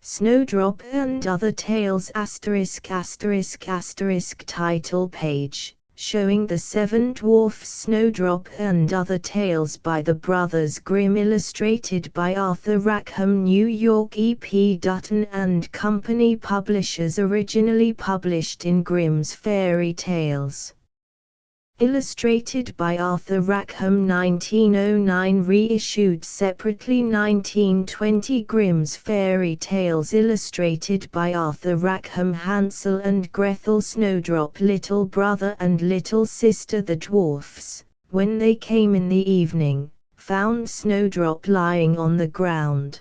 Snowdrop and Other Tales ***** title page, showing the Seven Dwarfs Snowdrop and Other Tales by the Brothers Grimm, illustrated by Arthur Rackham, New York, E.P. Dutton and Company Publishers, originally published in Grimm's Fairy Tales. Illustrated by Arthur Rackham, 1909, reissued separately 1920. Grimm's Fairy Tales, illustrated by Arthur Rackham. Hansel and Gretel, Snowdrop, little brother and little sister. The dwarfs, when they came in the evening, found Snowdrop lying on the ground.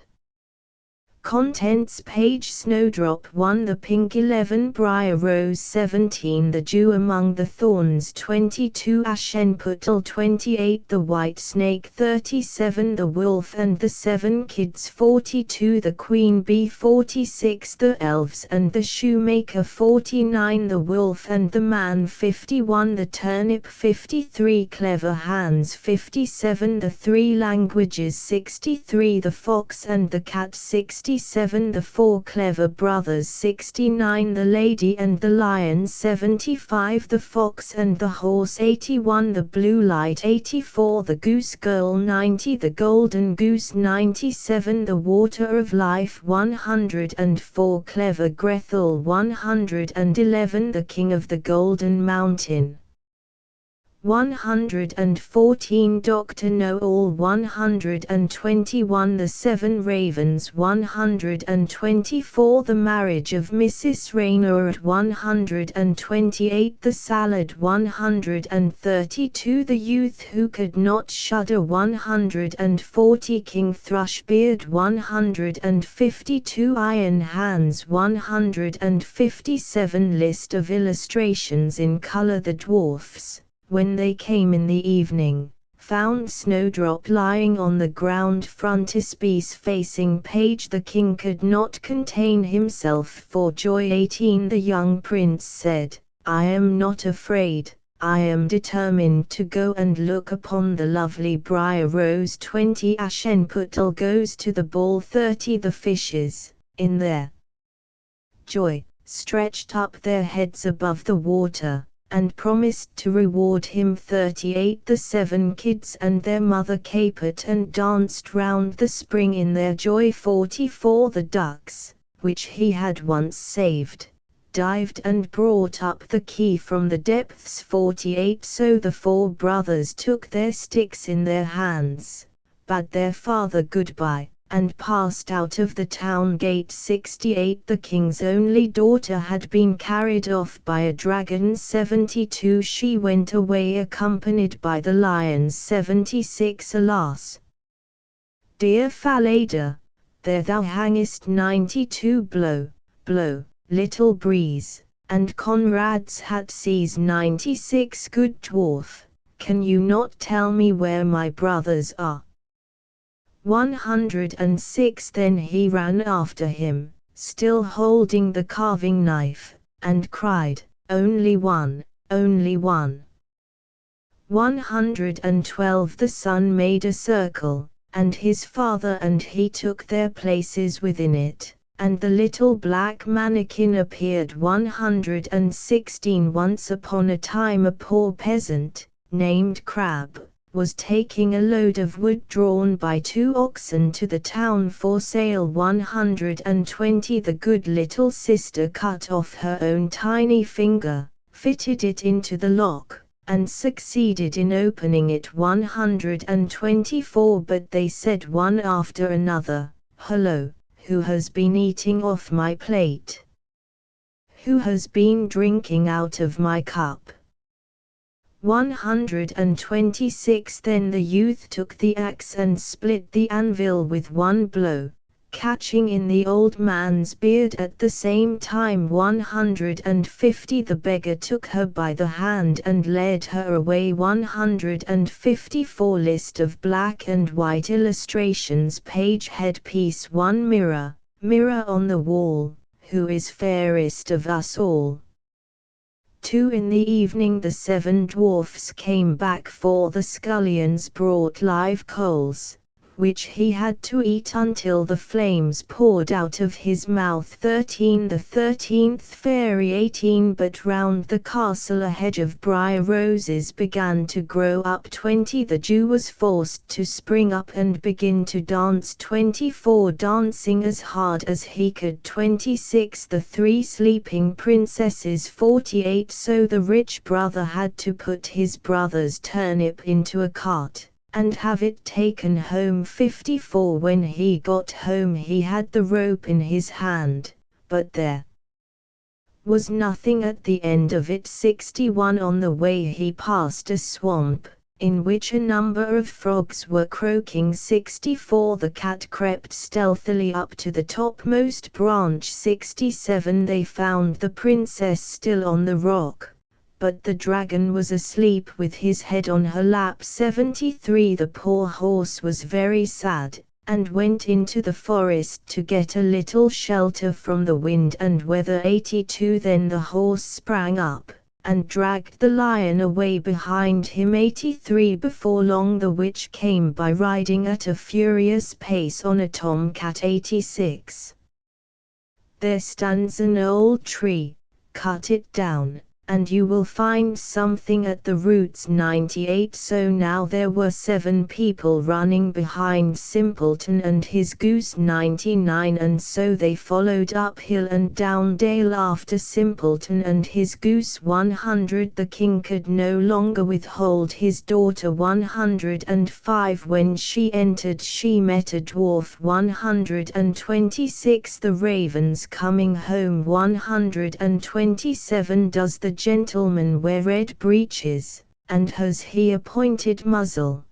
Contents page. Snowdrop 1, the pink 11, briar rose 17, the dew among the thorns 22, ashenputtel 28, the white snake 37, the wolf and the 7 kids 42, the queen bee 46, the elves and the shoemaker 49, the wolf and the man 51, the turnip 53, clever hands 57, the 3 languages 63, the fox and the cat 67, the 4 clever brothers 69, the lady and the lion 75, the fox and the horse 81, the blue light 84, the goose girl 90, the golden goose 97, the water of life 104, clever Gretel 111, the king of the golden mountain 114, Dr. Know-all 121, the 7 ravens 124, the marriage of Mrs. Raynor at 128, the salad 132, the youth who could not shudder 140, King Thrushbeard 152, Iron Hands 157. List of illustrations in color. The dwarfs, when they came in the evening, found Snowdrop lying on the ground. Frontispiece facing page. The king could not contain himself for joy. 18, the young prince said, I am not afraid, I am determined to go and look upon the lovely briar rose. 20, ashenputtel goes to the ball. 30, the fishes, in their joy, stretched up their heads above the water, and promised to reward him. 38, the 7 kids and their mother capered and danced round the spring in their joy. 44, the ducks, which he had once saved, dived and brought up the key from the depths. 48, so the 4 brothers took their sticks in their hands, bade their father goodbye, and passed out of the town gate. 68, the king's only daughter had been carried off by a dragon. 72, she went away accompanied by the lions. 76, alas, dear Falada, there thou hangest. 92, blow, blow, little breeze, and Conrad's hat sees. 96, good dwarf, can you not tell me where my brothers are? 106, then he ran after him, still holding the carving knife, and cried, only one, only one. 112, the sun made a circle, and his father and he took their places within it, and the little black mannequin appeared. 116, once upon a time a poor peasant, named Crab, was taking a load of wood drawn by 2 oxen to the town for sale. 120, the good little sister cut off her own tiny finger, fitted it into the lock, and succeeded in opening it. 124, but they said one after another, hello, who has been eating off my plate? Who has been drinking out of my cup? 126, then the youth took the axe and split the anvil with one blow, catching in the old man's beard at the same time. 150, the beggar took her by the hand and led her away. 154, list of black and white illustrations page. Headpiece 1, mirror, mirror on the wall, who is fairest of us all? 2, in the evening the 7 dwarfs came back, for the scullions brought live coals, which he had to eat until the flames poured out of his mouth. 13 The 13th fairy. 18 But round the castle a hedge of briar roses began to grow up. 20 The Jew was forced to spring up and begin to dance. 24 Dancing as hard as he could. 26 The three sleeping princesses. 48 So the rich brother had to put his brother's turnip into a cart and have it taken home. 54 When he got home he had the rope in his hand, but there was nothing at the end of it. 61 On the way he passed a swamp, in which a number of frogs were croaking. 64 The cat crept stealthily up to the topmost branch. 67 They found the princess still on the rock, but the dragon was asleep with his head on her lap. 73 The poor horse was very sad, and went into the forest to get a little shelter from the wind and weather. 82 Then the horse sprang up, and dragged the lion away behind him. 83 Before long the witch came by riding at a furious pace on a tomcat. 86 There stands an old tree, cut it down, and you will find something at the roots. 98 So now there were 7 people running behind Simpleton and his goose. 99 And so they followed up hill and down dale after Simpleton and his goose. 100 The king could no longer withhold his daughter. 105 When she entered she met a dwarf. 126 The ravens coming home. 127 Does the gentleman wear red breeches, and has he a pointed muzzle?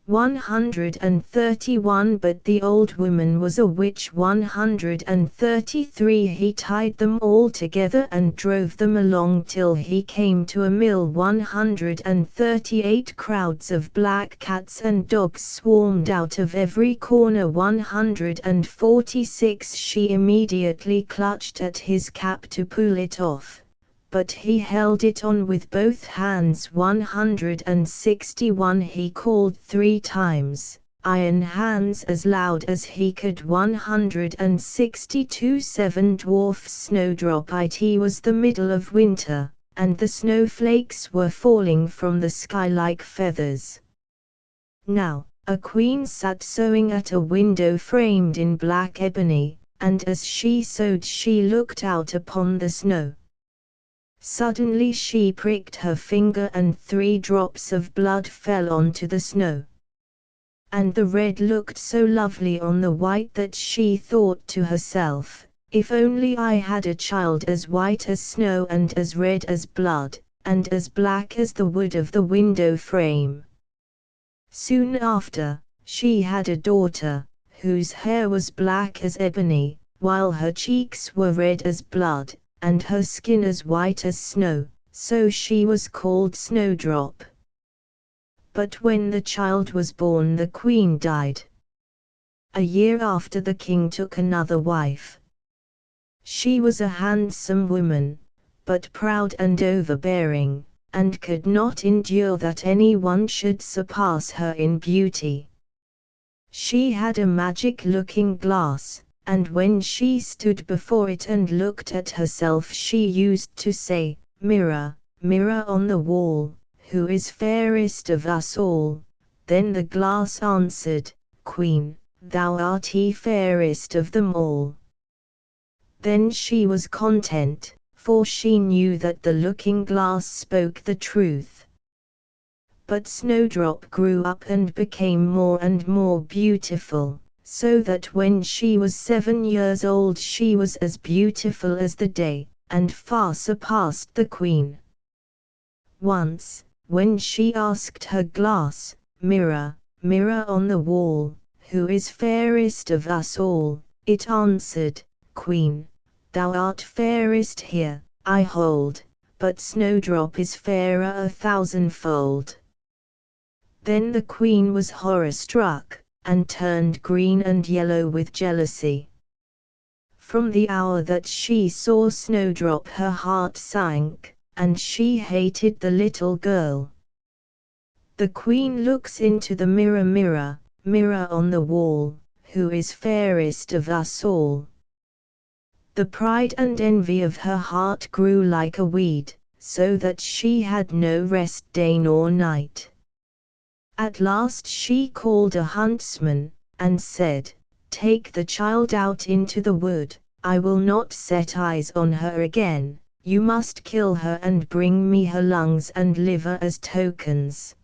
131 But the old woman was a witch. 133 He tied them all together and drove them along till he came to a mill. 138 Crowds of black cats and dogs swarmed out of every corner. 146 She immediately clutched at his cap to pull it off, but he held it on with both hands. 161 He called 3 times, "Iron Hands," as loud as he could. 162 7 Dwarf Snowdrop. It was the middle of winter, and the snowflakes were falling from the sky like feathers. Now, a queen sat sewing at a window framed in black ebony, and as she sewed she looked out upon the snow. Suddenly she pricked her finger and 3 drops of blood fell onto the snow. And the red looked so lovely on the white that she thought to herself, "If only I had a child as white as snow and as red as blood, and as black as the wood of the window frame." Soon after, she had a daughter, whose hair was black as ebony, while her cheeks were red as blood, and her skin as white as snow, so she was called Snowdrop. But when the child was born the queen died. A year after the king took another wife. She was a handsome woman, but proud and overbearing, and could not endure that anyone should surpass her in beauty. She had a magic looking glass, and when she stood before it and looked at herself she used to say, "Mirror, mirror on the wall, who is fairest of us all?" Then the glass answered, "Queen, thou art fairest of them all." Then she was content, for she knew that the looking glass spoke the truth. But Snowdrop grew up and became more and more beautiful, so that when she was 7 years old she was as beautiful as the day, and far surpassed the queen. Once, when she asked her glass, "Mirror, mirror on the wall, who is fairest of us all?" it answered, "Queen, thou art fairest here, I hold, but Snowdrop is fairer 1,000-fold." Then the queen was horror-struck, and turned green and yellow with jealousy. From the hour that she saw Snowdrop her heart sank, and she hated the little girl. The queen looks into the mirror. Mirror, Mirror on the wall, who is fairest of us all? The pride and envy of her heart grew like a weed, so that she had no rest day nor night. At last she called a huntsman, and said, "Take the child out into the wood, I will not set eyes on her again, you must kill her and bring me her lungs and liver as tokens."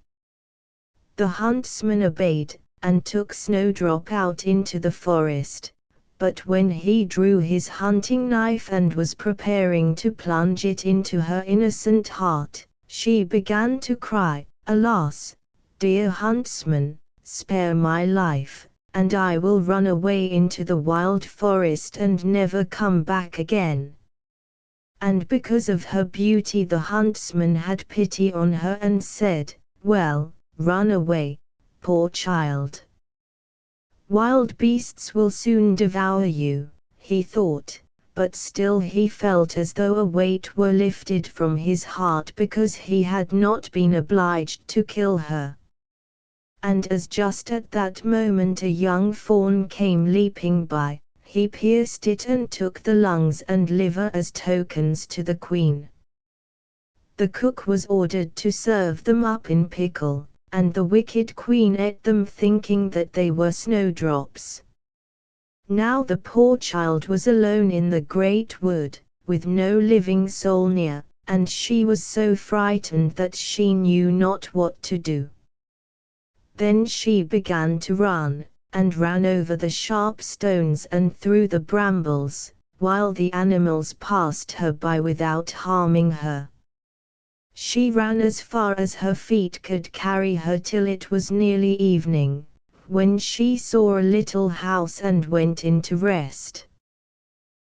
The huntsman obeyed, and took Snowdrop out into the forest. But when he drew his hunting knife and was preparing to plunge it into her innocent heart, she began to cry, "Alas, dear huntsman, spare my life, and I will run away into the wild forest and never come back again." And because of her beauty the huntsman had pity on her and said, "Well, run away, poor child. Wild beasts will soon devour you," he thought, but still he felt as though a weight were lifted from his heart because he had not been obliged to kill her. And as just at that moment a young fawn came leaping by, he pierced it and took the lungs and liver as tokens to the queen. The cook was ordered to serve them up in pickle, and the wicked queen ate them thinking that they were snowdrops. Now the poor child was alone in the great wood, with no living soul near, and she was so frightened that she knew not what to do. Then she began to run, and ran over the sharp stones and through the brambles, while the animals passed her by without harming her. She ran as far as her feet could carry her till it was nearly evening, when she saw a little house and went in to rest.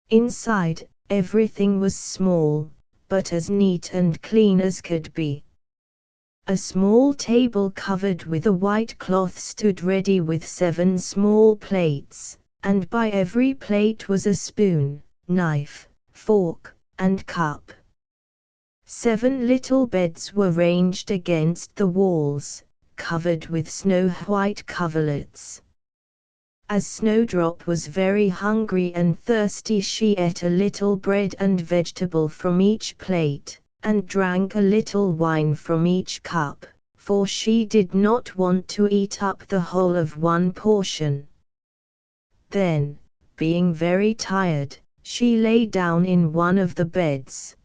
Inside, everything was small, but as neat and clean as could be. A small table covered with a white cloth stood ready with 7 small plates, and by every plate was a spoon, knife, fork, and cup. 7 little beds were ranged against the walls, covered with snow-white coverlets. As Snowdrop was very hungry and thirsty, she ate a little bread and vegetable from each plate, and drank a little wine from each cup, for she did not want to eat up the whole of one portion. Then, being very tired, she lay down in one of the beds.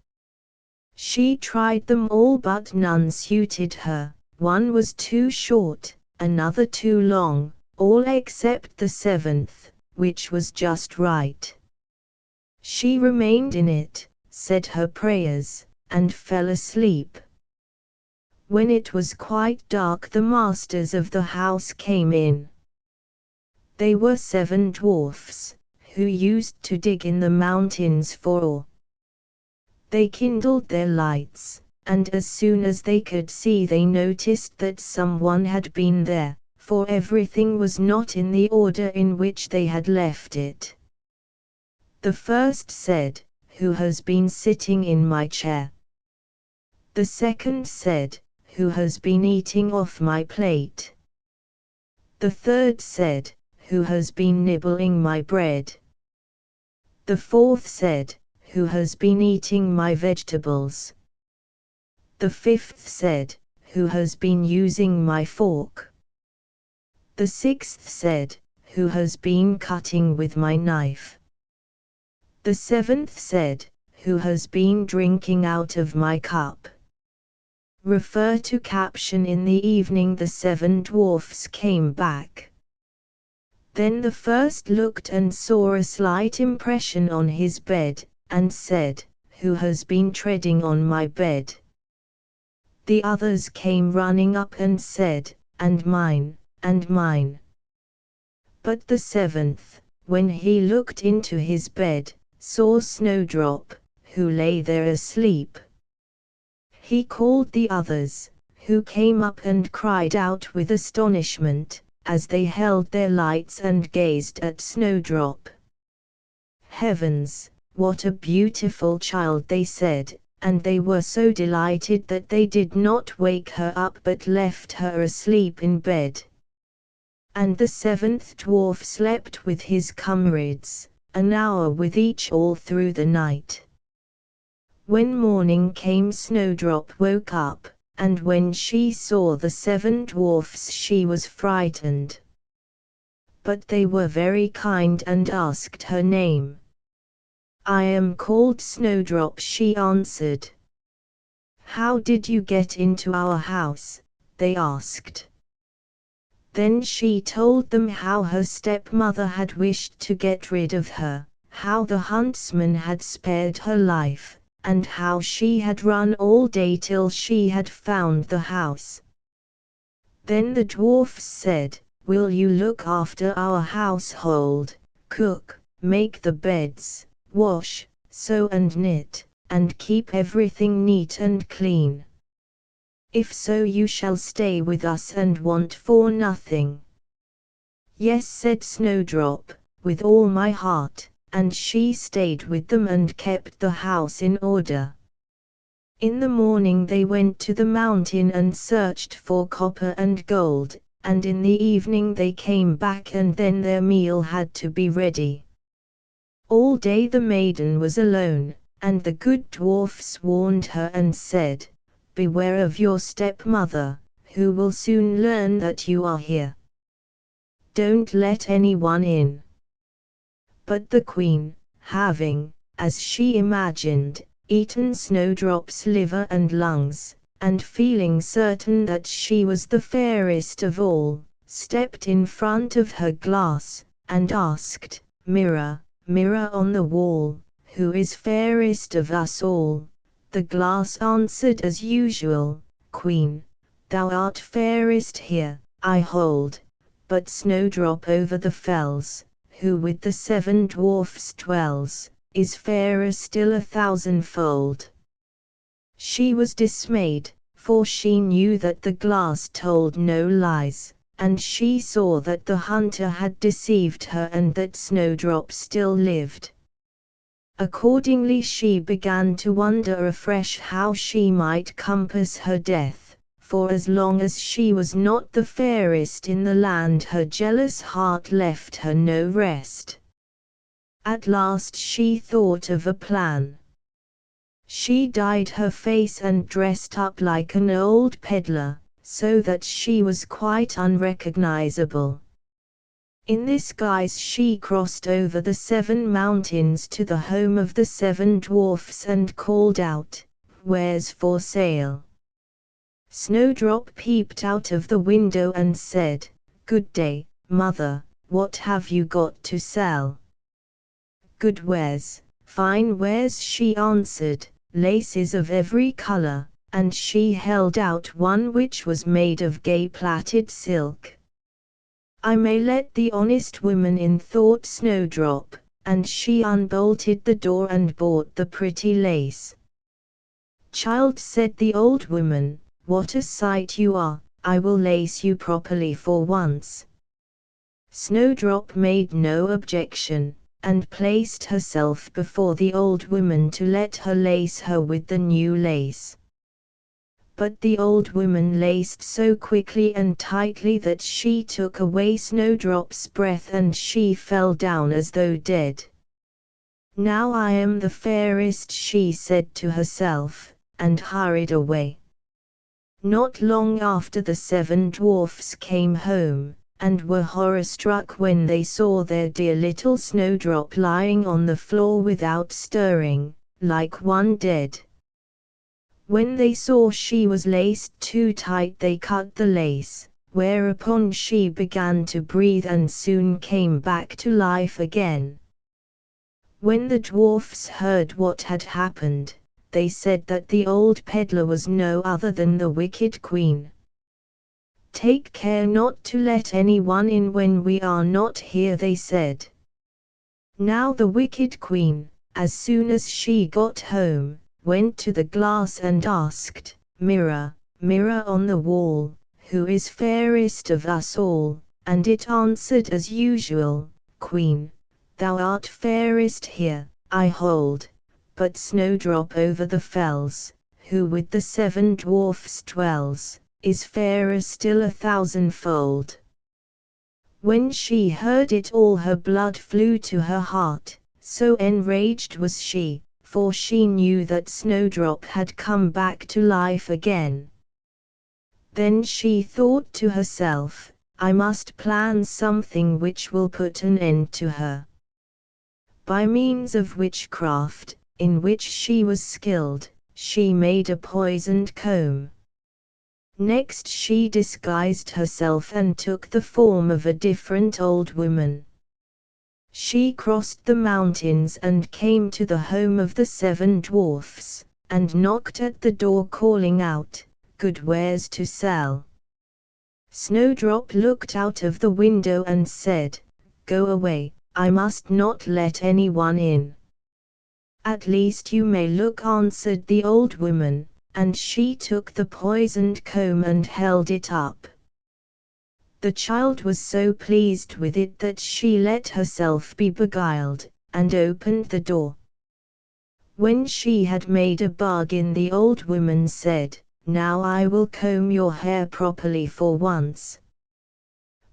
She tried them all but none suited her, one was too short, another too long, all except the 7th, which was just right. She remained in it, said her prayers, and fell asleep. When it was quite dark the masters of the house came in. They were 7 dwarfs, who used to dig in the mountains for ore. They kindled their lights, and as soon as they could see they noticed that someone had been there, for everything was not in the order in which they had left it. The first said, "Who has been sitting in my chair?" The second said, "Who has been eating off my plate?" The third said, "Who has been nibbling my bread?" The fourth said, "Who has been eating my vegetables?" The fifth said, "Who has been using my fork?" The sixth said, "Who has been cutting with my knife?" The seventh said, "Who has been drinking out of my cup?" Refer to caption. In the evening the 7 dwarfs came back. Then the first looked and saw a slight impression on his bed, and said, "Who has been treading on my bed?" The others came running up and said, "And mine, and mine." But the 7th, when he looked into his bed, saw Snowdrop, who lay there asleep. He called the others, who came up and cried out with astonishment, as they held their lights and gazed at Snowdrop. "Heavens, what a beautiful child!" they said, and they were so delighted that they did not wake her up but left her asleep in bed. And the seventh dwarf slept with his comrades, an hour with each all through the night. When morning came, Snowdrop woke up, and when she saw the 7 dwarfs she was frightened. But they were very kind and asked her name. "I am called Snowdrop," she answered. "How did you get into our house?" they asked. Then she told them how her stepmother had wished to get rid of her, how the huntsman had spared her life, and how she had run all day till she had found the house. Then the dwarfs said, "Will you look after our household, cook, make the beds, wash, sew and knit, and keep everything neat and clean? If so, you shall stay with us and want for nothing." "Yes," said Snowdrop, "with all my heart," and she stayed with them and kept the house in order. In the morning they went to the mountain and searched for copper and gold, and in the evening they came back, and then their meal had to be ready. All day the maiden was alone, and the good dwarfs warned her and said, "Beware of your stepmother, who will soon learn that you are here. Don't let anyone in." But the queen, having, as she imagined, eaten Snowdrop's liver and lungs, and feeling certain that she was the fairest of all, stepped in front of her glass, and asked, "Mirror, mirror on the wall, who is fairest of us all?" The glass answered as usual, "Queen, thou art fairest here, I hold, but Snowdrop over the fells, who with the 7 dwarfs dwells, is fairer still 1,000-fold." She was dismayed, for she knew that the glass told no lies, and she saw that the hunter had deceived her and that Snowdrop still lived. Accordingly she began to wonder afresh how she might compass her death, for as long as she was not the fairest in the land her jealous heart left her no rest. At last she thought of a plan. She dyed her face and dressed up like an old peddler, so that she was quite unrecognizable. In this guise she crossed over the 7 mountains to the home of the 7 dwarfs and called out, "Wares for sale?" Snowdrop peeped out of the window and said, "Good day, mother, what have you got to sell?" "Good wares, fine wares," she answered, "laces of every color," and she held out one which was made of gay plaited silk. "I may let the honest woman in," thought Snowdrop, and she unbolted the door and bought the pretty lace. "Child," said the old woman, "what a sight you are, I will lace you properly for once." Snowdrop made no objection, and placed herself before the old woman to let her lace her with the new lace. But the old woman laced so quickly and tightly that she took away Snowdrop's breath and she fell down as though dead. "Now I am the fairest," she said to herself, and hurried away. Not long after the 7 dwarfs came home, and were horror-struck when they saw their dear little Snowdrop lying on the floor without stirring, like one dead. When they saw she was laced too tight they cut the lace, whereupon she began to breathe and soon came back to life again. When the dwarfs heard what had happened, they said that the old peddler was no other than the wicked queen. "Take care not to let anyone in when we are not here," they said. Now the wicked queen, as soon as she got home, went to the glass and asked, "Mirror, mirror on the wall, who is fairest of us all?" And it answered as usual, "Queen, thou art fairest here, I hold, but Snowdrop over the fells, who with the 7 dwarfs dwells, is fairer still 1,000-fold." When she heard it all her blood flew to her heart, so enraged was she, for she knew that Snowdrop had come back to life again. Then she thought to herself, I must plan something which will put an end to her. By means of witchcraft, in which she was skilled, she made a poisoned comb. Next she disguised herself and took the form of a different old woman. She crossed the mountains and came to the home of the 7 dwarfs, and knocked at the door calling out, "Good wares to sell." Snowdrop looked out of the window and said, "Go away, I must not let anyone in." "At least you may look," answered the old woman, and she took the poisoned comb and held it up. The child was so pleased with it that she let herself be beguiled, and opened the door. When she had made a bargain, the old woman said, "Now I will comb your hair properly for once."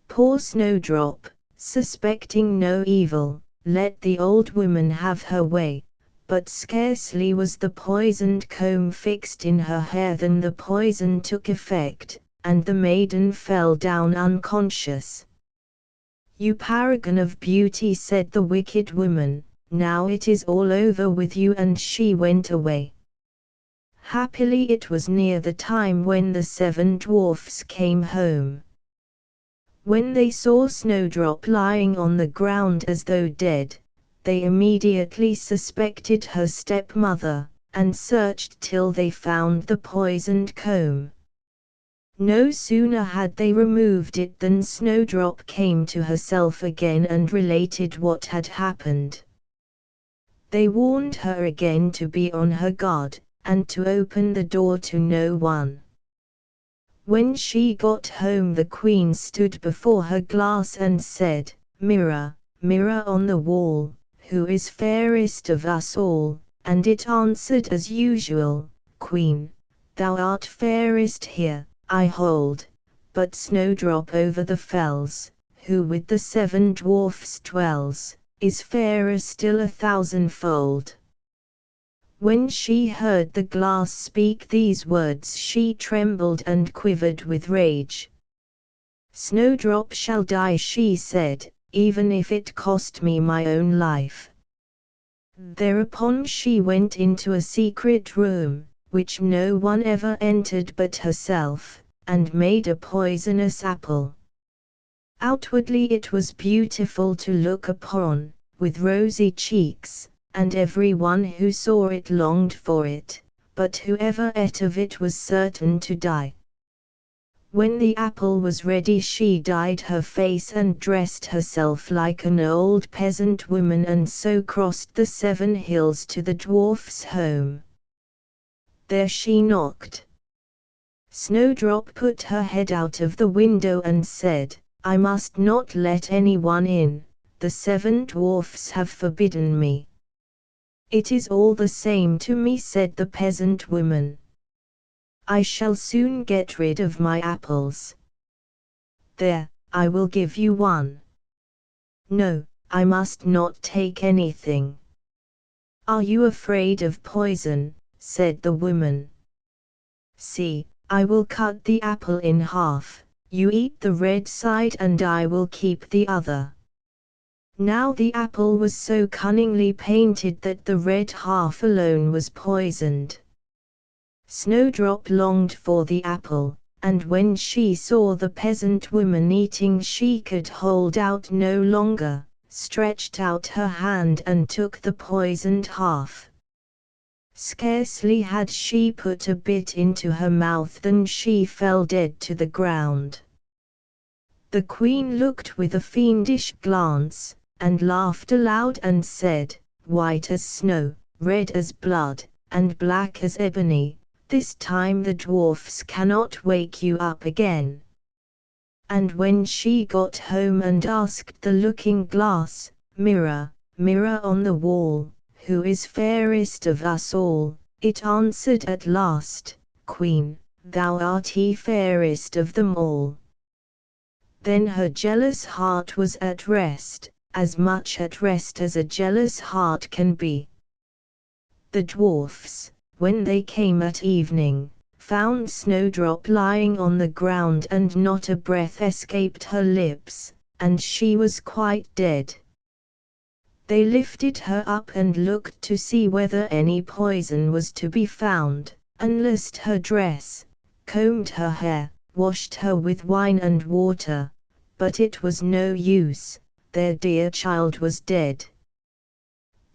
Poor Snowdrop, suspecting no evil, let the old woman have her way, but scarcely was the poisoned comb fixed in her hair than the poison took effect, and the maiden fell down unconscious. "You paragon of beauty," said the wicked woman, "now it is all over with you," and she went away. Happily it was near the time when the 7 dwarfs came home. When they saw Snowdrop lying on the ground as though dead, they immediately suspected her stepmother, and searched till they found the poisoned comb. No sooner had they removed it than Snowdrop came to herself again and related what had happened. They warned her again to be on her guard, and to open the door to no one. When she got home, the queen stood before her glass and said, "Mirror, mirror on the wall, who is fairest of us all?" And it answered as usual, "Queen, thou art fairest here, I hold, but Snowdrop over the fells, who with the 7 dwarfs dwells, is fairer still 1,000-fold." When she heard the glass speak these words, she trembled and quivered with rage. "Snowdrop shall die," she said, "even if it cost me my own life." Thereupon she went into a secret room, which no one ever entered but herself, and made a poisonous apple. Outwardly it was beautiful to look upon, with rosy cheeks, and everyone who saw it longed for it, but whoever ate of it was certain to die. When the apple was ready, she dyed her face and dressed herself like an old peasant woman, and so crossed the 7 hills to the dwarf's home. There she knocked. Snowdrop put her head out of the window and said, "I must not let anyone in, the 7 dwarfs have forbidden me." "It is all the same to me," said the peasant woman. "I shall soon get rid of my apples." "There, I will give you one." "No, I must not take anything." "Are you afraid of poison?" said the woman. "See, I will cut the apple in half, you eat the red side and I will keep the other." Now the apple was so cunningly painted that the red half alone was poisoned. Snowdrop longed for the apple, and when she saw the peasant woman eating she could hold out no longer, stretched out her hand and took the poisoned half. Scarcely had she put a bit into her mouth than she fell dead to the ground. The queen looked with a fiendish glance, and laughed aloud and said, "White as snow, red as blood, and black as ebony, this time the dwarfs cannot wake you up again." And when she got home and asked the looking-glass, "Mirror, mirror on the wall, who is fairest of us all?" it answered at last, "Queen, thou art he fairest of them all." Then her jealous heart was at rest, as much at rest as a jealous heart can be. The dwarfs, when they came at evening, found Snowdrop lying on the ground and not a breath escaped her lips, and she was quite dead. They lifted her up and looked to see whether any poison was to be found, unlaced her dress, combed her hair, washed her with wine and water, but it was no use, their dear child was dead.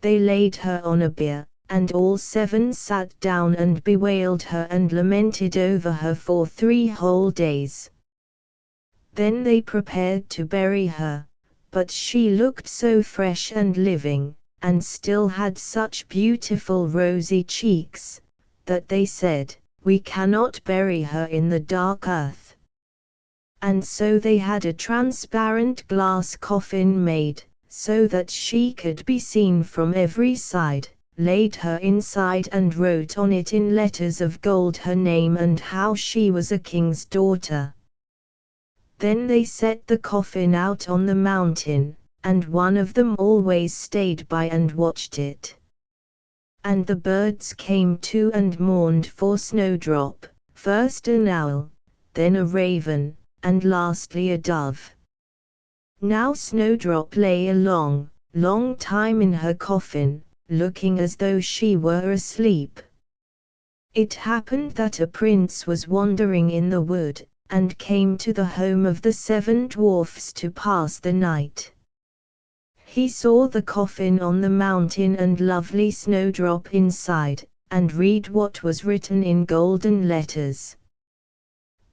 They laid her on a bier, and all 7 sat down and bewailed her and lamented over her for 3 whole days. Then they prepared to bury her, but she looked so fresh and living, and still had such beautiful rosy cheeks, that they said, "We cannot bury her in the dark earth." And so they had a transparent glass coffin made, so that she could be seen from every side, laid her inside and wrote on it in letters of gold her name and how she was a king's daughter. Then they set the coffin out on the mountain, and one of them always stayed by and watched it. And the birds came too and mourned for Snowdrop, first an owl, then a raven, and lastly a dove. Now Snowdrop lay a long, long time in her coffin, looking as though she were asleep. It happened that a prince was wandering in the wood, and came to the home of the 7 dwarfs to pass the night. He saw the coffin on the mountain and lovely Snowdrop inside, and read what was written in golden letters.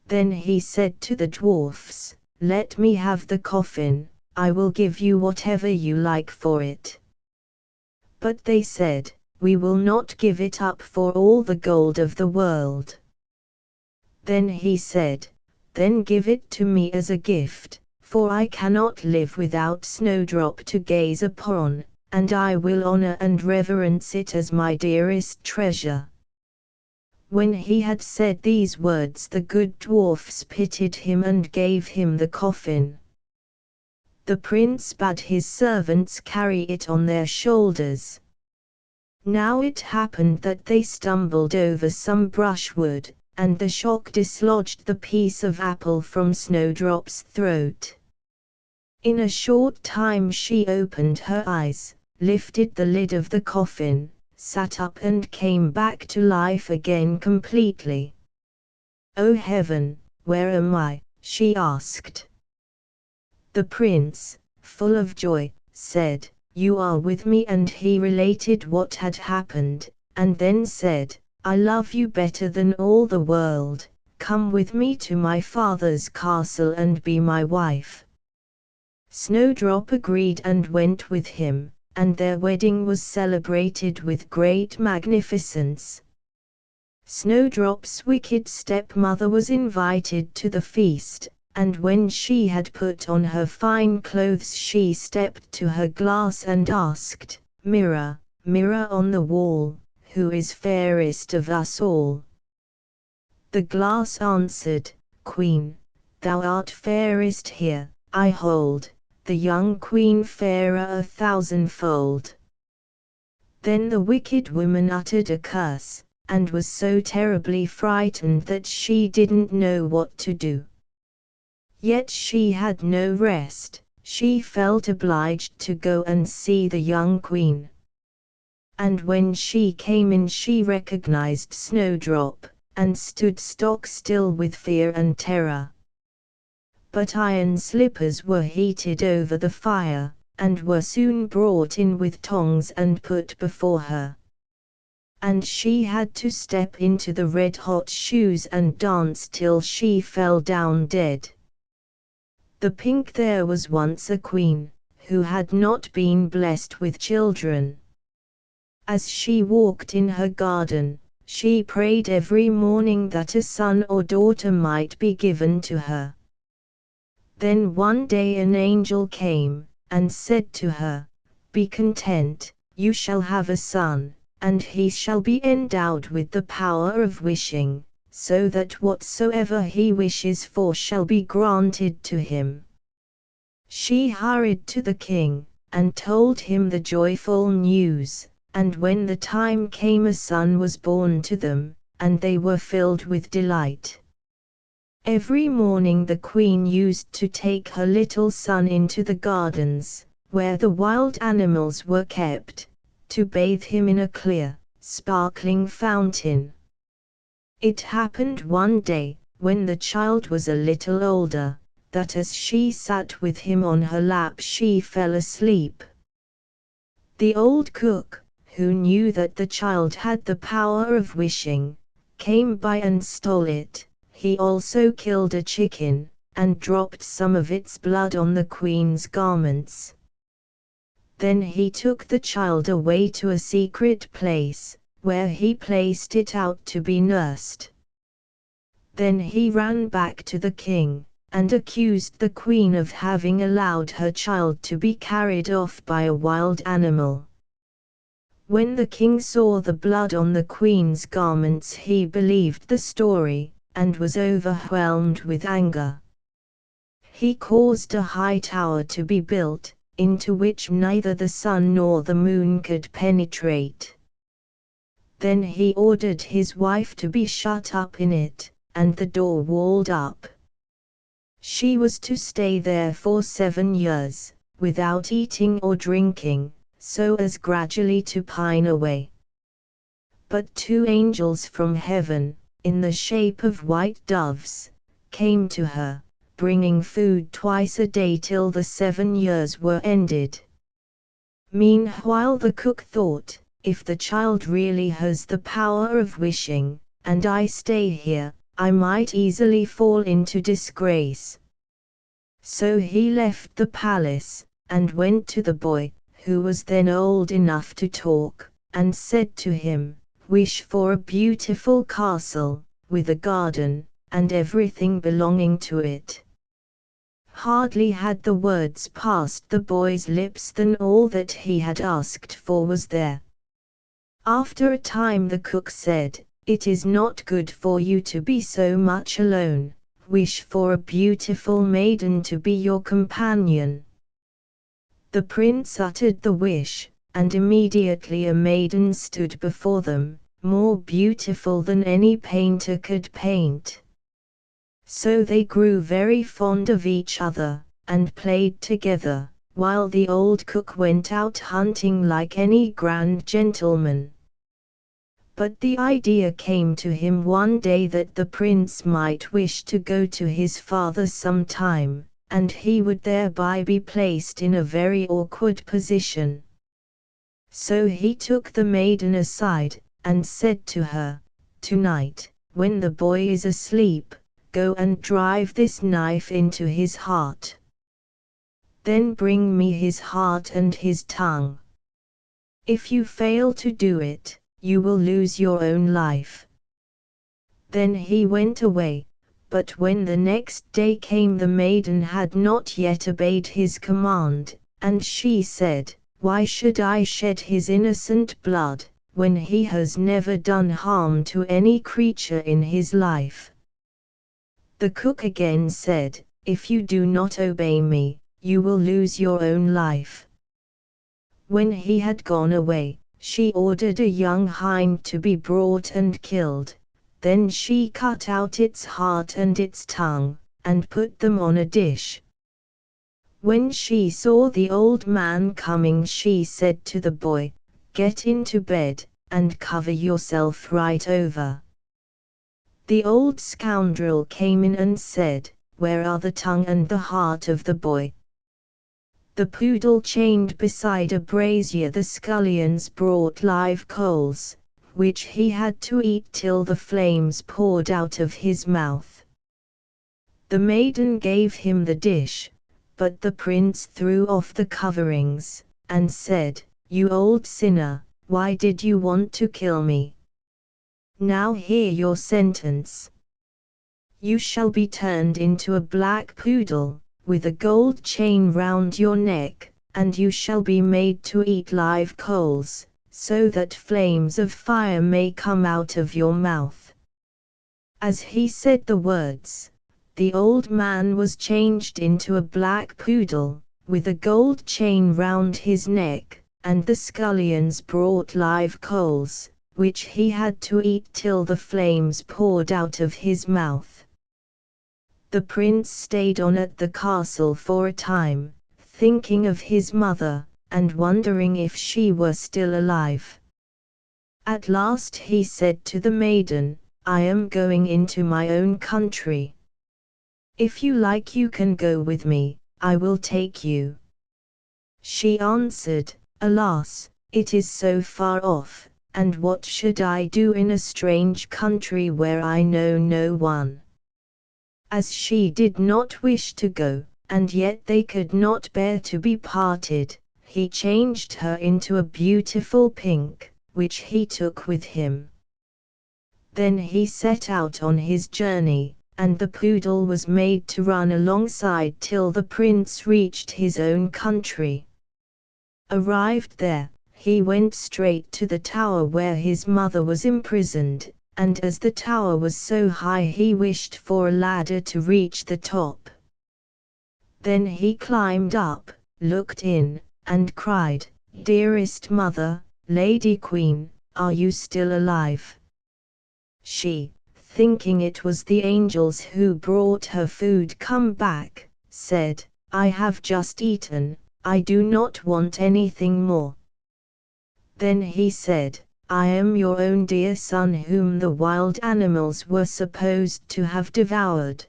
Then he said to the dwarfs, "Let me have the coffin, I will give you whatever you like for it." But they said, "We will not give it up for all the gold of the world." Then he said, "Then give it to me as a gift, for I cannot live without Snowdrop to gaze upon, and I will honor and reverence it as my dearest treasure." When he had said these words, the good dwarfs pitied him and gave him the coffin. The prince bade his servants carry it on their shoulders. Now it happened that they stumbled over some brushwood, and the shock dislodged the piece of apple from Snowdrop's throat. In a short time she opened her eyes, lifted the lid of the coffin, sat up and came back to life again completely. "Oh heaven, where am I?" she asked. The prince, full of joy, said, "You are with me," and he related what had happened, and then said, "I love you better than all the world, come with me to my father's castle and be my wife." Snowdrop agreed and went with him, and their wedding was celebrated with great magnificence. Snowdrop's wicked stepmother was invited to the feast, and when she had put on her fine clothes she stepped to her glass and asked, "Mirror, mirror on the wall, who is fairest of us all?" The glass answered, "Queen, thou art fairest here, I hold, the young queen fairer 1,000-fold." Then the wicked woman uttered a curse, and was so terribly frightened that she didn't know what to do. Yet she had no rest, she felt obliged to go and see the young queen. And when she came in she recognized Snowdrop, and stood stock still with fear and terror. But iron slippers were heated over the fire, and were soon brought in with tongs and put before her. And she had to step into the red-hot shoes and dance till she fell down dead. The pink there was once a queen, who had not been blessed with children. As she walked in her garden, she prayed every morning that a son or daughter might be given to her. Then one day an angel came, and said to her, "Be content, you shall have a son, and he shall be endowed with the power of wishing, so that whatsoever he wishes for shall be granted to him." She hurried to the king, and told him the joyful news, and when the time came a son was born to them, and they were filled with delight. Every morning the queen used to take her little son into the gardens, where the wild animals were kept, to bathe him in a clear, sparkling fountain. It happened one day, when the child was a little older, that as she sat with him on her lap she fell asleep. The old cook, who knew that the child had the power of wishing, came by and stole it. He also killed a chicken, and dropped some of its blood on the queen's garments. Then he took the child away to a secret place, where he placed it out to be nursed. Then he ran back to the king, and accused the queen of having allowed her child to be carried off by a wild animal. When the king saw the blood on the queen's garments he believed the story, and was overwhelmed with anger. He caused a high tower to be built, into which neither the sun nor the moon could penetrate. Then he ordered his wife to be shut up in it, and the door walled up. She was to stay there for 7 years, without eating or drinking, so as gradually to pine away. But 2 angels from heaven, in the shape of white doves, came to her, bringing food twice a day till the 7 years were ended. Meanwhile the cook thought, if the child really has the power of wishing, and I stay here, I might easily fall into disgrace. So he left the palace, and went to the boy, who was then old enough to talk, and said to him, "Wish for a beautiful castle, with a garden, and everything belonging to it." Hardly had the words passed the boy's lips than all that he had asked for was there. After a time the cook said, "It is not good for you to be so much alone. Wish for a beautiful maiden to be your companion." The prince uttered the wish, and immediately a maiden stood before them, more beautiful than any painter could paint. So they grew very fond of each other, and played together, while the old cook went out hunting like any grand gentleman. But the idea came to him one day that the prince might wish to go to his father some time, and he would thereby be placed in a very awkward position. So he took the maiden aside, and said to her, "Tonight, when the boy is asleep, go and drive this knife into his heart. Then bring me his heart and his tongue. If you fail to do it, you will lose your own life." Then he went away, but when the next day came the maiden had not yet obeyed his command, and she said, "Why should I shed his innocent blood, when he has never done harm to any creature in his life?" The cook again said, "If you do not obey me, you will lose your own life." When he had gone away, she ordered a young hind to be brought and killed. Then she cut out its heart and its tongue, and put them on a dish. When she saw the old man coming she said to the boy, "Get into bed, and cover yourself right over." The old scoundrel came in and said, "Where are the tongue and the heart of the boy?" The poodle chained beside a brazier the scullions brought live coals, which he had to eat till the flames poured out of his mouth. The maiden gave him the dish, but the prince threw off the coverings, and said, "You old sinner, why did you want to kill me? Now hear your sentence. You shall be turned into a black poodle, with a gold chain round your neck, and you shall be made to eat live coals, so that flames of fire may come out of your mouth." As he said the words, the old man was changed into a black poodle, with a gold chain round his neck, and the scullions brought live coals, which he had to eat till the flames poured out of his mouth. The prince stayed on at the castle for a time, thinking of his mother, and wondering if she were still alive. At last he said to the maiden, "I am going into my own country. If you like you can go with me, I will take you." She answered, "Alas, it is so far off, and what should I do in a strange country where I know no one?" As she did not wish to go, and yet they could not bear to be parted, he changed her into a beautiful pink, which he took with him. Then he set out on his journey, and the poodle was made to run alongside till the prince reached his own country. Arrived there, he went straight to the tower where his mother was imprisoned, and as the tower was so high he wished for a ladder to reach the top. Then he climbed up, looked in, and cried, "Dearest mother, Lady Queen, are you still alive?" She, thinking it was the angels who brought her food come back, said, "I have just eaten, I do not want anything more." Then he said, "I am your own dear son whom the wild animals were supposed to have devoured,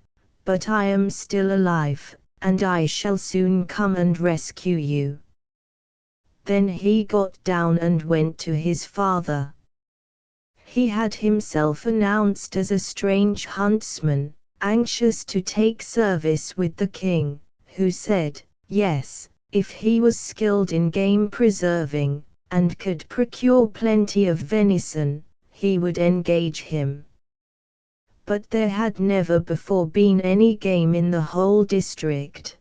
but I am still alive, and I shall soon come and rescue you." Then he got down and went to his father. He had himself announced as a strange huntsman, anxious to take service with the king, who said, yes, if he was skilled in game preserving, and could procure plenty of venison, he would engage him. But there had never before been any game in the whole district.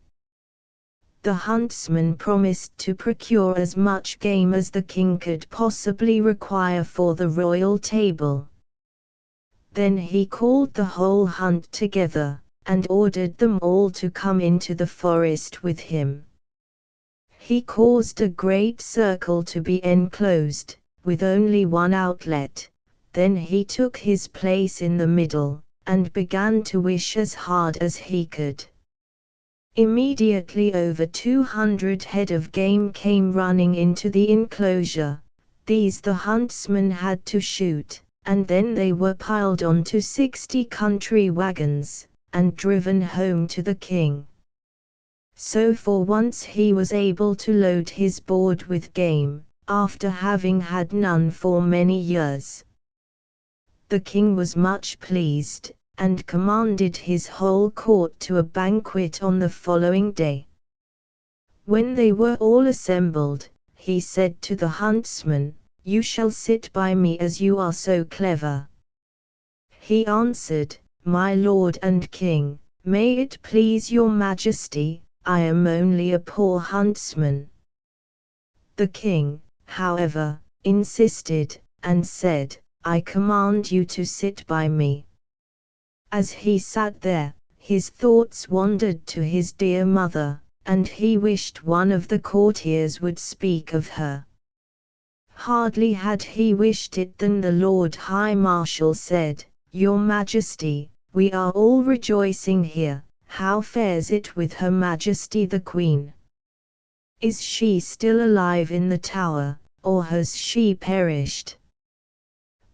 The huntsman promised to procure as much game as the king could possibly require for the royal table. Then he called the whole hunt together, and ordered them all to come into the forest with him. He caused a great circle to be enclosed, with only one outlet. Then he took his place in the middle, and began to wish as hard as he could. Immediately over 200 head of game came running into the enclosure. These the huntsman had to shoot, and then they were piled onto 60 country wagons, and driven home to the king. So for once he was able to load his board with game, after having had none for many years. The king was much pleased, and commanded his whole court to a banquet on the following day. When they were all assembled, he said to the huntsman, "You shall sit by me as you are so clever." He answered, "My lord and king, may it please your majesty, I am only a poor huntsman." The king, however, insisted, and said, "I command you to sit by me." As he sat there, his thoughts wandered to his dear mother, and he wished one of the courtiers would speak of her. Hardly had he wished it than the Lord High Marshal said, "Your Majesty, we are all rejoicing here. How fares it with Her Majesty the Queen? Is she still alive in the tower, or has she perished?"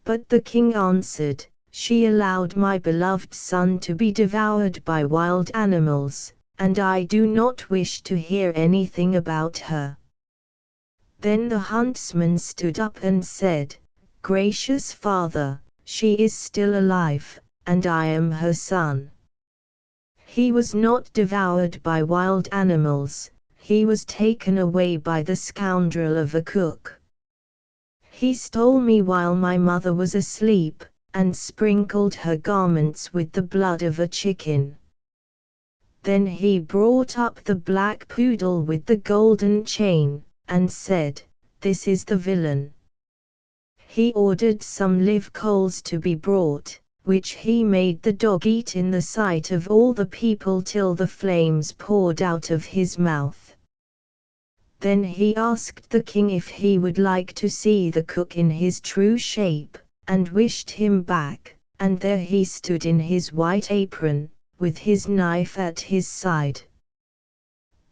But the king answered, "She allowed my beloved son to be devoured by wild animals, and I do not wish to hear anything about her." Then the huntsman stood up and said, "Gracious father, she is still alive, and I am her son. He was not devoured by wild animals, he was taken away by the scoundrel of a cook. He stole me while my mother was asleep, and sprinkled her garments with the blood of a chicken." Then he brought up the black poodle with the golden chain, and said, "This is the villain." He ordered some live coals to be brought, which he made the dog eat in the sight of all the people till the flames poured out of his mouth. Then he asked the king if he would like to see the cook in his true shape, and wished him back, and there he stood in his white apron, with his knife at his side.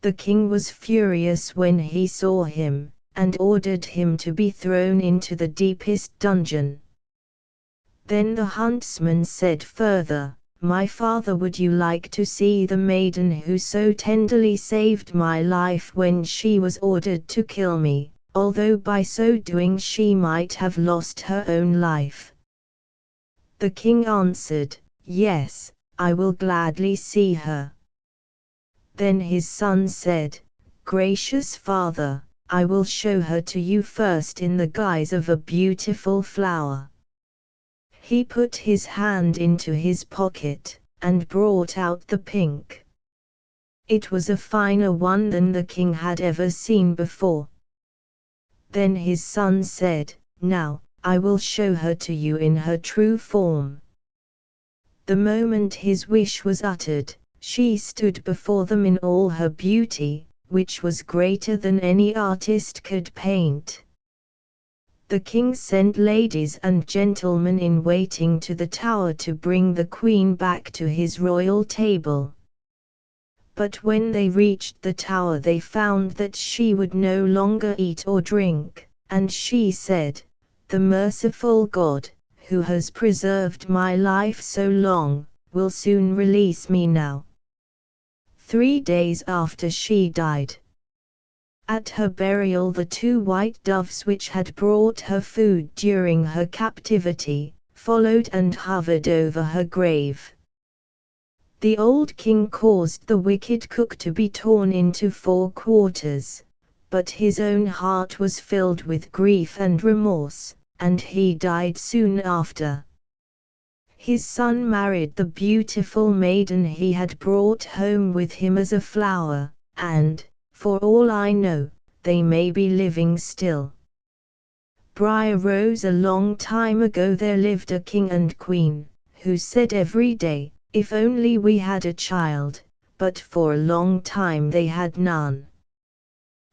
The king was furious when he saw him, and ordered him to be thrown into the deepest dungeon. Then the huntsman said further, "My father, would you like to see the maiden who so tenderly saved my life when she was ordered to kill me, although by so doing she might have lost her own life?" The king answered, "Yes, I will gladly see her." Then his son said, "Gracious father, I will show her to you first in the guise of a beautiful flower." He put his hand into his pocket, and brought out the pink. It was a finer one than the king had ever seen before. Then his son said, "Now, I will show her to you in her true form." The moment his wish was uttered, she stood before them in all her beauty, which was greater than any artist could paint. The king sent ladies and gentlemen in waiting to the tower to bring the queen back to his royal table. But when they reached the tower they found that she would no longer eat or drink, and she said, "The merciful God, who has preserved my life so long, will soon release me now." 3 days after she died. At her burial the 2 white doves which had brought her food during her captivity, followed and hovered over her grave. The old king caused the wicked cook to be torn into 4 quarters, but his own heart was filled with grief and remorse, and he died soon after. His son married the beautiful maiden he had brought home with him as a flower, and, for all I know, they may be living still. Briar Rose. A long time ago there lived a king and queen, who said every day, "If only we had a child," but for a long time they had none.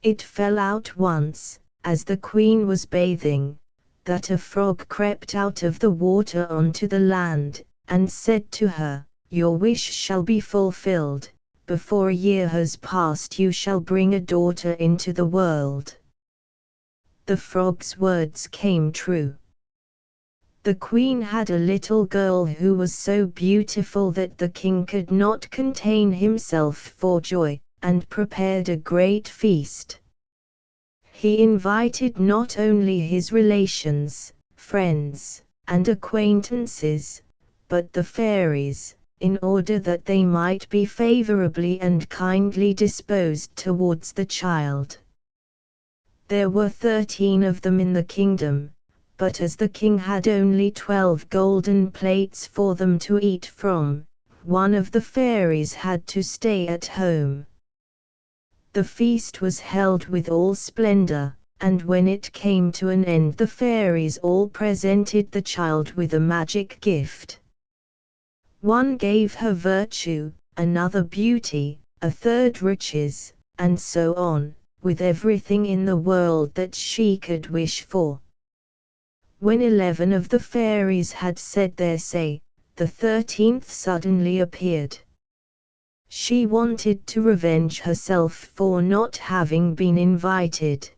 It fell out once, as the queen was bathing, that a frog crept out of the water onto the land, and said to her, "Your wish shall be fulfilled. Before a year has passed you shall bring a daughter into the world." The frog's words came true. The queen had a little girl who was so beautiful that the king could not contain himself for joy, and prepared a great feast. He invited not only his relations, friends, and acquaintances, but the fairies, in order that they might be favorably and kindly disposed towards the child. There were 13 of them in the kingdom, but as the king had only 12 golden plates for them to eat from, one of the fairies had to stay at home. The feast was held with all splendor, and when it came to an end the fairies all presented the child with a magic gift. One gave her virtue, another beauty, a third riches, and so on, with everything in the world that she could wish for. When 11 of the fairies had said their say, the 13th suddenly appeared. She wanted to revenge herself for not having been invited.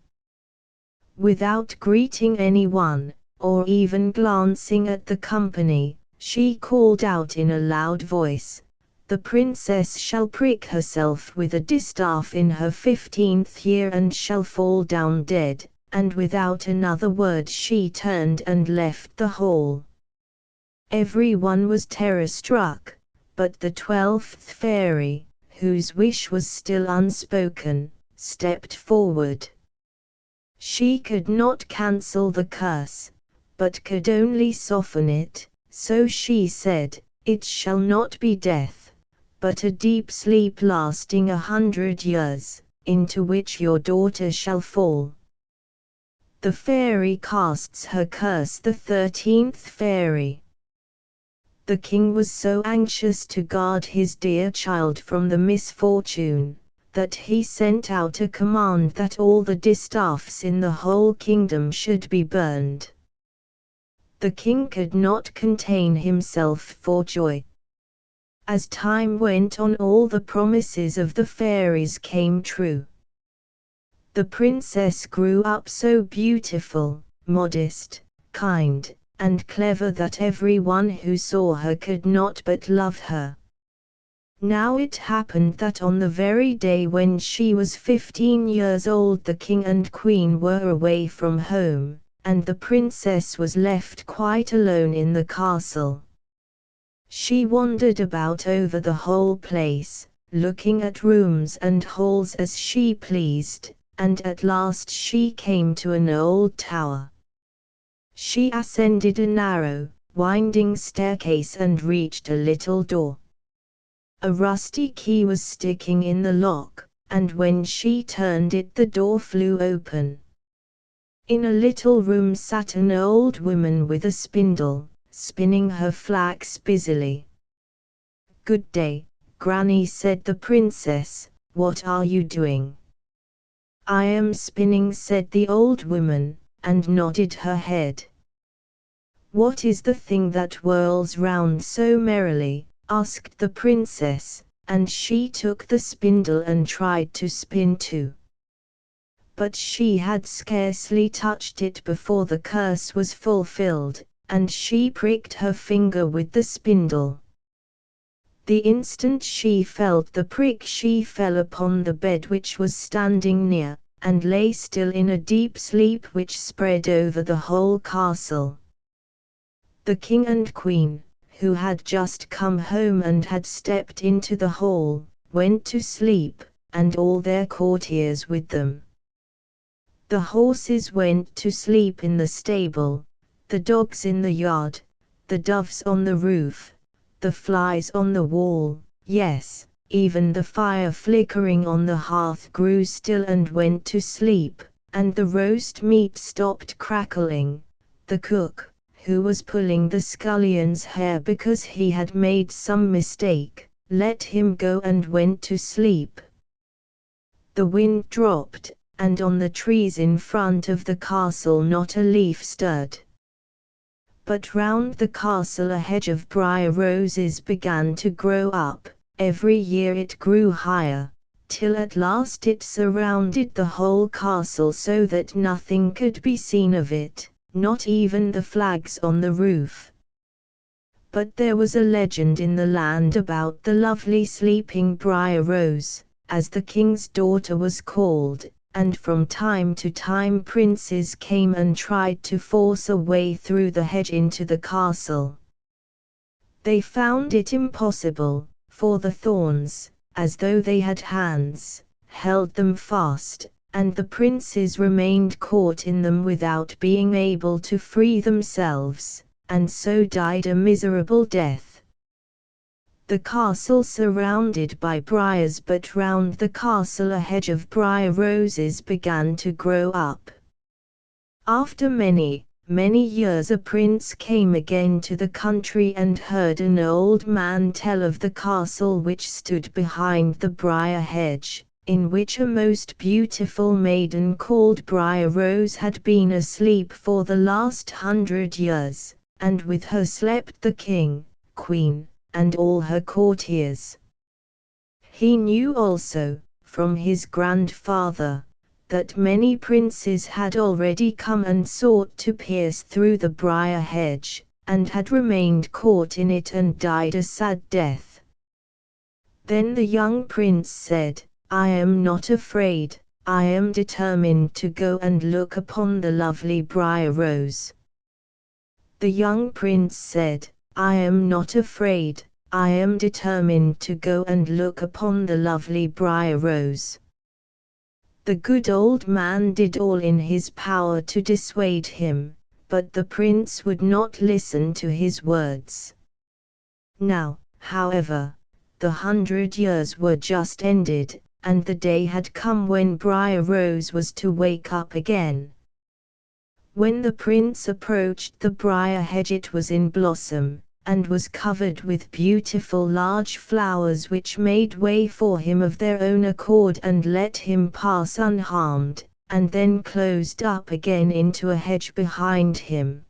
Without greeting anyone, or even glancing at the company, she called out in a loud voice, "The princess shall prick herself with a distaff in her 15th year and shall fall down dead," and without another word she turned and left the hall. Everyone was terror-struck, but the 12th fairy, whose wish was still unspoken, stepped forward. She could not cancel the curse, but could only soften it. So she said, "It shall not be death, but a deep sleep lasting 100 years, into which your daughter shall fall." The fairy casts her curse. The 13th fairy. The king was so anxious to guard his dear child from the misfortune, that he sent out a command that all the distaffs in the whole kingdom should be burned. The king could not contain himself for joy. As time went on, all the promises of the fairies came true. The princess grew up so beautiful, modest, kind, and clever that everyone who saw her could not but love her. Now it happened that on the very day when she was 15 years old, the king and queen were away from home, and the princess was left quite alone in the castle. She wandered about over the whole place, looking at rooms and halls as she pleased, and at last she came to an old tower. She ascended a narrow, winding staircase and reached a little door. A rusty key was sticking in the lock, and when she turned it, the door flew open. In a little room sat an old woman with a spindle, spinning her flax busily. "Good day, Granny," said the princess. "What are you doing?" "I am spinning," said the old woman, and nodded her head. "What is the thing that whirls round so merrily?" asked the princess, and she took the spindle and tried to spin too. But she had scarcely touched it before the curse was fulfilled, and she pricked her finger with the spindle. The instant she felt the prick, she fell upon the bed which was standing near, and lay still in a deep sleep which spread over the whole castle. The king and queen, who had just come home and had stepped into the hall, went to sleep, and all their courtiers with them. The horses went to sleep in the stable, the dogs in the yard, the doves on the roof, the flies on the wall, yes, even the fire flickering on the hearth grew still and went to sleep, and the roast meat stopped crackling. The cook, who was pulling the scullion's hair because he had made some mistake, let him go and went to sleep. The wind dropped, and on the trees in front of the castle not a leaf stirred. But round the castle a hedge of briar roses began to grow up. Every year it grew higher, till at last it surrounded the whole castle so that nothing could be seen of it, not even the flags on the roof. But there was a legend in the land about the lovely sleeping briar rose, as the king's daughter was called, and from time to time princes came and tried to force a way through the hedge into the castle. They found it impossible, for the thorns, as though they had hands, held them fast, and the princes remained caught in them without being able to free themselves, and so died a miserable death. The castle surrounded by briars, but round the castle a hedge of briar roses began to grow up. After many, many years a prince came again to the country and heard an old man tell of the castle which stood behind the briar hedge, in which a most beautiful maiden called Briar Rose had been asleep for the last 100 years, and with her slept the king, queen, and all her courtiers. He knew also, from his grandfather, that many princes had already come and sought to pierce through the briar hedge, and had remained caught in it and died a sad death. Then the young prince said, "I am not afraid, I am determined to go and look upon the lovely briar rose." The young prince said, "I am not afraid, I am determined to go and look upon the lovely briar rose." The good old man did all in his power to dissuade him, but the prince would not listen to his words. Now, however, the 100 years were just ended, and the day had come when Briar Rose was to wake up again. When the prince approached the briar hedge, it was in blossom, and was covered with beautiful large flowers which made way for him of their own accord and let him pass unharmed, and then closed up again into a hedge behind him.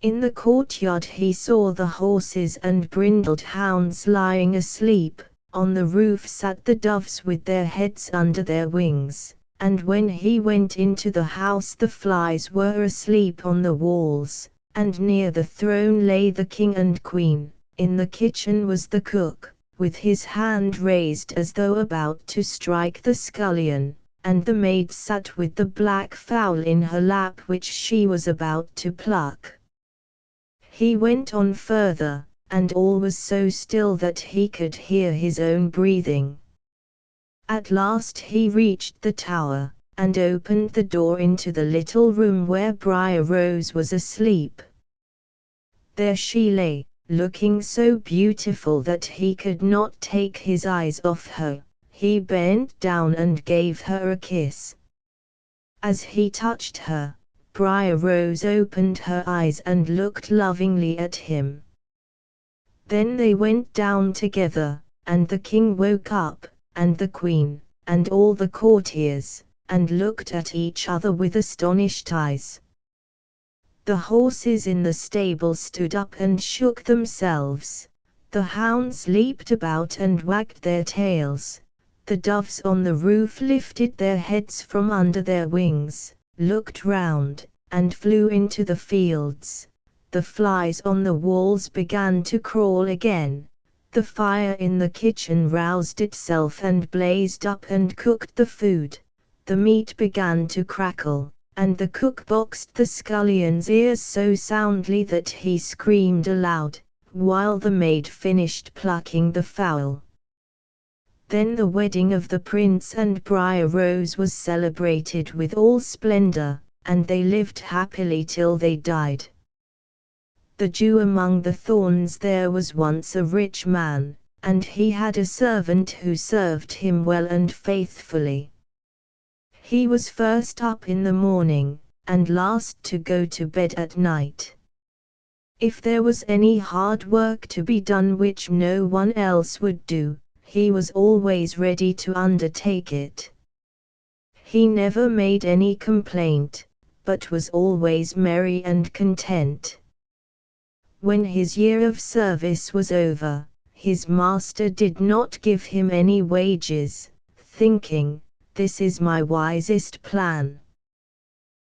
In the courtyard he saw the horses and brindled hounds lying asleep, on the roof sat the doves with their heads under their wings, and when he went into the house the flies were asleep on the walls, and near the throne lay the king and queen. In the kitchen was the cook, with his hand raised as though about to strike the scullion, and the maid sat with the black fowl in her lap which she was about to pluck. He went on further, and all was so still that he could hear his own breathing. At last he reached the tower, and opened the door into the little room where Briar Rose was asleep. There she lay, looking so beautiful that he could not take his eyes off her. He bent down and gave her a kiss. As he touched her, Briar Rose opened her eyes and looked lovingly at him. Then they went down together, and the king woke up, and the queen, and all the courtiers, and looked at each other with astonished eyes. The horses in the stable stood up and shook themselves, the hounds leaped about and wagged their tails, the doves on the roof lifted their heads from under their wings, looked round, and flew into the fields. The flies on the walls began to crawl again. The fire in the kitchen roused itself and blazed up and cooked the food. The meat began to crackle, and the cook boxed the scullion's ears so soundly that he screamed aloud, while the maid finished plucking the fowl. Then the wedding of the prince and Briar Rose was celebrated with all splendor, and they lived happily till they died. The Jew among the thorns. There was once a rich man, and he had a servant who served him well and faithfully. He was first up in the morning, and last to go to bed at night. If there was any hard work to be done which no one else would do, he was always ready to undertake it. He never made any complaint, but was always merry and content. When his year of service was over, his master did not give him any wages, thinking, "This is my wisest plan.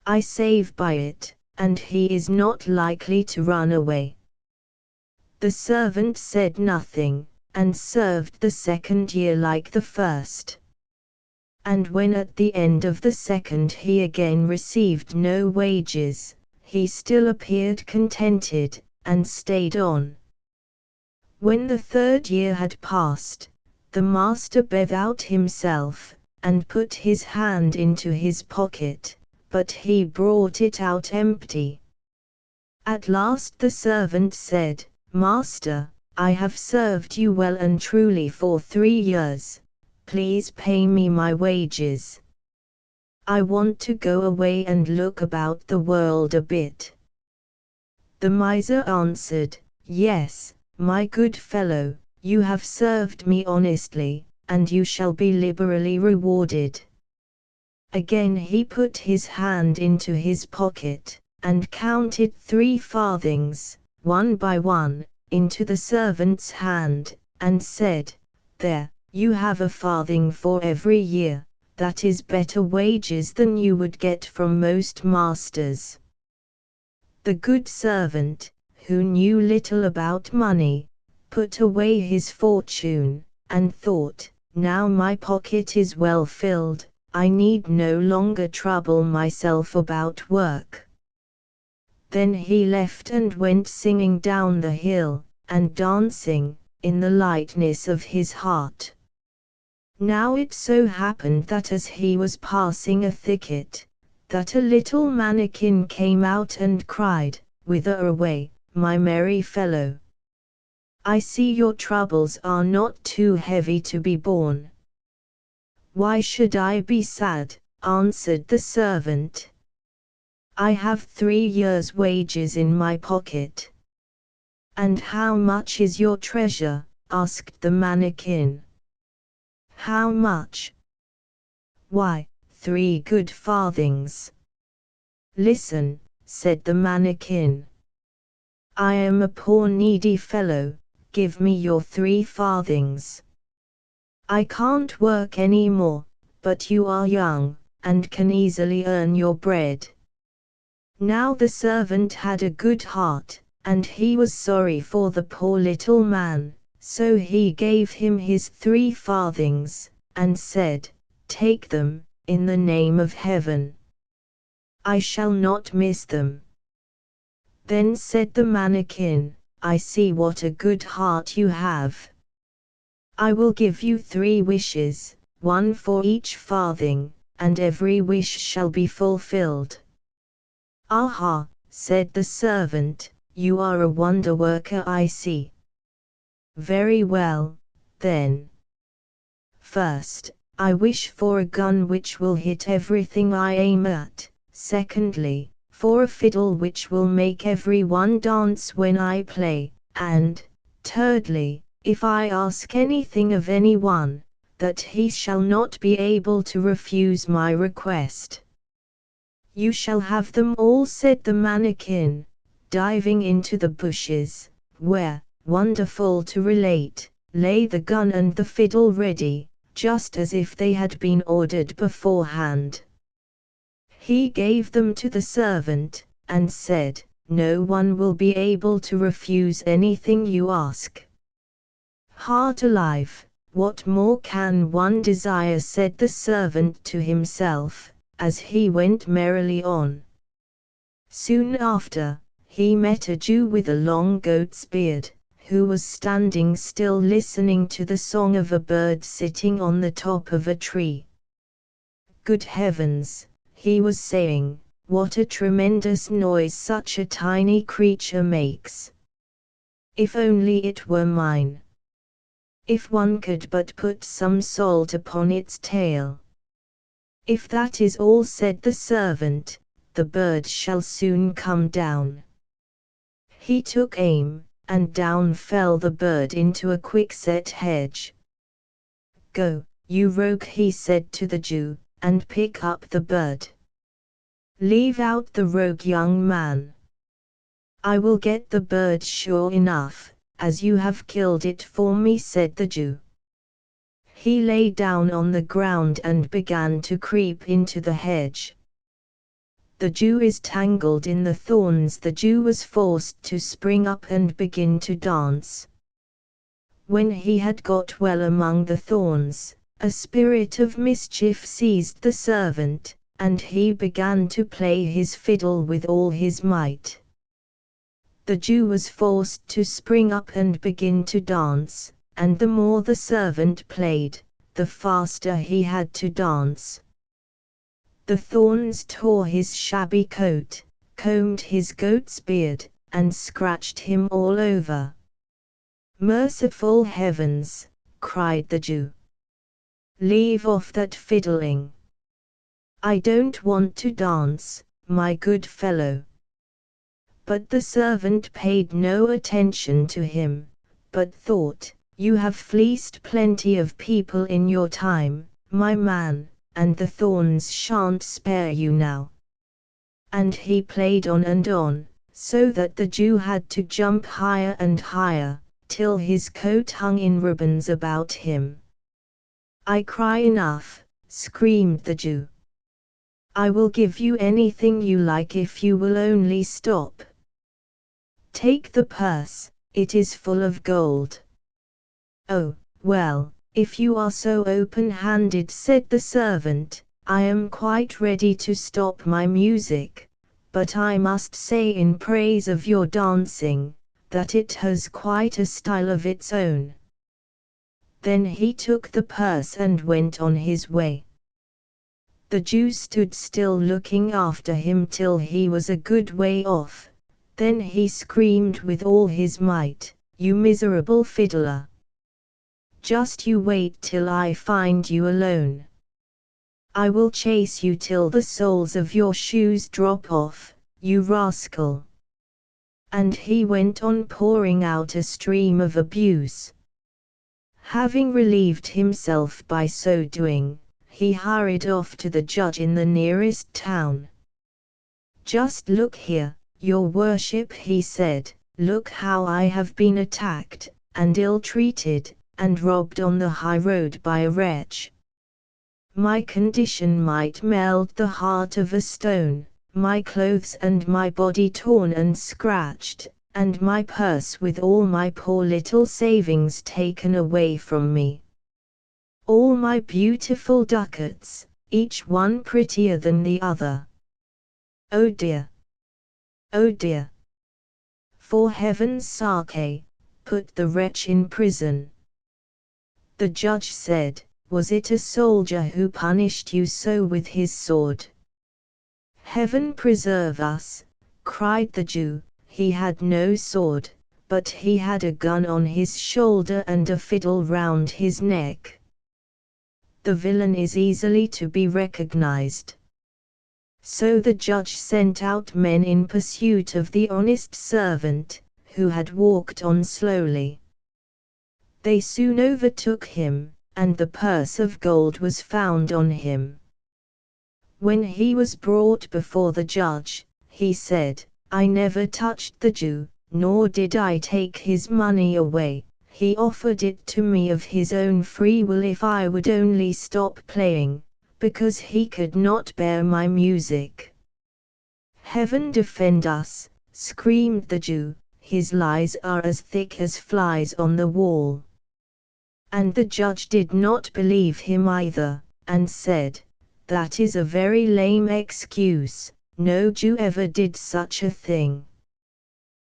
I save by it, and he is not likely to run away." The servant said nothing, and served the second year like the first. And when at the end of the second he again received no wages, he still appeared contented, and stayed on. When the third year had passed, the master bethought himself, and put his hand into his pocket, but he brought it out empty. At last the servant said, "Master, I have served you well and truly for 3 years, please pay me my wages. I want to go away and look about the world a bit." The miser answered, "Yes, my good fellow, you have served me honestly, and you shall be liberally rewarded." Again he put his hand into his pocket, and counted 3 farthings, one by one, into the servant's hand, and said, "There, you have a farthing for every year, that is better wages than you would get from most masters." The good servant, who knew little about money, put away his fortune, and thought, "Now my pocket is well filled, I need no longer trouble myself about work." Then he left and went singing down the hill, and dancing, in the lightness of his heart. Now it so happened that as he was passing a thicket, that a little mannikin came out and cried, "Whither away, my merry fellow? I see your troubles are not too heavy to be borne." "Why should I be sad?" answered the servant. "I have 3 years' wages in my pocket." "And how much is your treasure?" asked the mannikin. "How much?" "Why, 3 good farthings." "Listen," said the mannikin. "I am a poor needy fellow, give me your 3 farthings. I can't work any more, but you are young, and can easily earn your bread." Now the servant had a good heart, and he was sorry for the poor little man, so he gave him his 3 farthings, and said, "Take them, in the name of heaven. I shall not miss them." Then said the mannikin, "I see what a good heart you have. I will give you 3 wishes, 1 for each farthing, and every wish shall be fulfilled." "Aha," said the servant, "you are a wonder worker, I see. Very well, then. First, I wish for a gun which will hit everything I aim at. Secondly, for a fiddle which will make everyone dance when I play. And, thirdly, if I ask anything of anyone, that he shall not be able to refuse my request." "You shall have them all," said the mannikin, diving into the bushes, where, wonderful to relate, lay the gun and the fiddle ready, just as if they had been ordered beforehand. He gave them to the servant, and said, "No one will be able to refuse anything you ask." "Heart alive, what more can one desire?" said the servant to himself, as he went merrily on. Soon after, he met a Jew with a long goat's beard, who was standing still listening to the song of a bird sitting on the top of a tree. "Good heavens," he was saying, "what a tremendous noise such a tiny creature makes! If only it were mine! If one could but put some salt upon its tail!" "If that is all," said the servant, "the bird shall soon come down." He took aim, and down fell the bird into a quickset hedge. "Go, you rogue," he said to the Jew, "and pick up the bird. Leave out the rogue young man. I will get the bird sure enough, as you have killed it for me," said the Jew. He lay down on the ground and began to creep into the hedge. The Jew is tangled in the thorns. The Jew was forced to spring up and begin to dance. When he had got well among the thorns, a spirit of mischief seized the servant, and he began to play his fiddle with all his might. The Jew was forced to spring up and begin to dance, and the more the servant played, the faster he had to dance. The thorns tore his shabby coat, combed his goat's beard, and scratched him all over. "Merciful heavens!" cried the Jew. "Leave off that fiddling. I don't want to dance, my good fellow." But the servant paid no attention to him, but thought, "You have fleeced plenty of people in your time, my man, and the thorns shan't spare you now." And he played on and on, so that the Jew had to jump higher and higher, till his coat hung in ribbons about him. "I cry enough," screamed the Jew. "I will give you anything you like if you will only stop. Take the purse, it is full of gold." "Oh, well, if you are so open-handed," said the servant, "I am quite ready to stop my music, but I must say in praise of your dancing, that it has quite a style of its own." Then he took the purse and went on his way. The Jew stood still looking after him till he was a good way off. Then he screamed with all his might, "You miserable fiddler! Just you wait till I find you alone. I will chase you till the soles of your shoes drop off, you rascal!" And he went on pouring out a stream of abuse. Having relieved himself by so doing, he hurried off to the judge in the nearest town. "Just look here, your worship," he said, "look how I have been attacked, and ill-treated, and robbed on the high road by a wretch. My condition might melt the heart of a stone, my clothes and my body torn and scratched, and my purse with all my poor little savings taken away from me. All my beautiful ducats, each one prettier than the other. Oh dear! Oh dear! For heaven's sake, put the wretch in prison." The judge said, "Was it a soldier who punished you so with his sword?" "Heaven preserve us," cried the Jew, "he had no sword, but he had a gun on his shoulder and a fiddle round his neck. The villain is easily to be recognized." So the judge sent out men in pursuit of the honest servant, who had walked on slowly. They soon overtook him, and the purse of gold was found on him. When he was brought before the judge, he said, "I never touched the Jew, nor did I take his money away. He offered it to me of his own free will if I would only stop playing, because he could not bear my music." "Heaven defend us," screamed the Jew, "his lies are as thick as flies on the wall." And the judge did not believe him either, and said, "That is a very lame excuse, no Jew ever did such a thing."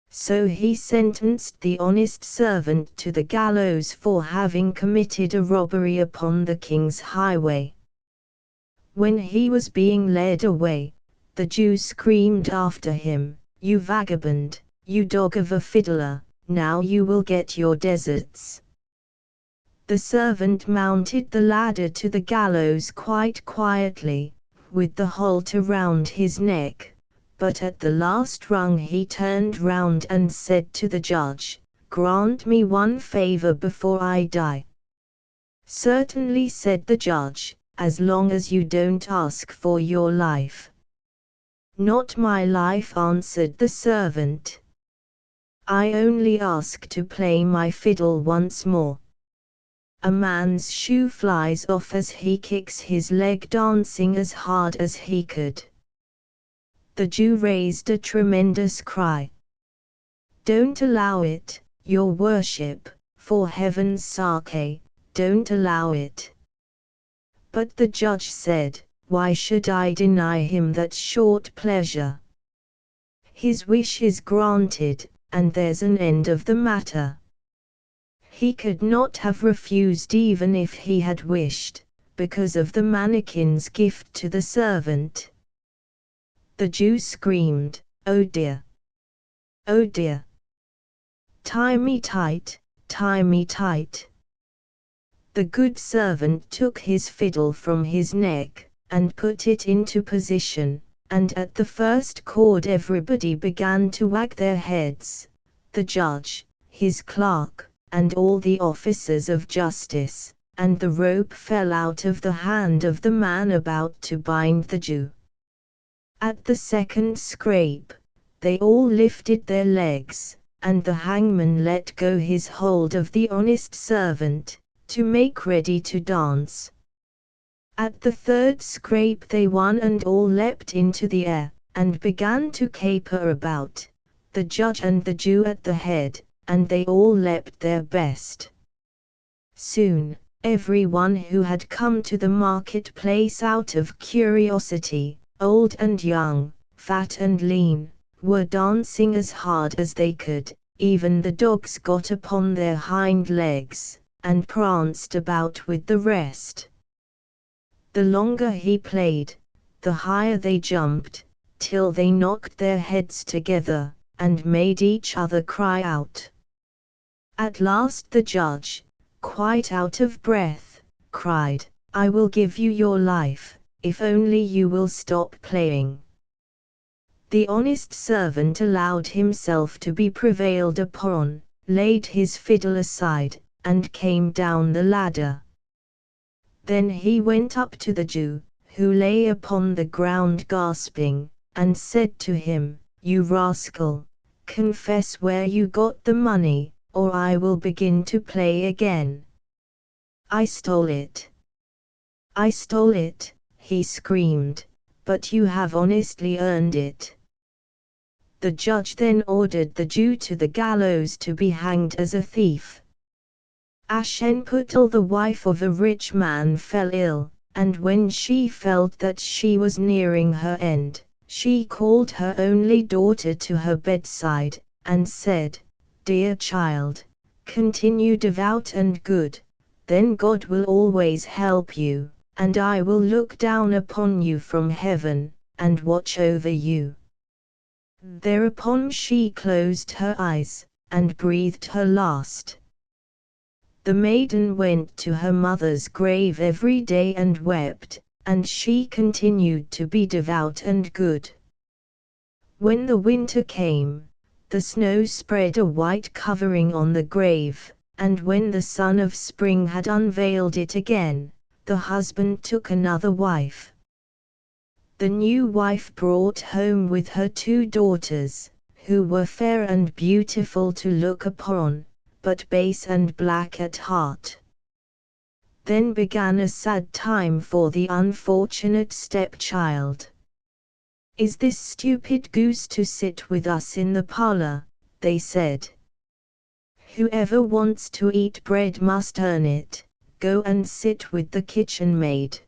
So he sentenced the honest servant to the gallows for having committed a robbery upon the king's highway. When he was being led away, the Jew screamed after him, "You vagabond, you dog of a fiddler, now you will get your deserts." The servant mounted the ladder to the gallows quite quietly, with the halter round his neck, but at the last rung he turned round and said to the judge, "Grant me one favor before I die." "Certainly," said the judge, "as long as you don't ask for your life." "Not my life," answered the servant. "I only ask to play my fiddle once more." A man's shoe flies off as he kicks his leg dancing as hard as he could. The Jew raised a tremendous cry. "Don't allow it, your worship, for heaven's sake, don't allow it." But the judge said, "Why should I deny him that short pleasure? His wish is granted, and there's an end of the matter." He could not have refused even if he had wished, because of the mannikin's gift to the servant. The Jew screamed, "Oh dear! Oh dear! Tie me tight, tie me tight." The good servant took his fiddle from his neck, and put it into position, and at the first chord everybody began to wag their heads, the judge, his clerk, and all the officers of justice, and the rope fell out of the hand of the man about to bind the Jew. At the second scrape, they all lifted their legs, and the hangman let go his hold of the honest servant, to make ready to dance. At the third scrape they one and all leapt into the air, and began to caper about, the judge and the Jew at the head, and they all leapt their best. Soon, every one who had come to the market-place out of curiosity, old and young, fat and lean, were dancing as hard as they could. Even the dogs got upon their hind legs, and pranced about with the rest. The longer he played, the higher they jumped, till they knocked their heads together, and made each other cry out. At last the judge, quite out of breath, cried, "I will give you your life, if only you will stop playing." The honest servant allowed himself to be prevailed upon, laid his fiddle aside, and came down the ladder. Then he went up to the Jew, who lay upon the ground gasping, and said to him, "You rascal, confess where you got the money, or I will begin to play again." "I stole it. I stole it," he screamed, "but you have honestly earned it." The judge then ordered the Jew to the gallows to be hanged as a thief. Ashenputtel, the wife of a rich man, fell ill, and when she felt that she was nearing her end, she called her only daughter to her bedside, and said, "Dear child, continue devout and good, then God will always help you, and I will look down upon you from heaven, and watch over you." Thereupon she closed her eyes, and breathed her last. The maiden went to her mother's grave every day and wept, and she continued to be devout and good. When the winter came, the snow spread a white covering on the grave, and when the sun of spring had unveiled it again, the husband took another wife. The new wife brought home with her 2 daughters, who were fair and beautiful to look upon, but base and black at heart. Then began a sad time for the unfortunate stepchild. "Is this stupid goose to sit with us in the parlor?" they said. "Whoever wants to eat bread must earn it. Go and sit with the kitchen maid."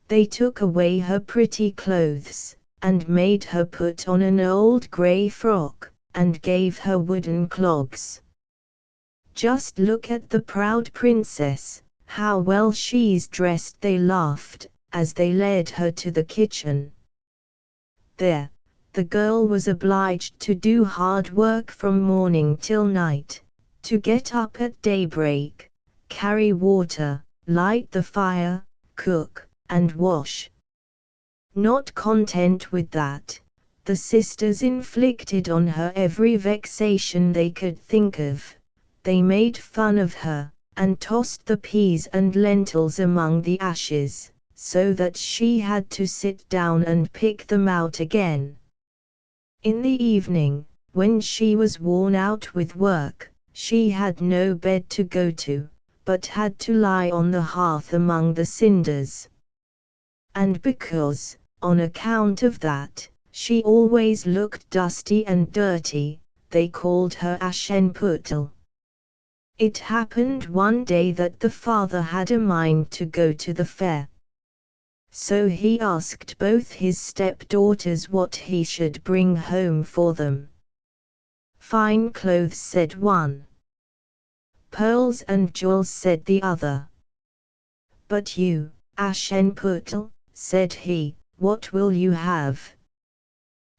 They took away her pretty clothes, and made her put on an old grey frock, and gave her wooden clogs. "Just look at the proud princess, how well she's dressed," they laughed, as they led her to the kitchen. There, the girl was obliged to do hard work from morning till night, to get up at daybreak, carry water, light the fire, cook, and wash. Not content with that, the sisters inflicted on her every vexation they could think of. They made fun of her, and tossed the peas and lentils among the ashes, so that she had to sit down and pick them out again. In the evening, when she was worn out with work, she had no bed to go to, but had to lie on the hearth among the cinders. And because, on account of that, she always looked dusty and dirty, they called her Ashenputtel. It happened one day that the father had a mind to go to the fair. So he asked both his stepdaughters what he should bring home for them. "Fine clothes," said one. "Pearls and jewels," said the other. "But you, Ashenputtel," said he, "what will you have?"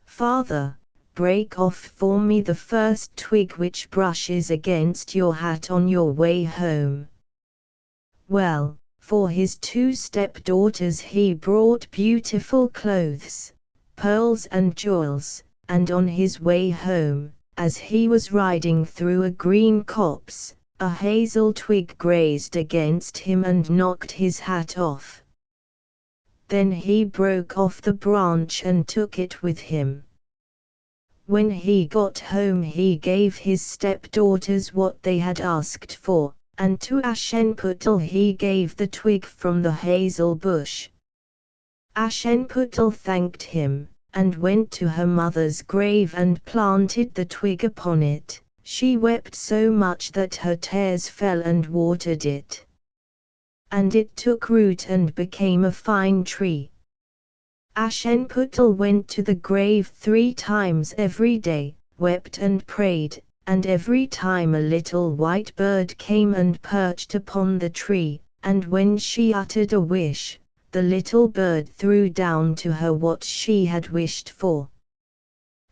"Father, break off for me the first twig which brushes against your hat on your way home." Well, for his 2 stepdaughters he brought beautiful clothes, pearls and jewels, and on his way home, as he was riding through a green copse, a hazel twig grazed against him and knocked his hat off. Then he broke off the branch and took it with him. When he got home he gave his stepdaughters what they had asked for, and to Ashenputtel he gave the twig from the hazel bush. Ashenputtel thanked him, and went to her mother's grave and planted the twig upon it. She wept so much that her tears fell and watered it. And it took root and became a fine tree. Ashenputtel went to the grave 3 times every day, wept and prayed, and every time a little white bird came and perched upon the tree, and when she uttered a wish, the little bird threw down to her what she had wished for.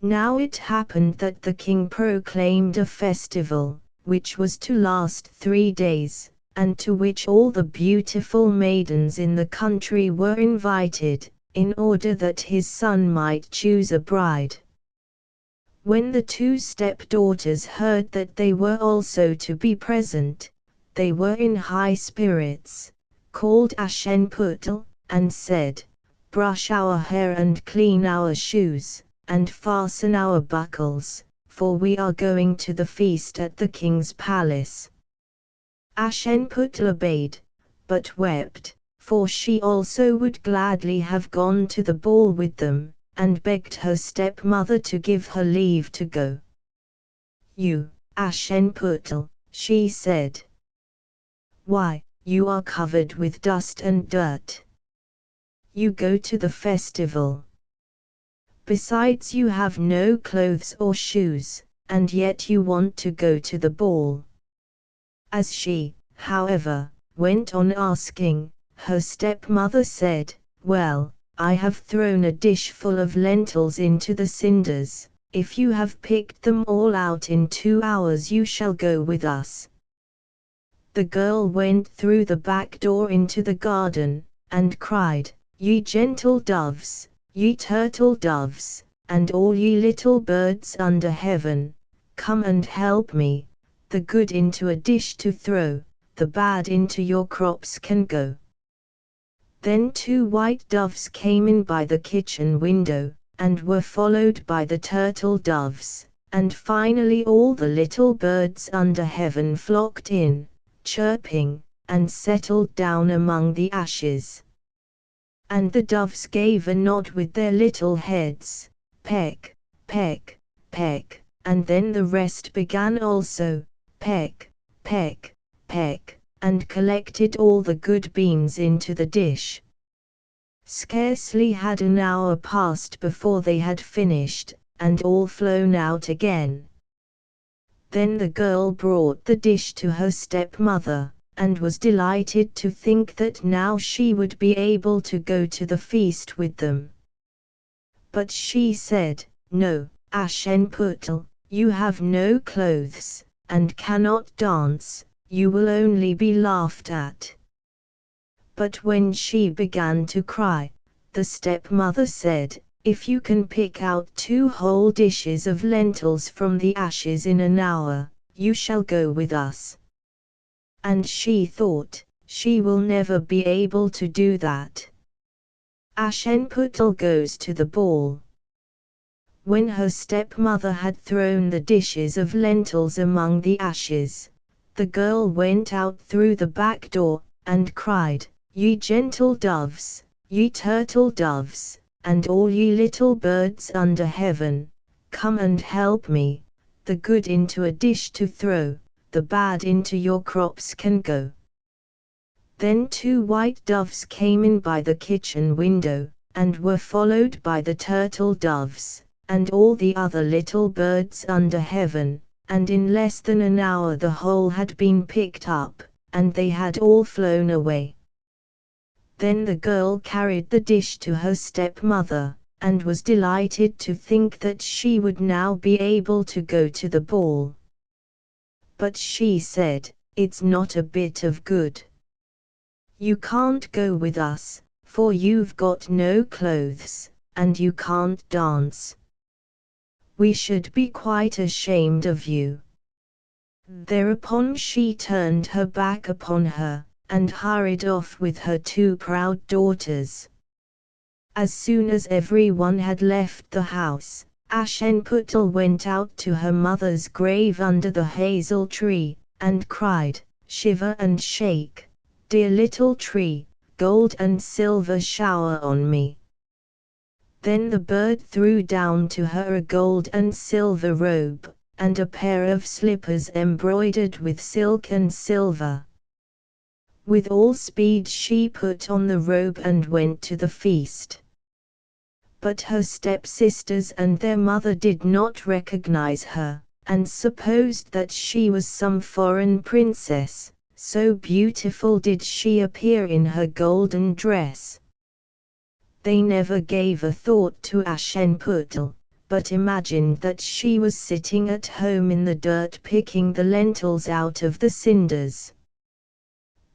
Now it happened that the king proclaimed a festival, which was to last 3 days, and to which all the beautiful maidens in the country were invited, in order that his son might choose a bride. When the two stepdaughters heard that they were also to be present, they were in high spirits, called Aschenputtel, and said, "Brush our hair and clean our shoes, and fasten our buckles, for we are going to the feast at the king's palace." Aschenputtel obeyed, but wept, for she also would gladly have gone to the ball with them, and begged her stepmother to give her leave to go. "You, Aschenputtel," she said. "Why, you are covered with dust and dirt. You go to the festival. Besides, you have no clothes or shoes, and yet you want to go to the ball." As she, however, went on asking, her stepmother said, "Well, I have thrown a dish full of lentils into the cinders. If you have picked them all out in 2 hours, you shall go with us." The girl went through the back door into the garden, and cried, "Ye gentle doves, ye turtle doves, and all ye little birds under heaven, come and help me. The good into a dish to throw, the bad into your crops can go." Then 2 white doves came in by the kitchen window, and were followed by the turtle doves, and finally all the little birds under heaven flocked in, chirping, and settled down among the ashes. And the doves gave a nod with their little heads, peck, peck, peck, and then the rest began also, peck, peck, peck, and collected all the good beans into the dish. Scarcely had an hour passed before they had finished, and all flown out again. Then the girl brought the dish to her stepmother, and was delighted to think that now she would be able to go to the feast with them. But she said, "No, Aschenputtel, you have no clothes, and cannot dance, you will only be laughed at." But when she began to cry, the stepmother said, "If you can pick out 2 whole dishes of lentils from the ashes in an hour, you shall go with us." And she thought, she will never be able to do that. Aschenputtel goes to the ball. When her stepmother had thrown the dishes of lentils among the ashes, the girl went out through the back door, and cried, "Ye gentle doves, ye turtle doves, and all ye little birds under heaven, come and help me. The good into a dish to throw, the bad into your crops can go." Then 2 white doves came in by the kitchen window, and were followed by the turtle doves, and all the other little birds under heaven, and in less than an hour the whole had been picked up, and they had all flown away. Then the girl carried the dish to her stepmother, and was delighted to think that she would now be able to go to the ball. But she said, "It's not a bit of good. You can't go with us, for you've got no clothes, and you can't dance. We should be quite ashamed of you." Thereupon she turned her back upon her, and hurried off with her 2 proud daughters. As soon as everyone had left the house, Aschenputtel went out to her mother's grave under the hazel tree, and cried, "Shiver and shake, dear little tree, gold and silver shower on me." Then the bird threw down to her a gold and silver robe, and a pair of slippers embroidered with silk and silver. With all speed she put on the robe and went to the feast. But her stepsisters and their mother did not recognize her, and supposed that she was some foreign princess, so beautiful did she appear in her golden dress. They never gave a thought to Aschenputtel, but imagined that she was sitting at home in the dirt picking the lentils out of the cinders.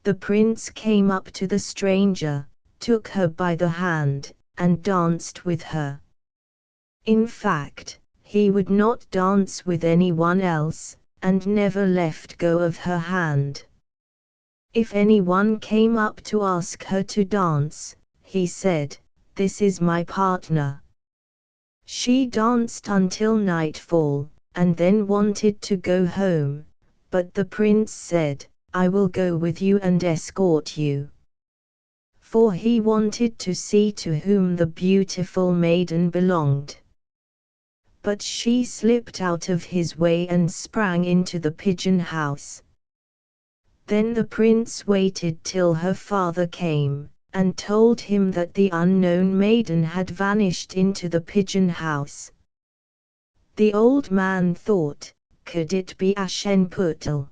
The prince came up to the stranger, took her by the hand, and danced with her. In fact, he would not dance with anyone else, and never left go of her hand. If anyone came up to ask her to dance, he said, "This is my partner." She danced until nightfall, and then wanted to go home, but the prince said, "I will go with you and escort you." For he wanted to see to whom the beautiful maiden belonged. But she slipped out of his way and sprang into the pigeon house. Then the prince waited till her father came, and told him that the unknown maiden had vanished into the pigeon house. The old man thought, could it be Aschenputtel?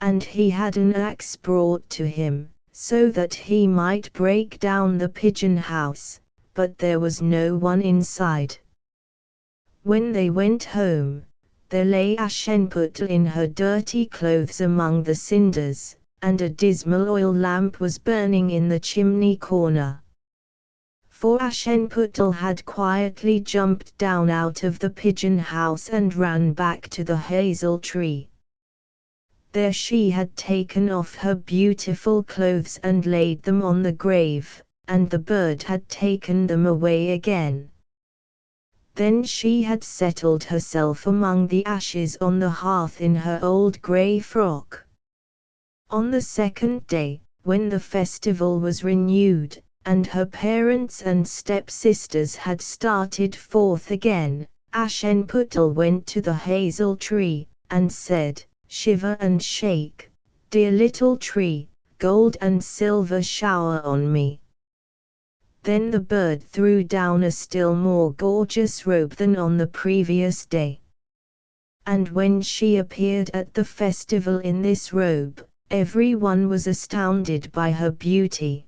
And he had an axe brought to him, so that he might break down the pigeon house, but there was no one inside. When they went home, there lay Aschenputtel in her dirty clothes among the cinders, and a dismal oil lamp was burning in the chimney corner. For Aschenputtel had quietly jumped down out of the pigeon house and ran back to the hazel tree. There she had taken off her beautiful clothes and laid them on the grave, and the bird had taken them away again. Then she had settled herself among the ashes on the hearth in her old grey frock. On the second day, when the festival was renewed, and her parents and stepsisters had started forth again, Aschenputtel went to the hazel tree, and said, "Shiver and shake, dear little tree, gold and silver shower on me." Then the bird threw down a still more gorgeous robe than on the previous day. And when she appeared at the festival in this robe, everyone was astounded by her beauty.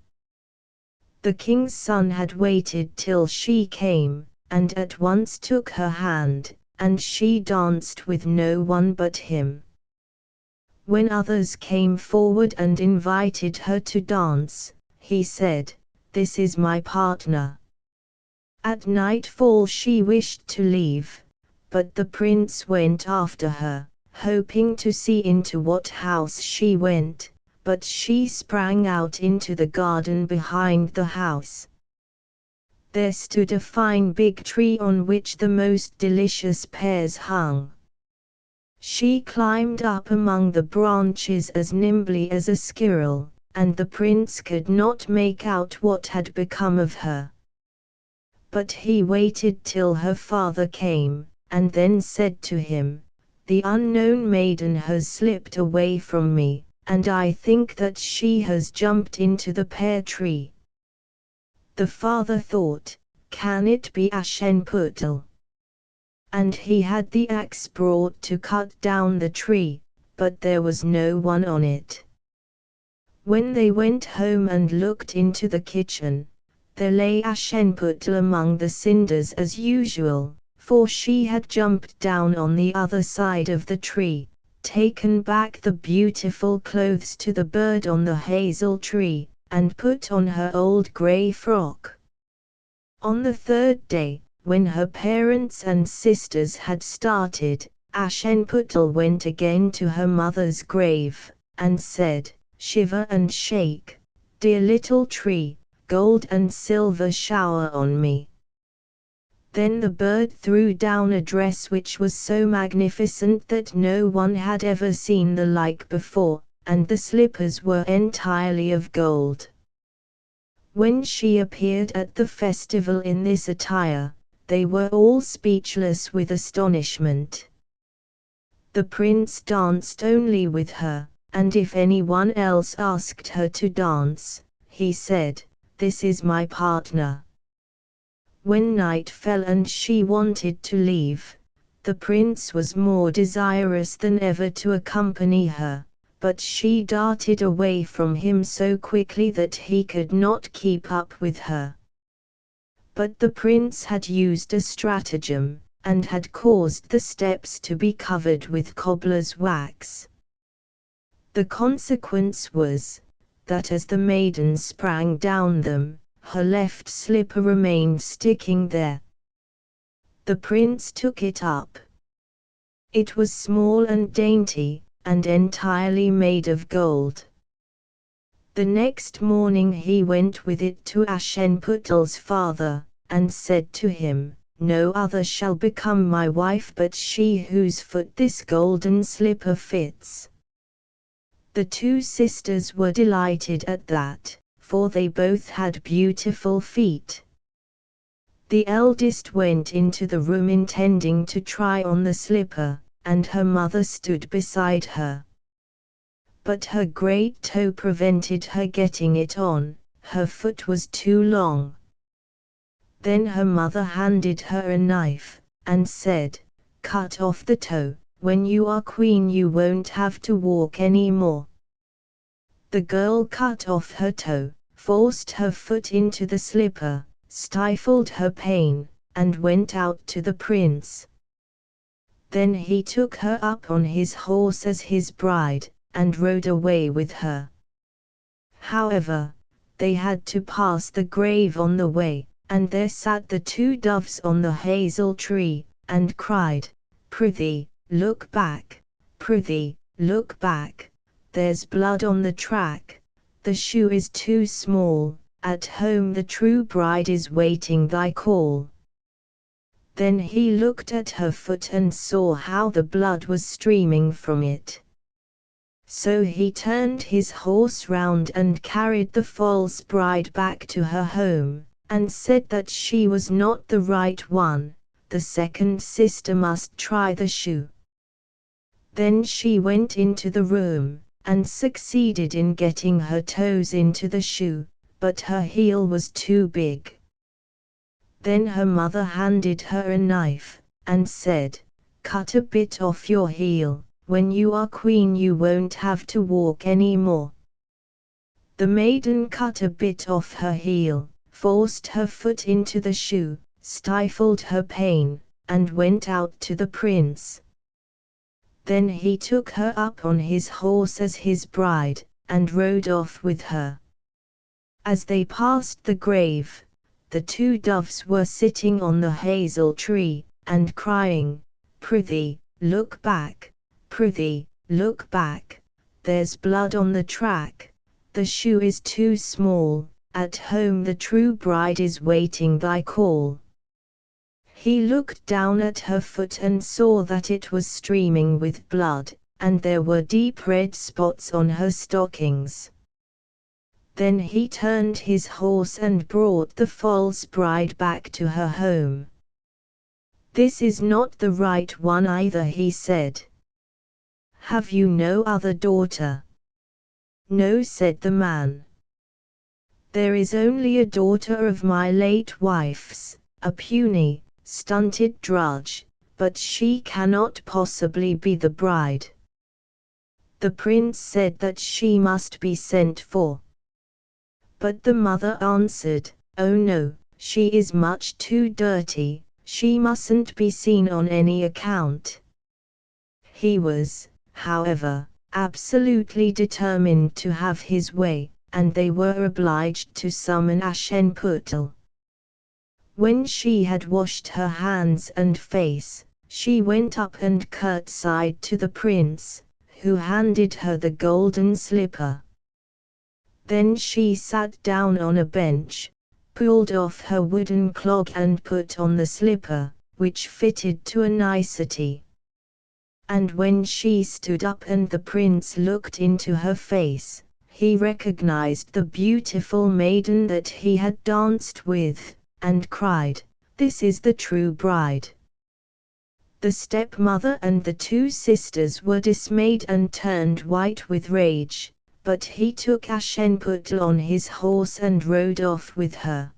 The king's son had waited till she came, and at once took her hand, and she danced with no one but him. When others came forward and invited her to dance, he said, "This is my partner." At nightfall she wished to leave, but the prince went after her, hoping to see into what house she went, but she sprang out into the garden behind the house. There stood a fine big tree on which the most delicious pears hung. She climbed up among the branches as nimbly as a squirrel, and the prince could not make out what had become of her. But he waited till her father came, and then said to him, "The unknown maiden has slipped away from me, and I think that she has jumped into the pear tree." The father thought, "Can it be Aschenputtel?" And he had the axe brought to cut down the tree, but there was no one on it. When they went home and looked into the kitchen, there lay Aschenputtel among the cinders as usual, for she had jumped down on the other side of the tree, taken back the beautiful clothes to the bird on the hazel tree, and put on her old grey frock. On the third day, when her parents and sisters had started, Aschenputtel went again to her mother's grave, and said, "Shiver and shake, dear little tree, gold and silver shower on me." Then the bird threw down a dress which was so magnificent that no one had ever seen the like before, and the slippers were entirely of gold. When she appeared at the festival in this attire, they were all speechless with astonishment. The prince danced only with her, and if anyone else asked her to dance, he said, "This is my partner." When night fell and she wanted to leave, the prince was more desirous than ever to accompany her, but she darted away from him so quickly that he could not keep up with her. But the prince had used a stratagem, and had caused the steps to be covered with cobbler's wax. The consequence was, that as the maiden sprang down them, her left slipper remained sticking there. The prince took it up. It was small and dainty, and entirely made of gold. The next morning he went with it to Ashenputl's father, and said to him, "No other shall become my wife but she whose foot this golden slipper fits." The two sisters were delighted at that, for they both had beautiful feet. The eldest went into the room intending to try on the slipper, and her mother stood beside her. But her great toe prevented her getting it on, her foot was too long. Then her mother handed her a knife, and said, "Cut off the toe, when you are queen you won't have to walk any more." The girl cut off her toe, forced her foot into the slipper, stifled her pain, and went out to the prince. Then he took her up on his horse as his bride, and rode away with her. However, they had to pass the grave on the way, and there sat the two doves on the hazel tree, and cried, "Prithee, look back, prithee, look back, there's blood on the track, the shoe is too small, at home the true bride is waiting thy call." Then he looked at her foot and saw how the blood was streaming from it. So he turned his horse round and carried the false bride back to her home, and said that she was not the right one, the second sister must try the shoe. Then she went into the room, and succeeded in getting her toes into the shoe, but her heel was too big. Then her mother handed her a knife, and said, "Cut a bit off your heel, when you are queen you won't have to walk any more." The maiden cut a bit off her heel, forced her foot into the shoe, stifled her pain, and went out to the prince. Then he took her up on his horse as his bride, and rode off with her. As they passed the grave, the two doves were sitting on the hazel tree, and crying, "Prithee, look back, prithee, look back, there's blood on the track, the shoe is too small, at home the true bride is waiting thy call." He looked down at her foot and saw that it was streaming with blood, and there were deep red spots on her stockings. Then he turned his horse and brought the false bride back to her home. "This is not the right one either," he said. "Have you no other daughter?" "No," said the man. "There is only a daughter of my late wife's, a puny, stunted drudge, but she cannot possibly be the bride." The prince said that she must be sent for. But the mother answered, "Oh no, she is much too dirty, she mustn't be seen on any account." He was, however, absolutely determined to have his way, and they were obliged to summon Ashenputl. When she had washed her hands and face, she went up and curtsied to the prince, who handed her the golden slipper. Then she sat down on a bench, pulled off her wooden clog and put on the slipper, which fitted to a nicety. And when she stood up and the prince looked into her face, he recognized the beautiful maiden that he had danced with, and cried, "This is the true bride." The stepmother and the two sisters were dismayed and turned white with rage, but he took Ashenputl on his horse and rode off with her.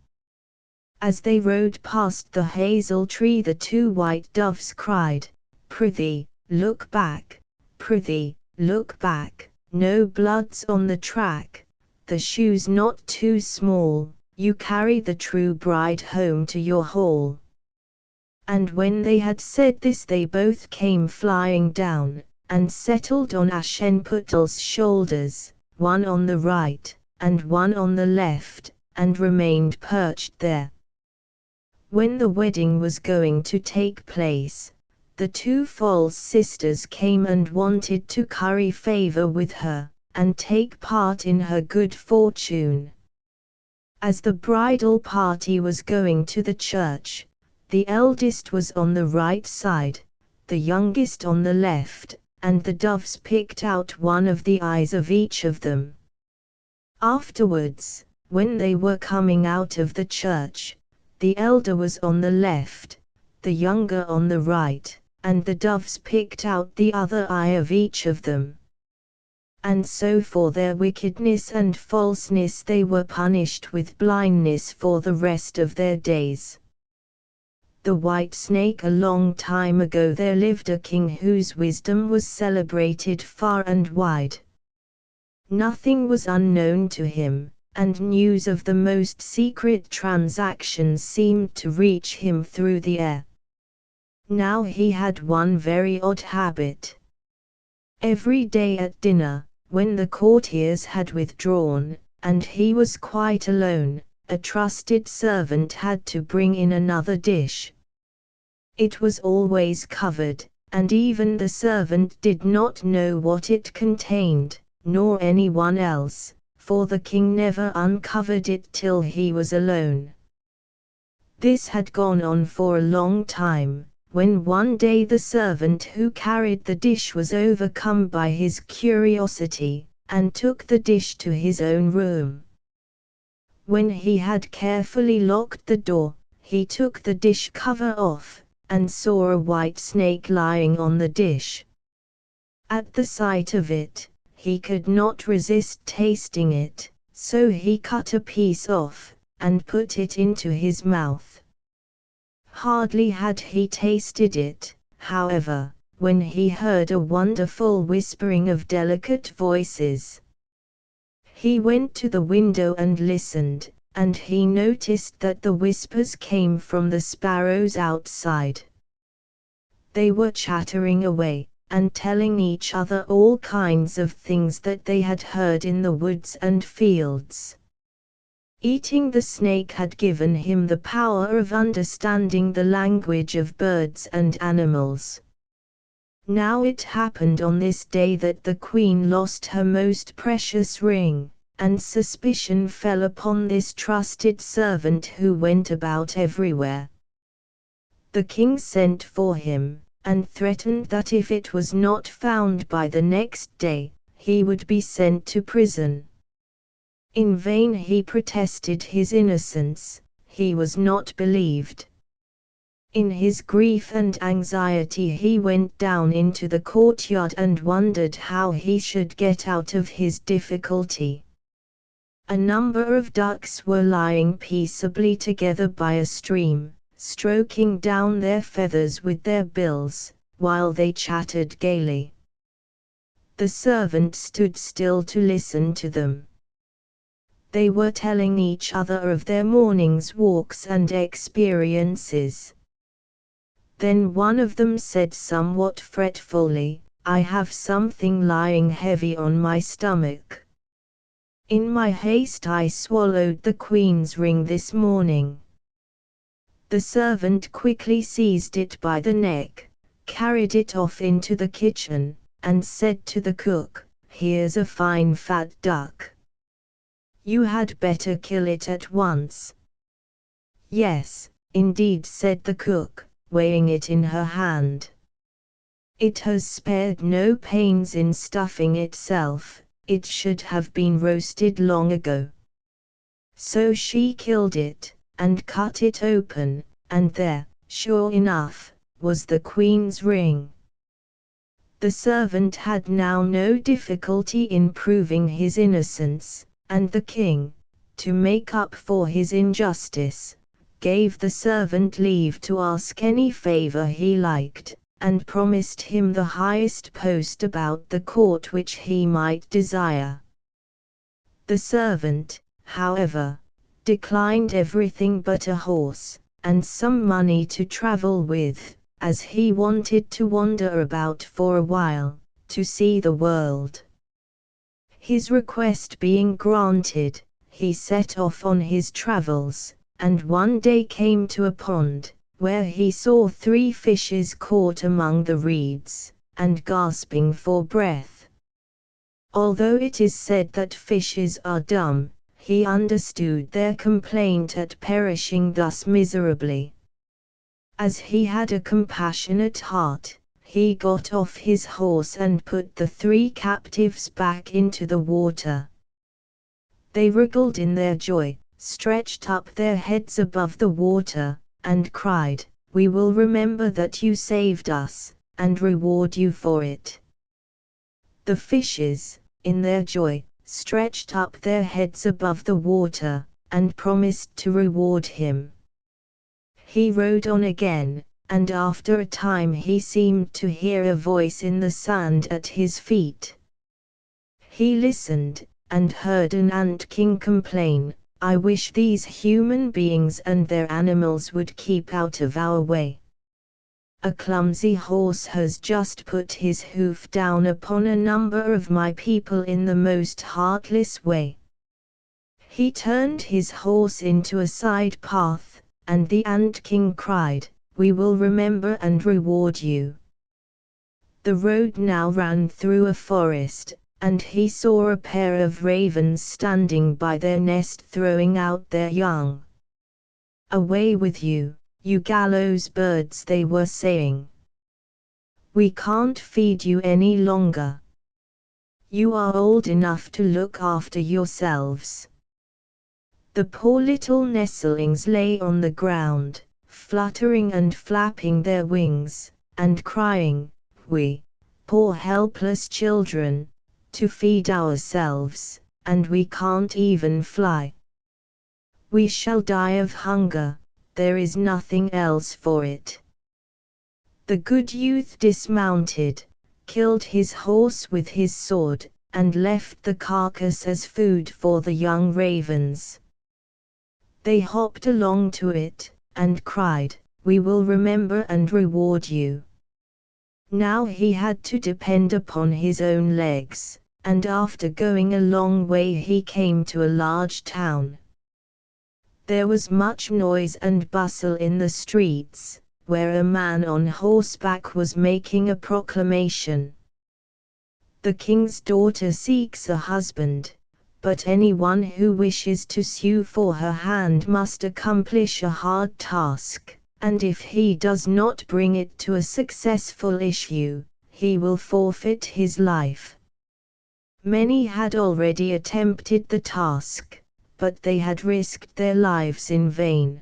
As they rode past the hazel tree the two white doves cried, "Prithee, look back, prithee, look back, no blood's on the track, the shoe's not too small, you carry the true bride home to your hall." And when they had said this they both came flying down, and settled on Ashenputl's shoulders, one on the right, and one on the left, and remained perched there. When the wedding was going to take place, the two false sisters came and wanted to curry favor with her, and take part in her good fortune. As the bridal party was going to the church, the eldest was on the right side, the youngest on the left, and the doves picked out one of the eyes of each of them. Afterwards, when they were coming out of the church, the elder was on the left, the younger on the right, and the doves picked out the other eye of each of them. And so for their wickedness and falseness they were punished with blindness for the rest of their days. The White Snake. A long time ago there lived a king whose wisdom was celebrated far and wide. Nothing was unknown to him, and news of the most secret transactions seemed to reach him through the air. Now he had one very odd habit. Every day at dinner, when the courtiers had withdrawn, and he was quite alone, a trusted servant had to bring in another dish. It was always covered, and even the servant did not know what it contained, nor anyone else, for the king never uncovered it till he was alone. This had gone on for a long time, when one day the servant who carried the dish was overcome by his curiosity, and took the dish to his own room. When he had carefully locked the door, he took the dish cover off, and saw a white snake lying on the dish. At the sight of it, he could not resist tasting it, so he cut a piece off, and put it into his mouth. Hardly had he tasted it, however, when he heard a wonderful whispering of delicate voices. He went to the window and listened, and he noticed that the whispers came from the sparrows outside. They were chattering away, and telling each other all kinds of things that they had heard in the woods and fields. Eating the snake had given him the power of understanding the language of birds and animals. Now it happened on this day that the queen lost her most precious ring, and suspicion fell upon this trusted servant who went about everywhere. The king sent for him, and threatened that if it was not found by the next day, he would be sent to prison. In vain he protested his innocence, he was not believed. In his grief and anxiety he went down into the courtyard and wondered how he should get out of his difficulty. A number of ducks were lying peaceably together by a stream, stroking down their feathers with their bills, while they chattered gaily. The servant stood still to listen to them. They were telling each other of their morning's walks and experiences. Then one of them said somewhat fretfully, "I have something lying heavy on my stomach. In my haste I swallowed the queen's ring this morning." The servant quickly seized it by the neck, carried it off into the kitchen, and said to the cook, "Here's a fine fat duck. You had better kill it at once." "Yes, indeed," said the cook, weighing it in her hand. "It has spared no pains in stuffing itself, it should have been roasted long ago." So she killed it, and cut it open, and there, sure enough, was the queen's ring. The servant had now no difficulty in proving his innocence, and the king, to make up for his injustice, gave the servant leave to ask any favor he liked, and promised him the highest post about the court which he might desire. The servant, however, declined everything but a horse, and some money to travel with, as he wanted to wander about for a while, to see the world. His request being granted, he set off on his travels, and one day came to a pond, where he saw 3 fishes caught among the reeds, and gasping for breath. Although it is said that fishes are dumb, he understood their complaint at perishing thus miserably. As he had a compassionate heart, he got off his horse and put the 3 captives back into the water. They wriggled in their joy, stretched up their heads above the water, and cried, "We will remember that you saved us, and reward you for it." The fishes, in their joy, stretched up their heads above the water, and promised to reward him. He rode on again, and after a time he seemed to hear a voice in the sand at his feet. He listened, and heard an ant-king complain, "I wish these human beings and their animals would keep out of our way. A clumsy horse has just put his hoof down upon a number of my people in the most heartless way." He turned his horse into a side path, and the ant-king cried, "We will remember and reward you." The road now ran through a forest, and he saw a pair of ravens standing by their nest throwing out their young. "Away with you, you gallows birds," they were saying. "We can't feed you any longer. You are old enough to look after yourselves." The poor little nestlings lay on the ground, fluttering and flapping their wings, and crying, "We, poor helpless children, to feed ourselves, and we can't even fly. We shall die of hunger, there is nothing else for it." The good youth dismounted, killed his horse with his sword, and left the carcass as food for the young ravens. They hopped along to it, and cried, "We will remember and reward you." Now he had to depend upon his own legs, and after going a long way he came to a large town. There was much noise and bustle in the streets, where a man on horseback was making a proclamation. "The king's daughter seeks a husband, but anyone who wishes to sue for her hand must accomplish a hard task, and if he does not bring it to a successful issue, he will forfeit his life." Many had already attempted the task, but they had risked their lives in vain.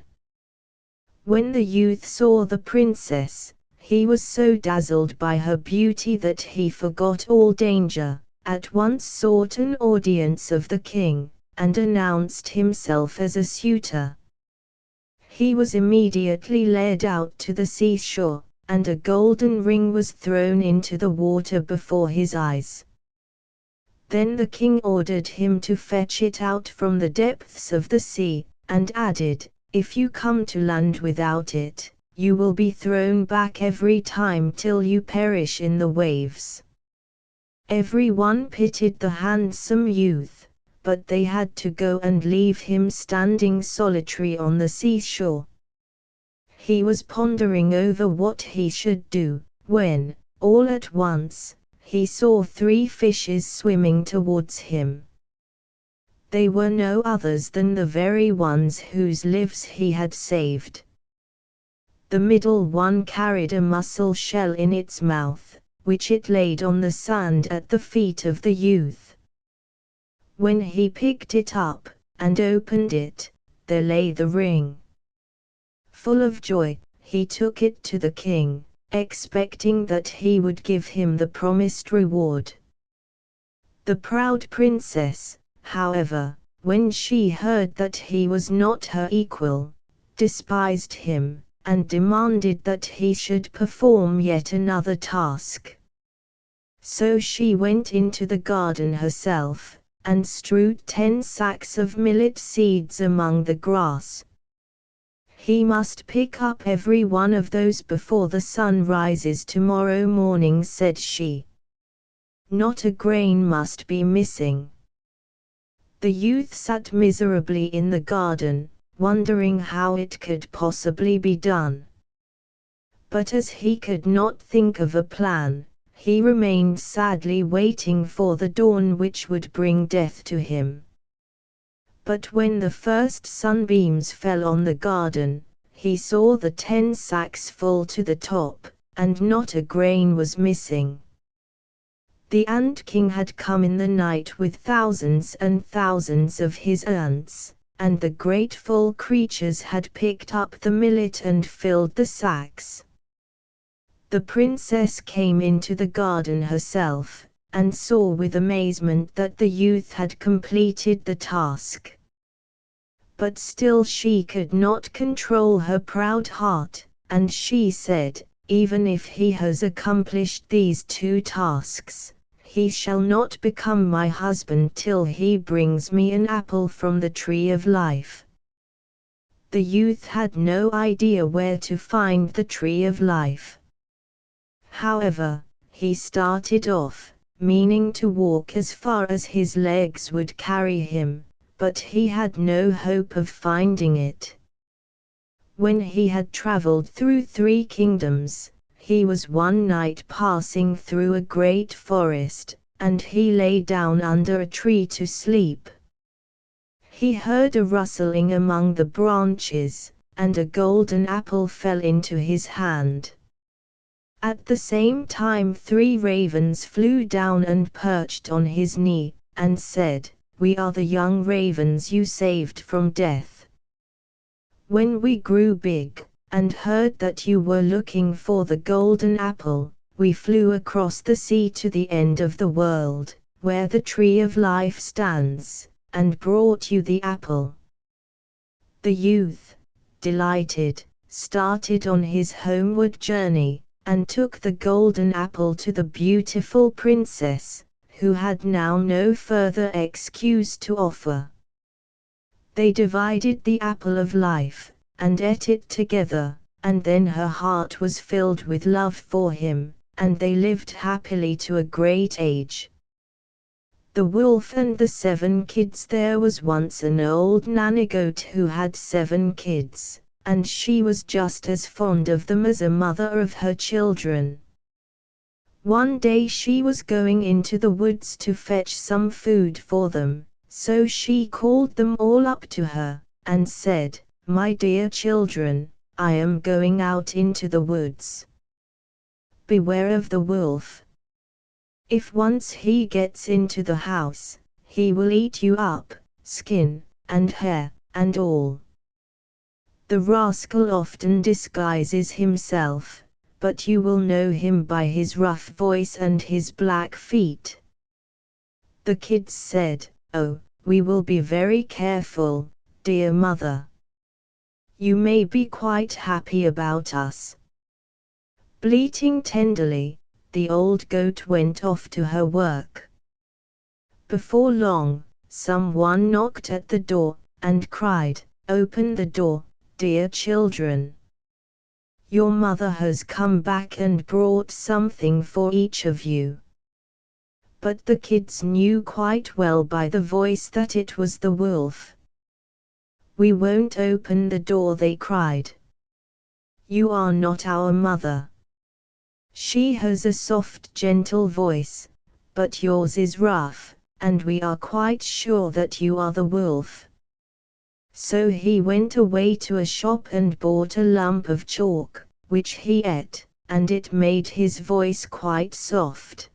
When the youth saw the princess, he was so dazzled by her beauty that he forgot all danger, at once sought an audience of the king, and announced himself as a suitor. He was immediately led out to the seashore, and a golden ring was thrown into the water before his eyes. Then the king ordered him to fetch it out from the depths of the sea, and added, "If you come to land without it, you will be thrown back every time till you perish in the waves." Everyone pitied the handsome youth, but they had to go and leave him standing solitary on the seashore. He was pondering over what he should do, when, all at once, he saw 3 fishes swimming towards him. They were no others than the very ones whose lives he had saved. The middle one carried a mussel shell in its mouth, which it laid on the sand at the feet of the youth. When he picked it up, and opened it, there lay the ring. Full of joy, he took it to the king, expecting that he would give him the promised reward. The proud princess, however, when she heard that he was not her equal, despised him, and demanded that he should perform yet another task. So she went into the garden herself, and strewed 10 sacks of millet seeds among the grass. "He must pick up every one of those before the sun rises tomorrow morning," said she. "Not a grain must be missing." The youth sat miserably in the garden, wondering how it could possibly be done. But as he could not think of a plan, he remained sadly waiting for the dawn which would bring death to him. But when the first sunbeams fell on the garden, he saw the 10 sacks full to the top, and not a grain was missing. The ant king had come in the night with thousands and thousands of his ants, and the grateful creatures had picked up the millet and filled the sacks. The princess came into the garden herself, and saw with amazement that the youth had completed the task. But still she could not control her proud heart, and she said, "Even if he has accomplished these 2 tasks, he shall not become my husband till he brings me an apple from the tree of life." The youth had no idea where to find the tree of life. However, he started off, meaning to walk as far as his legs would carry him, but he had no hope of finding it. When he had traveled through 3 kingdoms, he was one night passing through a great forest, and he lay down under a tree to sleep. He heard a rustling among the branches, and a golden apple fell into his hand. At the same time 3 ravens flew down and perched on his knee, and said, "We are the young ravens you saved from death. When we grew big, and heard that you were looking for the golden apple, we flew across the sea to the end of the world, where the tree of life stands, and brought you the apple." The youth, delighted, started on his homeward journey, and took the golden apple to the beautiful princess, who had now no further excuse to offer. They divided the apple of life, and ate it together, and then her heart was filled with love for him, and they lived happily to a great age. The wolf and the 7 kids. There was once an old nanny goat who had 7 kids, and she was just as fond of them as a mother of her children. One day she was going into the woods to fetch some food for them, so she called them all up to her, and said, "My dear children, I am going out into the woods. Beware of the wolf. If once he gets into the house, he will eat you up, skin, and hair, and all. The rascal often disguises himself, but you will know him by his rough voice and his black feet." The kids said, "Oh, we will be very careful, dear mother. You may be quite happy about us." Bleating tenderly, the old goat went off to her work. Before long, someone knocked at the door, and cried, "Open the door, dear children. Your mother has come back and brought something for each of you." But the kids knew quite well by the voice that it was the wolf. "We won't open the door," they cried. "You are not our mother. She has a soft, gentle voice, but yours is rough, and we are quite sure that you are the wolf." So he went away to a shop and bought a lump of chalk, which he ate, and it made his voice quite soft.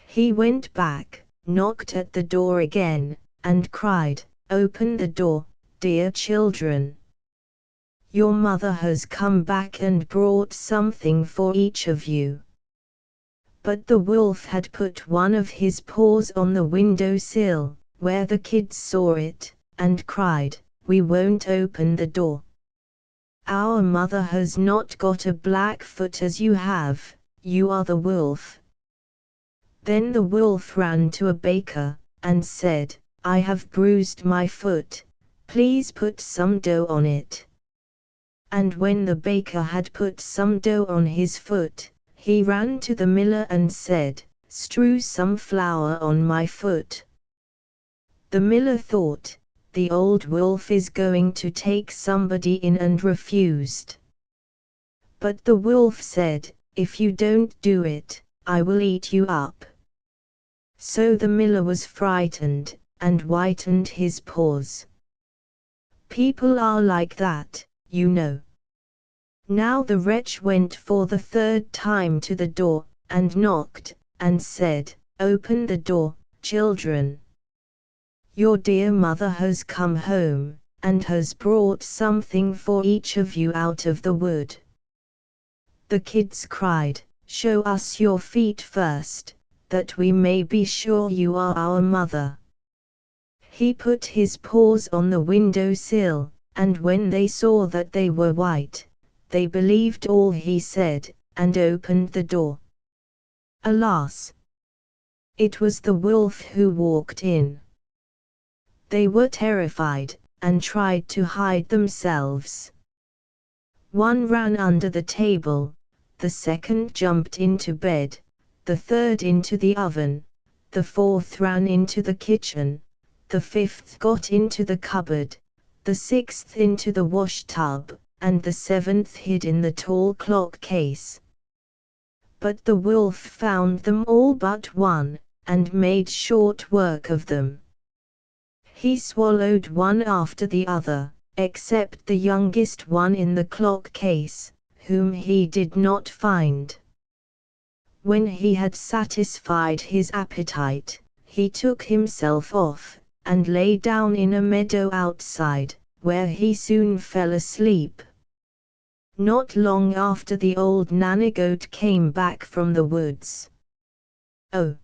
He went back, knocked at the door again, and cried, "Open the door, dear children. Your mother has come back and brought something for each of you." But the wolf had put one of his paws on the window sill, where the kids saw it, and cried, "We won't open the door. Our mother has not got a black foot as you have, you are the wolf." Then the wolf ran to a baker, and said, "I have bruised my foot, please put some dough on it." And when the baker had put some dough on his foot, he ran to the miller and said, "Strew some flour on my foot." The miller thought, the old wolf is going to take somebody in, and refused. But the wolf said, if you don't do it, I will eat you up. So the miller was frightened, and whitened his paws. People are like that, you know. Now the wretch went for the third time to the door, and knocked, and said, open the door, children. Your dear mother has come home, and has brought something for each of you out of the wood. The kids cried, show us your feet first, that we may be sure you are our mother. He put his paws on the window sill, and when they saw that they were white, they believed all he said, and opened the door. Alas! It was the wolf who walked in. They were terrified, and tried to hide themselves. One ran under the table, the second jumped into bed, the third into the oven, the fourth ran into the kitchen, the fifth got into the cupboard, the sixth into the wash-tub, and the seventh hid in the tall clock case. But the wolf found them all but one, and made short work of them. He swallowed one after the other, except the youngest one in the clock case, whom he did not find. When he had satisfied his appetite, he took himself off, and lay down in a meadow outside, where he soon fell asleep. Not long after, the old nanny goat came back from the woods. Oh!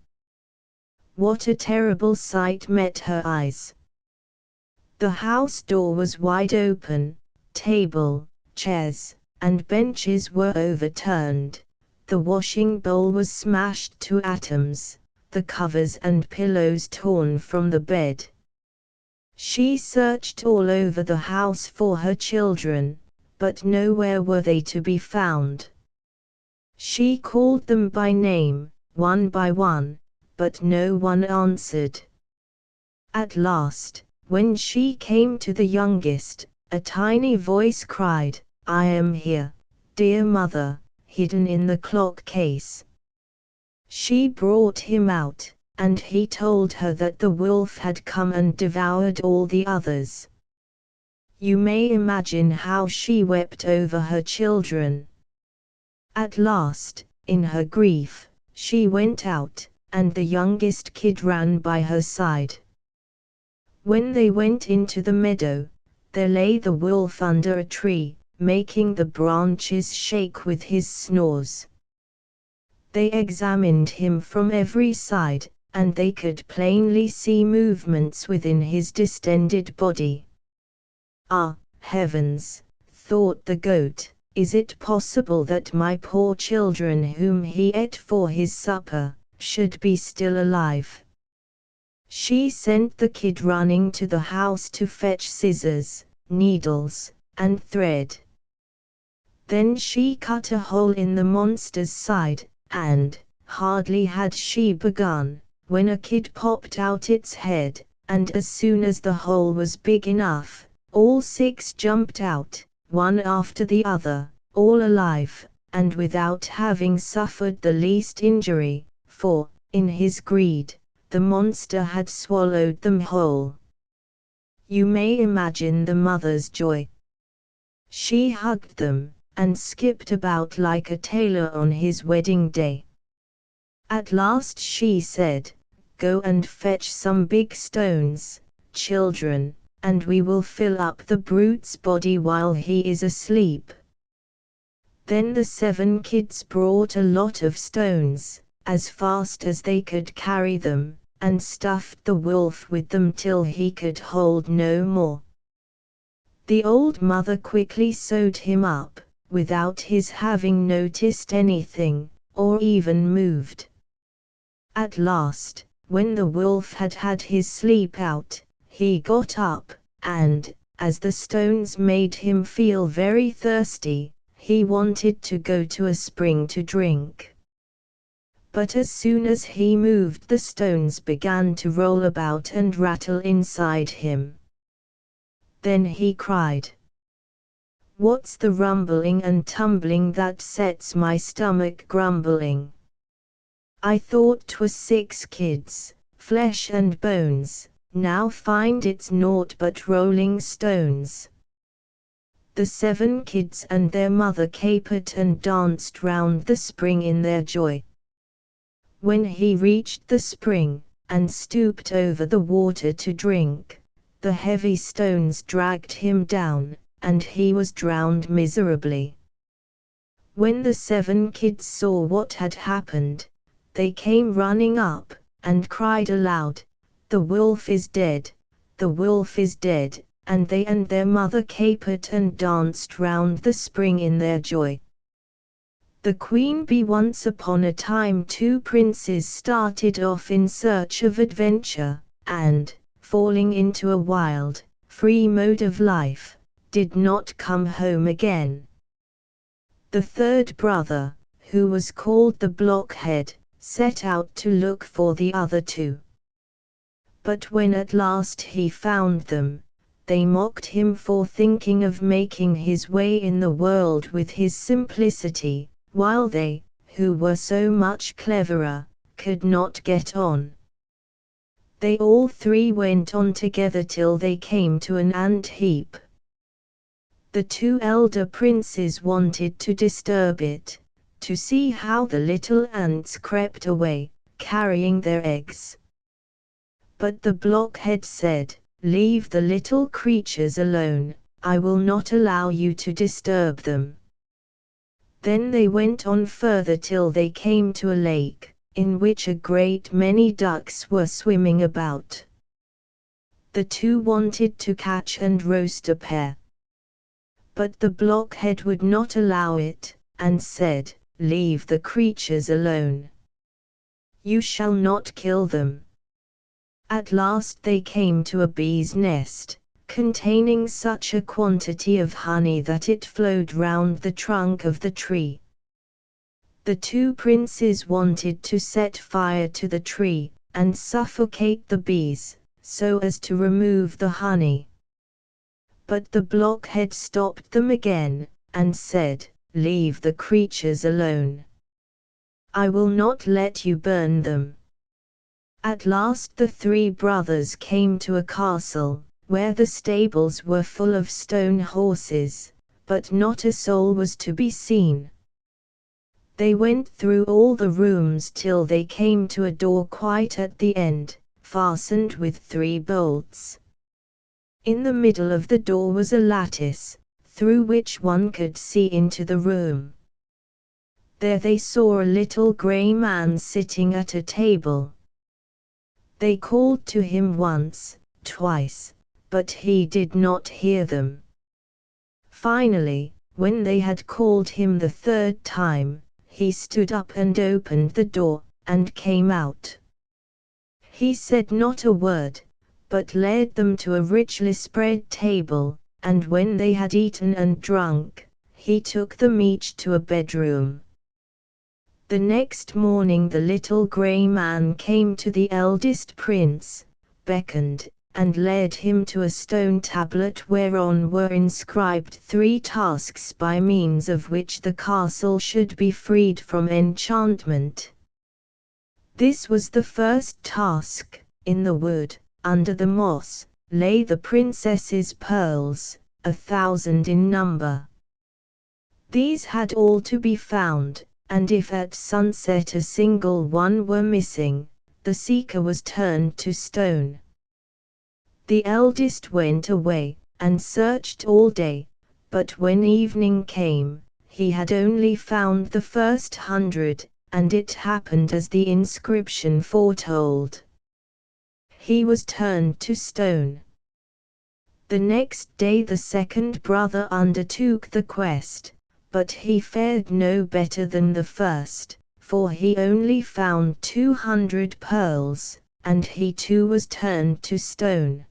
What a terrible sight met her eyes! The house door was wide open, table, chairs, and benches were overturned, the washing bowl was smashed to atoms, the covers and pillows torn from the bed. She searched all over the house for her children, but nowhere were they to be found. She called them by name, one by one, but no one answered. At last, when she came to the youngest, a tiny voice cried, I am here, dear mother, hidden in the clock case. She brought him out, and he told her that the wolf had come and devoured all the others. You may imagine how she wept over her children. At last, in her grief, she went out, and the youngest kid ran by her side. When they went into the meadow, there lay the wolf under a tree, making the branches shake with his snores. They examined him from every side, and they could plainly see movements within his distended body. Ah, heavens, thought the goat, is it possible that my poor children whom he ate for his supper, should be still alive? She sent the kid running to the house to fetch scissors, needles, and thread. Then she cut a hole in the monster's side, and, hardly had she begun, when a kid popped out its head, and as soon as the hole was big enough, all 6 jumped out, one after the other, all alive, and without having suffered the least injury, for, in his greed, the monster had swallowed them whole. You may imagine the mother's joy. She hugged them, and skipped about like a tailor on his wedding day. At last she said, Go and fetch some big stones, children, and we will fill up the brute's body while he is asleep. Then the 7 kids brought a lot of stones, as fast as they could carry them, and stuffed the wolf with them till he could hold no more. The old mother quickly sewed him up, without his having noticed anything, or even moved. At last, when the wolf had had his sleep out, he got up, and, as the stones made him feel very thirsty, he wanted to go to a spring to drink. But as soon as he moved, the stones began to roll about and rattle inside him. Then he cried, "What's the rumbling and tumbling that sets my stomach grumbling? I thought 'twas 6 kids, flesh and bones, now find it's naught but rolling stones." The 7 kids and their mother capered and danced round the spring in their joy. When he reached the spring, and stooped over the water to drink, the heavy stones dragged him down, and he was drowned miserably. When the 7 kids saw what had happened, they came running up, and cried aloud, "The wolf is dead, the wolf is dead," and they and their mother capered and danced round the spring in their joy. The queen bee. Once upon a time 2 princes started off in search of adventure, and, falling into a wild, free mode of life, did not come home again. The 3rd brother, who was called the blockhead, set out to look for the other 2. But when at last he found them, they mocked him for thinking of making his way in the world with his simplicity, while they, who were so much cleverer, could not get on. They all 3 went on together till they came to an ant heap. The 2 elder princes wanted to disturb it, to see how the little ants crept away, carrying their eggs. But the blockhead said, "Leave the little creatures alone, I will not allow you to disturb them." Then they went on further till they came to a lake, in which a great many ducks were swimming about. The 2 wanted to catch and roast a pair. But the blockhead would not allow it, and said, "Leave the creatures alone. You shall not kill them." At last they came to a bee's nest, containing such a quantity of honey that it flowed round the trunk of the tree. The 2 princes wanted to set fire to the tree, and suffocate the bees, so as to remove the honey. But the blockhead stopped them again, and said, "Leave the creatures alone. I will not let you burn them." At last the 3 brothers came to a castle, where the stables were full of stone horses, but not a soul was to be seen. They went through all the rooms till they came to a door quite at the end, fastened with 3 bolts. In the middle of the door was a lattice, through which one could see into the room. There they saw a little grey man sitting at a table. They called to him once, twice, but he did not hear them. Finally, when they had called him the 3rd time, he stood up and opened the door, and came out. He said not a word, but led them to a richly spread table, and when they had eaten and drunk, he took them each to a bedroom. The next morning the little grey man came to the eldest prince, beckoned, and led him to a stone tablet whereon were inscribed 3 tasks by means of which the castle should be freed from enchantment. This was the first task: in the wood, under the moss, lay the princess's pearls, 1,000 in number. These had all to be found, and if at sunset a single one were missing, the seeker was turned to stone. The eldest went away, and searched all day, but when evening came, he had only found the first 100, and it happened as the inscription foretold. He was turned to stone. The next day the 2nd brother undertook the quest, but he fared no better than the first, for he only found 200 pearls, and he too was turned to stone.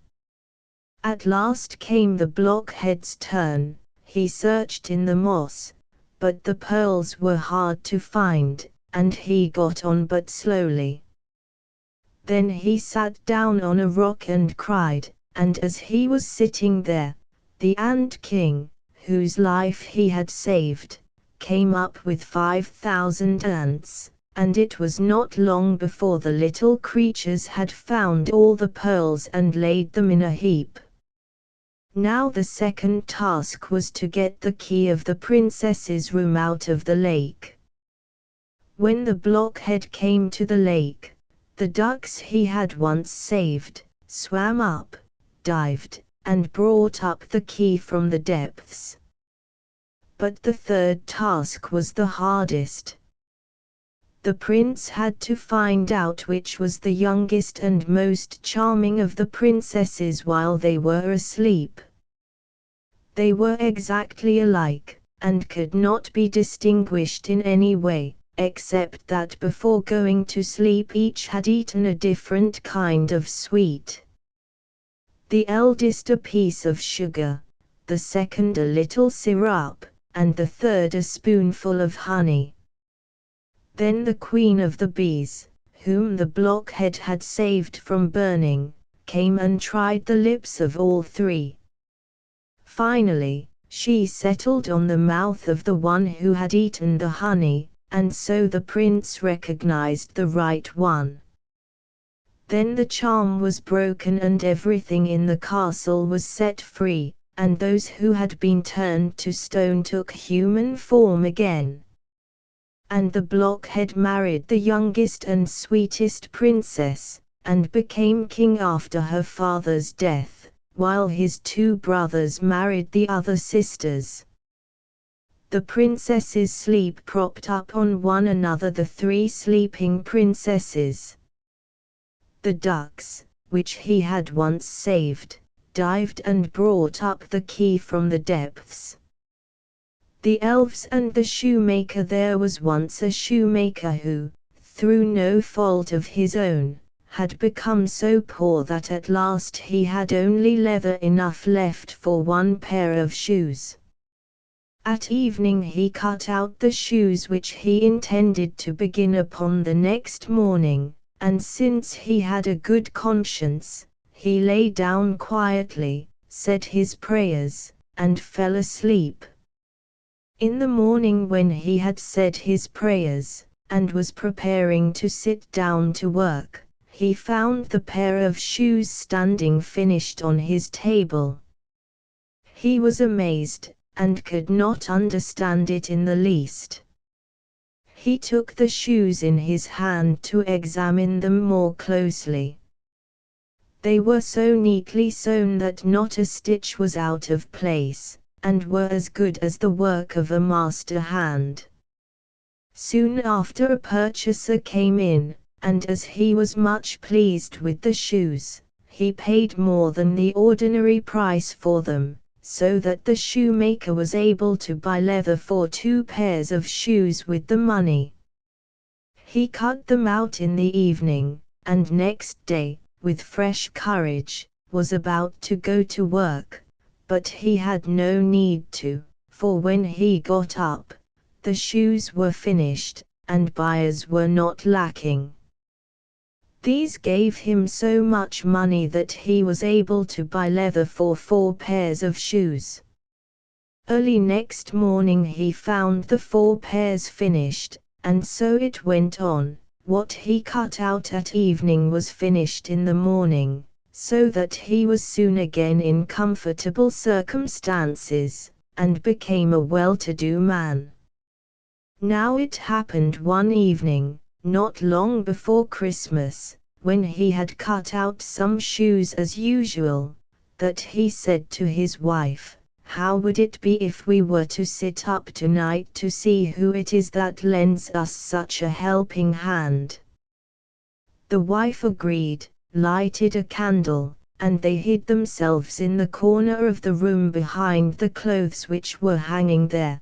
At last came the blockhead's turn. He searched in the moss, but the pearls were hard to find, and he got on but slowly. Then he sat down on a rock and cried, and as he was sitting there, the Ant King, whose life he had saved, came up with 5,000 ants, and it was not long before the little creatures had found all the pearls and laid them in a heap. Now the second task was to get the key of the princess's room out of the lake. When the blockhead came to the lake, the ducks he had once saved swam up, dived, and brought up the key from the depths. But the third task was the hardest. The prince had to find out which was the youngest and most charming of the princesses while they were asleep. They were exactly alike, and could not be distinguished in any way, except that before going to sleep each had eaten a different kind of sweet. The eldest a piece of sugar, the second a little syrup, and the third a spoonful of honey. Then the queen of the bees, whom the blockhead had saved from burning, came and tried the lips of all three. Finally, she settled on the mouth of the one who had eaten the honey, and so the prince recognized the right one. Then the charm was broken and everything in the castle was set free, and those who had been turned to stone took human form again. And the blockhead married the youngest and sweetest princess, and became king after her father's death, while his two brothers married the other sisters. The princesses sleep propped up on one another, the three sleeping princesses. The ducks, which he had once saved, dived and brought up the key from the depths. The elves and the shoemaker. There was once a shoemaker who, through no fault of his own, had become so poor that at last he had only leather enough left for one pair of shoes. At evening he cut out the shoes which he intended to begin upon the next morning, and since he had a good conscience, he lay down quietly, said his prayers, and fell asleep. In the morning when he had said his prayers, and was preparing to sit down to work, he found the pair of shoes standing finished on his table. He was amazed, and could not understand it in the least. He took the shoes in his hand to examine them more closely. They were so neatly sewn that not a stitch was out of place, and were as good as the work of a master hand. Soon after a purchaser came in, and as he was much pleased with the shoes, he paid more than the ordinary price for them, so that the shoemaker was able to buy leather for 2 pairs of shoes with the money. He cut them out in the evening, and next day, with fresh courage, was about to go to work, but he had no need to, for when he got up, the shoes were finished, and buyers were not lacking. These gave him so much money that he was able to buy leather for 4 pairs of shoes. Early next morning he found the 4 pairs finished, and so it went on. What he cut out at evening was finished in the morning, so that he was soon again in comfortable circumstances, and became a well-to-do man. Now it happened one evening, not long before Christmas, when he had cut out some shoes as usual, that he said to his wife, "How would it be if we were to sit up tonight to see who it is that lends us such a helping hand?" The wife agreed, lighted a candle, and they hid themselves in the corner of the room behind the clothes which were hanging there.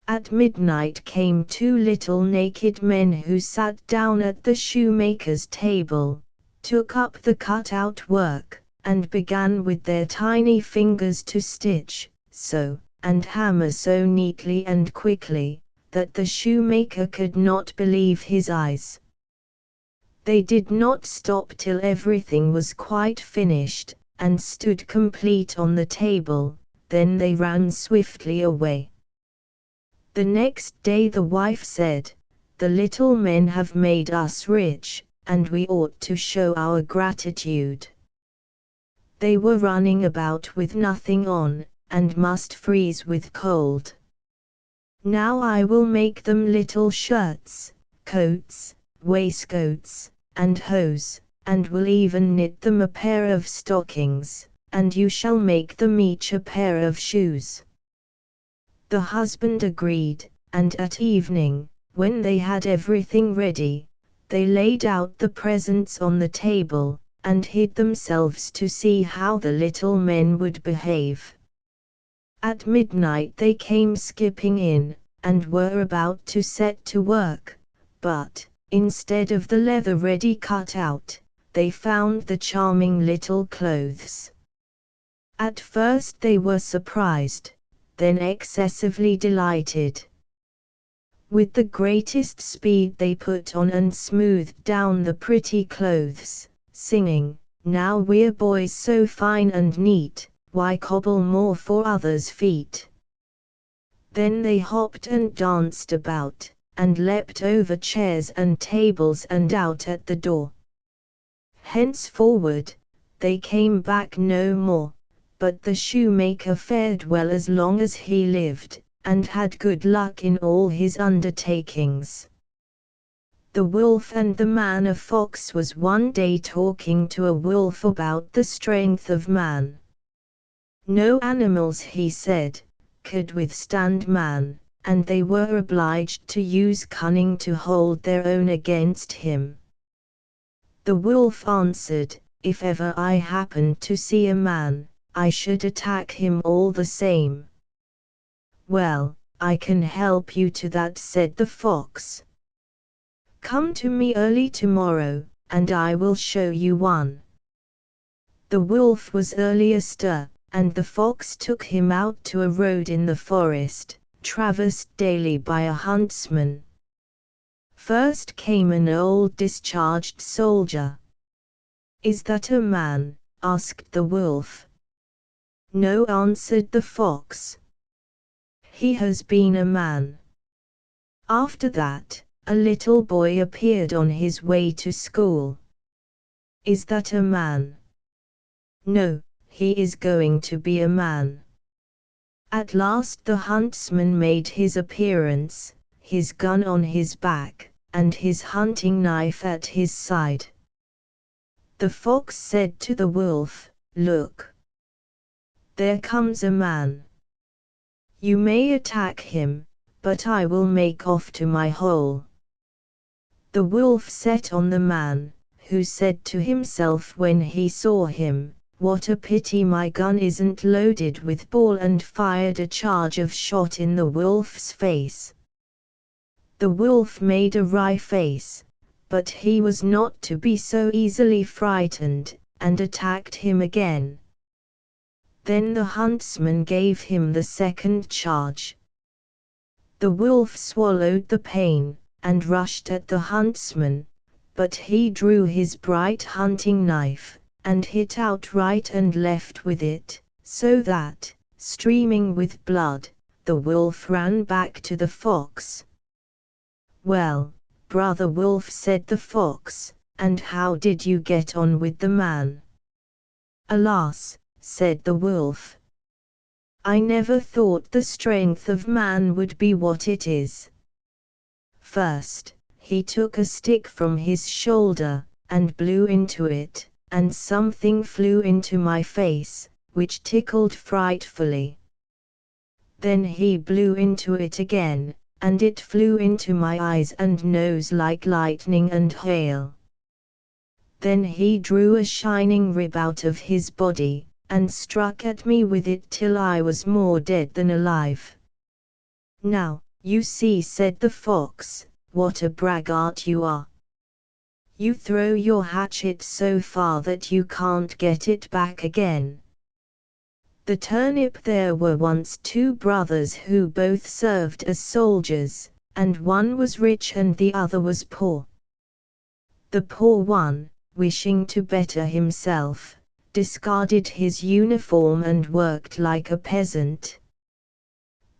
At midnight came 2 little naked men who sat down at the shoemaker's table, took up the cut-out work, and began with their tiny fingers to stitch, sew, and hammer so neatly and quickly, that the shoemaker could not believe his eyes. They did not stop till everything was quite finished, and stood complete on the table, then they ran swiftly away. The next day the wife said, "The little men have made us rich, and we ought to show our gratitude. They were running about with nothing on, and must freeze with cold. Now I will make them little shirts, coats, waistcoats, and hose, and will even knit them a pair of stockings, and you shall make them each a pair of shoes." The husband agreed, and at evening, when they had everything ready, they laid out the presents on the table, and hid themselves to see how the little men would behave. At midnight they came skipping in, and were about to set to work, but, instead of the leather ready cut out, they found the charming little clothes. At first they were surprised, then excessively delighted. With the greatest speed they put on and smoothed down the pretty clothes, singing, "Now we're boys so fine and neat, why cobble more for others' feet?" Then they hopped and danced about, and leapt over chairs and tables and out at the door. Henceforward, they came back no more, but the shoemaker fared well as long as he lived, and had good luck in all his undertakings. The wolf and the man. A fox was one day talking to a wolf about the strength of man. No animals, he said, could withstand man, and they were obliged to use cunning to hold their own against him. The wolf answered, "If ever I happened to see a man, I should attack him all the same." "Well, I can help you to that," said the fox. "Come to me early tomorrow, and I will show you one." The wolf was early astir, and the fox took him out to a road in the forest, traversed daily by a huntsman. First came an old discharged soldier. "Is that a man?" asked the wolf. "No," answered the fox. "He has been a man." After that, a little boy appeared on his way to school. "Is that a man?" "No, he is going to be a man." At last the huntsman made his appearance, his gun on his back, and his hunting knife at his side. The fox said to the wolf, "Look! There comes a man. You may attack him, but I will make off to my hole." The wolf set on the man, who said to himself when he saw him, "What a pity my gun isn't loaded with ball," and fired a charge of shot in the wolf's face. The wolf made a wry face, but he was not to be so easily frightened, and attacked him again. Then the huntsman gave him the second charge. The wolf swallowed the pain, and rushed at the huntsman, but he drew his bright hunting knife, and hit out right and left with it, so that, streaming with blood, the wolf ran back to the fox. "Well, brother wolf," said the fox, "and how did you get on with the man?" "Alas," said the wolf, "I never thought the strength of man would be what it is. First, he took a stick from his shoulder, and blew into it, and something flew into my face, which tickled frightfully. Then he blew into it again, and it flew into my eyes and nose like lightning and hail. Then he drew a shining rib out of his body, and struck at me with it till I was more dead than alive. Now, you see," said the fox, "what a braggart you are. You throw your hatchet so far that you can't get it back again. The turnip, there were once two brothers who both served as soldiers, and one was rich and the other was poor. The poor one, wishing to better himself, discarded his uniform and worked like a peasant.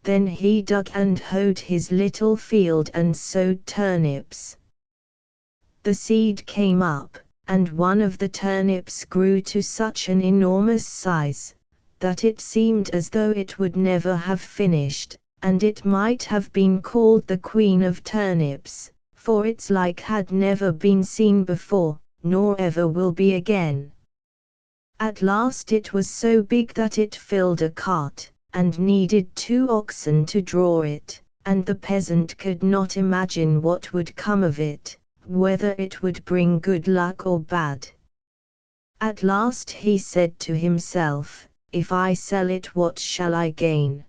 Then he dug and hoed his little field and sowed turnips. The seed came up, and one of the turnips grew to such an enormous size, that it seemed as though it would never have finished, and it might have been called the Queen of Turnips, for its like had never been seen before, nor ever will be again. At last it was so big that it filled a cart, and needed 2 oxen to draw it, and the peasant could not imagine what would come of it, whether it would bring good luck or bad. At last he said to himself, "If I sell it, what shall I gain?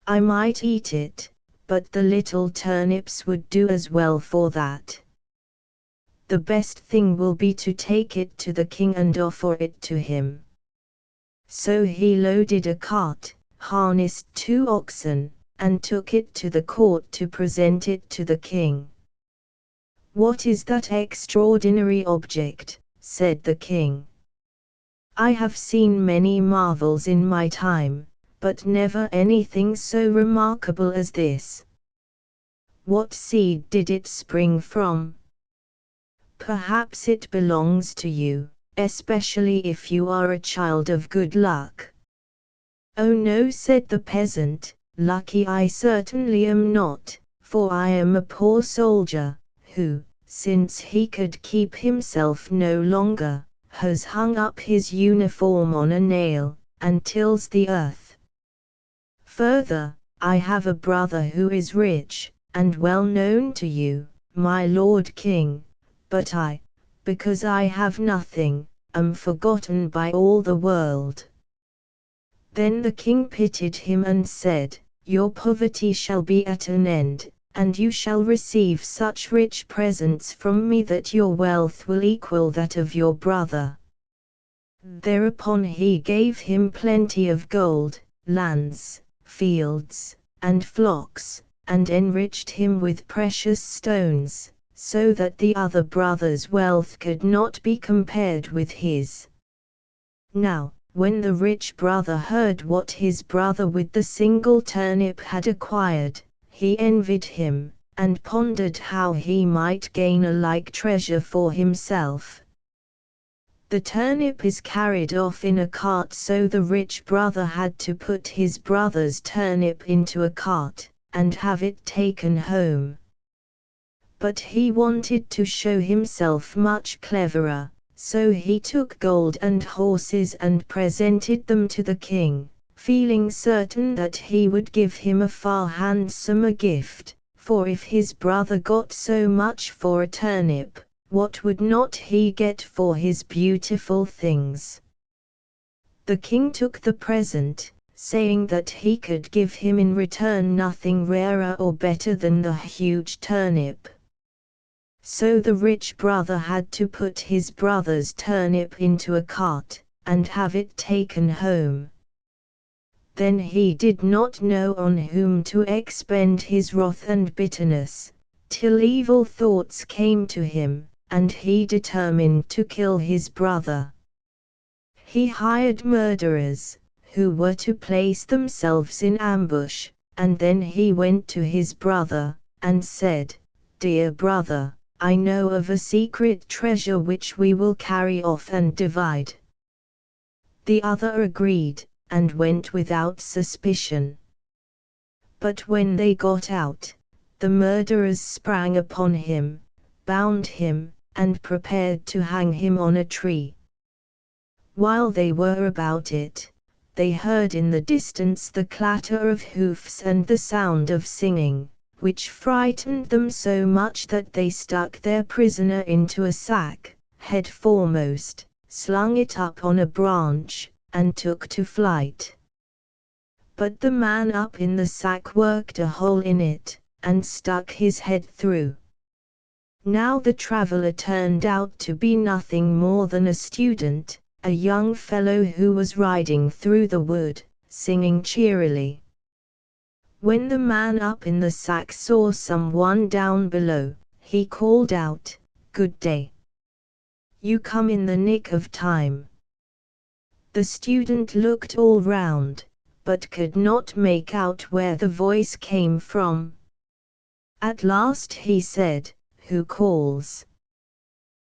I might eat it, but the little turnips would do as well for that. The best thing will be to take it to the king and offer it to him." So he loaded a cart, harnessed 2 oxen, and took it to the court to present it to the king. "What is that extraordinary object?" said the king. "I have seen many marvels in my time, but never anything so remarkable as this. What seed did it spring from? Perhaps it belongs to you, especially if you are a child of good luck." "Oh no," said the peasant, "lucky I certainly am not, for I am a poor soldier, who, since he could keep himself no longer, has hung up his uniform on a nail, and tills the earth. Further, I have a brother who is rich, and well known to you, my lord king, but I, because I have nothing, am forgotten by all the world." Then the king pitied him and said, "Your poverty shall be at an end, and you shall receive such rich presents from me that your wealth will equal that of your brother." Thereupon he gave him plenty of gold, lands, fields, and flocks, and enriched him with precious stones, so that the other brother's wealth could not be compared with his. Now, when the rich brother heard what his brother with the single turnip had acquired, he envied him, and pondered how he might gain a like treasure for himself. The turnip is carried off in a cart, so the rich brother had to put his brother's turnip into a cart, and have it taken home. But he wanted to show himself much cleverer, so he took gold and horses and presented them to the king, feeling certain that he would give him a far handsomer gift, for if his brother got so much for a turnip, what would not he get for his beautiful things? The king took the present, saying that he could give him in return nothing rarer or better than the huge turnip. So the rich brother had to put his brother's turnip into a cart, and have it taken home. Then he did not know on whom to expend his wrath and bitterness, till evil thoughts came to him, and he determined to kill his brother. He hired murderers, who were to place themselves in ambush, and then he went to his brother, and said, "Dear brother, I know of a secret treasure which we will carry off and divide." The other agreed, and went without suspicion. But when they got out, the murderers sprang upon him, bound him, and prepared to hang him on a tree. While they were about it, they heard in the distance the clatter of hoofs and the sound of singing, which frightened them so much that they stuck their prisoner into a sack, head foremost, slung it up on a branch, and took to flight. But the man up in the sack worked a hole in it, and stuck his head through. Now the traveler turned out to be nothing more than a student, a young fellow who was riding through the wood, singing cheerily. When the man up in the sack saw someone down below, he called out, "Good day. You come in the nick of time." The student looked all round, but could not make out where the voice came from. At last he said, "Who calls?"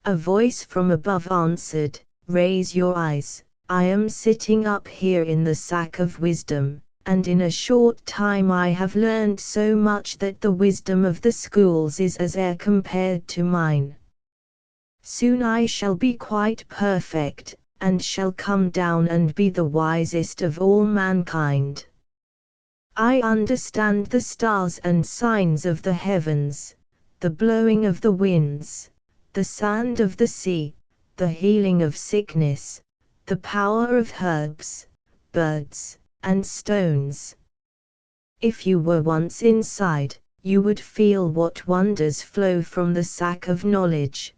A voice from above answered, "Raise your eyes, I am sitting up here in the sack of wisdom, and in a short time I have learned so much that the wisdom of the schools is as air compared to mine. Soon I shall be quite perfect, and shall come down and be the wisest of all mankind. I understand the stars and signs of the heavens, the blowing of the winds, the sand of the sea, the healing of sickness, the power of herbs, birds, and stones. If you were once inside, you would feel what wonders flow from the sack of knowledge."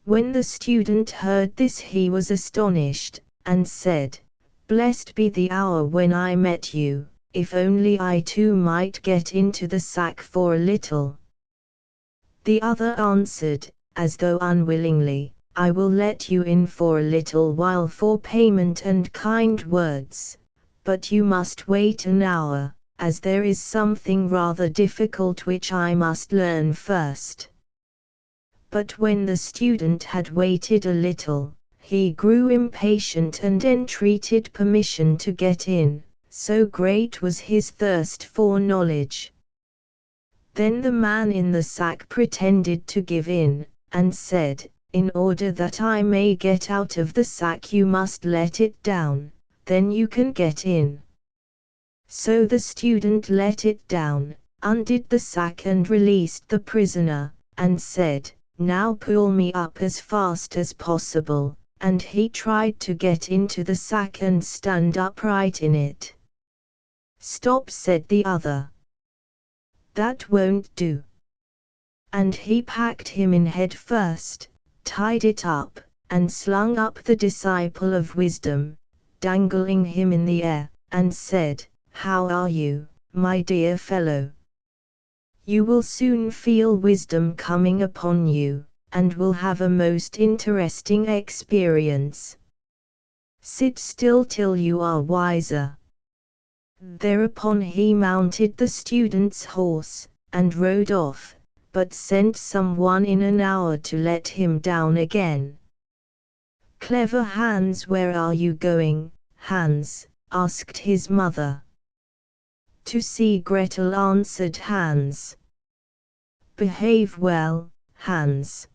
When the student heard this he was astonished, and said, "Blessed be the hour when I met you, if only I too might get into the sack for a little." The other answered, as though unwillingly, "I will let you in for a little while for payment and kind words, but you must wait an hour, as there is something rather difficult which I must learn first." But when the student had waited a little, he grew impatient and entreated permission to get in, so great was his thirst for knowledge. Then the man in the sack pretended to give in, and said, "In order that I may get out of the sack you must let it down, then you can get in." So the student let it down, undid the sack and released the prisoner, and said, "Now pull me up as fast as possible," and he tried to get into the sack and stand upright in it. "Stop," said the other. "That won't do." And he packed him in head first, tied it up, and slung up the disciple of wisdom, dangling him in the air, and said, "How are you, my dear fellow? You will soon feel wisdom coming upon you, and will have a most interesting experience. Sit still till you are wiser." Thereupon he mounted the student's horse, and rode off, but sent someone in an hour to let him down again. "Clever Hans, where are you going, Hans?" asked his mother. "To see Gretel," answered Hans. "Behave well, Hans."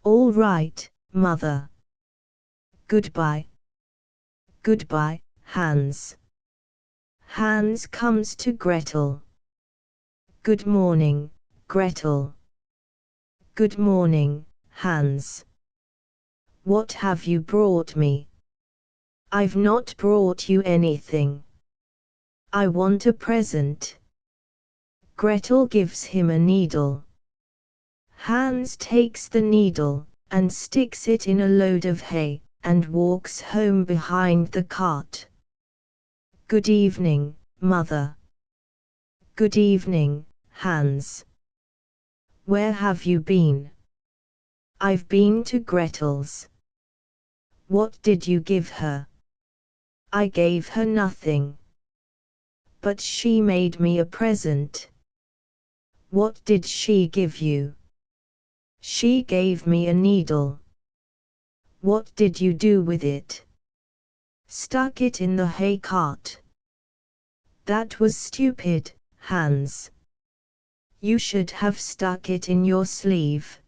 "All right, mother. Goodbye." "Goodbye, Hans." Hans comes to Gretel. "Good morning, Gretel." "Good morning, Hans. What have you brought me?" "I've not brought you anything. I want a present." Gretel gives him a needle. Hans takes the needle, and sticks it in a load of hay, and walks home behind the cart. "Good evening, mother." "Good evening, Hans. Where have you been?" "I've been to Gretel's." "What did you give her?" "I gave her nothing. But she made me a present." "What did she give you?" "She gave me a needle." "What did you do with it?" "Stuck it in the hay cart." "That was stupid, Hans. You should have stuck it in your sleeve."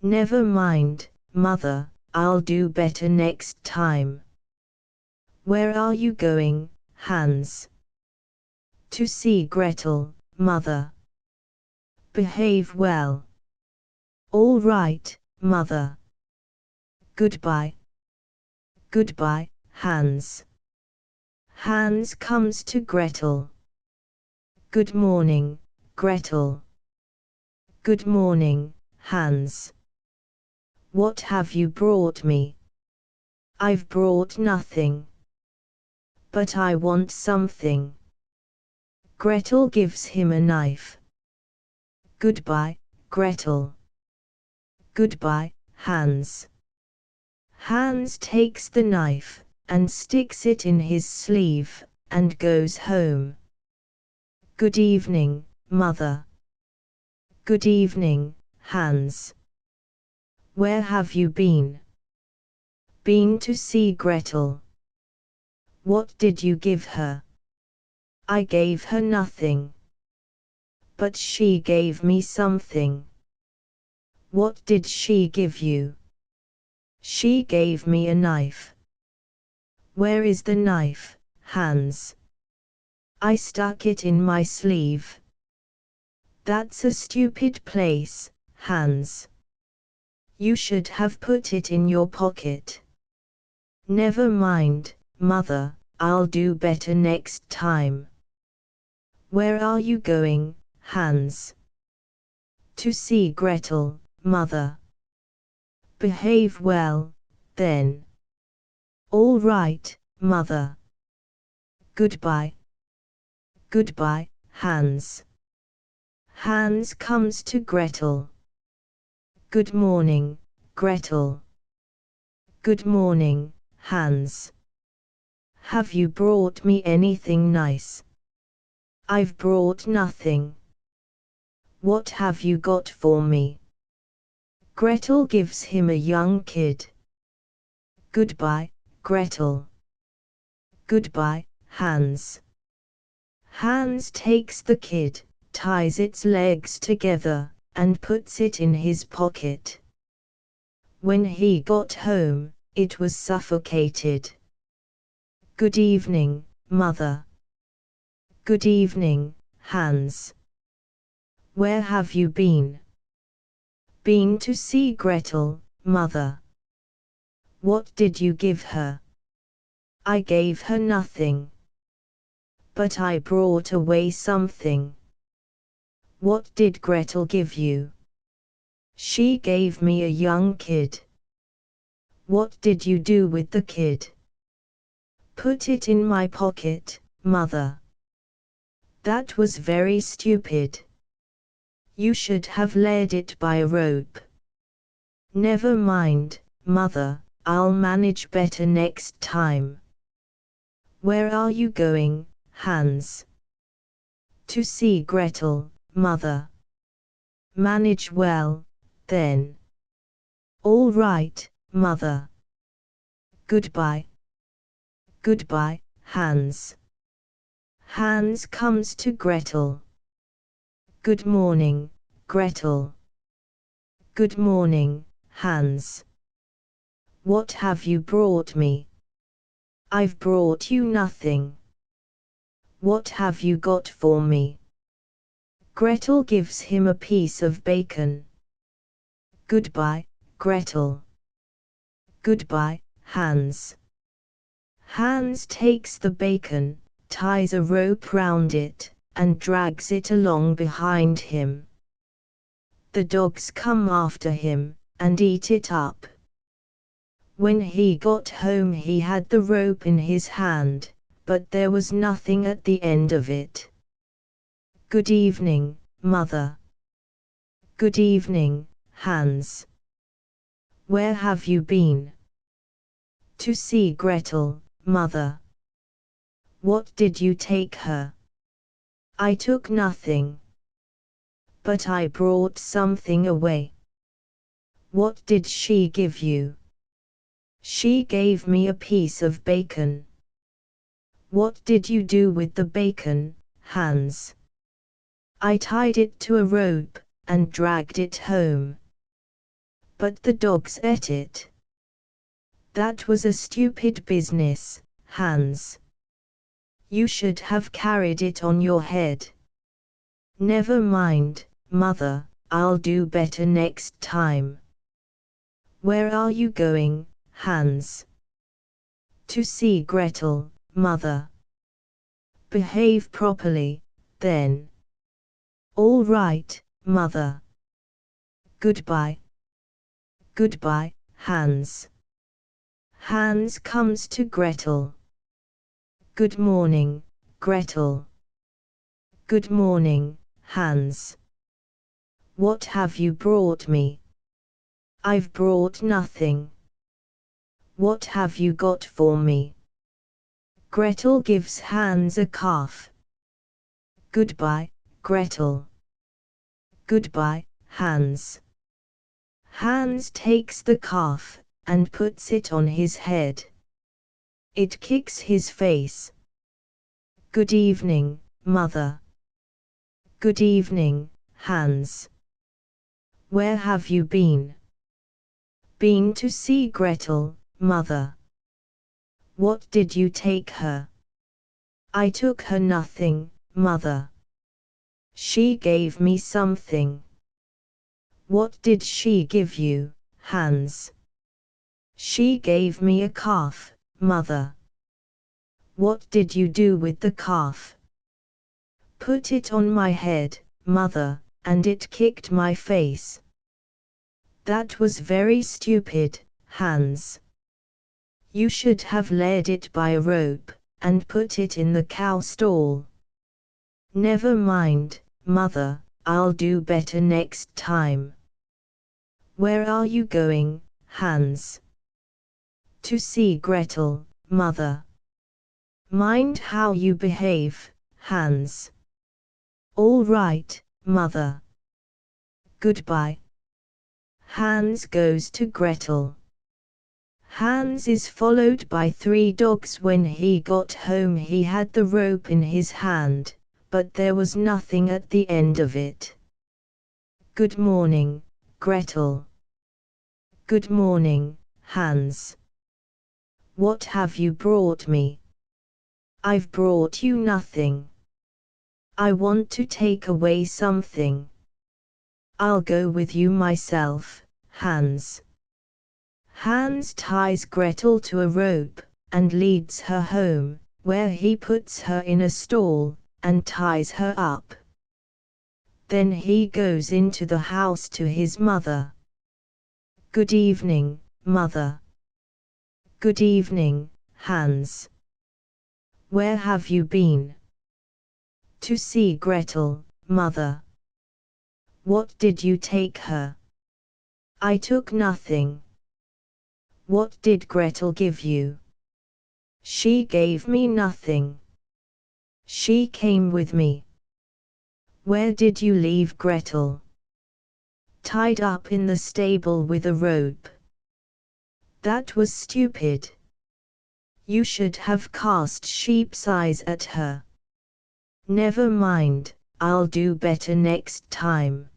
"Never mind, mother, I'll do better next time." "Where are you going, Hans?" "To see Gretel, mother." "Behave well." "All right, mother. Goodbye." "Goodbye, Hans." Hans comes to Gretel. "Good morning, Gretel." "Good morning, Hans. What have you brought me?" "I've brought nothing. But I want something." Gretel gives him a knife. Goodbye, Gretel. Goodbye, Hans. Hans takes the knife, and sticks it in his sleeve, and goes home. Good evening, Mother. Good evening, Hans. Where have you been? Been to see Gretel. What did you give her? I gave her nothing. But she gave me something. What did she give you? She gave me a knife. Where is the knife, Hans? I stuck it in my sleeve. That's a stupid place, Hans. You should have put it in your pocket. Never mind, Mother, I'll do better next time. Where are you going, Hans? To see Gretel, Mother. Behave well, then. All right, Mother. Goodbye. Goodbye, Hans. Hans comes to Gretel. Good morning, Gretel. Good morning, Hans. Have you brought me anything nice? I've brought nothing. What have you got for me? Gretel gives him a young kid. Goodbye, Gretel. Goodbye, Hans. Hans takes the kid, ties its legs together, and puts it in his pocket. When he got home, it was suffocated. Good evening, Mother. Good evening, Hans. Where have you been? Been to see Gretel, Mother. What did you give her? I gave her nothing. But I brought away something. What did Gretel give you? She gave me a young kid. What did you do with the kid? Put it in my pocket, Mother. That was very stupid. You should have led it by a rope. Never mind, Mother, I'll manage better next time. Where are you going, Hans? To see Gretel, Mother. Manage well, then. All right, Mother. Goodbye. Goodbye, Hans. Hans comes to Gretel. Good morning, Gretel. Good morning, Hans. What have you brought me? I've brought you nothing. What have you got for me? Gretel gives him a piece of bacon. Goodbye, Gretel. Goodbye, Hans. Hans takes the bacon, ties a rope round it, and drags it along behind him. The dogs come after him, and eat it up. When he got home he had the rope in his hand, but there was nothing at the end of it. Good evening, Mother. Good evening, Hans. Where have you been? To see Gretel, Mother. What did you take her? I took nothing. But I brought something away. What did she give you? She gave me a piece of bacon. What did you do with the bacon, Hans? I tied it to a rope, and dragged it home. But the dogs ate it. That was a stupid business, Hans. You should have carried it on your head. Never mind, Mother, I'll do better next time. Where are you going, Hans? To see Gretel, Mother. Behave properly, then. All right, Mother. Goodbye. Goodbye, Hans. Hans comes to Gretel. Good morning, Gretel. Good morning, Hans. What have you brought me? I've brought nothing. What have you got for me? Gretel gives Hans a calf. Goodbye, Gretel. Goodbye, Hans. Hans takes the calf and puts it on his head. It kicks his face. Good evening, Mother. Good evening, Hans. Where have you been? Been to see Gretel, Mother. What did you take her? I took her nothing, Mother. She gave me something. What did she give you, Hans? She gave me a calf, Mother. What did you do with the calf? Put it on my head, Mother, and it kicked my face. That was very stupid, Hans. You should have led it by a rope, and put it in the cow stall. Never mind, Mother, I'll do better next time. Where are you going, Hans? To see Gretel, Mother. Mind how you behave, Hans. All right, Mother. Goodbye. Hans goes to Gretel. Hans is followed by 3 dogs. When he got home he had the rope in his hand, but there was nothing at the end of it. Good morning, Gretel. Good morning, Hans. What have you brought me? I've brought you nothing. I want to take away something. I'll go with you myself, Hans. Hans ties Gretel to a rope, and leads her home, where he puts her in a stall, and ties her up. Then he goes into the house to his mother. Good evening, Mother. Good evening, Hans. Where have you been? To see Gretel, Mother. What did you take her? I took nothing. What did Gretel give you? She gave me nothing. She came with me. Where did you leave Gretel? Tied up in the stable with a rope. That was stupid. You should have cast sheep's eyes at her. Never mind, I'll do better next time.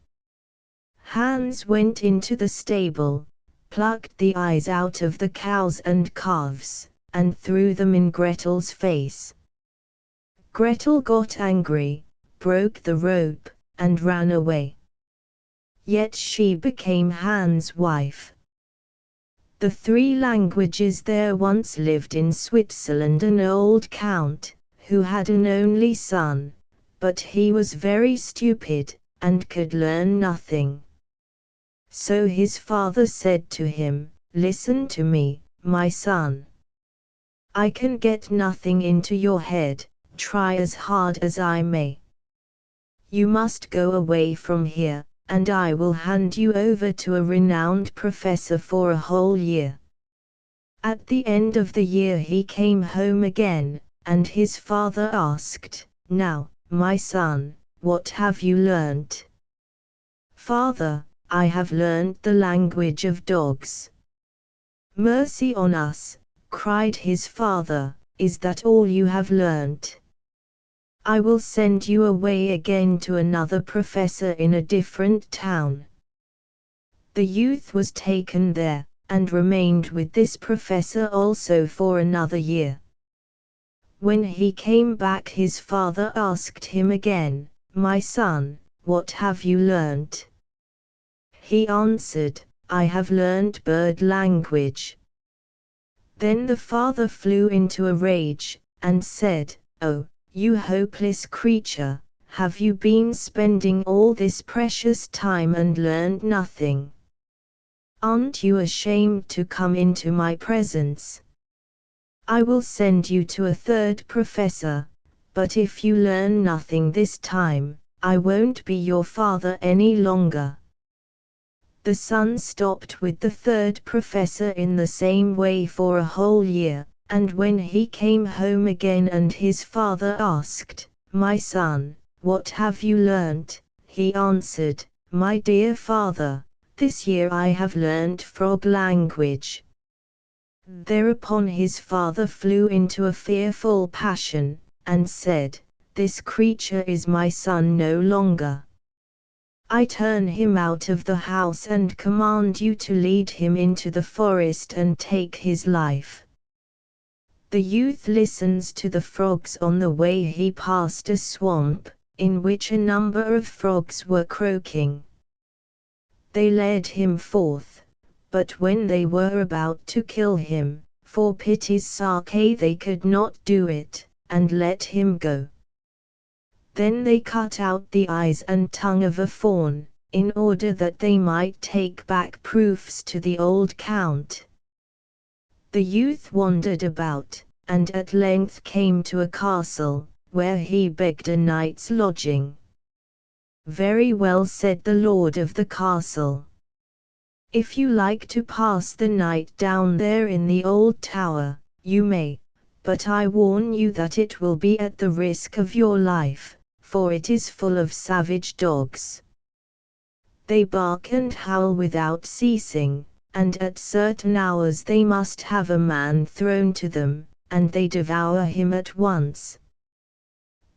Hans went into the stable, plucked the eyes out of the cows and calves, and threw them in Gretel's face. Gretel got angry, broke the rope, and ran away. Yet she became Hans' wife. The 3 languages. There once lived in Switzerland an old count, who had an only son, but he was very stupid, and could learn nothing. So his father said to him, "Listen to me, my son. I can get nothing into your head, try as hard as I may. You must go away from here, and I will hand you over to a renowned professor for a whole year." At the end of the year he came home again, and his father asked, "Now, my son, what have you learnt?" "Father, I have learnt the language of dogs." "Mercy on us," cried his father, "is that all you have learnt? I will send you away again to another professor in a different town." The youth was taken there, and remained with this professor also for another year. When he came back his father asked him again, "My son, what have you learnt?" He answered, "I have learnt bird language." Then the father flew into a rage, and said, "Oh, you hopeless creature, have you been spending all this precious time and learned nothing? Aren't you ashamed to come into my presence? I will send you to a 3rd professor, but if you learn nothing this time, I won't be your father any longer." The son stopped with the third professor in the same way for a whole year, and when he came home again and his father asked, "My son, what have you learnt?" he answered, "My dear father, this year I have learnt frog language." Thereupon his father flew into a fearful passion, and said, "This creature is my son no longer. I turn him out of the house and command you to lead him into the forest and take his life." The youth listens to the frogs. On the way he passed a swamp, in which a number of frogs were croaking. They led him forth, but when they were about to kill him, for pity's sake they could not do it, and let him go. Then they cut out the eyes and tongue of a fawn, in order that they might take back proofs to the old count. The youth wandered about, and at length came to a castle, where he begged a night's lodging. "Very well," said the lord of the castle. "If you like to pass the night down there in the old tower, you may, but I warn you that it will be at the risk of your life, for it is full of savage dogs. They bark and howl without ceasing, and at certain hours they must have a man thrown to them, and they devour him at once."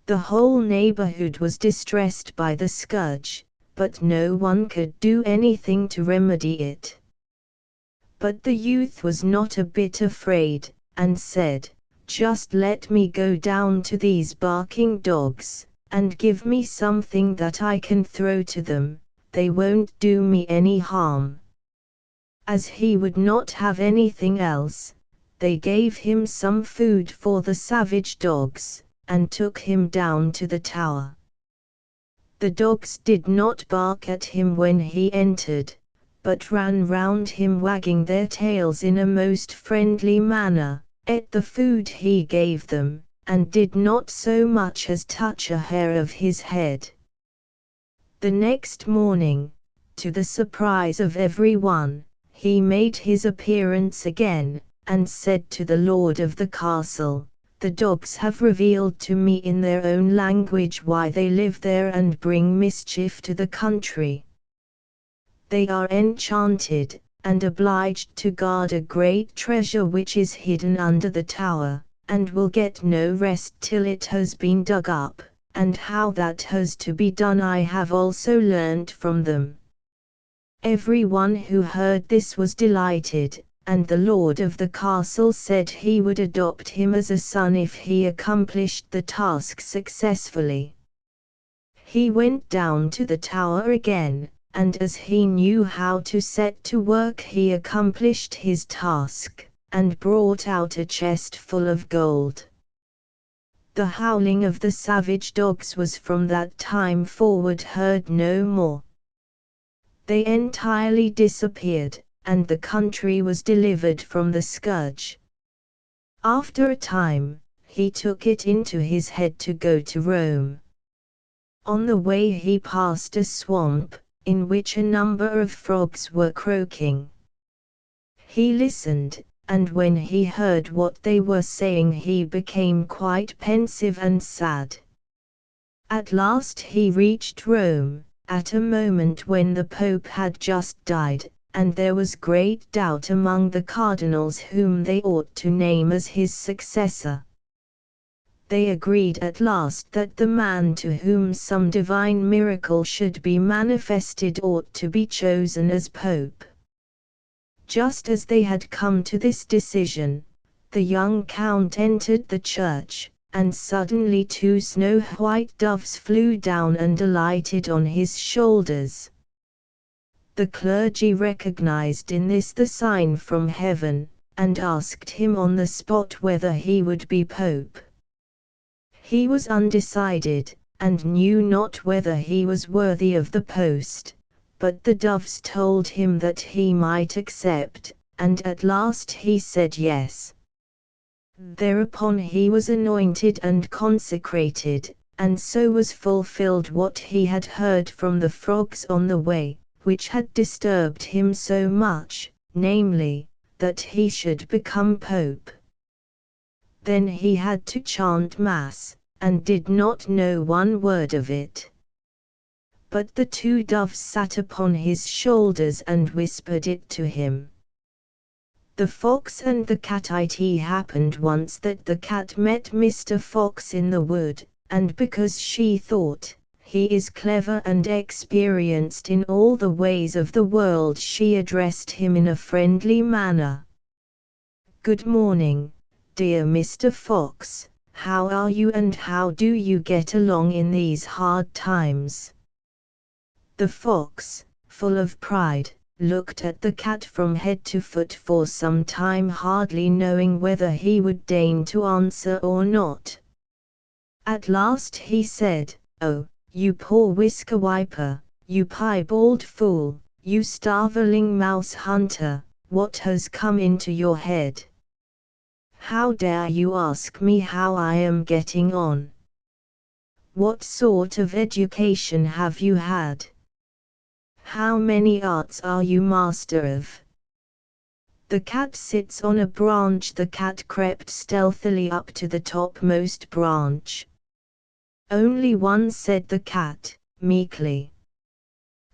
The whole neighborhood was distressed by the scourge, but no one could do anything to remedy it. But the youth was not a bit afraid, and said, "Just let me go down to these barking dogs, and give me something that I can throw to them, they won't do me any harm." As he would not have anything else, they gave him some food for the savage dogs, and took him down to the tower. The dogs did not bark at him when he entered, but ran round him wagging their tails in a most friendly manner, ate the food he gave them, and did not so much as touch a hair of his head. The next morning, to the surprise of everyone, he made his appearance again, and said to the lord of the castle, "The dogs have revealed to me in their own language why they live there and bring mischief to the country. They are enchanted, and obliged to guard a great treasure which is hidden under the tower, and will get no rest till it has been dug up, and how that has to be done I have also learnt from them." Everyone who heard this was delighted, and the lord of the castle said he would adopt him as a son if he accomplished the task successfully. He went down to the tower again, and as he knew how to set to work he accomplished his task, and brought out a chest full of gold. The howling of the savage dogs was from that time forward heard no more. They entirely disappeared, and the country was delivered from the scourge. After a time, he took it into his head to go to Rome. On the way he passed a swamp, in which a number of frogs were croaking. He listened, and when he heard what they were saying he became quite pensive and sad. At last he reached Rome, at a moment when the Pope had just died, and there was great doubt among the cardinals whom they ought to name as his successor. They agreed at last that the man to whom some divine miracle should be manifested ought to be chosen as Pope. Just as they had come to this decision, the young count entered the church, and suddenly 2 snow-white doves flew down and alighted on his shoulders. The clergy recognized in this the sign from heaven, and asked him on the spot whether he would be pope. He was undecided, and knew not whether he was worthy of the post, but the doves told him that he might accept, and at last he said yes. Thereupon he was anointed and consecrated, and so was fulfilled what he had heard from the frogs on the way, which had disturbed him so much, namely, that he should become pope. Then he had to chant Mass, and did not know one word of it. But the two doves sat upon his shoulders and whispered it to him. The Fox and the Cat. It happened once that the cat met Mr. Fox in the wood, and because she thought, he is clever and experienced in all the ways of the world, she addressed him in a friendly manner. "Good morning, dear Mr. Fox, how are you and how do you get along in these hard times?" The fox, full of pride, looked at the cat from head to foot for some time, hardly knowing whether he would deign to answer or not. At last he said, "Oh, you poor whisker wiper, you piebald fool, you starveling mouse hunter, what has come into your head? How dare you ask me how I am getting on? What sort of education have you had? How many arts are you master of?" The cat sits on a branch. The cat crept stealthily up to the topmost branch. "Only one," said the cat, meekly.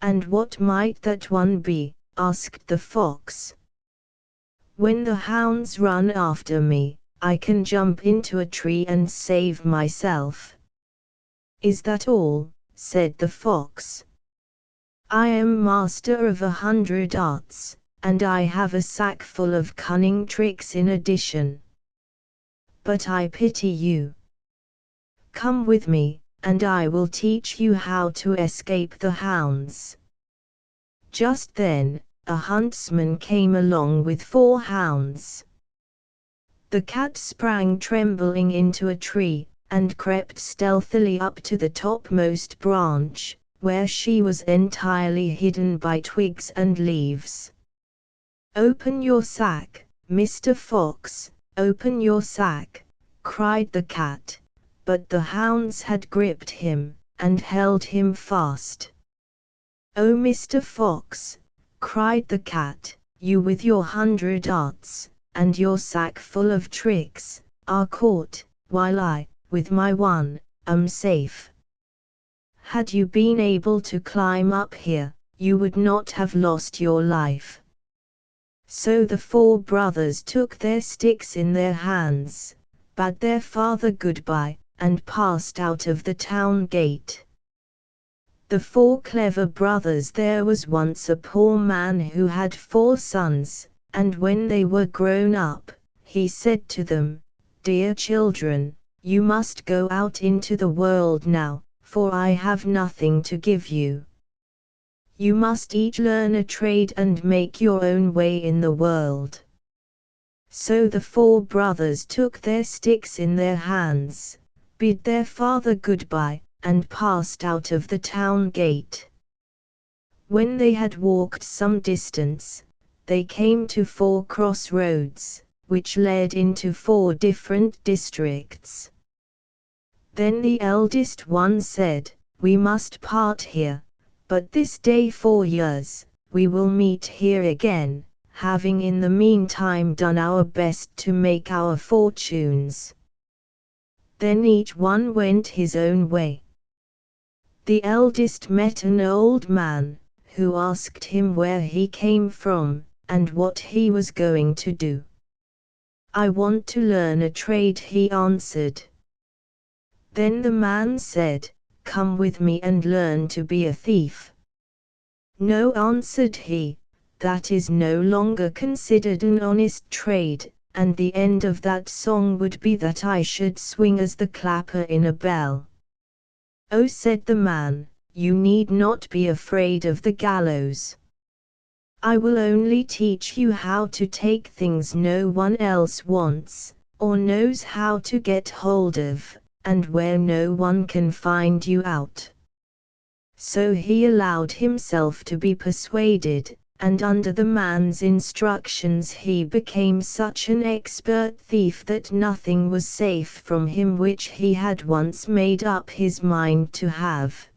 "And what might that one be?" asked the fox. "When the hounds run after me, I can jump into a tree and save myself." "Is that all?" said the fox. "I am master of 100 arts, and I have a sack full of cunning tricks in addition. But I pity you. Come with me, and I will teach you how to escape the hounds." Just then, a huntsman came along with 4 hounds. The cat sprang trembling into a tree, and crept stealthily up to the topmost branch, where she was entirely hidden by twigs and leaves. "Open your sack, Mr. Fox, open your sack," cried the cat, but the hounds had gripped him, and held him fast. "Oh, Mr. Fox," cried the cat, "you with your 100 arts, and your sack full of tricks, are caught, while I, with my one, am safe. Had you been able to climb up here, you would not have lost your life." So the 4 brothers took their sticks in their hands, bade their father goodbye, and passed out of the town gate. The 4 clever brothers. There was once a poor man who had 4 sons, and when they were grown up, he said to them, "Dear children, you must go out into the world now, for I have nothing to give you. You must each learn a trade and make your own way in the world." So the 4 brothers took their sticks in their hands, bid their father goodbye, and passed out of the town gate. When they had walked some distance, they came to 4 crossroads, which led into 4 different districts. Then the eldest one said, "We must part here, but this day 4 years, we will meet here again, having in the meantime done our best to make our fortunes." Then each one went his own way. The eldest met an old man, who asked him where he came from, and what he was going to do. "I want to learn a trade," he answered. Then the man said, "Come with me and learn to be a thief." "No," answered he, "that is no longer considered an honest trade, and the end of that song would be that I should swing as the clapper in a bell." "Oh," said the man, "you need not be afraid of the gallows. I will only teach you how to take things no one else wants, or knows how to get hold of, and where no one can find you out." So he allowed himself to be persuaded, and under the man's instructions he became such an expert thief that nothing was safe from him which he had once made up his mind to have.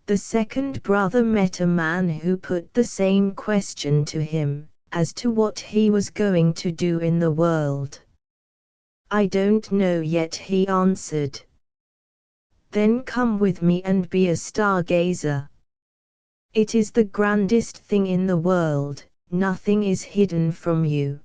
The second brother met a man who put the same question to him, as to what he was going to do in the world. "I don't know yet," he answered. "Then come with me and be a stargazer. It is the grandest thing in the world, nothing is hidden from you."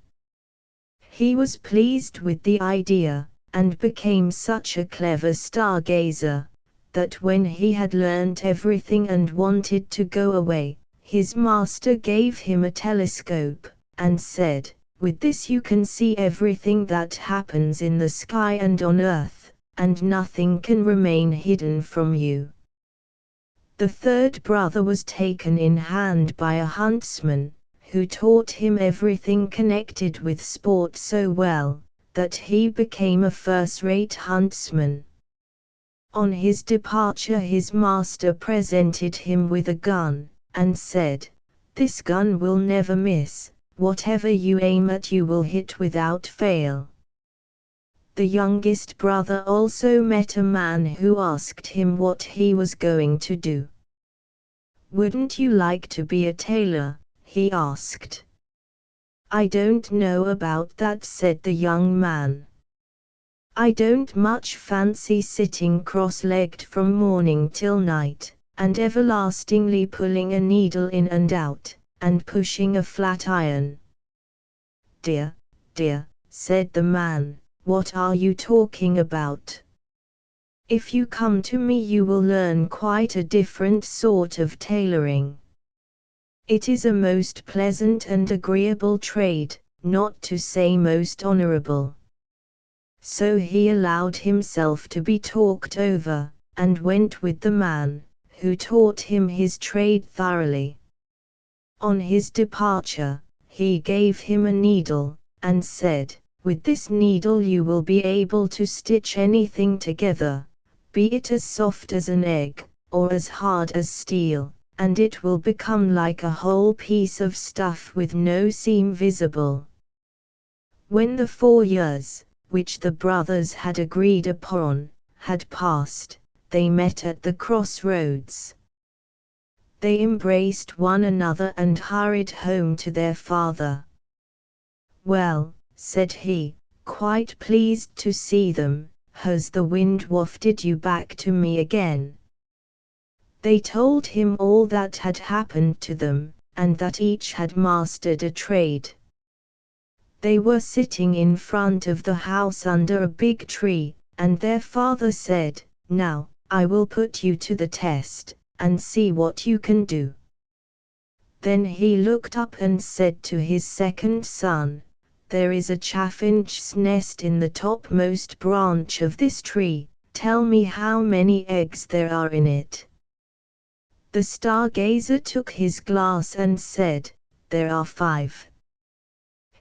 He was pleased with the idea, and became such a clever stargazer, that when he had learnt everything and wanted to go away, his master gave him a telescope, and said, "With this you can see everything that happens in the sky and on earth, and nothing can remain hidden from you." The third brother was taken in hand by a huntsman, who taught him everything connected with sport so well, that he became a first-rate huntsman. On his departure his master presented him with a gun, and said, "This gun will never miss, whatever you aim at you will hit without fail." The youngest brother also met a man who asked him what he was going to do. "Wouldn't you like to be a tailor?" he asked. "I don't know about that," said the young man. "I don't much fancy sitting cross-legged from morning till night, and everlastingly pulling a needle in and out, and pushing a flat iron." "Dear, dear," said the man, "what are you talking about? If you come to me you will learn quite a different sort of tailoring. It is a most pleasant and agreeable trade, not to say most honorable." So he allowed himself to be talked over, and went with the man, who taught him his trade thoroughly. On his departure, he gave him a needle, and said, "With this needle you will be able to stitch anything together, be it as soft as an egg, or as hard as steel, and it will become like a whole piece of stuff with no seam visible." When the 4 years, which the brothers had agreed upon, had passed, they met at the crossroads. They embraced one another and hurried home to their father. "Well," said he, quite pleased to see them, "has the wind wafted you back to me again?" They told him all that had happened to them, and that each had mastered a trade. They were sitting in front of the house under a big tree, and their father said, "Now, I will put you to the test, and see what you can do." Then he looked up and said to his second son, "There is a chaffinch's nest in the topmost branch of this tree, tell me how many eggs there are in it." The stargazer took his glass and said, "There are 5."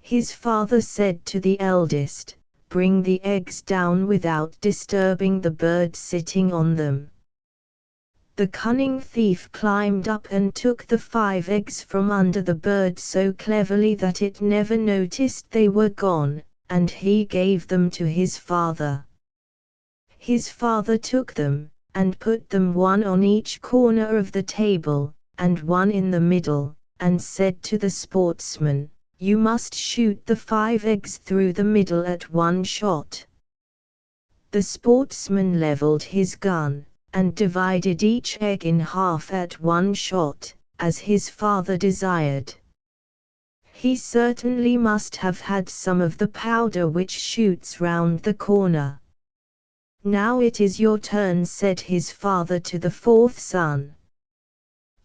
His father said to the eldest, "Bring the eggs down without disturbing the bird sitting on them." The cunning thief climbed up and took the 5 eggs from under the bird so cleverly that it never noticed they were gone, and he gave them to his father. His father took them, and put them one on each corner of the table, and one in the middle, and said to the sportsman, "You must shoot the 5 eggs through the middle at one shot." The sportsman leveled his gun, and divided each egg in half at one shot, as his father desired. He certainly must have had some of the powder which shoots round the corner. "Now it is your turn," said his father to the 4th son.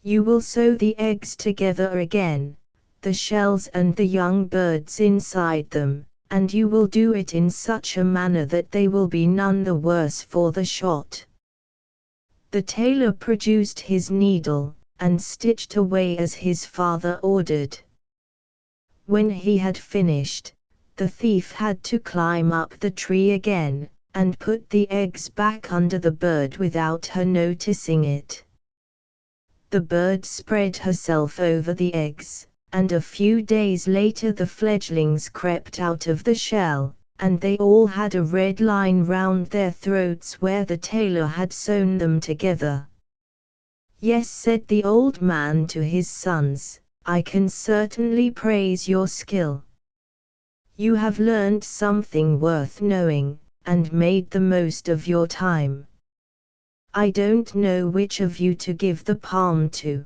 "You will sew the eggs together again, the shells and the young birds inside them, and you will do it in such a manner that they will be none the worse for the shot." The tailor produced his needle, and stitched away as his father ordered. When he had finished, the thief had to climb up the tree again, and put the eggs back under the bird without her noticing it. The bird spread herself over the eggs, and a few days later the fledglings crept out of the shell, and they all had a red line round their throats where the tailor had sewn them together. "Yes," said the old man to his sons, "I can certainly praise your skill. You have learned something worth knowing, and made the most of your time. I don't know which of you to give the palm to.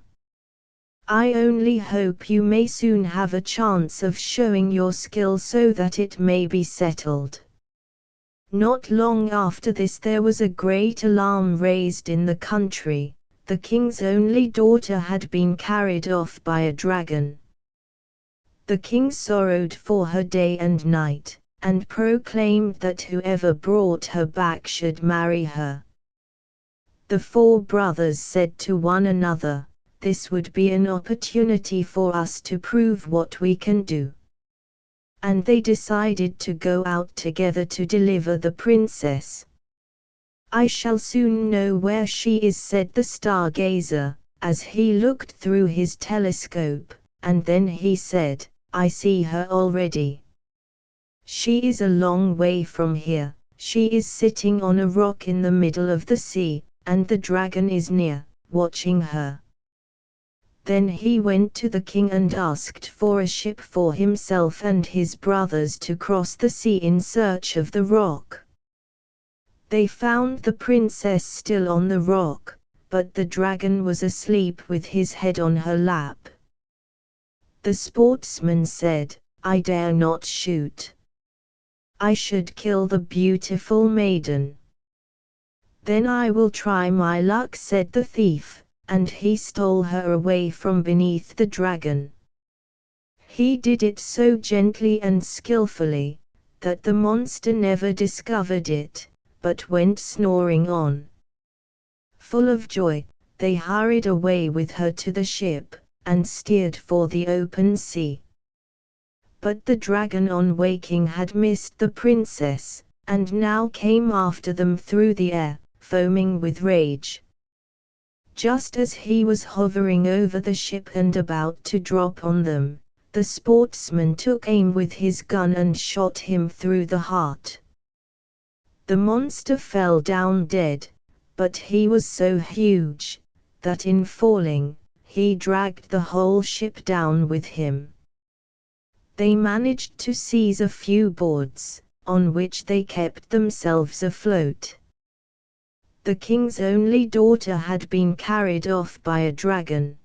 I only hope you may soon have a chance of showing your skill so that it may be settled." Not long after this there was a great alarm raised in the country. The king's only daughter had been carried off by a dragon. The king sorrowed for her day and night, and proclaimed that whoever brought her back should marry her. The 4 brothers said to one another, "This would be an opportunity for us to prove what we can do." And they decided to go out together to deliver the princess. "I shall soon know where she is," said the stargazer, as he looked through his telescope, and then he said, "I see her already. She is a long way from here. She is sitting on a rock in the middle of the sea, and the dragon is near, watching her." Then he went to the king and asked for a ship for himself and his brothers to cross the sea in search of the rock. They found the princess still on the rock, but the dragon was asleep with his head on her lap. The sportsman said, "I dare not shoot. I should kill the beautiful maiden." "Then I will try my luck," said the thief, and he stole her away from beneath the dragon. He did it so gently and skillfully, that the monster never discovered it, but went snoring on. Full of joy, they hurried away with her to the ship, and steered for the open sea. But the dragon on waking had missed the princess, and now came after them through the air, foaming with rage. Just as he was hovering over the ship and about to drop on them, the sportsman took aim with his gun and shot him through the heart. The monster fell down dead, but he was so huge, that in falling, he dragged the whole ship down with him. They managed to seize a few boards, on which they kept themselves afloat. The king's only daughter had been carried off by a dragon.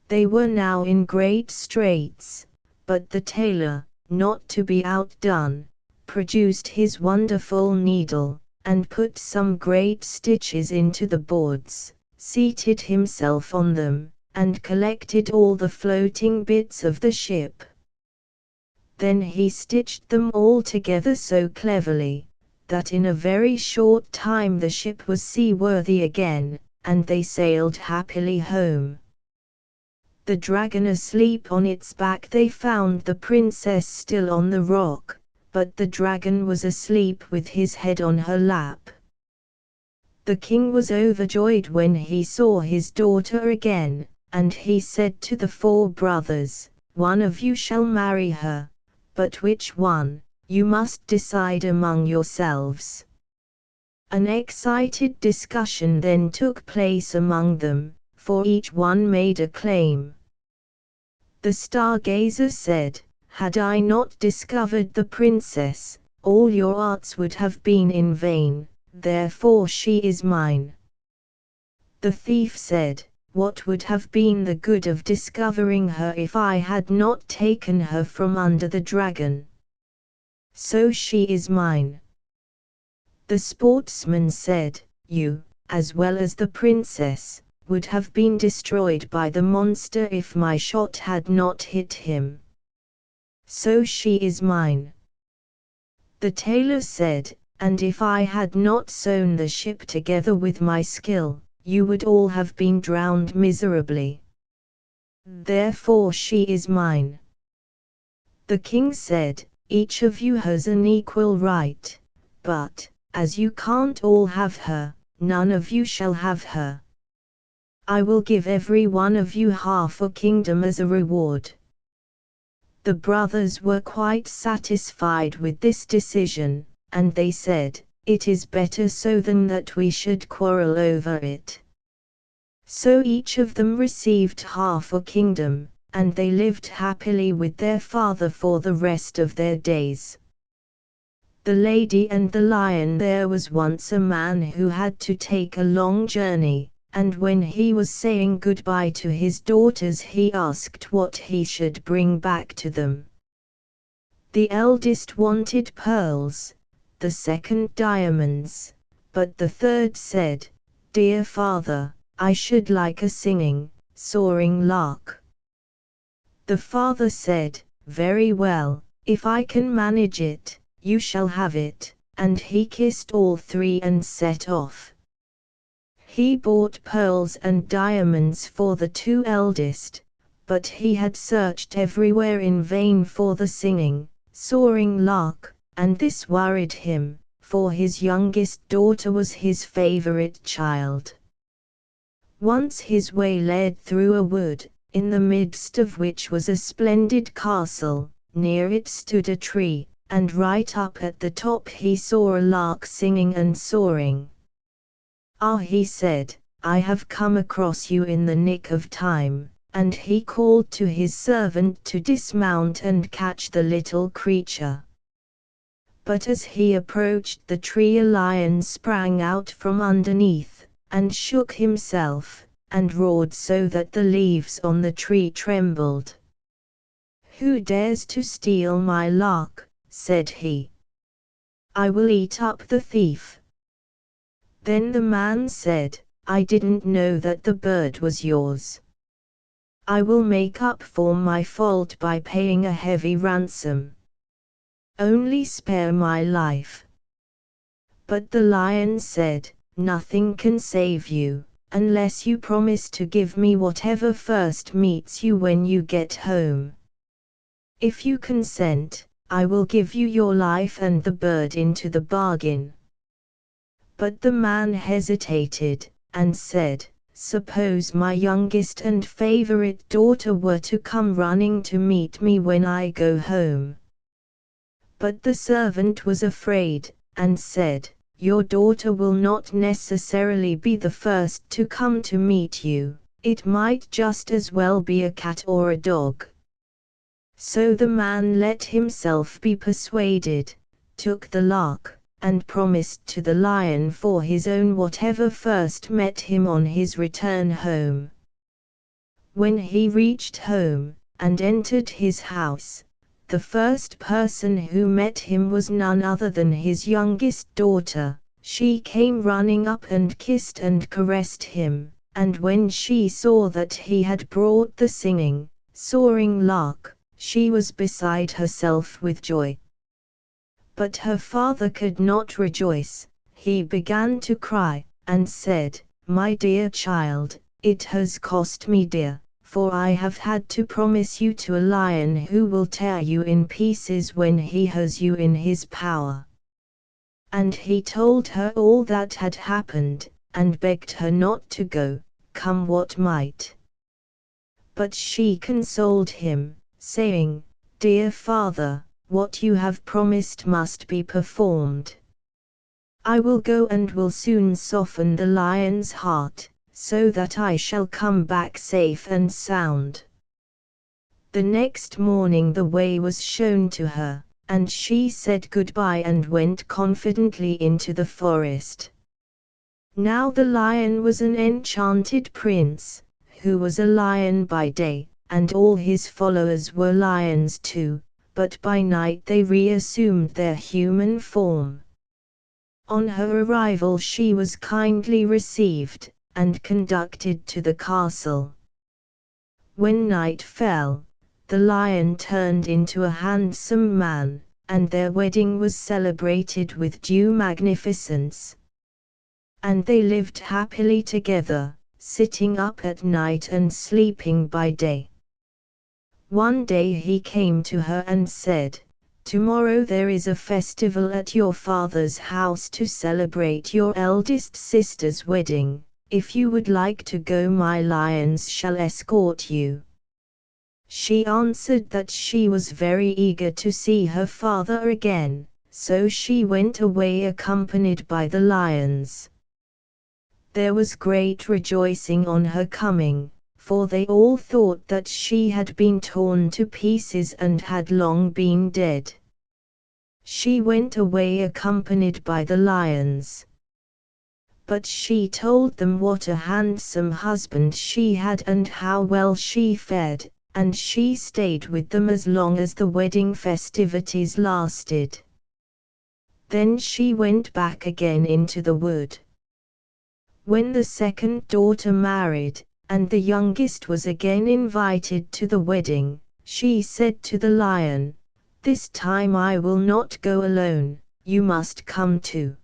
They were now in great straits, but the tailor, not to be outdone, produced his wonderful needle, and put some great stitches into the boards, seated himself on them, and collected all the floating bits of the ship. Then he stitched them all together so cleverly, that in a very short time the ship was seaworthy again, and they sailed happily home. The dragon asleep on its back. They found the princess still on the rock, but the dragon was asleep with his head on her lap. The king was overjoyed when he saw his daughter again, and he said to the 4 brothers, "One of you shall marry her, but which one, you must decide among yourselves." An excited discussion then took place among them, for each one made a claim. The stargazer said, "Had I not discovered the princess, all your arts would have been in vain, therefore she is mine." The thief said, "What would have been the good of discovering her if I had not taken her from under the dragon? So she is mine." The sportsman said, "You, as well as the princess, would have been destroyed by the monster if my shot had not hit him. So she is mine." The tailor said, "And if I had not sewn the ship together with my skill, you would all have been drowned miserably. Therefore she is mine." The king said, "Each of you has an equal right, but, as you can't all have her, none of you shall have her. I will give every one of you half a kingdom as a reward." The brothers were quite satisfied with this decision, and they said, "It is better so than that we should quarrel over it." So each of them received half a kingdom, and they lived happily with their father for the rest of their days. The Lady and the Lion. There was once a man who had to take a long journey, and when he was saying goodbye to his daughters he asked what he should bring back to them. The eldest wanted pearls, the second diamonds, but the third said, "Dear father, I should like a singing, soaring lark." The father said, "Very well, if I can manage it, you shall have it," and he kissed all three and set off. He bought pearls and diamonds for the two eldest, but he had searched everywhere in vain for the singing, soaring lark, and this worried him, for his youngest daughter was his favorite child. Once his way led through a wood, in the midst of which was a splendid castle. Near it stood a tree, and right up at the top he saw a lark singing and soaring. "Ah," he said, "I have come across you in the nick of time," and he called to his servant to dismount and catch the little creature. But as he approached the tree a lion sprang out from underneath, and shook himself, and roared so that the leaves on the tree trembled. "Who dares to steal my lark?" said he. "I will eat up the thief." Then the man said, "I didn't know that the bird was yours. I will make up for my fault by paying a heavy ransom. Only spare my life." But the lion said, "Nothing can save you, unless you promise to give me whatever first meets you when you get home. If you consent, I will give you your life and the bird into the bargain." But the man hesitated, and said, "Suppose my youngest and favorite daughter were to come running to meet me when I go home?" But the servant was afraid, and said, "Your daughter will not necessarily be the first to come to meet you, it might just as well be a cat or a dog." So the man let himself be persuaded, took the lark, and promised to the lion for his own whatever first met him on his return home. When he reached home, and entered his house, the first person who met him was none other than his youngest daughter. She came running up and kissed and caressed him, and when she saw that he had brought the singing, soaring lark, she was beside herself with joy. But her father could not rejoice. He began to cry, and said, "My dear child, it has cost me dear, for I have had to promise you to a lion who will tear you in pieces when he has you in his power." And he told her all that had happened, and begged her not to go, come what might. But she consoled him, saying, "Dear father, what you have promised must be performed. I will go and will soon soften the lion's heart, so that I shall come back safe and sound." The next morning the way was shown to her, and she said goodbye and went confidently into the forest. Now the lion was an enchanted prince, who was a lion by day, and all his followers were lions too, but by night they reassumed their human form. On her arrival she was kindly received, and conducted to the castle. When night fell, the lion turned into a handsome man, and their wedding was celebrated with due magnificence. And they lived happily together, sitting up at night and sleeping by day. One day he came to her and said, "Tomorrow there is a festival at your father's house to celebrate your eldest sister's wedding, "If you would like to go, my lions shall escort you." She answered that she was very eager to see her father again, so she went away accompanied by the lions. There was great rejoicing on her coming, for they all thought that she had been torn to pieces and had long been dead. She went away accompanied by the lions. But she told them what a handsome husband she had and how well she fared, and she stayed with them as long as the wedding festivities lasted. Then she went back again into the wood. When the second daughter married, and the youngest was again invited to the wedding, she said to the lion, "This time I will not go alone, you must come too."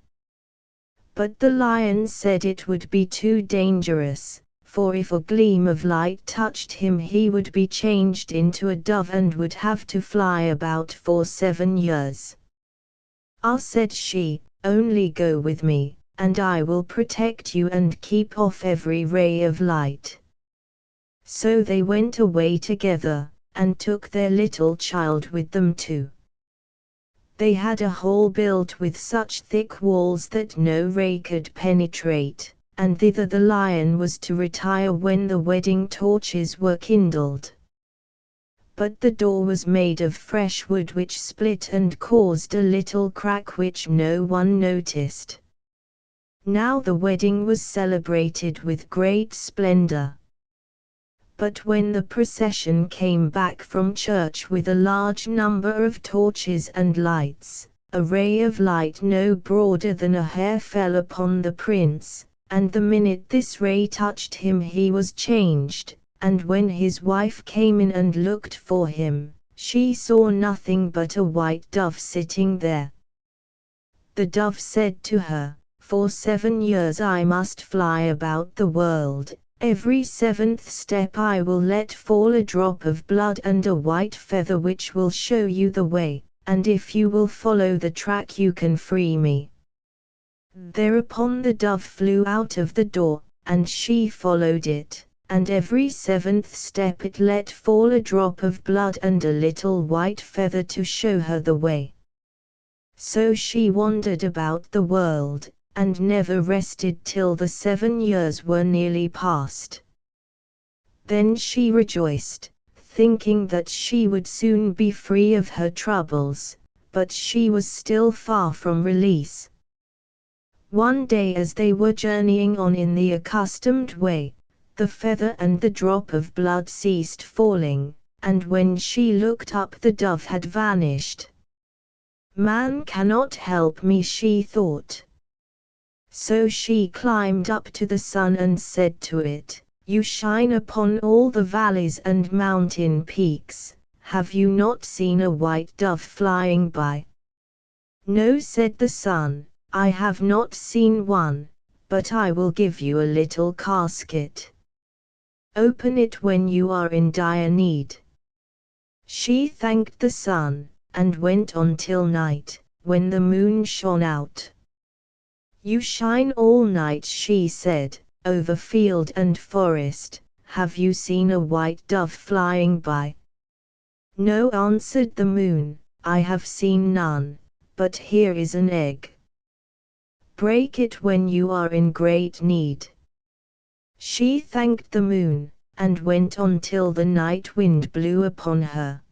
But the lion said it would be too dangerous, for if a gleam of light touched him he would be changed into a dove and would have to fly about for 7 years. "Ah," said she, "only go with me, and I will protect you and keep off every ray of light." So they went away together, and took their little child with them too. They had a hall built with such thick walls that no ray could penetrate, and thither the lion was to retire when the wedding torches were kindled. But the door was made of fresh wood which split and caused a little crack which no one noticed. Now the wedding was celebrated with great splendor. But when the procession came back from church with a large number of torches and lights, a ray of light no broader than a hair fell upon the prince, and the minute this ray touched him he was changed, and when his wife came in and looked for him, she saw nothing but a white dove sitting there. The dove said to her, "For 7 years I must fly about the world. Every 7th step I will let fall a drop of blood and a white feather which will show you the way, and if you will follow the track you can free me." Thereupon the dove flew out of the door, and she followed it, and every 7th step it let fall a drop of blood and a little white feather to show her the way. So she wandered about the world, and never rested till the 7 years were nearly past. Then she rejoiced, thinking that she would soon be free of her troubles, but she was still far from release. One day as they were journeying on in the accustomed way, the feather and the drop of blood ceased falling, and when she looked up the dove had vanished. "Man cannot help me," she thought. So she climbed up to the sun and said to it, "You shine upon all the valleys and mountain peaks, have you not seen a white dove flying by?" "No," said the sun, "I have not seen one, but I will give you a little casket. Open it when you are in dire need." She thanked the sun, and went on till night, when the moon shone out. "You shine all night," she said, "over field and forest, have you seen a white dove flying by?" "No," answered the moon, "I have seen none, but here is an egg. Break it when you are in great need." She thanked the moon, and went on till the night wind blew upon her.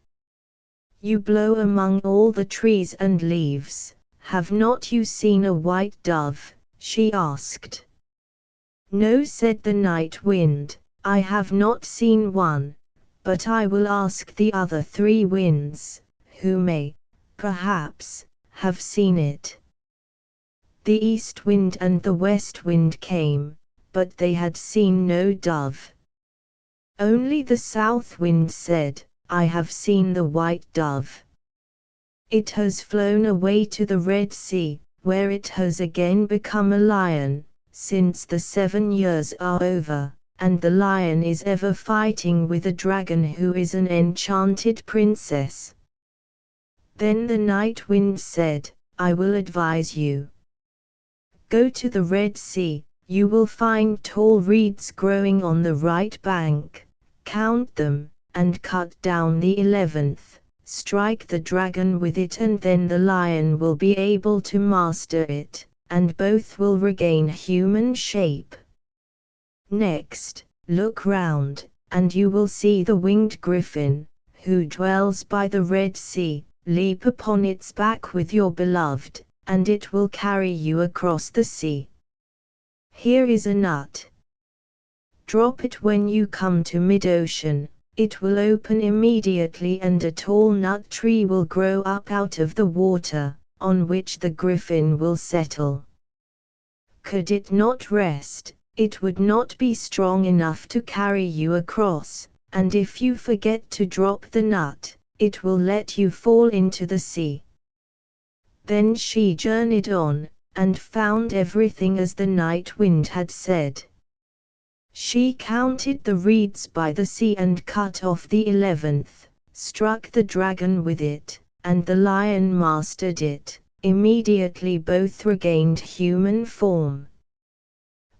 "You blow among all the trees and leaves, have not you seen a white dove?" she asked. "No," said the night wind, "I have not seen one, but I will ask the other 3 winds, who may, perhaps, have seen it." The east wind and the west wind came, but they had seen no dove. Only the south wind said, "I have seen the white dove. It has flown away to the Red Sea, where it has again become a lion, since the 7 years are over, and the lion is ever fighting with a dragon who is an enchanted princess." Then the night wind said, "I will advise you. Go to the Red Sea, You will find tall reeds growing on the right bank. Count them, and cut down the 11th. Strike the dragon with it, and then the lion will be able to master it, and both will regain human shape. Next, look round, and you will see the winged griffin, who dwells by the Red Sea. Leap upon its back with your beloved, and it will carry you across the sea. Here is a nut. Drop it when you come to mid-ocean. It will open immediately, and a tall nut tree will grow up out of the water, on which the griffin will settle. Could it not rest, it would not be strong enough to carry you across, and if you forget to drop the nut, it will let you fall into the sea. Then she journeyed on, and found everything as the night wind had said. She counted the reeds by the sea and cut off the 11th, struck the dragon with it, and the lion mastered it. Immediately both regained human form.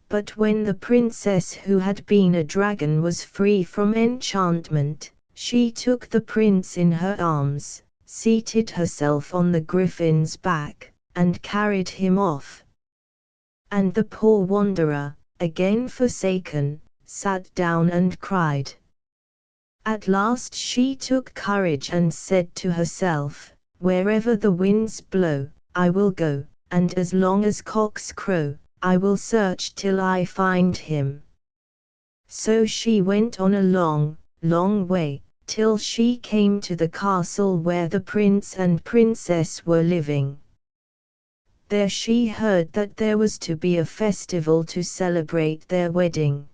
But when the princess who had been a dragon was free from enchantment, she took the prince in her arms, seated herself on the griffin's back, and carried him off. And the poor wanderer, again forsaken, sat down and cried. At last she took courage and said to herself, "Wherever the winds blow, I will go, and as long as cocks crow, I will search till I find him." So she went on a long, long way, till she came to the castle where the prince and princess were living. There she heard that there was to be a festival to celebrate their wedding.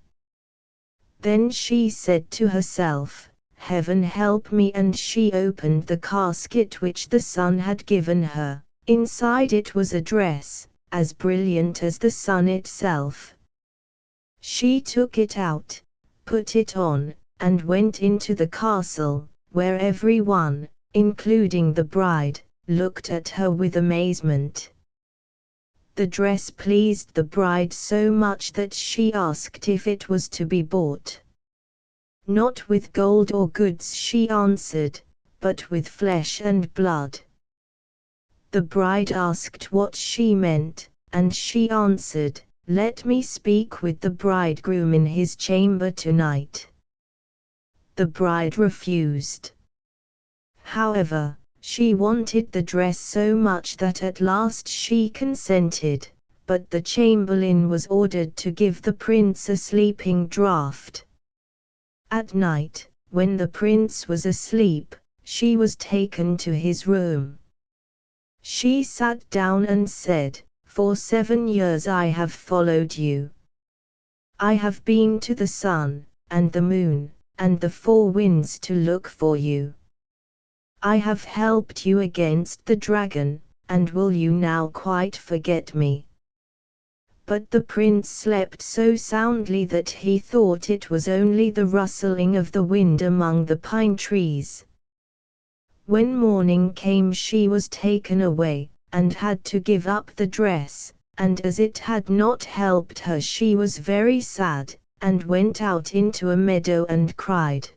Then she said to herself, "Heaven help me," and she opened the casket which the sun had given her. Inside it was a dress, as brilliant as the sun itself. She took it out, put it on, and went into the castle, where every one, including the bride, looked at her with amazement. The dress pleased the bride so much that she asked if it was to be bought. "Not with gold or goods," she answered, "but with flesh and blood." The bride asked what she meant, and she answered, "Let me speak with the bridegroom in his chamber tonight." The bride refused. However, she wanted the dress so much that at last she consented, but the chamberlain was ordered to give the prince a sleeping draught. At night, when the prince was asleep, she was taken to his room. She sat down and said, "For 7 years I have followed you. I have been to the sun, and the moon, and the 4 winds to look for you. I have helped you against the dragon, and will you now quite forget me?" But the prince slept so soundly that he thought it was only the rustling of the wind among the pine trees. When morning came she was taken away, and had to give up the dress, and as it had not helped her she was very sad, and went out into a meadow and cried.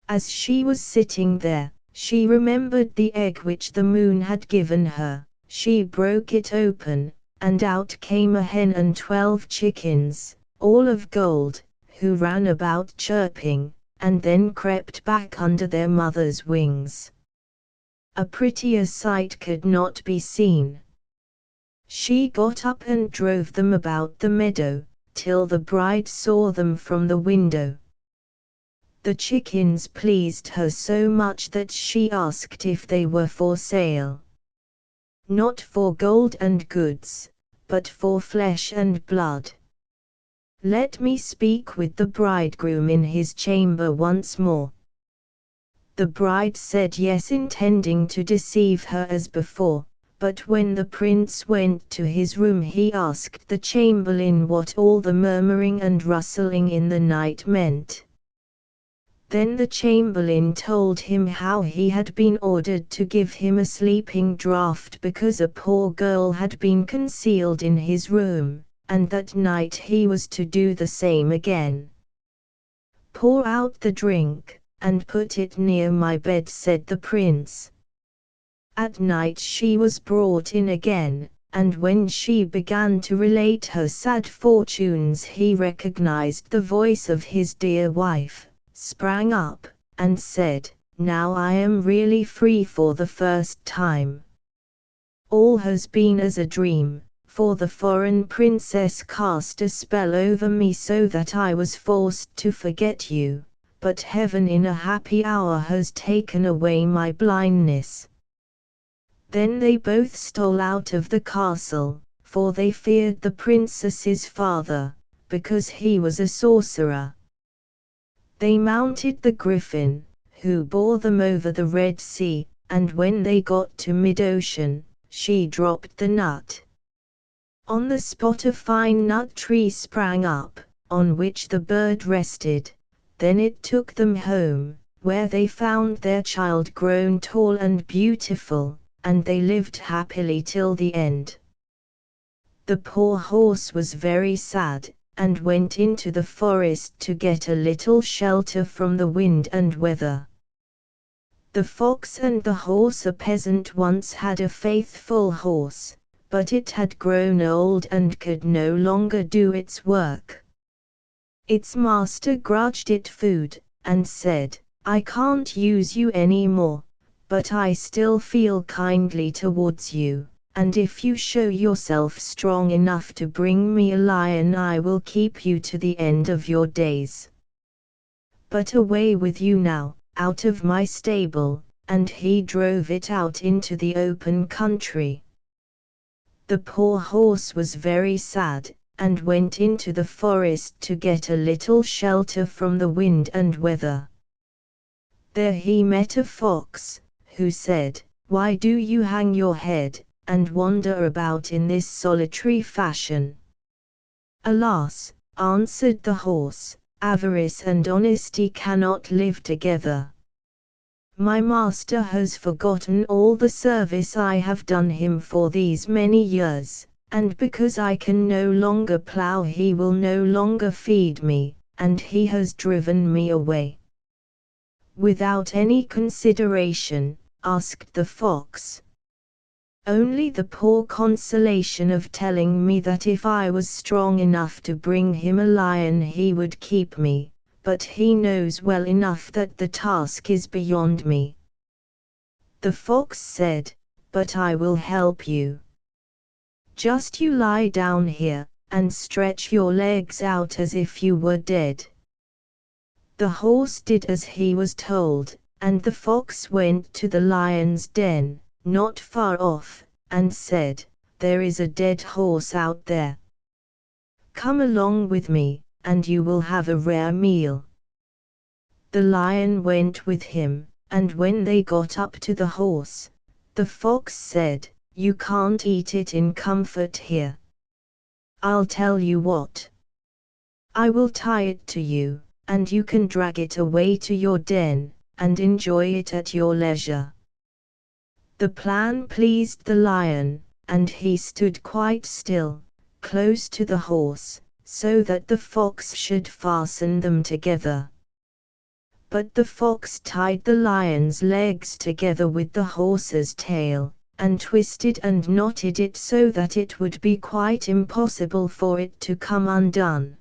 As she was sitting there, she remembered the egg which the moon had given her. She broke it open, and out came a hen and 12 chickens, all of gold, who ran about chirping, and then crept back under their mother's wings. A prettier sight could not be seen. She got up and drove them about the meadow, till the bride saw them from the window. The chickens pleased her so much that she asked if they were for sale. "Not for gold and goods, but for flesh and blood. Let me speak with the bridegroom in his chamber once more." The bride said yes, intending to deceive her as before, but when the prince went to his room he asked the chamberlain what all the murmuring and rustling in the night meant. Then the chamberlain told him how he had been ordered to give him a sleeping draught because a poor girl had been concealed in his room, and that night he was to do the same again. "Pour out the drink, and put it near my bed," said the prince. At night she was brought in again, and when she began to relate her sad fortunes he recognized the voice of his dear wife, sprang up, and said, "Now I am really free for the first time. All has been as a dream, for the foreign princess cast a spell over me so that I was forced to forget you, but heaven in a happy hour has taken away my blindness." Then they both stole out of the castle, for they feared the princess's father, because he was a sorcerer. They mounted the griffin, who bore them over the Red Sea, and when they got to mid-ocean, she dropped the nut. On the spot a fine nut tree sprang up, on which the bird rested. Then it took them home, where they found their child grown tall and beautiful, and they lived happily till the end. The poor horse was very sad, and went into the forest to get a little shelter from the wind and weather. The fox and the horse. A peasant once had a faithful horse, but it had grown old and could no longer do its work. Its master grudged it food, and said, "I can't use you any more, but I still feel kindly towards you, and if you show yourself strong enough to bring me a lion I will keep you to the end of your days. But away with you now, out of my stable," and he drove it out into the open country. The poor horse was very sad, and went into the forest to get a little shelter from the wind and weather. There he met a fox, who said, "Why do you hang your head, and wander about in this solitary fashion?" "Alas," answered the horse, "avarice and honesty cannot live together. My master has forgotten all the service I have done him for these many years, and because I can no longer plow he will no longer feed me, and he has driven me away." "Without any consideration?" asked the fox. "Only the poor consolation of telling me that if I was strong enough to bring him a lion he would keep me, but he knows well enough that the task is beyond me." The fox said, "But I will help you. Just you lie down here, and stretch your legs out as if you were dead." The horse did as he was told, and the fox went to the lion's den, not far off, and said, "There is a dead horse out there. Come along with me, and you will have a rare meal." The lion went with him, and when they got up to the horse, the fox said, "You can't eat it in comfort here. I'll tell you what. I will tie it to you, and you can drag it away to your den, and enjoy it at your leisure." The plan pleased the lion, and he stood quite still, close to the horse, so that the fox should fasten them together. But the fox tied the lion's legs together with the horse's tail, and twisted and knotted it so that it would be quite impossible for it to come undone.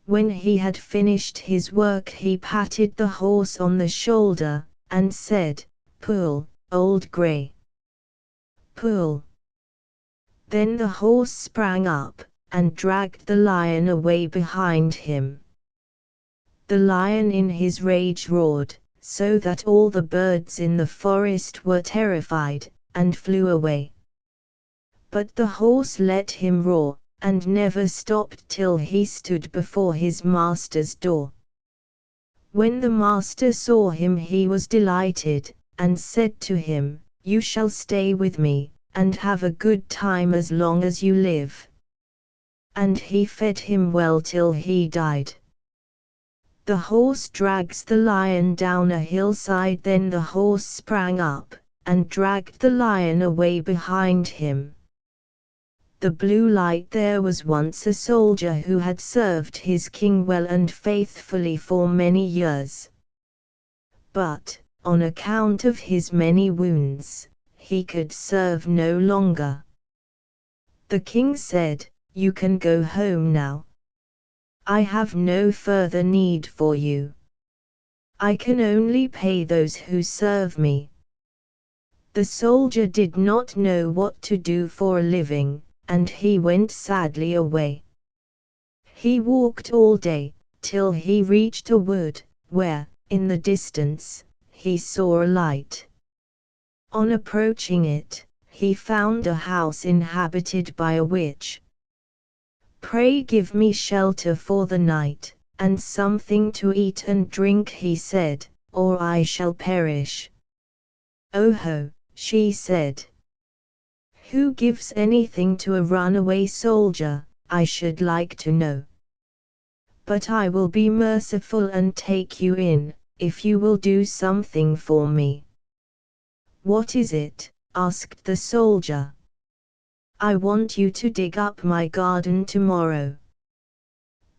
When he had finished his work he patted the horse on the shoulder, and said, "Pull, old grey. Pull." Then the horse sprang up, and dragged the lion away behind him. The lion in his rage roared, so that all the birds in the forest were terrified, and flew away. But the horse let him roar, and never stopped till he stood before his master's door. When the master saw him he was delighted, and said to him, "You shall stay with me, and have a good time as long as you live." And he fed him well till he died. The horse drags the lion down a hillside. Then the horse sprang up, and dragged the lion away behind him. the blue light, there was once a soldier who had served his king well and faithfully for many years. But, on account of his many wounds, he could serve no longer. The king said, "You can go home now. I have no further need for you. I can only pay those who serve me." The soldier did not know what to do for a living, and he went sadly away. He walked all day, till he reached a wood, where, in the distance, he saw a light. On approaching it, he found a house inhabited by a witch. "Pray give me shelter for the night, and something to eat and drink," he said, "or I shall perish." "Oh ho," she said. "Who gives anything to a runaway soldier, I should like to know? But I will be merciful and take you in, if you will do something for me." "What is it?" asked the soldier. "I want you to dig up my garden tomorrow."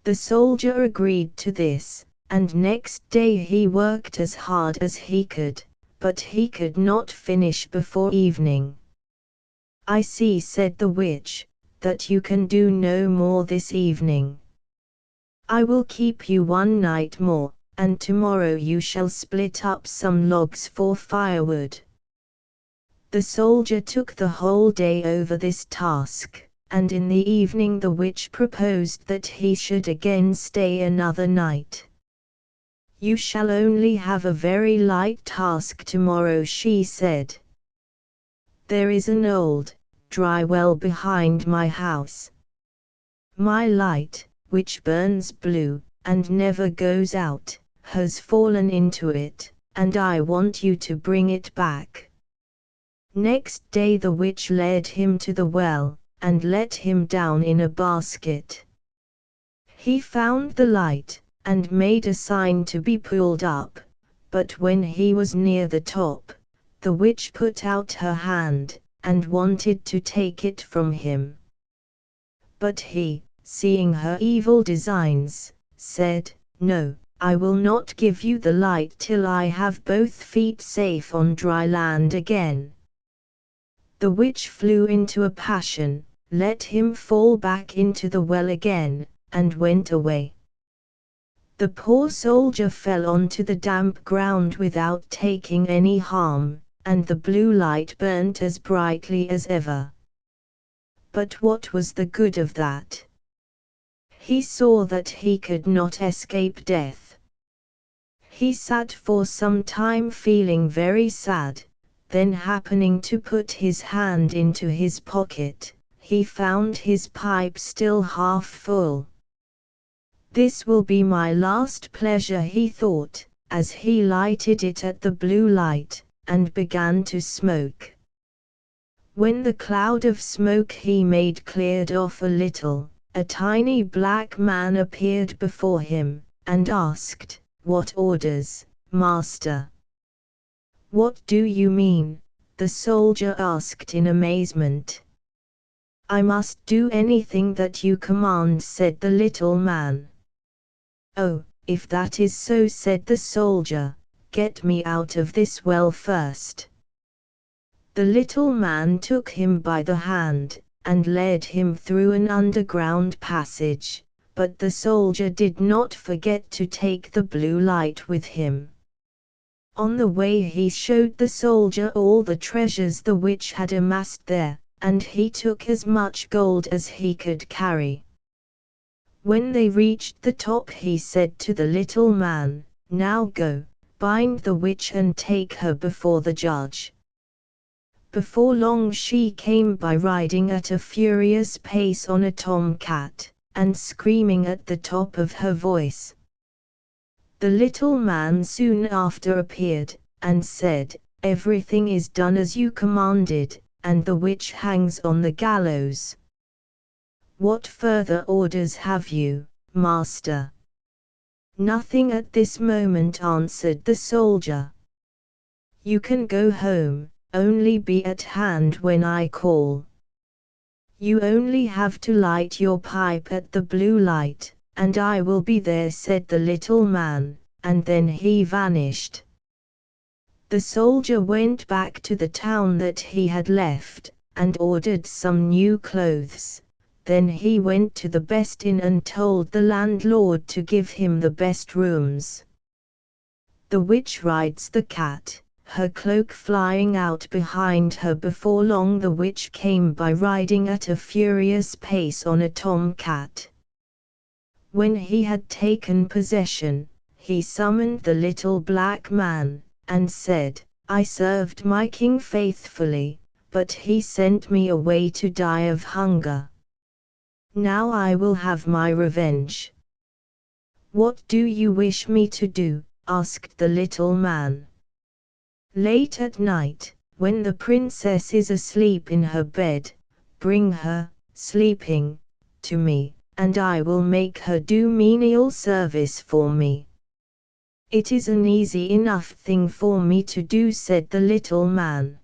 The soldier agreed to this, and next day he worked as hard as he could, but he could not finish before evening. "I see," said the witch, "that you can do no more this evening. I will keep you one night more, and tomorrow you shall split up some logs for firewood." The soldier took the whole day over this task, and in the evening the witch proposed that he should again stay another night. "You shall only have a very light task tomorrow," she said. "There is an old, dry well behind my house. My light, which burns blue, and never goes out, has fallen into it, and I want you to bring it back." Next day the witch led him to the well, and let him down in a basket. He found the light, and made a sign to be pulled up, but when he was near the top, the witch put out her hand, and wanted to take it from him. But he, seeing her evil designs, said, "No, I will not give you the light till I have both feet safe on dry land again." The witch flew into a passion, let him fall back into the well again, and went away. The poor soldier fell onto the damp ground without taking any harm, and the blue light burnt as brightly as ever. But what was the good of that? He saw that he could not escape death. He sat for some time feeling very sad, then happening to put his hand into his pocket, he found his pipe still half full. "This will be my last pleasure," he thought, as he lighted it at the blue light, and began to smoke. When the cloud of smoke he made cleared off a little, a tiny black man appeared before him, and asked, "What orders, master?" "What do you mean?" the soldier asked in amazement. "I must do anything that you command," said the little man. "Oh, if that is so," said the soldier, "get me out of this well first." The little man took him by the hand, and led him through an underground passage, but the soldier did not forget to take the blue light with him. On the way he showed the soldier all the treasures the witch had amassed there, and he took as much gold as he could carry. When they reached the top he said to the little man, "Now go, bind the witch and take her before the judge." Before long she came by riding at a furious pace on a tomcat, and screaming at the top of her voice. The little man soon after appeared, and said, "Everything is done as you commanded, and the witch hangs on the gallows. What further orders have you, master?" "Nothing at this moment," answered the soldier. "You can go home, only be at hand when I call." "You only have to light your pipe at the blue light, and I will be there," said the little man, and then he vanished. The soldier went back to the town that he had left, and ordered some new clothes. Then he went to the best inn and told the landlord to give him the best rooms. The witch rides the cat, her cloak flying out behind her. Before long the witch came by riding at a furious pace on a tom-cat. When he had taken possession, he summoned the little black man, and said, "I served my king faithfully, but he sent me away to die of hunger. Now I will have my revenge." "What do you wish me to do?" asked the little man. "Late at night, when the princess is asleep in her bed, bring her, sleeping, to me, and I will make her do menial service for me." "It is an easy enough thing for me to do," said the little man.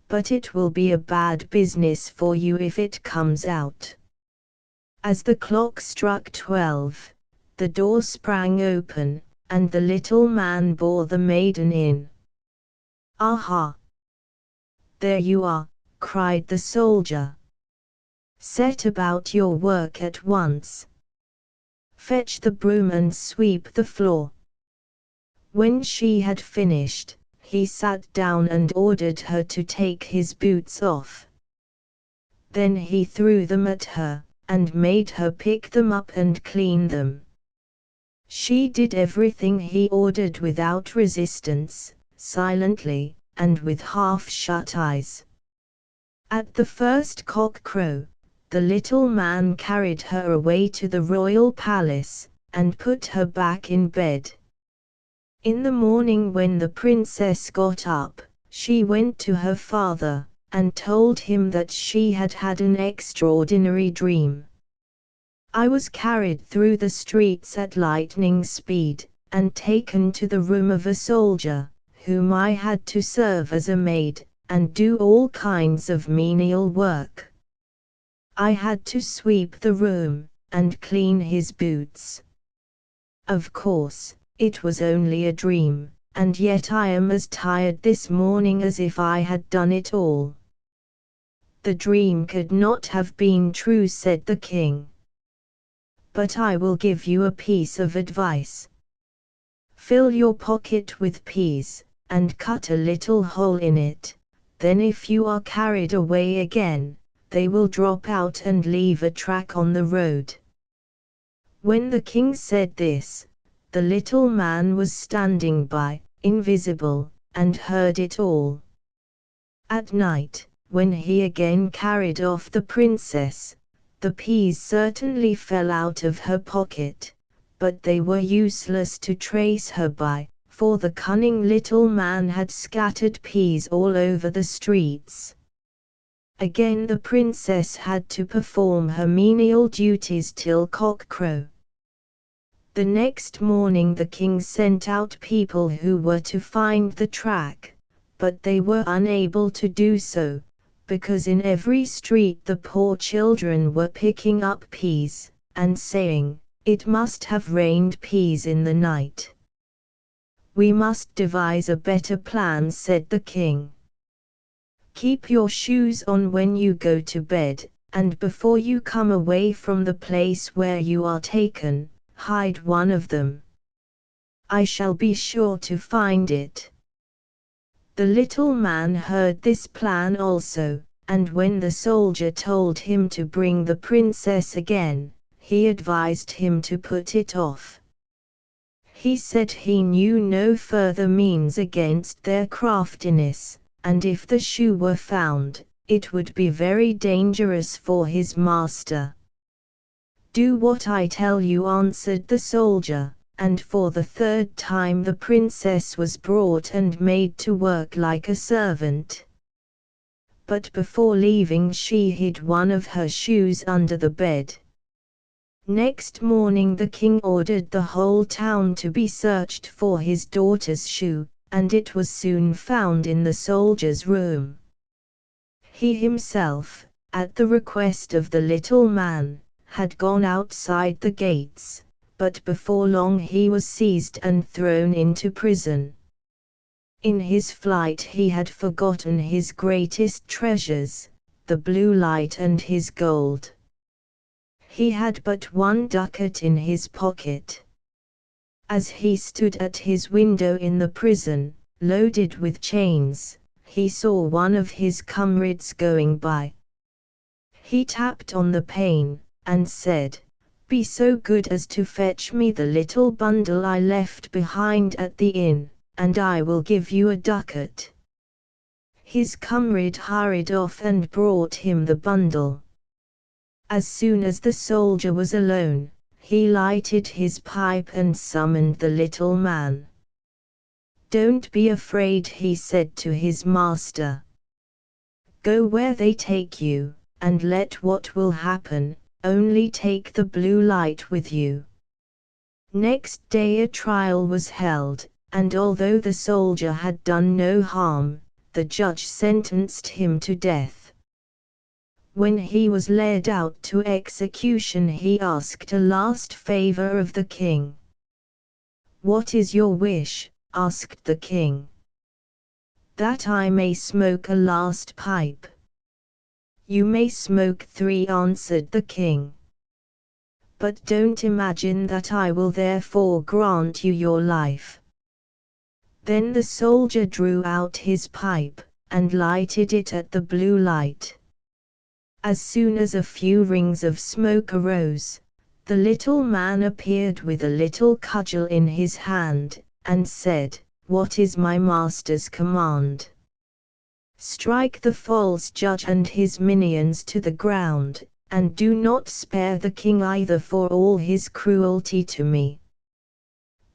"But it will be a bad business for you if it comes out." As the clock struck 12, the door sprang open, and the little man bore the maiden in. "Aha! There you are," cried the soldier. "Set about your work at once. Fetch the broom and sweep the floor." When she had finished, he sat down and ordered her to take his boots off. Then he threw them at her, and made her pick them up and clean them. She did everything he ordered without resistance, silently, and with half-shut eyes. At the first cock-crow, the little man carried her away to the royal palace, and put her back in bed. In the morning when the princess got up, she went to her father, and told him that she had had an extraordinary dream. "I was carried through the streets at lightning speed, and taken to the room of a soldier, whom I had to serve as a maid, and do all kinds of menial work. I had to sweep the room, and clean his boots. Of course, it was only a dream, and yet I am as tired this morning as if I had done it all." "The dream could not have been true," said the king. "But I will give you a piece of advice. Fill your pocket with peas, and cut a little hole in it, then if you are carried away again, they will drop out and leave a track on the road." When the king said this, the little man was standing by, invisible, and heard it all. At night, when he again carried off the princess, the peas certainly fell out of her pocket, but they were useless to trace her by, for the cunning little man had scattered peas all over the streets. Again the princess had to perform her menial duties till cock-crow. The next morning the king sent out people who were to find the track, but they were unable to do so, because in every street the poor children were picking up peas, and saying, "It must have rained peas in the night." "We must devise a better plan," said the king. "Keep your shoes on when you go to bed, and before you come away from the place where you are taken, hide one of them. I shall be sure to find it." The little man heard this plan also, and when the soldier told him to bring the princess again, he advised him to put it off. He said he knew no further means against their craftiness, and if the shoe were found, it would be very dangerous for his master. "Do what I tell you," answered the soldier, and for the third time the princess was brought and made to work like a servant. But before leaving she hid one of her shoes under the bed. Next morning the king ordered the whole town to be searched for his daughter's shoe, and it was soon found in the soldier's room. He himself, at the request of the little man, had gone outside the gates, but before long he was seized and thrown into prison. In his flight he had forgotten his greatest treasures, the blue light and his gold. He had but 1 ducat in his pocket. As he stood at his window in the prison, loaded with chains, he saw one of his comrades going by. He tapped on the pane, and said, "Be so good as to fetch me the little bundle I left behind at the inn, and I will give you a ducat." His comrade hurried off and brought him the bundle. As soon as the soldier was alone, he lighted his pipe and summoned the little man. "Don't be afraid," he said to his master. "Go where they take you, and let what will happen, only take the blue light with you." Next day a trial was held, and although the soldier had done no harm, the judge sentenced him to death. When he was led out to execution he asked a last favor of the king. "What is your wish?" asked the king. "That I may smoke a last pipe." "You may smoke 3," answered the king. "But don't imagine that I will therefore grant you your life." Then the soldier drew out his pipe, and lighted it at the blue light. As soon as a few rings of smoke arose, the little man appeared with a little cudgel in his hand, and said, "What is my master's command?" "Strike the false judge and his minions to the ground, and do not spare the king either for all his cruelty to me."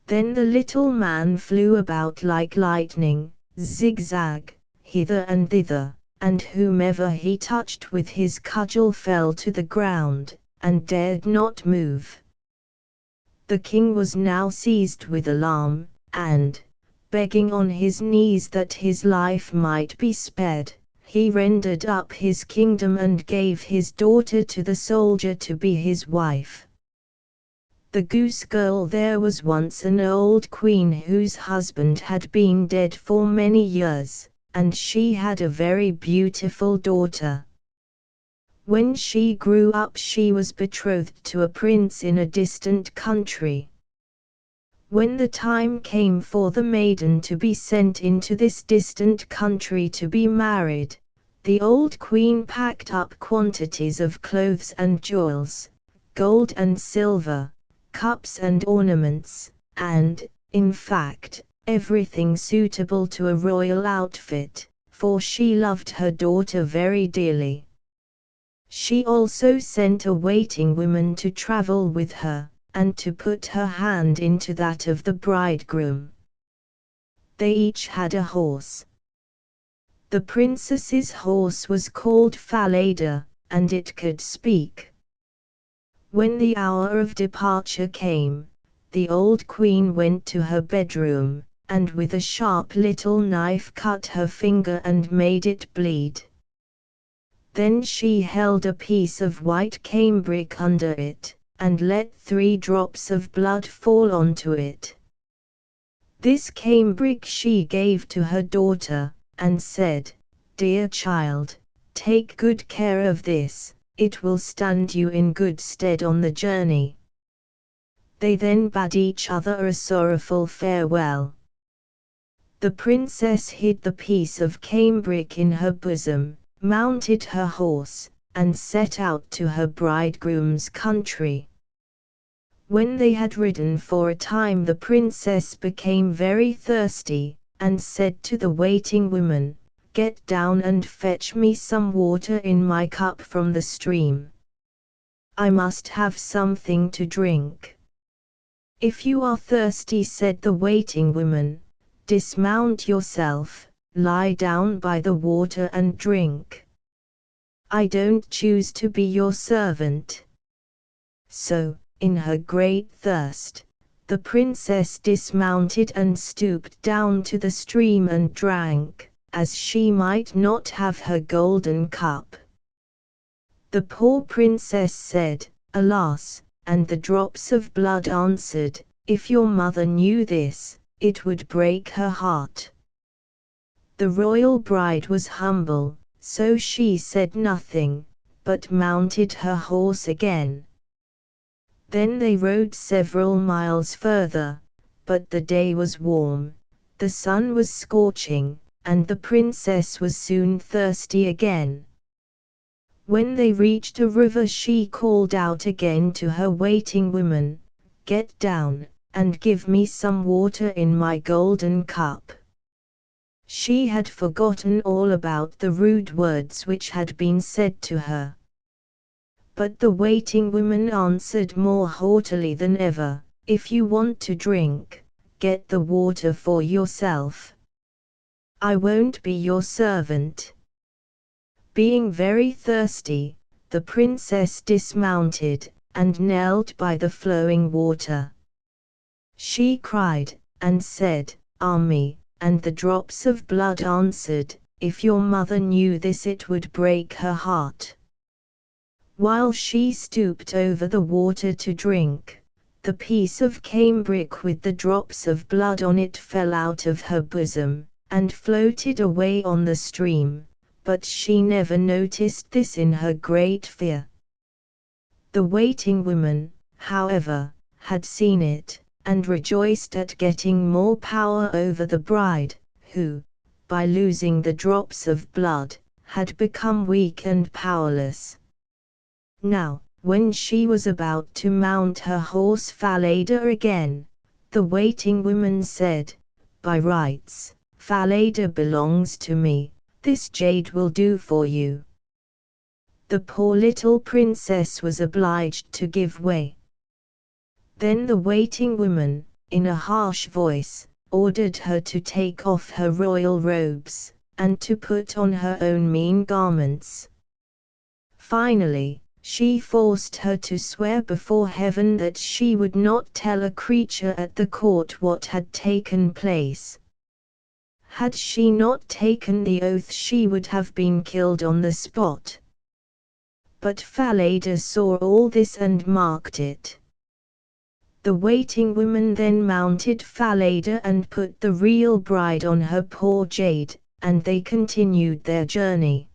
Then the little man flew about like lightning, zigzag, hither and thither, and whomever he touched with his cudgel fell to the ground, and dared not move. The king was now seized with alarm, and, begging on his knees that his life might be spared, he rendered up his kingdom and gave his daughter to the soldier to be his wife. The goose girl. There was once an old queen whose husband had been dead for many years, and she had a very beautiful daughter. When she grew up she was betrothed to a prince in a distant country. When the time came for the maiden to be sent into this distant country to be married, the old queen packed up quantities of clothes and jewels, gold and silver, cups and ornaments, and, in fact, everything suitable to a royal outfit, for she loved her daughter very dearly. She also sent a waiting woman to travel with her, and to put her hand into that of the bridegroom. They each had a horse. The princess's horse was called Falada, and it could speak. When the hour of departure came, the old queen went to her bedroom, and with a sharp little knife cut her finger and made it bleed. Then she held a piece of white cambric under it, and let 3 drops of blood fall onto it. This cambric she gave to her daughter, and said, "Dear child, take good care of this, it will stand you in good stead on the journey." They then bade each other a sorrowful farewell. The princess hid the piece of cambric in her bosom, mounted her horse, and set out to her bridegroom's country. When they had ridden for a time the princess became very thirsty, and said to the waiting woman, "Get down and fetch me some water in my cup from the stream. I must have something to drink." "If you are thirsty," said the waiting woman, "dismount yourself, lie down by the water and drink. I don't choose to be your servant." So, in her great thirst, the princess dismounted and stooped down to the stream and drank, as she might not have her golden cup. The poor princess said, "Alas," and the drops of blood answered, "If your mother knew this, it would break her heart." The royal bride was humble, so she said nothing, but mounted her horse again. Then they rode several miles further, but the day was warm, the sun was scorching, and the princess was soon thirsty again. When they reached a river, she called out again to her waiting women, "Get down, and give me some water in my golden cup." She had forgotten all about the rude words which had been said to her. But the waiting women answered more haughtily than ever, "If you want to drink, get the water for yourself. I won't be your servant." Being very thirsty, the princess dismounted, and knelt by the flowing water. She cried, and said, "Ah me," and the drops of blood answered, "If your mother knew this, it would break her heart." While she stooped over the water to drink, the piece of cambric with the drops of blood on it fell out of her bosom, and floated away on the stream, but she never noticed this in her great fear. The waiting woman, however, had seen it, and rejoiced at getting more power over the bride, who, by losing the drops of blood, had become weak and powerless. Now, when she was about to mount her horse Falada again, the waiting woman said, "By rights, Falada belongs to me, this jade will do for you." The poor little princess was obliged to give way. Then the waiting woman, in a harsh voice, ordered her to take off her royal robes, and to put on her own mean garments. Finally, she forced her to swear before heaven that she would not tell a creature at the court what had taken place. Had she not taken the oath, she would have been killed on the spot. But Falada saw all this and marked it. The waiting woman then mounted Falada and put the real bride on her poor jade, and they continued their journey.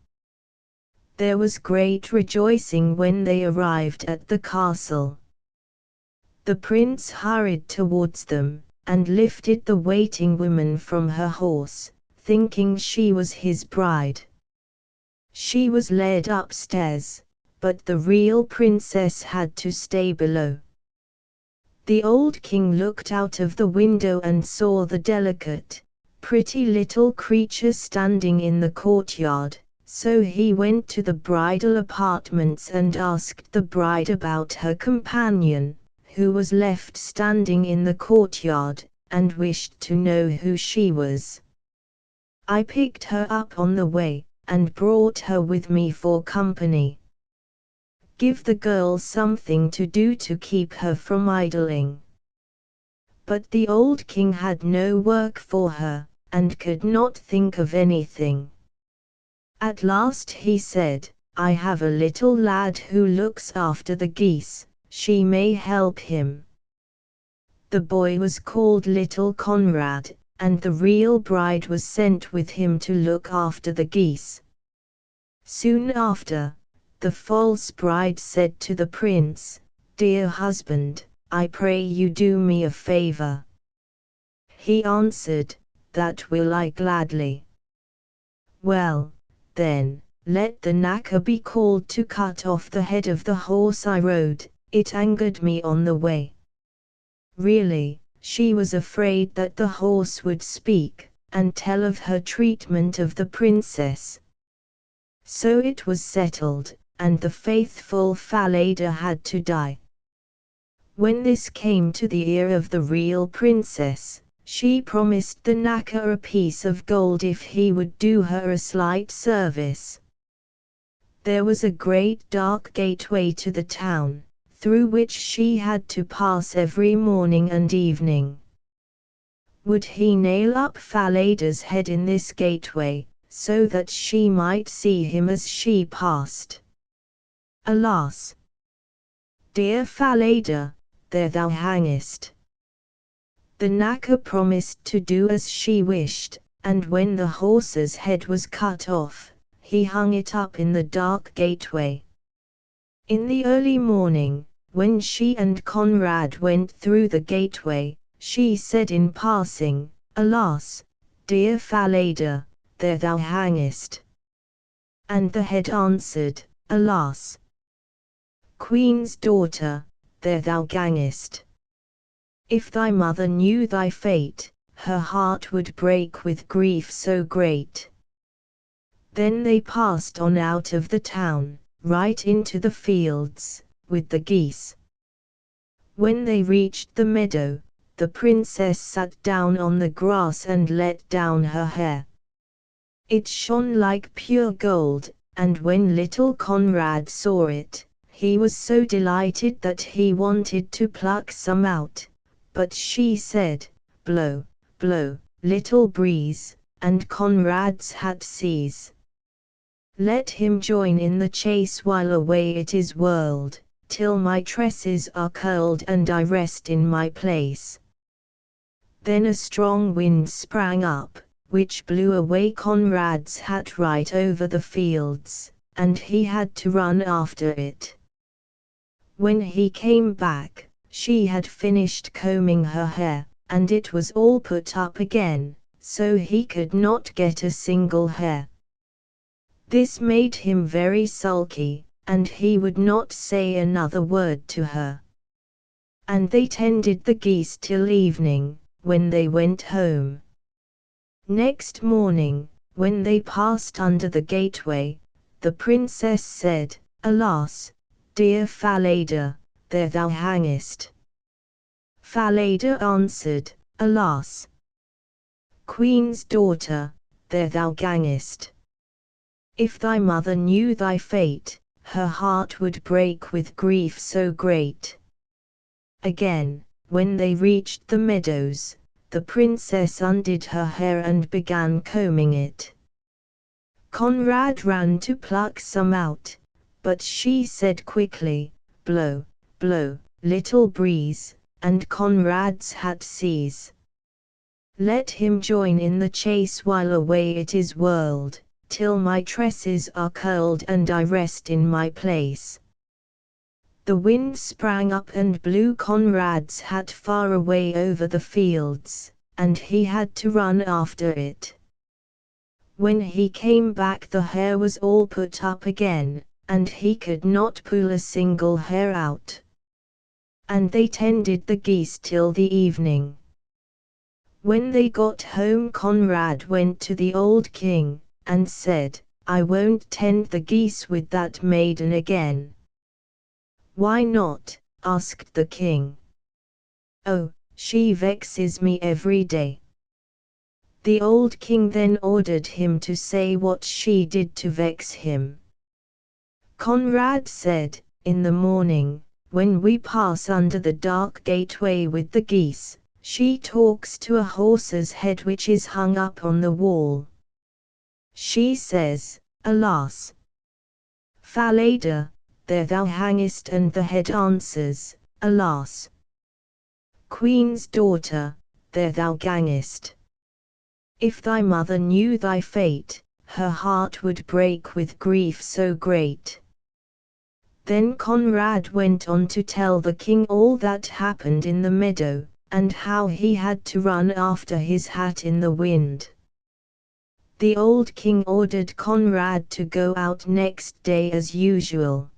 There was great rejoicing when they arrived at the castle. The prince hurried towards them, and lifted the waiting woman from her horse, thinking she was his bride. She was led upstairs, but the real princess had to stay below. The old king looked out of the window and saw the delicate, pretty little creature standing in the courtyard. So he went to the bridal apartments and asked the bride about her companion, who was left standing in the courtyard, and wished to know who she was. "I picked her up on the way, and brought her with me for company. Give the girl something to do to keep her from idling." But the old king had no work for her, and could not think of anything. At last he said, "I have a little lad who looks after the geese, she may help him." The boy was called Little Conrad, and the real bride was sent with him to look after the geese. Soon after, the false bride said to the prince, "Dear husband, I pray you do me a favor." He answered, "That will I gladly." "Well, then, let the knacker be called to cut off the head of the horse I rode, it angered me on the way." Really, she was afraid that the horse would speak, and tell of her treatment of the princess. So it was settled, and the faithful Falada had to die. When this came to the ear of the real princess, she promised the knacker a piece of gold if he would do her a slight service. There was a great dark gateway to the town, through which she had to pass every morning and evening. Would he nail up Falada's head in this gateway, so that she might see him as she passed? alas! Dear Falada, there thou hangest. The knacker promised to do as she wished, and when the horse's head was cut off, he hung it up in the dark gateway. In the early morning, when she and Conrad went through the gateway, she said in passing, alas, dear Falada, there thou hangest. And the head answered, alas! Queen's daughter, there thou gangest. If thy mother knew thy fate, her heart would break with grief so great. Then they passed on out of the town, right into the fields, with the geese. When they reached the meadow, the princess sat down on the grass and let down her hair. It shone like pure gold, and when little Conrad saw it, he was so delighted that he wanted to pluck some out. But she said, blow, blow, little breeze, and Conrad's hat seize. Let him join in the chase while away it is whirled, till my tresses are curled and I rest in my place. Then a strong wind sprang up, which blew away Conrad's hat right over the fields, and he had to run after it. When he came back, she had finished combing her hair, and it was all put up again, so he could not get a single hair. This made him very sulky, and he would not say another word to her. And they tended the geese till evening, when they went home. Next morning, when they passed under the gateway, the princess said, alas, dear Falada, there thou hangest. Falada answered, alas! Queen's daughter, there thou gangest. If thy mother knew thy fate, her heart would break with grief so great. Again, when they reached the meadows, the princess undid her hair and began combing it. Conrad ran to pluck some out, but she said quickly, blow, blow, little breeze, and Conrad's hat seize. Let him join in the chase while away it is whirled, till my tresses are curled and I rest in my place. The wind sprang up and blew Conrad's hat far away over the fields, and he had to run after it. When he came back the hair was all put up again, and he could not pull a single hair out. And they tended the geese till the evening. When they got home Conrad went to the old king, and said, I won't tend the geese with that maiden again. Why not? Asked the king. Oh, she vexes me every day. The old king then ordered him to say what she did to vex him. Conrad said, in the morning, when we pass under the dark gateway with the geese, she talks to a horse's head which is hung up on the wall. She says, alas! Falada, there thou hangest, and the head answers, alas! Queen's daughter, there thou gangest. If thy mother knew thy fate, her heart would break with grief so great. Then Conrad went on to tell the king all that happened in the meadow, and how he had to run after his hat in the wind. The old king ordered Conrad to go out next day as usual.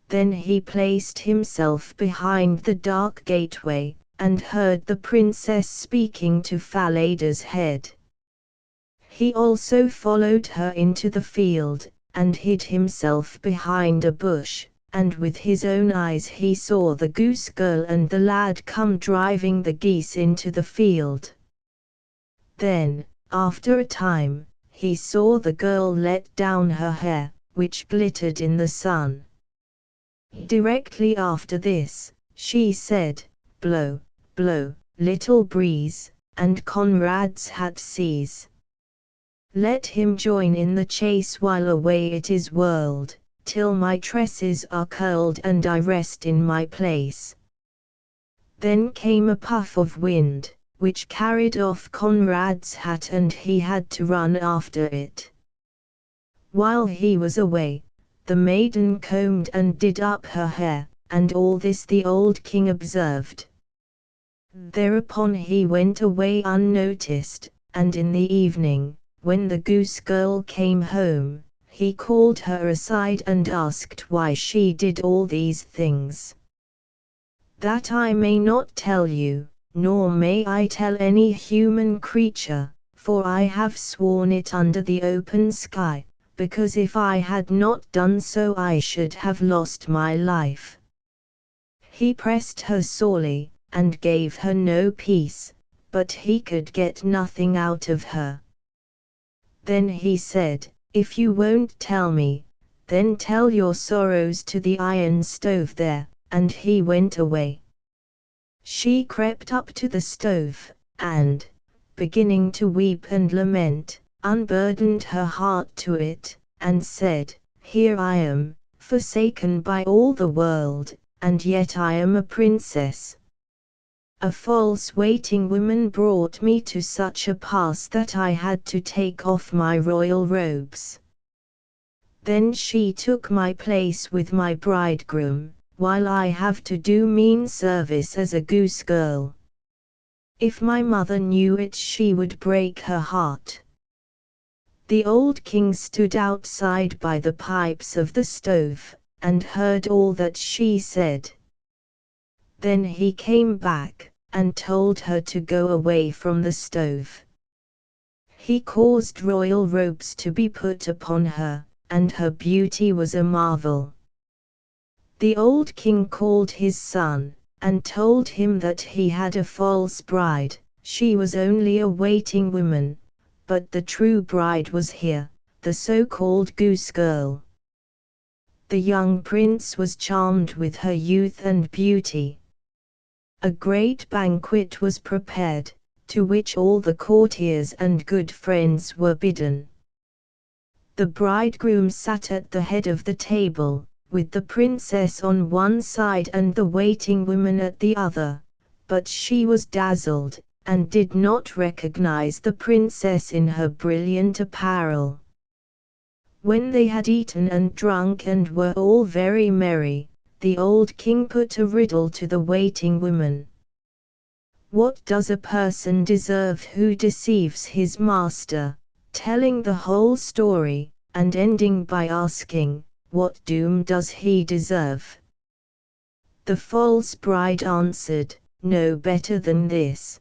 Then he placed himself behind the dark gateway, and heard the princess speaking to Falada's head. He also followed her into the field, and hid himself behind a bush, and with his own eyes he saw the goose girl and the lad come driving the geese into the field. Then, after a time, he saw the girl let down her hair, which glittered in the sun. Directly after this, she said, blow, blow, little breeze, and Conrad's hat seize. Let him join in the chase while away it is whirled, till my tresses are curled and I rest in my place." Then came a puff of wind, which carried off Conrad's hat, and he had to run after it. While he was away, the maiden combed and did up her hair, and all this the old king observed. Thereupon he went away unnoticed, and in the evening, when the goose girl came home, he called her aside and asked why she did all these things. "That I may not tell you, nor may I tell any human creature, for I have sworn it under the open sky, because if I had not done so I should have lost my life." He pressed her sorely, and gave her no peace, but he could get nothing out of her. Then he said, "If you won't tell me, then tell your sorrows to the iron stove there," and he went away. She crept up to the stove, and, beginning to weep and lament, unburdened her heart to it, and said, "Here I am, forsaken by all the world, and yet I am a princess. A false waiting woman brought me to such a pass that I had to take off my royal robes. Then she took my place with my bridegroom, while I have to do mean service as a goose girl. If my mother knew it, she would break her heart." The old king stood outside by the pipes of the stove, and heard all that she said. Then he came back, and told her to go away from the stove. He caused royal robes to be put upon her, and her beauty was a marvel. The old king called his son, and told him that he had a false bride. She was only a waiting woman, but the true bride was here, the so-called goose girl. The young prince was charmed with her youth and beauty. A great banquet was prepared, to which all the courtiers and good friends were bidden. The bridegroom sat at the head of the table, with the princess on one side and the waiting woman at the other, but she was dazzled, and did not recognize the princess in her brilliant apparel. When they had eaten and drunk and were all very merry, the old king put a riddle to the waiting woman. "What does a person deserve who deceives his master?" telling the whole story, and ending by asking, "What doom does he deserve?" The false bride answered, "No better than this.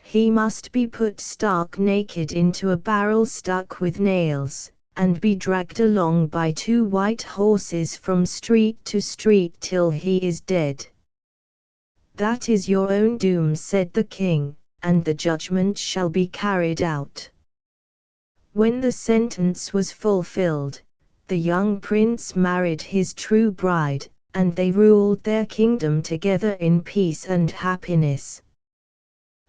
He must be put stark naked into a barrel stuck with nails, and be dragged along by 2 white horses from street to street till he is dead." "That is your own doom," said the king, "and the judgment shall be carried out." When the sentence was fulfilled, the young prince married his true bride, and they ruled their kingdom together in peace and happiness.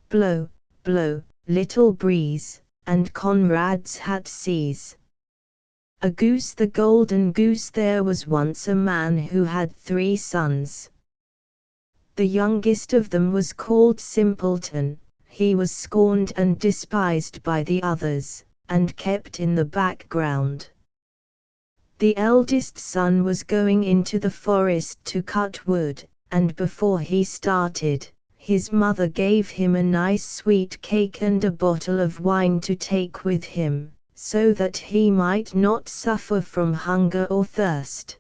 Blow, blow, little breeze, and Conrad's hat cease. A goose, the golden goose. There was once a man who had 3 sons. The youngest of them was called Simpleton. He was scorned and despised by the others, and kept in the background. The eldest son was going into the forest to cut wood, and before he started, his mother gave him a nice sweet cake and a bottle of wine to take with him, so that he might not suffer from hunger or thirst.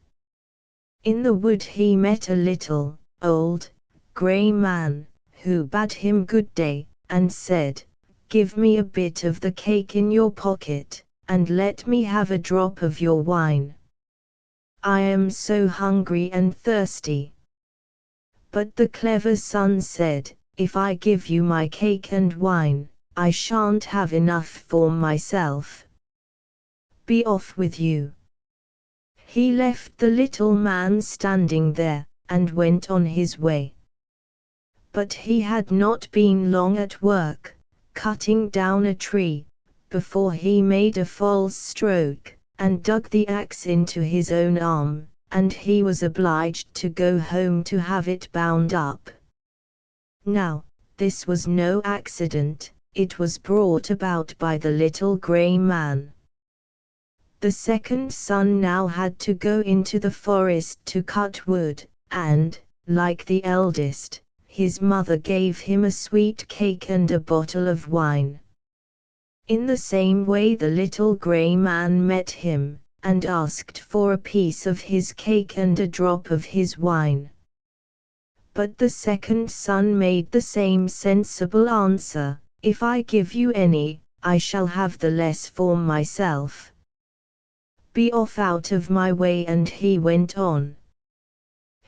In the wood he met a little, old, grey man, who bade him good day, and said, "Give me a bit of the cake in your pocket, and let me have a drop of your wine. I am so hungry and thirsty." But the clever son said, "If I give you my cake and wine, I shan't have enough for myself. Be off with you." He left the little man standing there, and went on his way. But he had not been long at work, cutting down a tree, before he made a false stroke, and dug the axe into his own arm, and he was obliged to go home to have it bound up. Now, this was no accident, it was brought about by the little grey man. The second son now had to go into the forest to cut wood, and, like the eldest, his mother gave him a sweet cake and a bottle of wine. In the same way the little grey man met him, and asked for a piece of his cake and a drop of his wine. But the second son made the same sensible answer, "If I give you any, I shall have the less for myself. Be off out of my way," and he went on.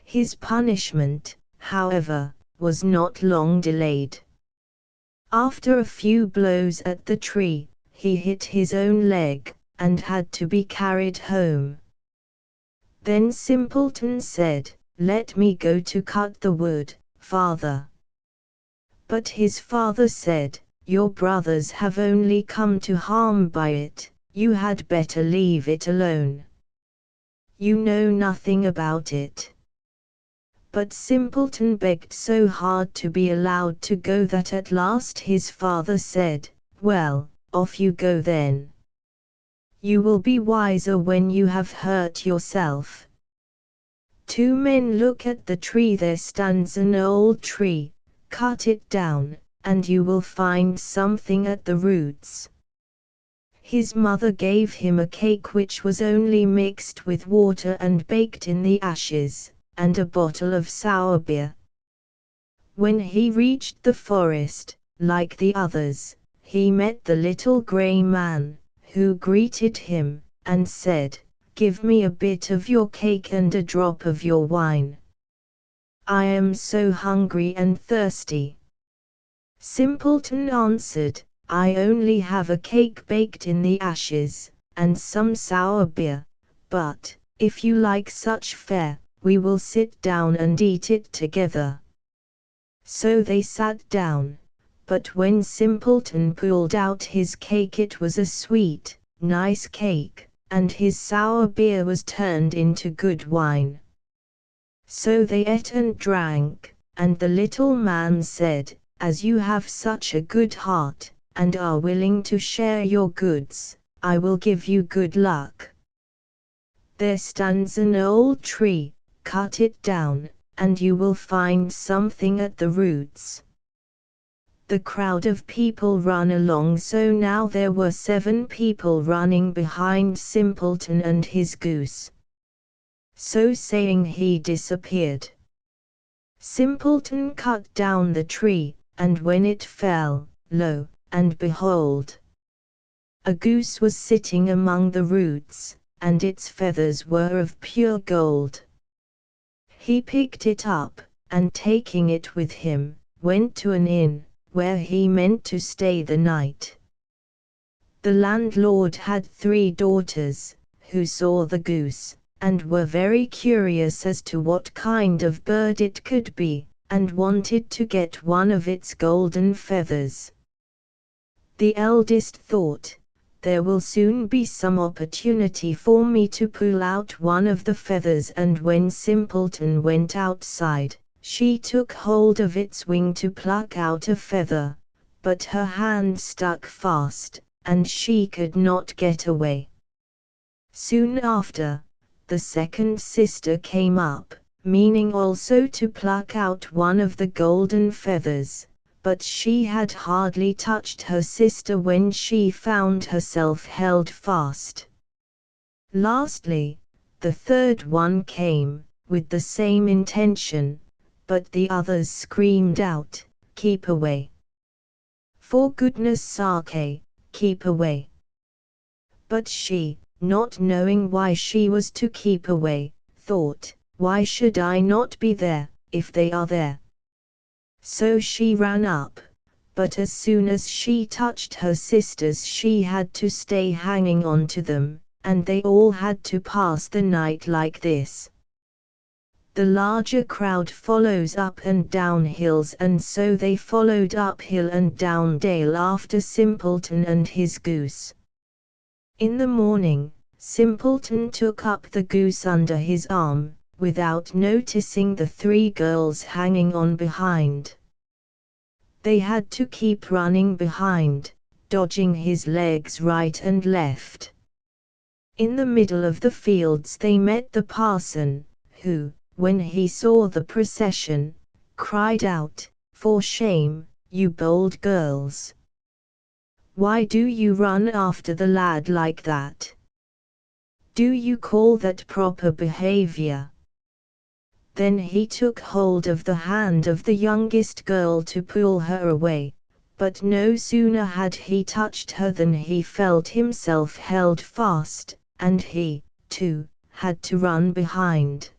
His punishment, however, was not long delayed. After a few blows at the tree, he hit his own leg, and had to be carried home. Then Simpleton said, "Let me go to cut the wood, father." But his father said, "Your brothers have only come to harm by it, you had better leave it alone. You know nothing about it." But Simpleton begged so hard to be allowed to go that at last his father said, "Well, off you go then. You will be wiser when you have hurt yourself." Two men look at the tree. There stands an old tree, cut it down, and you will find something at the roots. His mother gave him a cake which was only mixed with water and baked in the ashes, and a bottle of sour beer. When he reached the forest, like the others, he met the little grey man, who greeted him, and said, "Give me a bit of your cake and a drop of your wine. I am so hungry and thirsty." Simpleton answered, "I only have a cake baked in the ashes, and some sour beer, but, if you like such fare, we will sit down and eat it together." So they sat down, but when Simpleton pulled out his cake it was a sweet, nice cake, and his sour beer was turned into good wine. So they ate and drank, and the little man said, "As you have such a good heart, and are willing to share your goods, I will give you good luck. There stands an old tree, cut it down, and you will find something at the roots." The crowd of people ran along, so now there were 7 people running behind Simpleton and his goose. So saying he disappeared. Simpleton cut down the tree, and when it fell, lo, and behold! A goose was sitting among the roots, and its feathers were of pure gold. He picked it up, and taking it with him, went to an inn, where he meant to stay the night. The landlord had 3 daughters, who saw the goose, and were very curious as to what kind of bird it could be, and wanted to get one of its golden feathers. The eldest thought, "There will soon be some opportunity for me to pull out one of the feathers," and when Simpleton went outside, she took hold of its wing to pluck out a feather, but her hand stuck fast, and she could not get away. Soon after, the second sister came up, meaning also to pluck out one of the golden feathers, but she had hardly touched her sister when she found herself held fast. Lastly, the third one came, with the same intention, but the others screamed out, "Keep away! For goodness sake, keep away!" But she, not knowing why she was to keep away, thought, "Why should I not be there, if they are there?" So she ran up, but as soon as she touched her sisters she had to stay hanging on to them, and they all had to pass the night like this. The larger crowd follows up and down hills, and so they followed uphill and down dale after Simpleton and his goose. In the morning, Simpleton took up the goose under his arm, without noticing the 3 girls hanging on behind. They had to keep running behind, dodging his legs right and left. In the middle of the fields they met the parson, who, when he saw the procession, cried out, "For shame, you bold girls! Why do you run after the lad like that? Do you call that proper behavior?" Then he took hold of the hand of the youngest girl to pull her away, but no sooner had he touched her than he felt himself held fast, and he, too, had to run behind.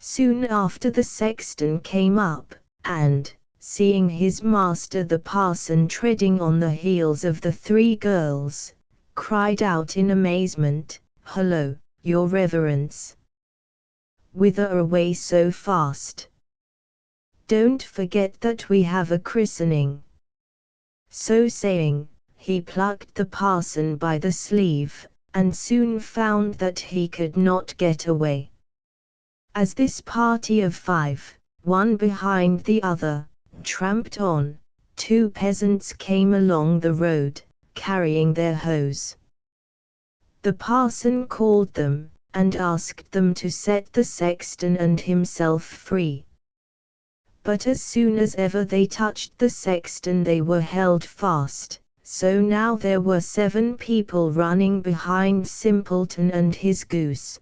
Soon after the sexton came up, and, seeing his master the parson treading on the heels of the 3 girls, cried out in amazement, "Hullo, your reverence! Whither away so fast? Don't forget that we have a christening." So saying, he plucked the parson by the sleeve, and soon found that he could not get away. As this party of 5, one behind the other, tramped on, 2 peasants came along the road, carrying their hoes. The parson called them, and asked them to set the sexton and himself free. But as soon as ever they touched the sexton they were held fast, so now there were 7 people running behind Simpleton and his goose.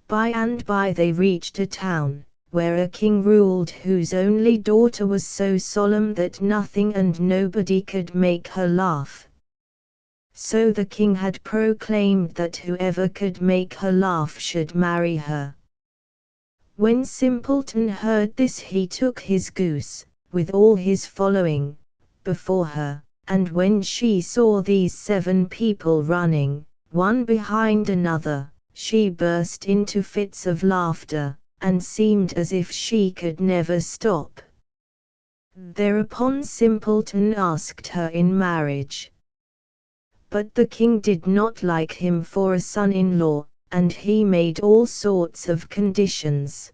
By and by they reached a town, where a king ruled whose only daughter was so solemn that nothing and nobody could make her laugh. So the king had proclaimed that whoever could make her laugh should marry her. When Simpleton heard this he took his goose, with all his following, before her, and when she saw these 7 people running, one behind another, she burst into fits of laughter, and seemed as if she could never stop. Thereupon Simpleton asked her in marriage. But the king did not like him for a son-in-law, and he made all sorts of conditions.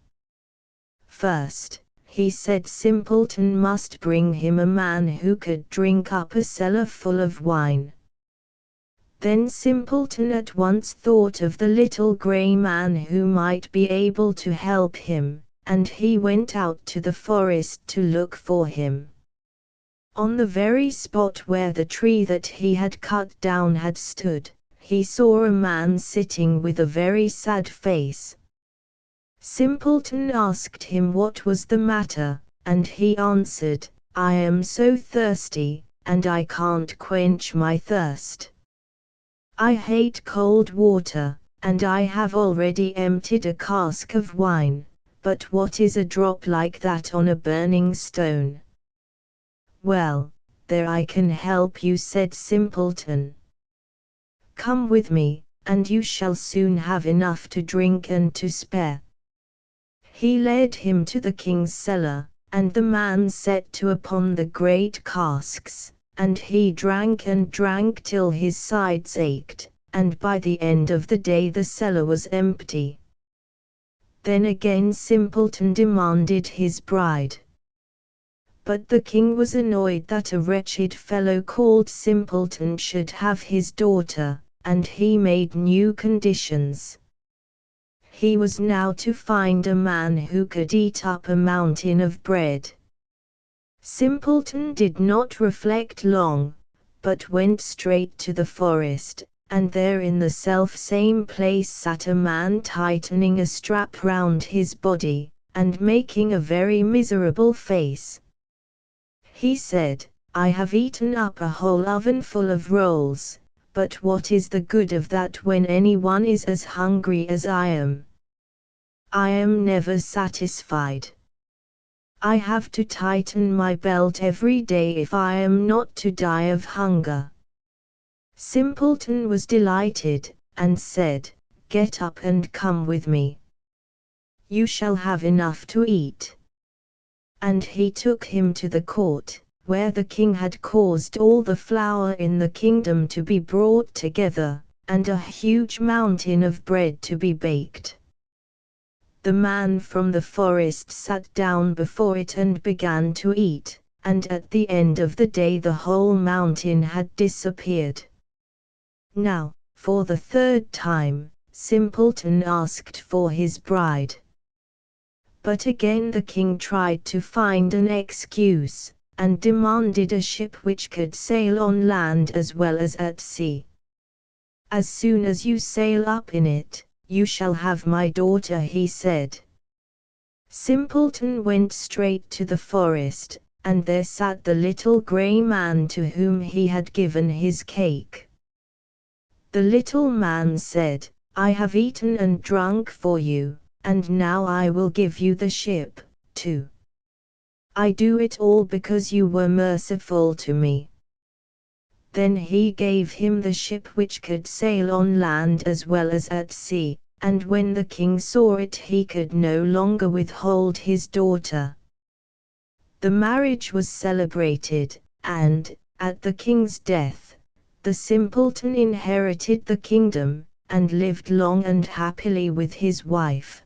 First, he said Simpleton must bring him a man who could drink up a cellar full of wine. Then Simpleton at once thought of the little grey man who might be able to help him, and he went out to the forest to look for him. On the very spot where the tree that he had cut down had stood, he saw a man sitting with a very sad face. Simpleton asked him what was the matter, and he answered, "I am so thirsty, and I can't quench my thirst. I hate cold water, and I have already emptied a cask of wine, but what is a drop like that on a burning stone?" "Well, there I can help you," said Simpleton. "Come with me, and you shall soon have enough to drink and to spare." He led him to the king's cellar, and the man set to upon the great casks, and he drank and drank till his sides ached, and by the end of the day the cellar was empty. Then again Simpleton demanded his bride. But the king was annoyed that a wretched fellow called Simpleton should have his daughter, and he made new conditions. He was now to find a man who could eat up a mountain of bread. Simpleton did not reflect long, but went straight to the forest, and there in the self-same place sat a man tightening a strap round his body, and making a very miserable face. He said, "I have eaten up a whole oven full of rolls, but what is the good of that when anyone is as hungry as I am? I am never satisfied. I have to tighten my belt every day if I am not to die of hunger." Simpleton was delighted, and said, "Get up and come with me. You shall have enough to eat." And he took him to the court, where the king had caused all the flour in the kingdom to be brought together, and a huge mountain of bread to be baked. The man from the forest sat down before it and began to eat, and at the end of the day the whole mountain had disappeared. Now, for the third time, Simpleton asked for his bride. But again the king tried to find an excuse, and demanded a ship which could sail on land as well as at sea. "As soon as you sail up in it, you shall have my daughter," he said. Simpleton went straight to the forest, and there sat the little grey man to whom he had given his cake. The little man said, "I have eaten and drunk for you, and now I will give you the ship, too. I do it all because you were merciful to me." Then he gave him the ship which could sail on land as well as at sea, and when the king saw it he could no longer withhold his daughter. The marriage was celebrated, and, at the king's death, the simpleton inherited the kingdom, and lived long and happily with his wife.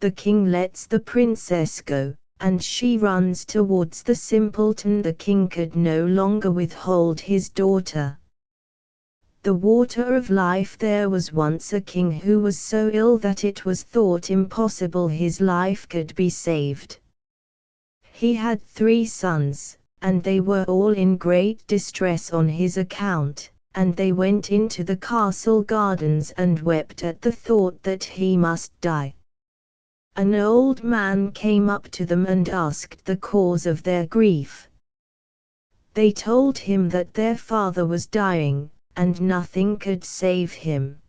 The king lets the princess go, and she runs towards the simpleton. The king could no longer withhold his daughter. The water of life. There was once a king who was so ill that it was thought impossible his life could be saved. He had 3 sons, and they were all in great distress on his account, and they went into the castle gardens and wept at the thought that he must die. An old man came up to them and asked the cause of their grief. They told him that their father was dying, and nothing could save him.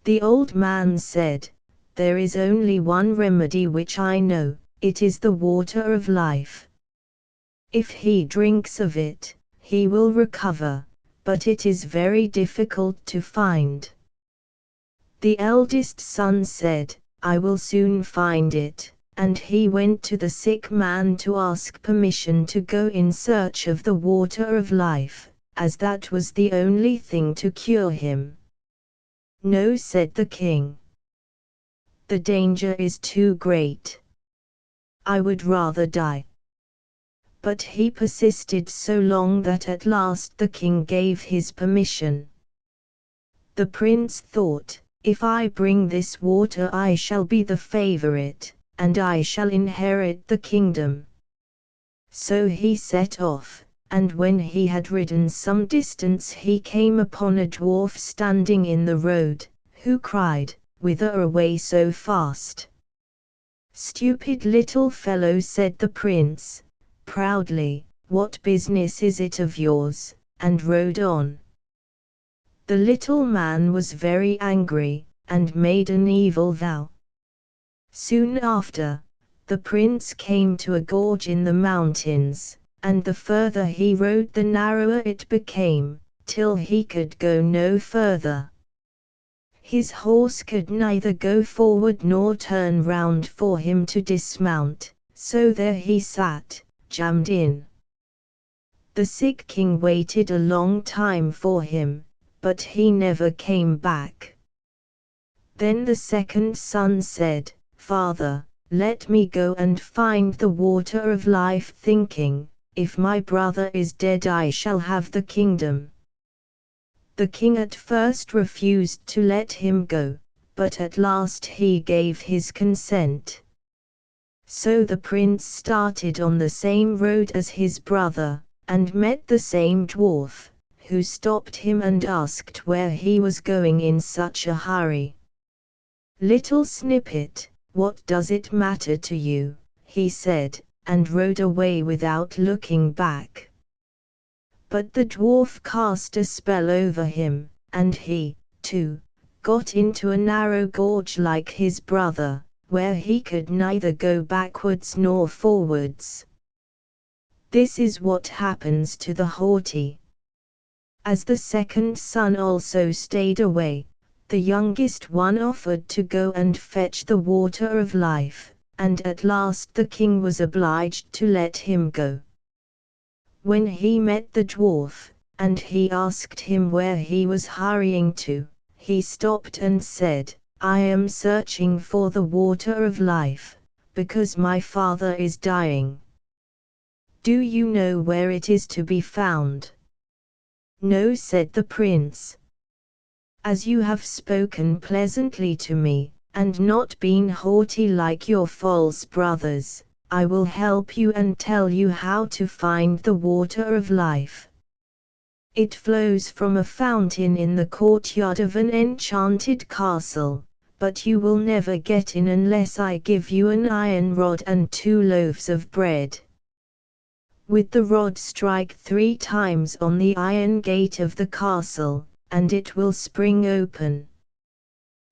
The old man said, "There is only one remedy which I know, it is the water of life. If he drinks of it, he will recover, but it is very difficult to find." The eldest son said, "I will soon find it," and he went to the sick man to ask permission to go in search of the water of life, as that was the only thing to cure him. "No," said the king. "The danger is too great. I would rather die." But he persisted so long that at last the king gave his permission. The prince thought, "If I bring this water I shall be the favorite, and I shall inherit the kingdom." So he set off, and when he had ridden some distance he came upon a dwarf standing in the road, who cried, "Whither away so fast?" "Stupid little fellow," said the prince, proudly, "what business is it of yours?" and rode on. The little man was very angry, and made an evil vow. Soon after, the prince came to a gorge in the mountains, and the further he rode the narrower it became, till he could go no further. His horse could neither go forward nor turn round for him to dismount, so there he sat, jammed in. The sick king waited a long time for him, but he never came back. Then the second son said, "Father, let me go and find the water of life," thinking, "If my brother is dead I shall have the kingdom." The king at first refused to let him go, but at last he gave his consent. So the prince started on the same road as his brother, and met the same dwarf, who stopped him and asked where he was going in such a hurry. "Little snippet, what does it matter to you?" he said, and rode away without looking back. But the dwarf cast a spell over him, and he, too, got into a narrow gorge like his brother, where he could neither go backwards nor forwards. This is what happens to the haughty. As the second son also stayed away, the youngest one offered to go and fetch the water of life, and at last the king was obliged to let him go. When he met the dwarf, and he asked him where he was hurrying to. He stopped and said, "I am searching for the water of life, because my father is dying. Do you know where it is to be found?" "No," said the prince. "As you have spoken pleasantly to me, and not been haughty like your false brothers, I will help you and tell you how to find the water of life. It flows from a fountain in the courtyard of an enchanted castle, but you will never get in unless I give you an iron rod and 2 loaves of bread. With the rod strike 3 times on the iron gate of the castle, and it will spring open.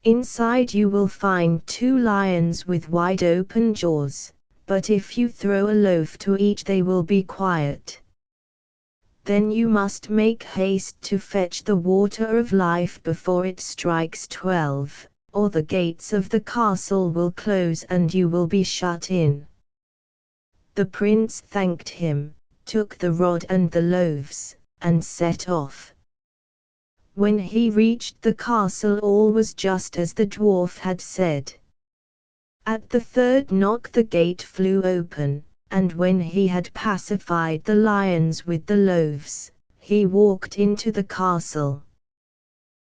Inside you will find 2 lions with wide open jaws, but if you throw a loaf to each they will be quiet. Then you must make haste to fetch the water of life before it strikes 12, or the gates of the castle will close and you will be shut in." The prince thanked him, took the rod and the loaves, and set off. When he reached the castle all was just as the dwarf had said. At the 3rd knock the gate flew open, and when he had pacified the lions with the loaves, he walked into the castle.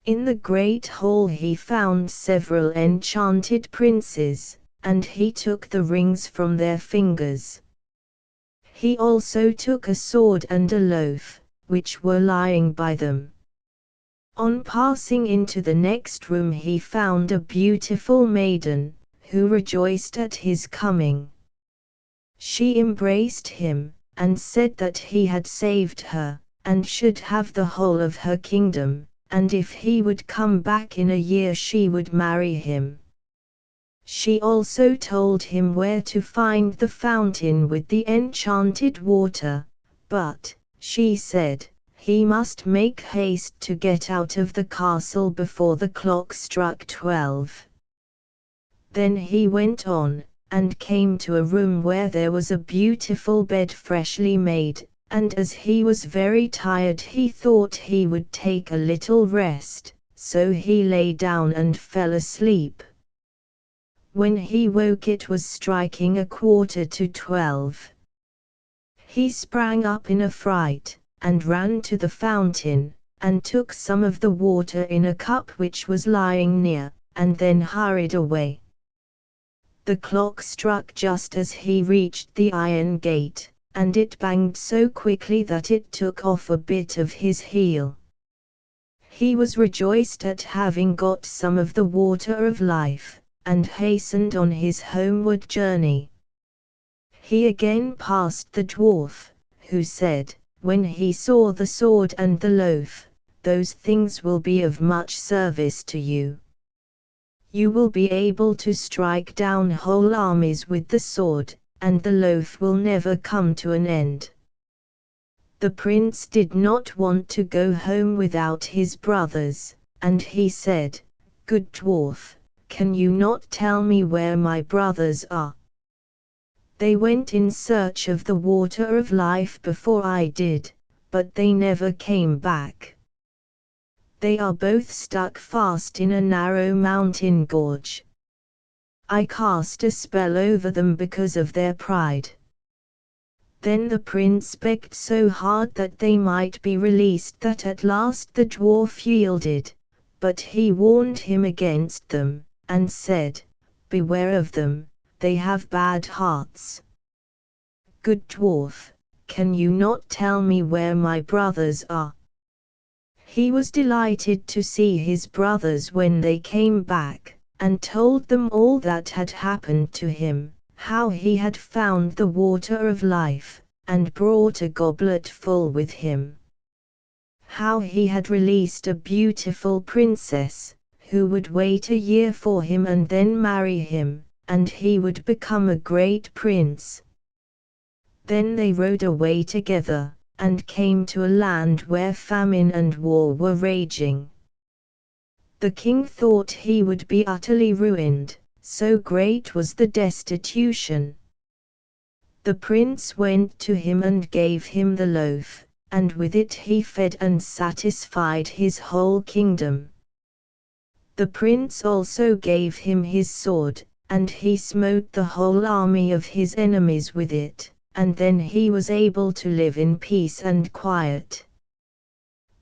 In the great hall he found several enchanted princes, and he took the rings from their fingers. He also took a sword and a loaf, which were lying by them. On passing into the next room he found a beautiful maiden, who rejoiced at his coming. She embraced him, and said that he had saved her, and should have the whole of her kingdom, and if he would come back in a year she would marry him. She also told him where to find the fountain with the enchanted water, but, she said, he must make haste to get out of the castle before the clock struck 12. Then he went on, and came to a room where there was a beautiful bed freshly made, and as he was very tired he thought he would take a little rest, so he lay down and fell asleep. When he woke it was striking 11:45. He sprang up in a fright, and ran to the fountain, and took some of the water in a cup which was lying near, and then hurried away. The clock struck just as he reached the iron gate, and it banged so quickly that it took off a bit of his heel. He was rejoiced at having got some of the water of life, and hastened on his homeward journey. He again passed the dwarf, who said, when he saw the sword and the loaf, "Those things will be of much service to you. You will be able to strike down whole armies with the sword, and the loaf will never come to an end." The prince did not want to go home without his brothers, and he said, "Good dwarf, can you not tell me where my brothers are? They went in search of the water of life before I did, but they never came back. They are both stuck fast in a narrow mountain gorge. I cast a spell over them because of their pride." Then the prince begged so hard that they might be released that at last the dwarf yielded, but he warned him against them, and said, "Beware of them, they have bad hearts. Good dwarf, can you not tell me where my brothers are?" He was delighted to see his brothers when they came back, and told them all that had happened to him, how he had found the water of life, and brought a goblet full with him. How he had released a beautiful princess, who would wait a year for him and then marry him, and he would become a great prince. Then they rode away together, and came to a land where famine and war were raging. The king thought he would be utterly ruined, so great was the destitution. The prince went to him and gave him the loaf, and with it he fed and satisfied his whole kingdom. The prince also gave him his sword, and he smote the whole army of his enemies with it, and then he was able to live in peace and quiet.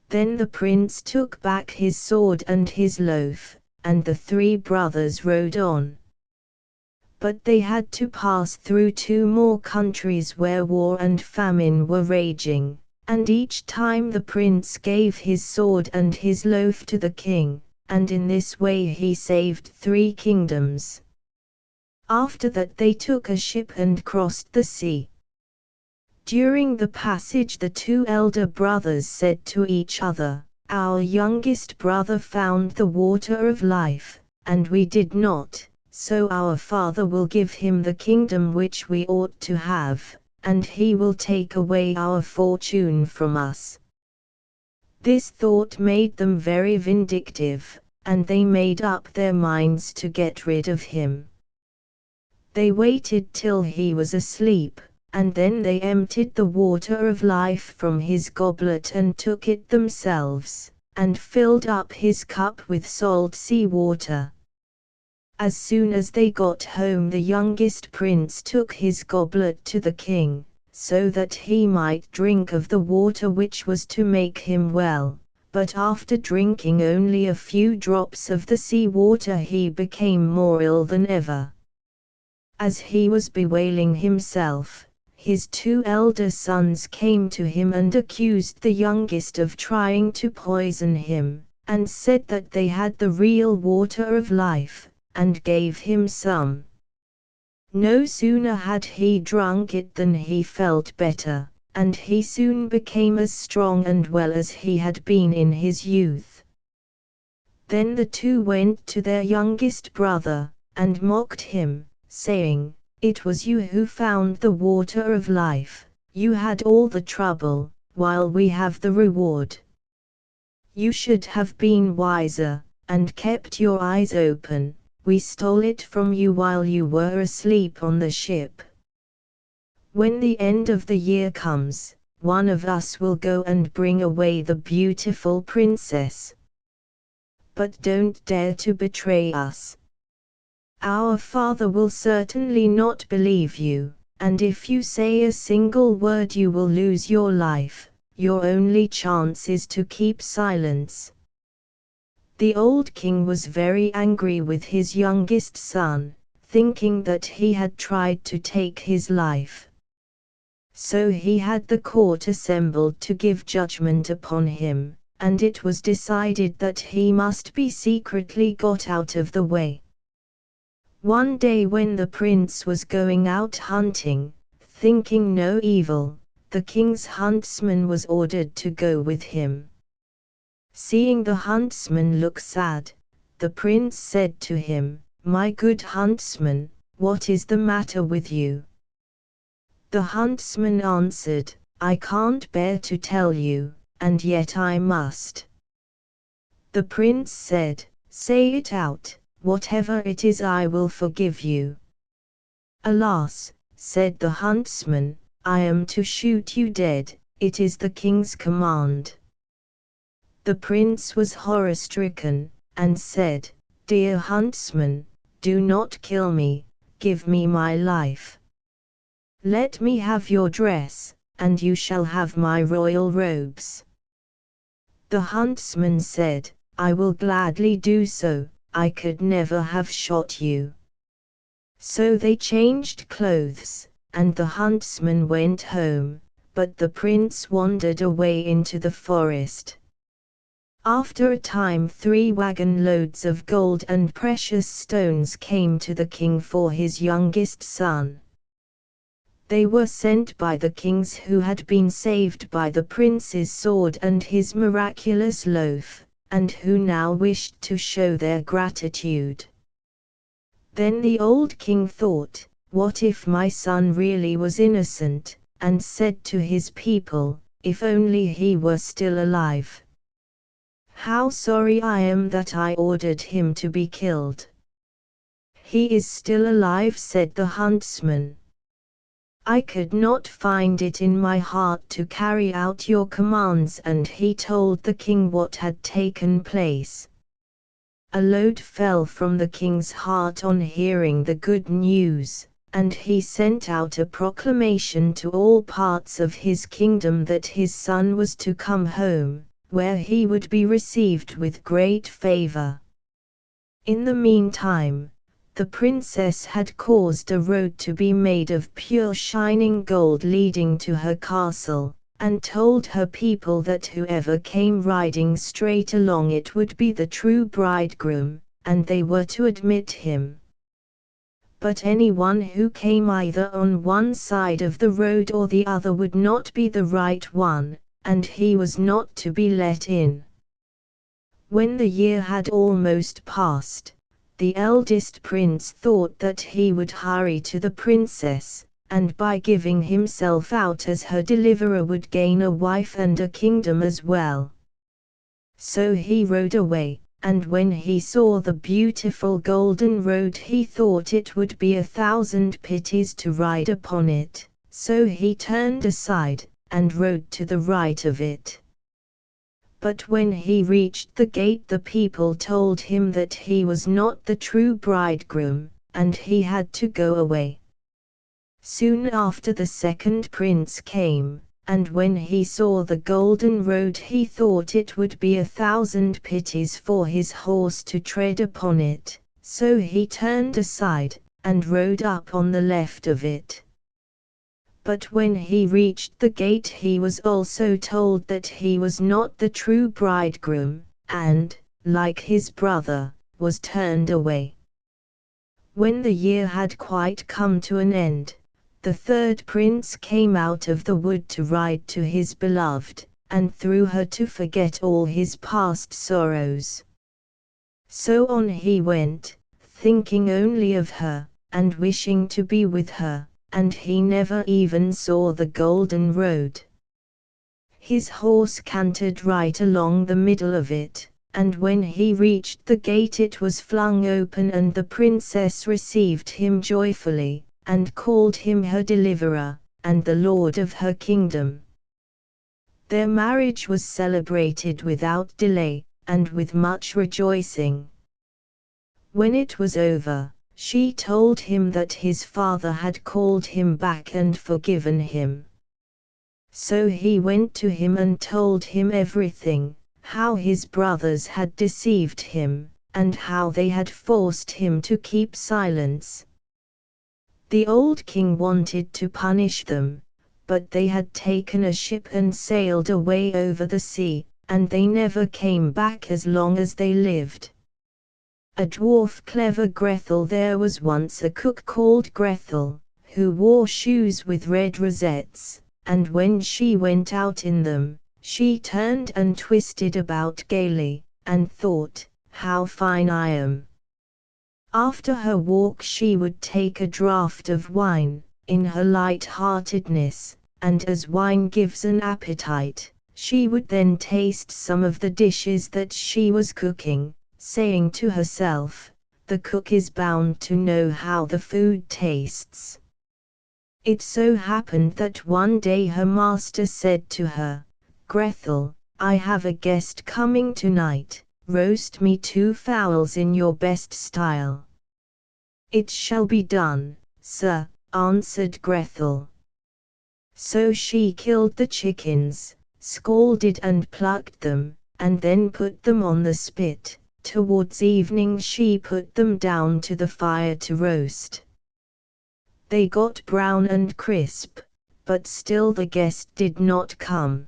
Then the prince took back his sword and his loaf, and the three brothers rode on. But they had to pass through 2 more countries where war and famine were raging, and each time the prince gave his sword and his loaf to the king, and in this way he saved 3 kingdoms. After that they took a ship and crossed the sea. During the passage the 2 elder brothers said to each other, "Our youngest brother found the water of life, and we did not, so our father will give him the kingdom which we ought to have, and he will take away our fortune from us." This thought made them very vindictive, and they made up their minds to get rid of him. They waited till he was asleep, and then they emptied the water of life from his goblet and took it themselves, and filled up his cup with salt sea water. As soon as they got home the youngest prince took his goblet to the king, so that he might drink of the water which was to make him well, but after drinking only a few drops of the sea water he became more ill than ever. As he was bewailing himself, his 2 elder sons came to him and accused the youngest of trying to poison him, and said that they had the real water of life, and gave him some. No sooner had he drunk it than he felt better, and he soon became as strong and well as he had been in his youth. Then the 2 went to their youngest brother, and mocked him, saying, "It was you who found the water of life, you had all the trouble, while we have the reward. You should have been wiser, and kept your eyes open, we stole it from you while you were asleep on the ship. When the end of the year comes, one of us will go and bring away the beautiful princess. But don't dare to betray us. Our father will certainly not believe you, and if you say a single word you will lose your life. Your only chance is to keep silence." The old king was very angry with his youngest son, thinking that he had tried to take his life. So he had the court assembled to give judgment upon him, and it was decided that he must be secretly got out of the way. One day when the prince was going out hunting, thinking no evil, the king's huntsman was ordered to go with him. Seeing the huntsman look sad, the prince said to him, "My good huntsman, what is the matter with you?" The huntsman answered, "I can't bear to tell you, and yet I must." The prince said, "Say it out. Whatever it is I will forgive you." "Alas," said the huntsman, "I am to shoot you dead, it is the king's command." The prince was horror-stricken, and said, "Dear huntsman, do not kill me, give me my life. Let me have your dress, and you shall have my royal robes." The huntsman said, "I will gladly do so, I could never have shot you." So they changed clothes, and the huntsman went home, but the prince wandered away into the forest. After a time 3 wagon loads of gold and precious stones came to the king for his youngest son. They were sent by the kings who had been saved by the prince's sword and his miraculous loaf, and who now wished to show their gratitude. Then the old king thought, "What if my son really was innocent?" and said to his people, "If only he were still alive. How sorry I am that I ordered him to be killed." "He is still alive," said the huntsman. I could not find it in my heart to carry out your commands." And he told the king what had taken place. A load fell from the king's heart on hearing the good news, and he sent out a proclamation to all parts of his kingdom that his son was to come home, where he would be received with great favor. In the meantime, the princess had caused a road to be made of pure shining gold leading to her castle, and told her people that whoever came riding straight along it would be the true bridegroom, and they were to admit him. But anyone who came either on one side of the road or the other would not be the right one, and he was not to be let in. When the year had almost passed, the eldest prince thought that he would hurry to the princess, and by giving himself out as her deliverer would gain a wife and a kingdom as well. So he rode away, and when he saw the beautiful golden road he thought it would be 1,000 pities to ride upon it, so he turned aside, and rode to the right of it. But when he reached the gate the people told him that he was not the true bridegroom, and he had to go away. Soon after the second prince came, and when he saw the golden road he thought it would be 1,000 pities for his horse to tread upon it, so he turned aside, and rode up on the left of it. But when he reached the gate he was also told that he was not the true bridegroom, and, like his brother, was turned away. When the year had quite come to an end, the third prince came out of the wood to ride to his beloved, and through her to forget all his past sorrows. So on he went, thinking only of her, and wishing to be with her, and he never even saw the golden road. His horse cantered right along the middle of it, and when he reached the gate it was flung open and the princess received him joyfully, and called him her deliverer, and the lord of her kingdom. Their marriage was celebrated without delay, and with much rejoicing. When it was over, she told him that his father had called him back and forgiven him. So he went to him and told him everything, how his brothers had deceived him, and how they had forced him to keep silence. The old king wanted to punish them, but they had taken a ship and sailed away over the sea, and they never came back as long as they lived. A dwarf clever Grethel. There was once a cook called Grethel, who wore shoes with red rosettes, and when she went out in them, she turned and twisted about gaily, and thought, "How fine I am." After her walk she would take a draught of wine, in her light-heartedness, and as wine gives an appetite, she would then taste some of the dishes that she was cooking, saying to herself, "The cook is bound to know how the food tastes." It so happened that one day her master said to her, "Grethel, I have a guest coming tonight. Roast me 2 fowls in your best style." "It shall be done, sir," answered Grethel. So she killed the chickens, scalded and plucked them, and then put them on the spit. Towards evening she put them down to the fire to roast. They got brown and crisp, but still the guest did not come.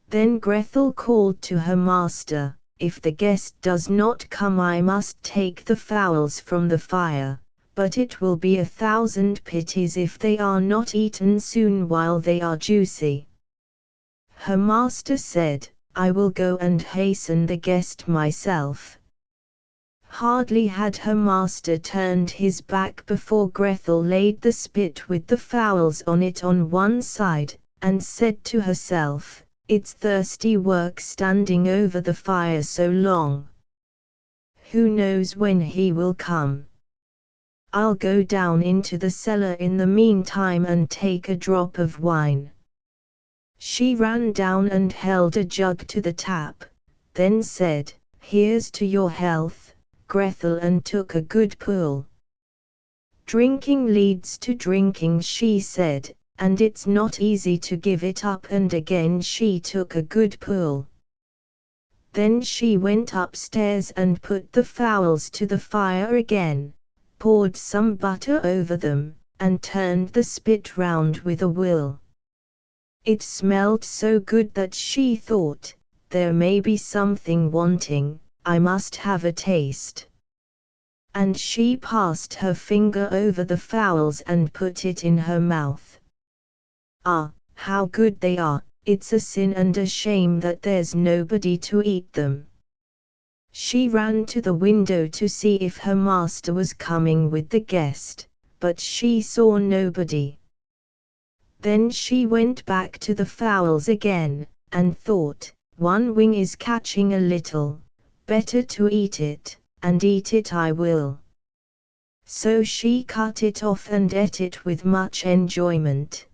Then Grethel called to her master, "If the guest does not come I must take the fowls from the fire, but it will be 1,000 pities if they are not eaten soon while they are juicy." Her master said, "I will go and hasten the guest myself." Hardly had her master turned his back before Grethel laid the spit with the fowls on it on one side, and said to herself, "It's thirsty work standing over the fire so long. Who knows when he will come?" I'll go down into the cellar in the meantime and take a drop of wine." She ran down and held a jug to the tap, then said, "Here's to your health, Grethel," and took a good pull. "Drinking leads to drinking," she said, "and it's not easy to give it up," and again she took a good pull. Then she went upstairs and put the fowls to the fire again, poured some butter over them, and turned the spit round with a will. It smelled so good that she thought, "There may be something wanting, I must have a taste." And she passed her finger over the fowls and put it in her mouth. "Ah, how good they are! It's a sin and a shame that there's nobody to eat them." She ran to the window to see if her master was coming with the guest, but she saw nobody. Then she went back to the fowls again, and thought, "One wing is catching a little, better to eat it, and eat it I will." So she cut it off and ate it with much enjoyment.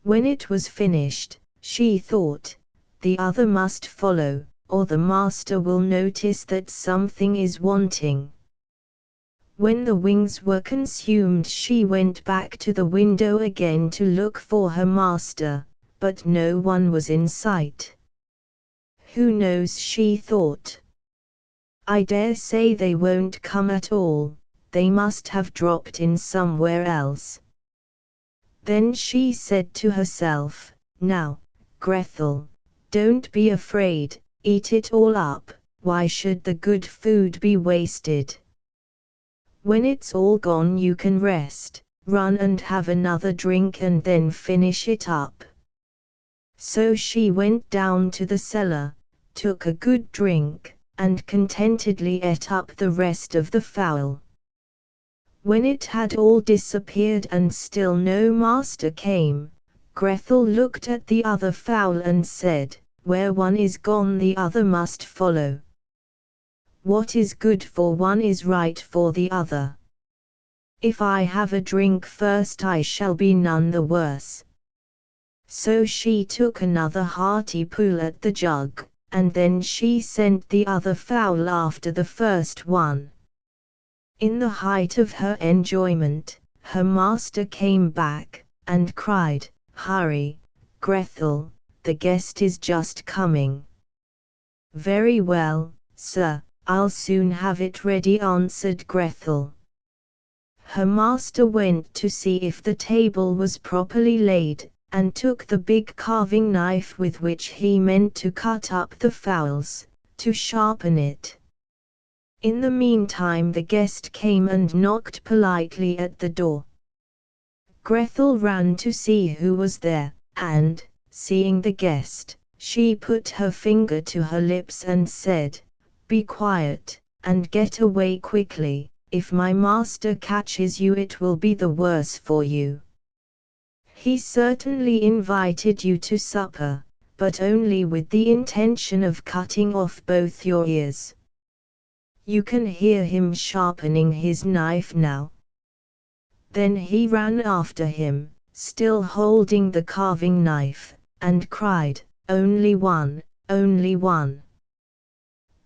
When it was finished, she thought, "The other must follow, or the master will notice that something is wanting." When the wings were consumed, she went back to the window again to look for her master, but no one was in sight. "Who knows," she thought. "I dare say they won't come at all, they must have dropped in somewhere else." Then she said to herself, "Now, Grethel, don't be afraid, eat it all up, why should the good food be wasted? When it's all gone you can rest, run and have another drink and then finish it up." So she went down to the cellar, took a good drink, and contentedly ate up the rest of the fowl. When it had all disappeared and still no master came, Grethel looked at the other fowl and said, "Where one is gone the other must follow. What is good for one is right for the other. If I have a drink first I shall be none the worse." So she took another hearty pull at the jug, and then she sent the other fowl after the first one. In the height of her enjoyment, her master came back, and cried, "Hurry, Grethel, the guest is just coming." "Very well, sir, I'll soon have it ready," answered Grethel. Her master went to see if the table was properly laid, and took the big carving knife with which he meant to cut up the fowls, to sharpen it. In the meantime the guest came and knocked politely at the door. Grethel ran to see who was there, and, seeing the guest, she put her finger to her lips and said, "Be quiet, and get away quickly, if my master catches you it will be the worse for you. He certainly invited you to supper, but only with the intention of cutting off both your ears. You can hear him sharpening his knife now." Then he ran after him, still holding the carving knife, and cried, "Only one, only one."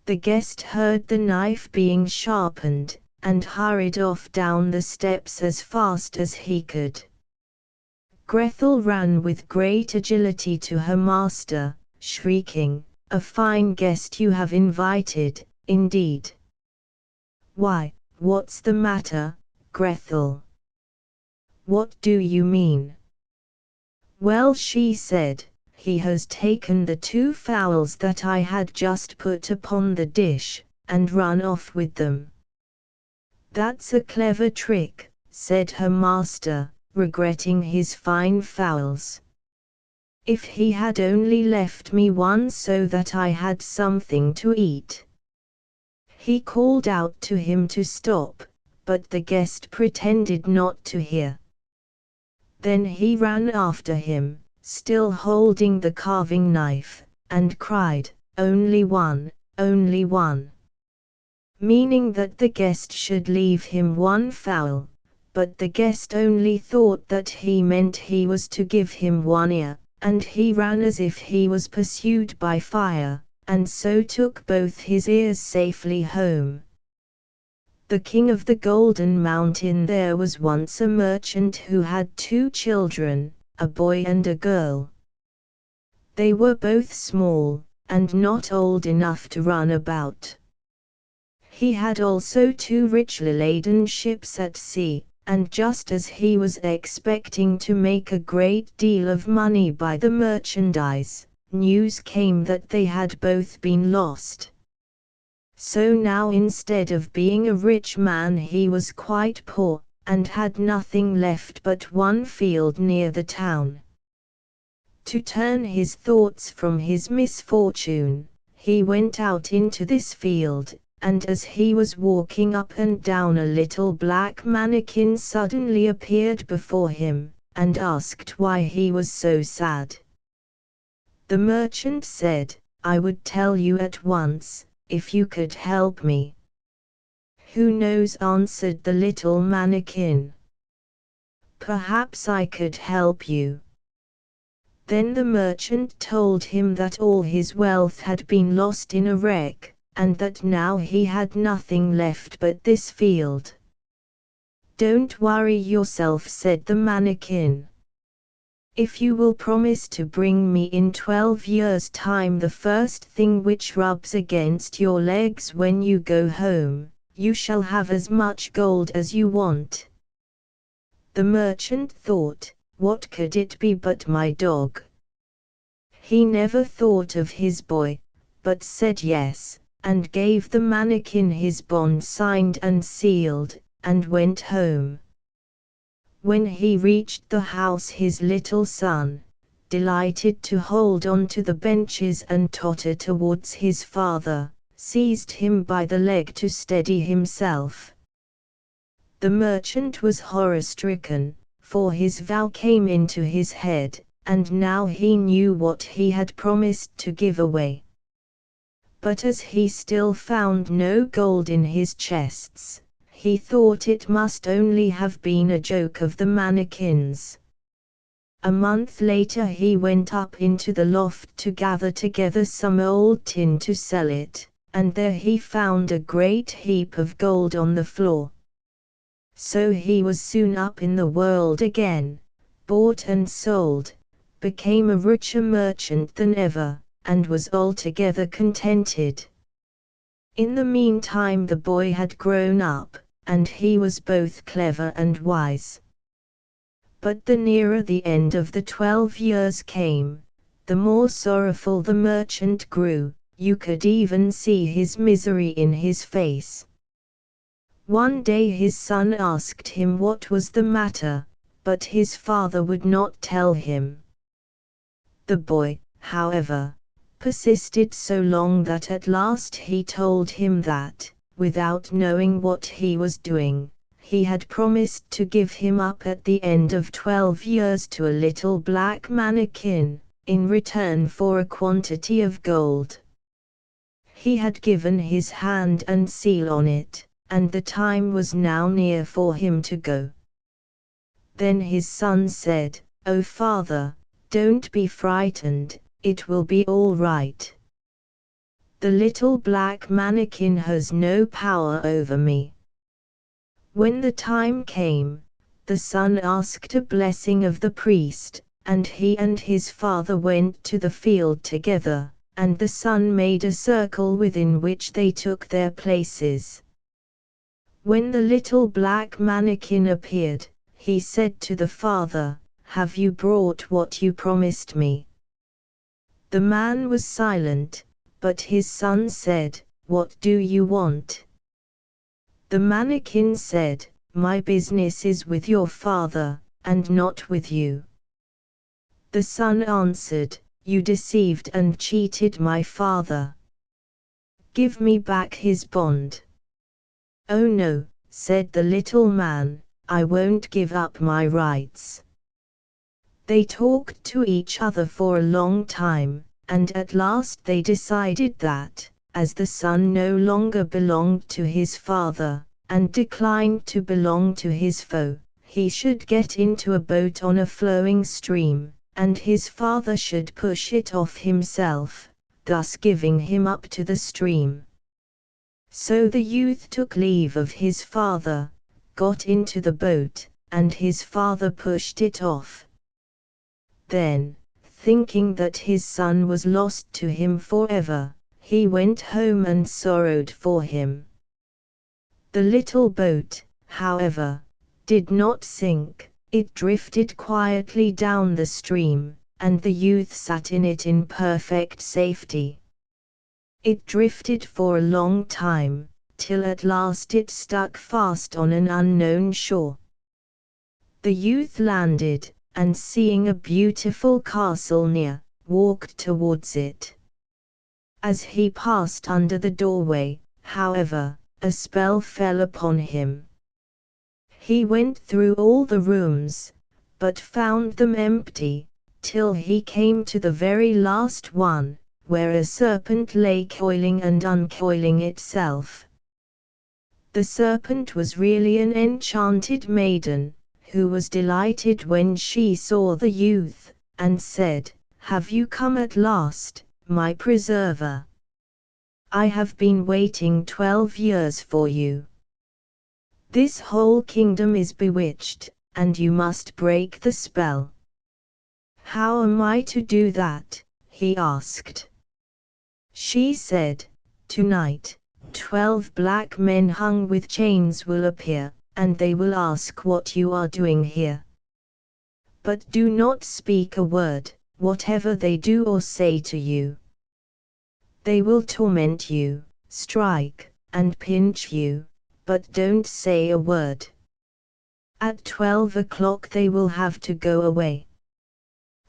The guest heard the knife being sharpened, and hurried off down the steps as fast as he could. Grethel ran with great agility to her master, shrieking, "A fine guest you have invited, indeed! Why, what's the matter, Grethel? What do you mean?" "Well," she said, "he has taken the 2 fowls that I had just put upon the dish, and run off with them." "That's a clever trick," said her master, regretting his fine fowls. "If he had only left me one so that I had something to eat." He called out to him to stop, but the guest pretended not to hear. Then he ran after him, still holding the carving knife, and cried, "Only one, only one." meaning that the guest should leave him one fowl, but the guest only thought that he meant he was to give him one ear, and he ran as if he was pursued by fire, and so took both his ears safely home. The king of the Golden Mountain. There was once a merchant who had 2 children, a boy and a girl. They were both small, and not old enough to run about. He had also 2 richly laden ships at sea, and just as he was expecting to make a great deal of money by the merchandise, news came that they had both been lost. So now instead of being a rich man he was quite poor, and had nothing left but one field near the town. To turn his thoughts from his misfortune, he went out into this field, and as he was walking up and down a little black mannequin suddenly appeared before him, and asked why he was so sad. The merchant said, "I would tell you at once, if you could help me." "Who knows?" answered the little mannequin. "Perhaps I could help you." Then the merchant told him that all his wealth had been lost in a wreck, and that now he had nothing left but this field. "Don't worry yourself," said the mannequin. "If you will promise to bring me in 12 years' time the first thing which rubs against your legs when you go home, you shall have as much gold as you want." The merchant thought, what could it be but my dog? He never thought of his boy, but said yes, and gave the mannequin his bond signed and sealed, and went home. When he reached the house his little son, delighted to hold on to the benches and totter towards his father, seized him by the leg to steady himself. The merchant was horror-stricken, for his vow came into his head, and now he knew what he had promised to give away. But as he still found no gold in his chests, he thought it must only have been a joke of the mannequin's. A month later he went up into the loft to gather together some old tin to sell it, and there he found a great heap of gold on the floor. So he was soon up in the world again, bought and sold, became a richer merchant than ever, and was altogether contented. In the meantime the boy had grown up, and he was both clever and wise. But the nearer the end of the 12 years came, the more sorrowful the merchant grew. You could even see his misery in his face. One day his son asked him what was the matter, but his father would not tell him. The boy, however, persisted so long that at last he told him that, without knowing what he was doing, he had promised to give him up at the end of 12 years to a little black mannequin, in return for a quantity of gold. He had given his hand and seal on it, and the time was now near for him to go. Then his son said, "Oh father, don't be frightened, it will be all right. The little black mannequin has no power over me." When the time came, the son asked a blessing of the priest, and he and his father went to the field together, and the son made a circle within which they took their places. When the little black mannequin appeared, he said to the father, "Have you brought what you promised me?" The man was silent, but his son said, "What do you want?" The mannequin said, "My business is with your father, and not with you." The son answered, "You deceived and cheated my father. Give me back his bond." "Oh no," said the little man, "I won't give up my rights." They talked to each other for a long time, and at last they decided that, as the son no longer belonged to his father, and declined to belong to his foe, he should get into a boat on a flowing stream, and his father should push it off himself, thus giving him up to the stream. So the youth took leave of his father, got into the boat, and his father pushed it off. Then, thinking that his son was lost to him forever, he went home and sorrowed for him. The little boat, however, did not sink, it drifted quietly down the stream, and the youth sat in it in perfect safety. It drifted for a long time, till at last it stuck fast on an unknown shore. The youth landed, and seeing a beautiful castle near, walked towards it. As he passed under the doorway, however, a spell fell upon him. He went through all the rooms, but found them empty, till he came to the very last one, where a serpent lay coiling and uncoiling itself. The serpent was really an enchanted maiden, who was delighted when she saw the youth, and said, "Have you come at last, my preserver? I have been waiting 12 years for you. This whole kingdom is bewitched, and you must break the spell." "How am I to do that?" he asked. She said, "Tonight, 12 black men hung with chains will appear, and they will ask what you are doing here. But do not speak a word, whatever they do or say to you. They will torment you, strike, and pinch you, but don't say a word. At 12 o'clock they will have to go away.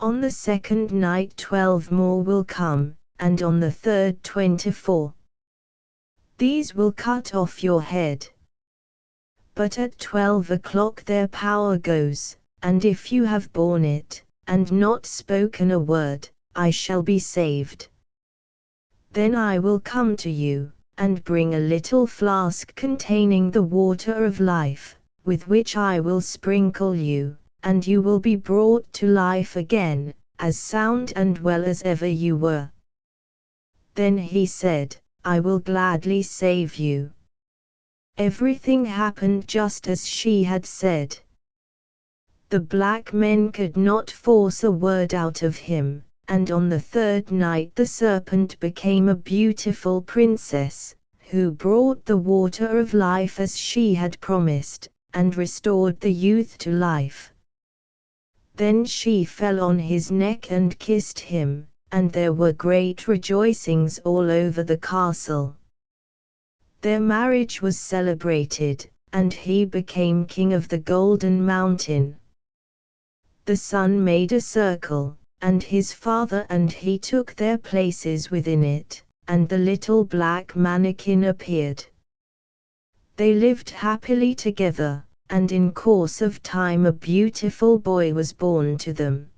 On the second night 12 more will come, and on the third 24. These will cut off your head. But at 12 o'clock their power goes, and if you have borne it, and not spoken a word, I shall be saved. Then I will come to you, and bring a little flask containing the water of life, with which I will sprinkle you, and you will be brought to life again, as sound and well as ever you were." Then he said, "I will gladly save you." Everything happened just as she had said. The black men could not force a word out of him, and on the third night the serpent became a beautiful princess, who brought the water of life as she had promised, and restored the youth to life. Then she fell on his neck and kissed him, and there were great rejoicings all over the castle. Their marriage was celebrated, and he became king of the Golden Mountain. The sun made a circle, and his father and he took their places within it, and the little black mannequin appeared. They lived happily together, and in course of time a beautiful boy was born to them.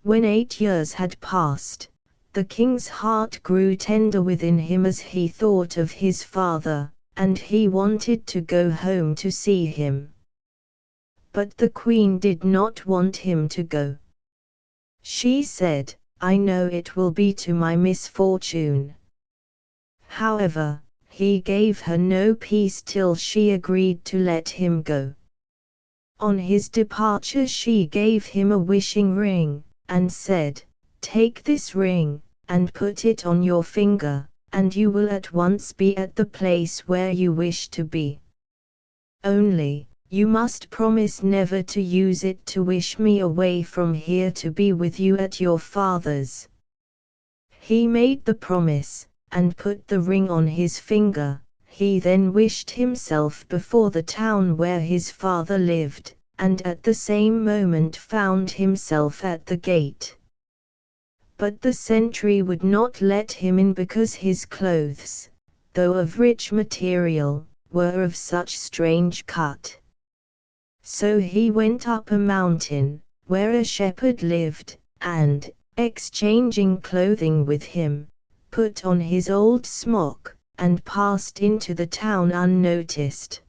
When 8 years had passed, the king's heart grew tender within him as he thought of his father, and he wanted to go home to see him. But the queen did not want him to go. She said, "I know it will be to my misfortune." However, he gave her no peace till she agreed to let him go. On his departure she gave him a wishing ring, and said, "Take this ring, and put it on your finger, and you will at once be at the place where you wish to be. Only, you must promise never to use it to wish me away from here to be with you at your father's." He made the promise, and put the ring on his finger. He then wished himself before the town where his father lived, and at the same moment found himself at the gate. But the sentry would not let him in because his clothes, though of rich material, were of such strange cut. So he went up a mountain, where a shepherd lived, and, exchanging clothing with him, put on his old smock, and passed into the town unnoticed.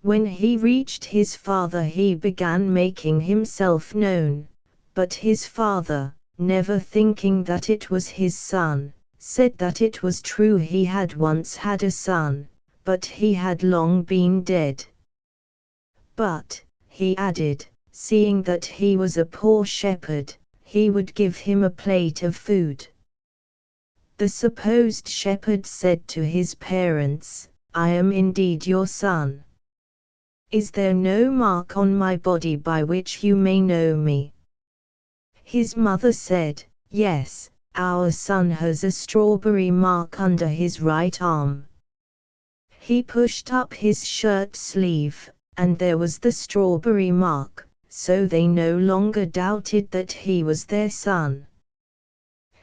When he reached his father he began making himself known, but his father, never thinking that it was his son, said that it was true he had once had a son, but he had long been dead. But, he added, seeing that he was a poor shepherd, he would give him a plate of food. The supposed shepherd said to his parents, "I am indeed your son. Is there no mark on my body by which you may know me?" His mother said, "Yes, our son has a strawberry mark under his right arm." He pushed up his shirt sleeve, and there was the strawberry mark, so they no longer doubted that he was their son.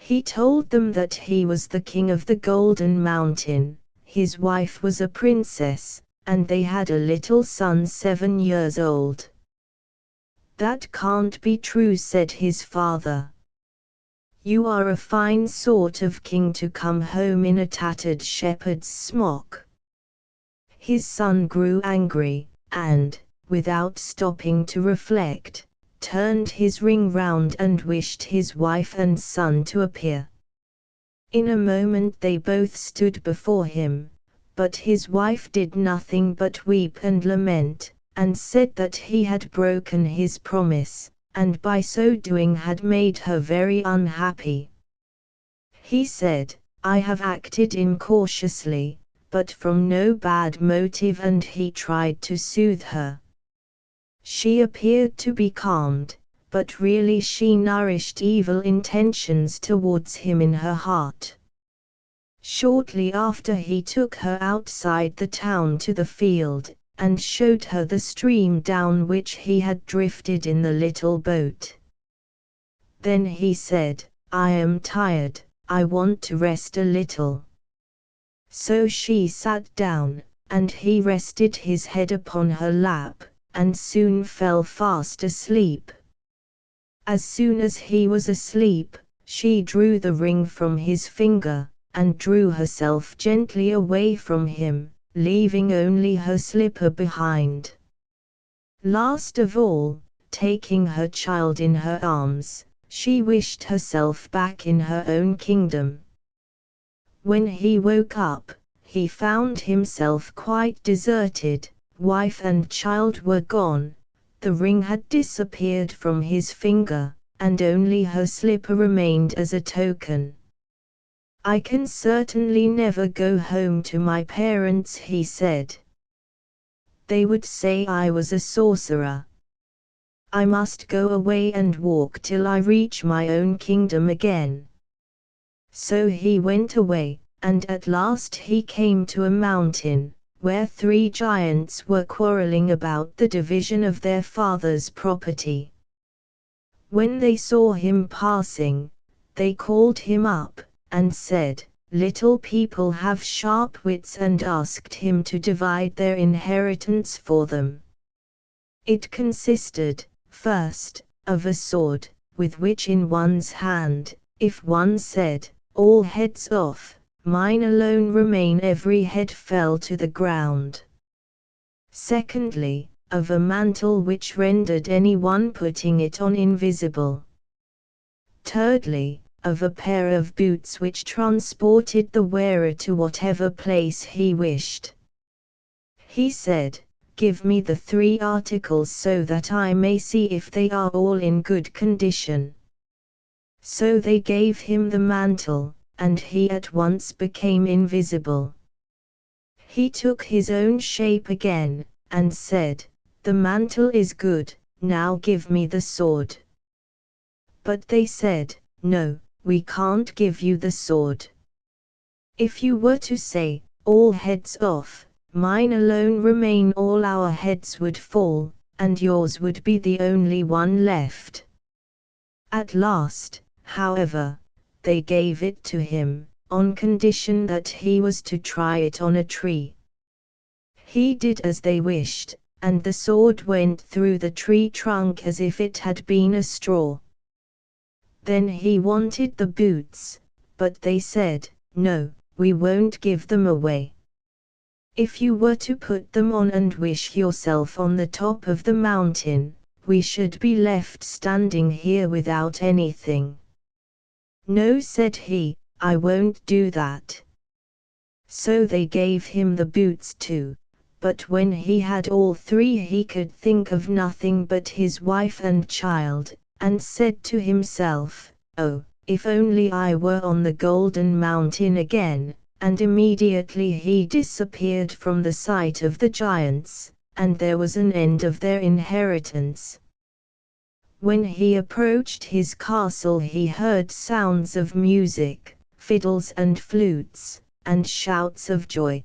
He told them that he was the king of the Golden Mountain, his wife was a princess, and they had a little son 7 years old. "That can't be true," said his father. "You are a fine sort of king to come home in a tattered shepherd's smock." His son grew angry, and, without stopping to reflect, turned his ring round and wished his wife and son to appear. In a moment they both stood before him, but his wife did nothing but weep and lament, and said that he had broken his promise, and by so doing had made her very unhappy. He said, "I have acted incautiously, but from no bad motive," and he tried to soothe her. She appeared to be calmed, but really she nourished evil intentions towards him in her heart. Shortly after he took her outside the town to the field, and showed her the stream down which he had drifted in the little boat. Then he said, "I am tired, I want to rest a little." So she sat down, and he rested his head upon her lap, and soon fell fast asleep. As soon as he was asleep, she drew the ring from his finger, and drew herself gently away from him, leaving only her slipper behind. Last of all, taking her child in her arms, she wished herself back in her own kingdom. When he woke up, he found himself quite deserted. Wife and child were gone, the ring had disappeared from his finger, and only her slipper remained as a token. "I can certainly never go home to my parents," he said. "They would say I was a sorcerer. I must go away and walk till I reach my own kingdom again." So he went away, and at last he came to a mountain, where 3 giants were quarreling about the division of their father's property. When they saw him passing, they called him up, and said, "Little people have sharp wits," and asked him to divide their inheritance for them. It consisted, first, of a sword, with which in one's hand, if one said, "All heads off, mine alone remain," every head fell to the ground. Secondly, of a mantle which rendered anyone putting it on invisible. Thirdly, of a pair of boots which transported the wearer to whatever place he wished. He said, "Give me the 3 articles so that I may see if they are all in good condition." So they gave him the mantle, and he at once became invisible. He took his own shape again, and said, "The mantle is good, now give me the sword." But they said, "No, we can't give you the sword. If you were to say, 'All heads off, mine alone remain,' all our heads would fall, and yours would be the only one left." At last, however, they gave it to him, on condition that he was to try it on a tree. He did as they wished, and the sword went through the tree trunk as if it had been a straw. Then he wanted the boots, but they said, "No, we won't give them away. If you were to put them on and wish yourself on the top of the mountain, we should be left standing here without anything." "No," said he, "I won't do that." So they gave him the boots too, but when he had all three he could think of nothing but his wife and child, and said to himself, "Oh, if only I were on the golden mountain again," and immediately he disappeared from the sight of the giants, and there was an end of their inheritance. When he approached his castle he heard sounds of music, fiddles and flutes, and shouts of joy.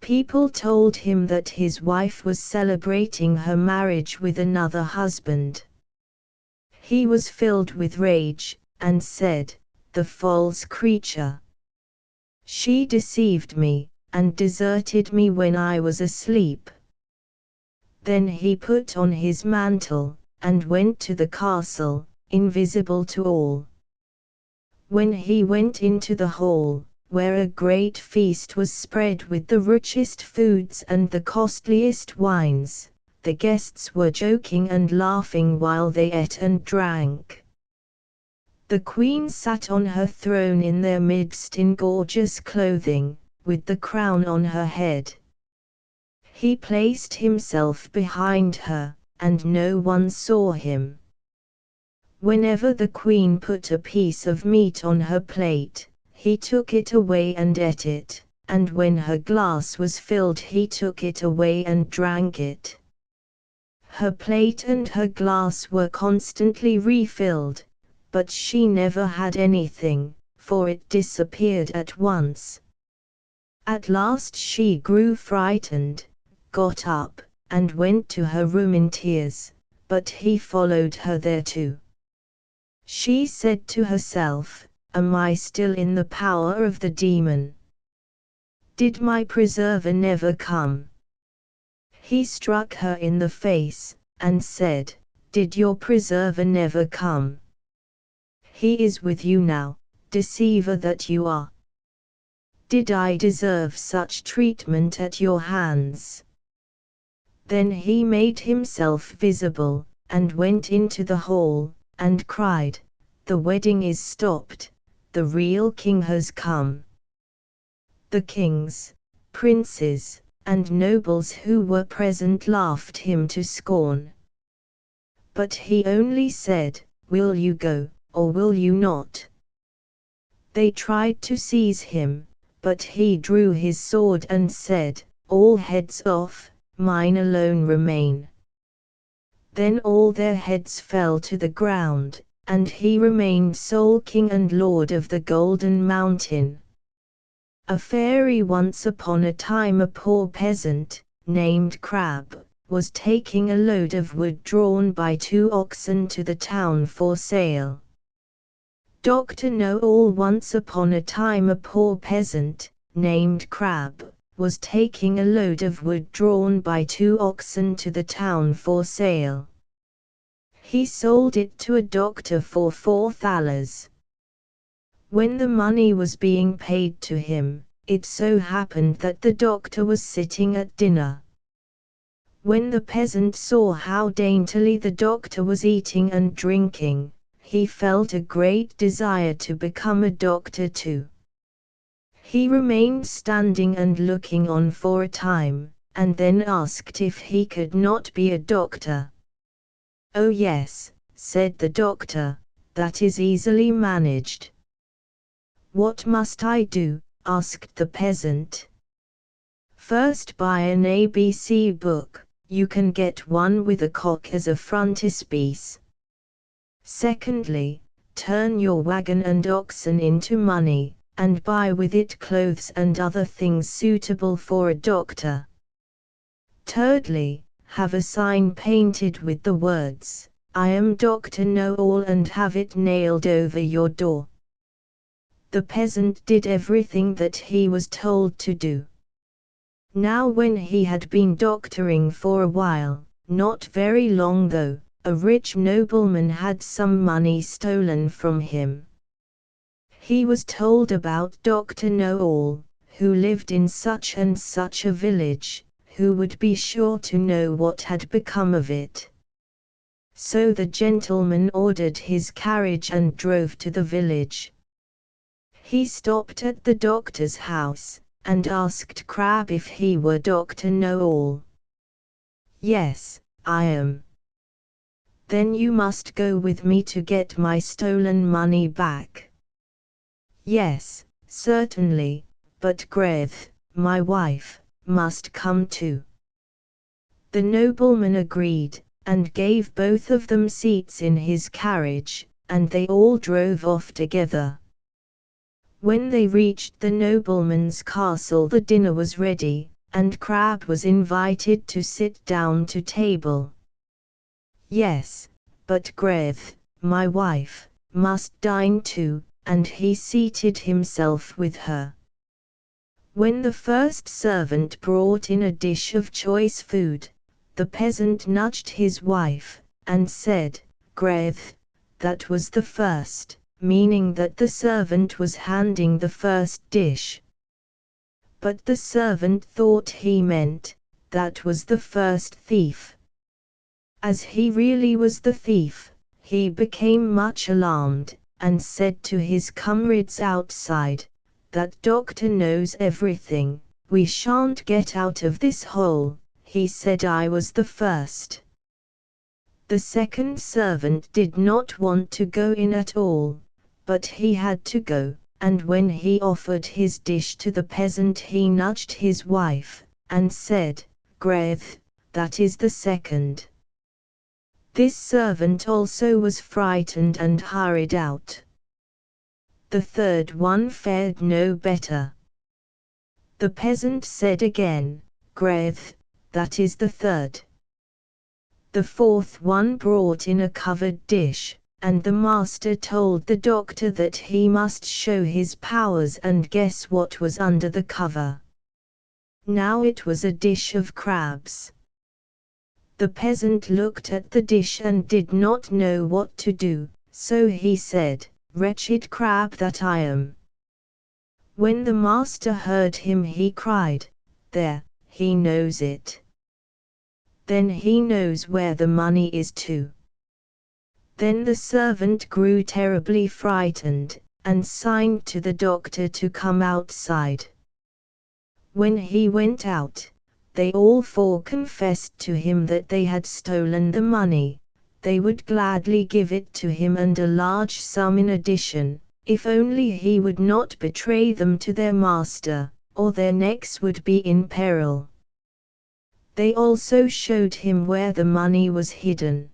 People told him that his wife was celebrating her marriage with another husband. He was filled with rage, and said, "The false creature! She deceived me, and deserted me when I was asleep." Then he put on his mantle, and went to the castle, invisible to all. When he went into the hall, where a great feast was spread with the richest foods and the costliest wines, the guests were joking and laughing while they ate and drank. The queen sat on her throne in their midst in gorgeous clothing, with the crown on her head. He placed himself behind her, and no one saw him. Whenever the queen put a piece of meat on her plate, he took it away and ate it, and when her glass was filled he took it away and drank it. Her plate and her glass were constantly refilled, but she never had anything, for it disappeared at once. At last she grew frightened, got up, and went to her room in tears, but he followed her there too. She said to herself, "Am I still in the power of the demon? Did my preserver never come?" He struck her in the face, and said, "Did your preserver never come? He is with you now, deceiver that you are. Did I deserve such treatment at your hands?" Then he made himself visible, and went into the hall, and cried, "The wedding is stopped, the real king has come." The kings, princes, and nobles who were present laughed him to scorn. But he only said, "Will you go, or will you not?" They tried to seize him, but he drew his sword and said, "All heads off, mine alone remain." Then all their heads fell to the ground, and he remained sole king and lord of the Golden Mountain. A fairy. Once upon a time a poor peasant, named Crab, was taking a load of wood drawn by 2 oxen to the town for sale. Dr. Know-all. Once upon a time a poor peasant, named Crab, was taking a load of wood drawn by 2 oxen to the town for sale. He sold it to a doctor for 4 thalers. When the money was being paid to him, it so happened that the doctor was sitting at dinner. When the peasant saw how daintily the doctor was eating and drinking, he felt a great desire to become a doctor too. He remained standing and looking on for a time, and then asked if he could not be a doctor. "Oh yes," said the doctor, "that is easily managed." "What must I do?" asked the peasant. "First buy an ABC book, you can get one with a cock as a frontispiece. Secondly, turn your wagon and oxen into money, and buy with it clothes and other things suitable for a doctor. Thirdly, have a sign painted with the words, 'I am Dr. Know-all,' and have it nailed over your door." The peasant did everything that he was told to do. Now when he had been doctoring for a while, not very long though, a rich nobleman had some money stolen from him. He was told about Dr. Know-all, who lived in such and such a village, who would be sure to know what had become of it. So the gentleman ordered his carriage and drove to the village. He stopped at the doctor's house, and asked Crab if he were Dr. Know-all. "Yes, I am." "Then you must go with me to get my stolen money back." "Yes, certainly, but Greth, my wife, must come too." The nobleman agreed, and gave both of them seats in his carriage, and they all drove off together. When they reached the nobleman's castle, the dinner was ready, and Crab was invited to sit down to table. "Yes, but Greth, my wife, must dine too," and he seated himself with her. When the first servant brought in a dish of choice food, the peasant nudged his wife, and said, "Greth, that was the first," meaning that the servant was handing the first dish. But the servant thought he meant, "That was the first thief." As he really was the thief, he became much alarmed, and said to his comrades outside, "That doctor knows everything, we shan't get out of this hole, he said I was the first." The second servant did not want to go in at all, but he had to go, and when he offered his dish to the peasant he nudged his wife, and said, "Greth, that is the second." This servant also was frightened and hurried out. The third one fared no better. The peasant said again, "Greth, that is the third." The fourth one brought in a covered dish, and the master told the doctor that he must show his powers and guess what was under the cover. Now it was a dish of crabs. The peasant looked at the dish and did not know what to do, so he said, "Wretched crab that I am." When the master heard him he cried, "There, he knows it. Then he knows where the money is too." Then the servant grew terribly frightened, and signed to the doctor to come outside. When he went out, they all four confessed to him that they had stolen the money. They would gladly give it to him and a large sum in addition, if only he would not betray them to their master, or their necks would be in peril. They also showed him where the money was hidden.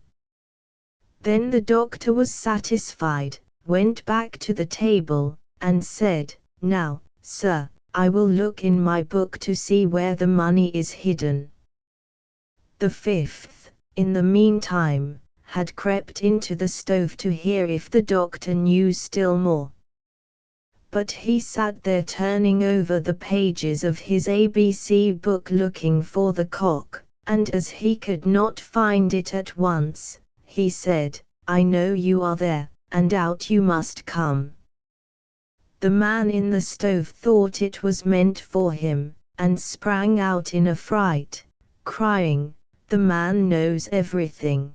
Then the doctor was satisfied, went back to the table, and said, "Now, sir, I will look in my book to see where the money is hidden." The fifth, in the meantime, had crept into the stove to hear if the doctor knew still more. But he sat there turning over the pages of his ABC book looking for the cock, and as he could not find it at once, he said, "I know you are there, and out you must come." The man in the stove thought it was meant for him, and sprang out in a fright, crying, "The man knows everything."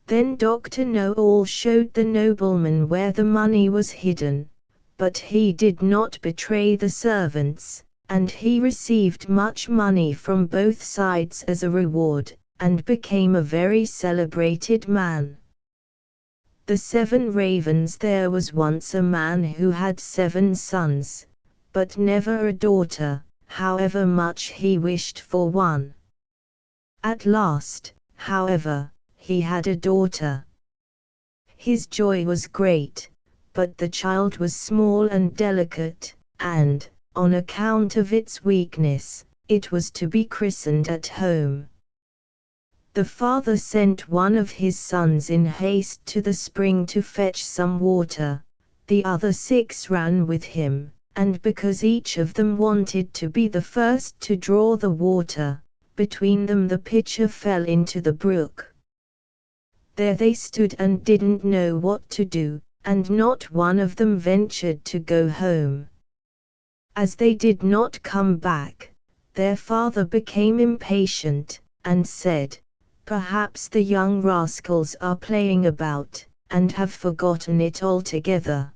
Then Dr. Know-all showed the nobleman where the money was hidden, but he did not betray the servants, and he received much money from both sides as a reward, and became a very celebrated man. The 7 ravens. There was once a man who had 7 sons, but never a daughter, however much he wished for one. At last, however, he had a daughter. His joy was great, but the child was small and delicate, and, on account of its weakness, it was to be christened at home. The father sent one of his sons in haste to the spring to fetch some water. The other 6 ran with him, and because each of them wanted to be the first to draw the water, between them the pitcher fell into the brook. There they stood and didn't know what to do, and not one of them ventured to go home. As they did not come back, their father became impatient, and said, "Perhaps the young rascals are playing about, and have forgotten it altogether."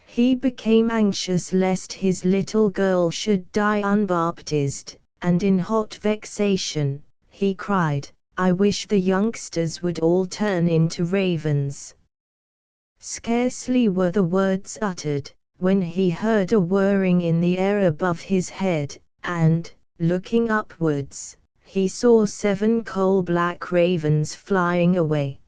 He became anxious lest his little girl should die unbaptized, and in hot vexation, he cried, "I wish the youngsters would all turn into ravens." Scarcely were the words uttered, when he heard a whirring in the air above his head, and, looking upwards, he saw 7 coal-black ravens flying away.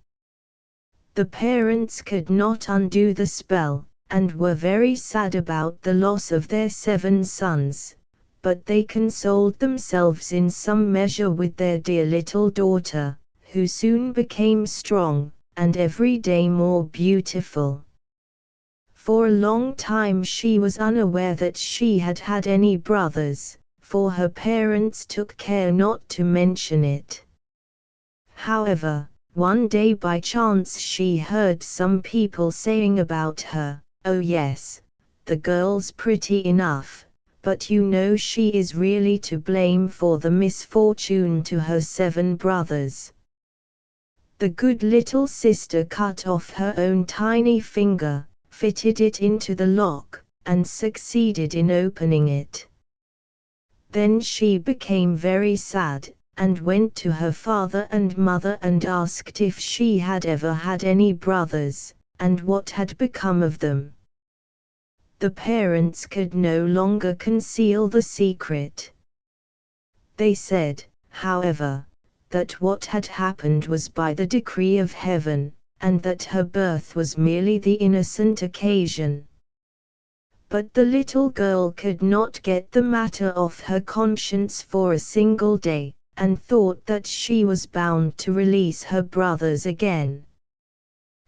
The parents could not undo the spell, and were very sad about the loss of their 7 sons, but they consoled themselves in some measure with their dear little daughter, who soon became strong, and every day more beautiful. For a long time she was unaware that she had had any brothers, for her parents took care not to mention it. However, one day by chance she heard some people saying about her, "Oh yes, the girl's pretty enough, but you know she is really to blame for the misfortune to her 7 brothers." The good little sister cut off her own tiny finger, fitted it into the lock, and succeeded in opening it. Then she became very sad, and went to her father and mother and asked if she had ever had any brothers, and what had become of them. The parents could no longer conceal the secret. They said, however, that what had happened was by the decree of heaven, and that her birth was merely the innocent occasion. But the little girl could not get the matter off her conscience for a single day, and thought that she was bound to release her brothers again.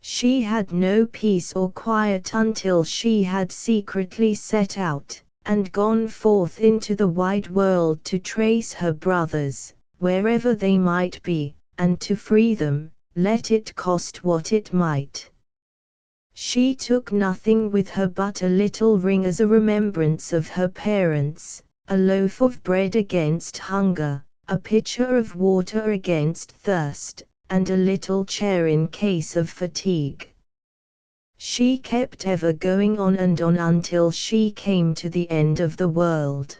She had no peace or quiet until she had secretly set out, and gone forth into the wide world to trace her brothers, wherever they might be, and to free them, let it cost what it might. She took nothing with her but a little ring as a remembrance of her parents, a loaf of bread against hunger, a pitcher of water against thirst, and a little chair in case of fatigue. She kept ever going on and on until she came to the end of the world.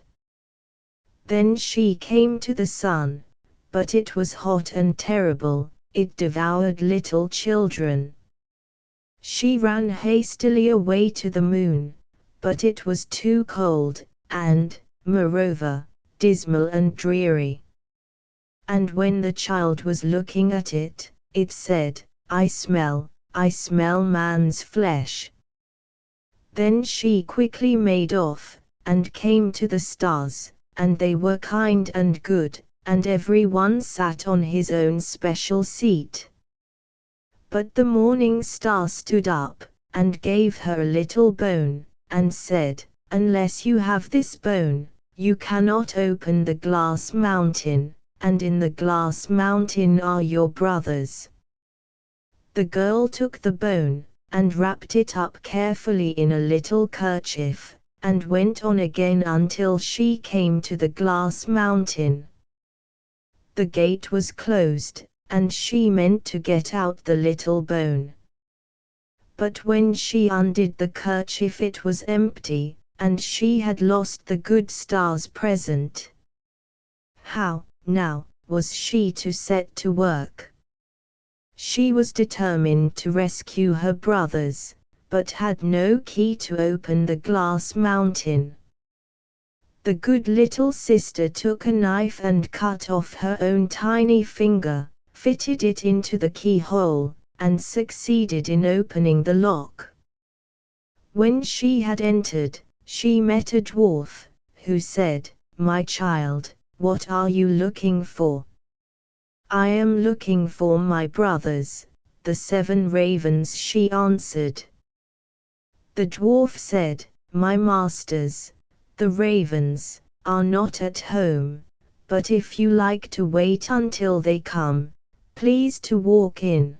Then she came to the sun, but it was hot and terrible, it devoured little children. She ran hastily away to the moon, but it was too cold, and, moreover, dismal and dreary. And when the child was looking at it, it said, I smell man's flesh." Then she quickly made off, and came to the stars, and they were kind and good, and every one sat on his own special seat. But the morning star stood up, and gave her a little bone, and said, "Unless you have this bone, you cannot open the glass mountain, and in the glass mountain are your brothers." The girl took the bone, and wrapped it up carefully in a little kerchief, and went on again until she came to the glass mountain. The gate was closed, and she meant to get out the little bone. But when she undid the kerchief it was empty, and she had lost the good star's present. How, now, was she to set to work? She was determined to rescue her brothers, but had no key to open the glass mountain. The good little sister took a knife and cut off her own tiny finger, fitted it into the keyhole, and succeeded in opening the lock. When she had entered, she met a dwarf, who said, "My child, what are you looking for?" "I am looking for my brothers, the 7 ravens," she answered. The dwarf said, "My masters, the ravens, are not at home, but if you like to wait until they come, please to walk in."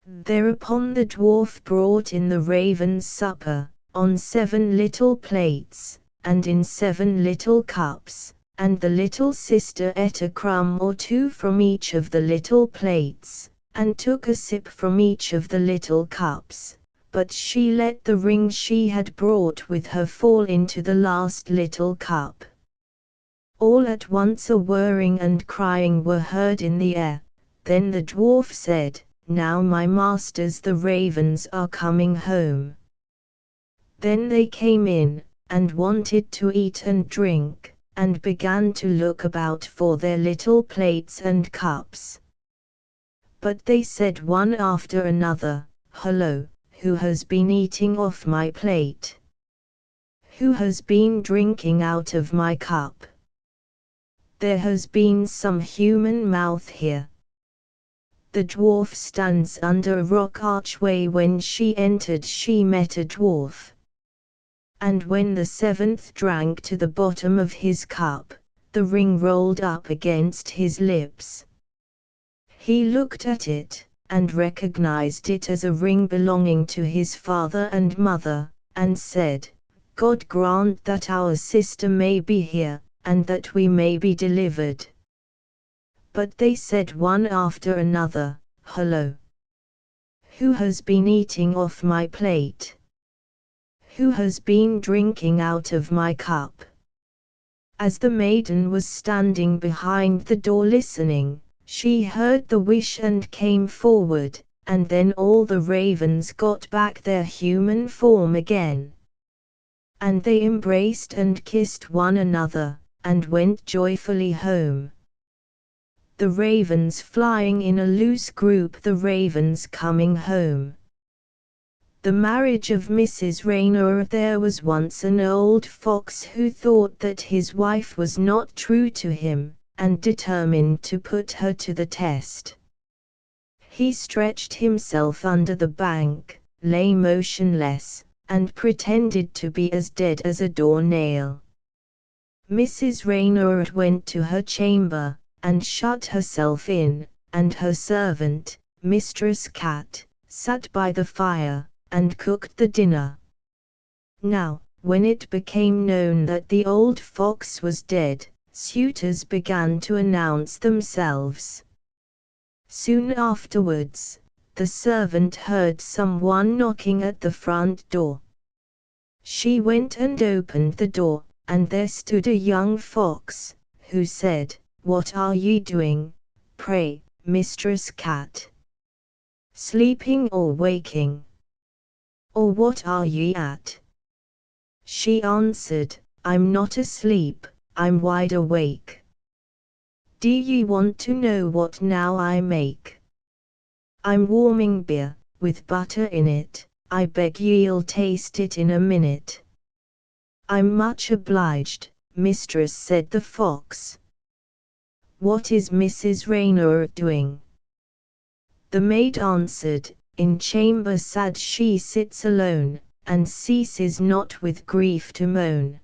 Thereupon the dwarf brought in the raven's supper, on 7 little plates, and in 7 little cups, and the little sister ate a crumb or 2 from each of the little plates, and took a sip from each of the little cups, but she let the ring she had brought with her fall into the last little cup. All at once a whirring and crying were heard in the air. Then the dwarf said, "Now my masters the ravens are coming home." Then they came in, and wanted to eat and drink, and began to look about for their little plates and cups. But they said one after another, "Hullo, who has been eating off my plate? Who has been drinking out of my cup? There has been some human mouth here." The dwarf stands under a rock archway. When she entered she met a dwarf. And when the 7th drank to the bottom of his cup, the ring rolled up against his lips. He looked at it, and recognized it as a ring belonging to his father and mother, and said, "God grant that our sister may be here, and that we may be delivered." But they said one after another, "Hullo! Who has been eating off my plate? Who has been drinking out of my cup?" As the maiden was standing behind the door listening, she heard the wish and came forward, and then all the ravens got back their human form again. And they embraced and kissed one another, and went joyfully home. The ravens flying in a loose group, the ravens coming home. The marriage of Mrs. Raynor. There was once an old fox who thought that his wife was not true to him, and determined to put her to the test. He stretched himself under the bank, lay motionless, and pretended to be as dead as a doornail. Mrs. Raynor went to her chamber, and shut herself in, and her servant, Mistress Cat, sat by the fire, and cooked the dinner. Now, when it became known that the old fox was dead, suitors began to announce themselves. Soon afterwards, the servant heard someone knocking at the front door. She went and opened the door, and there stood a young fox, who said, "What are ye doing, pray, Mistress Cat? Sleeping or waking? Or what are ye at?" She answered, "I'm not asleep, I'm wide awake." "Do ye want to know what now I make? I'm warming beer, with butter in it, I beg ye'll taste it in a minute." "I'm much obliged, mistress," said the fox. "What is Mrs. Raynor doing?" The maid answered, "In chamber sad she sits alone, and ceases not with grief to moan.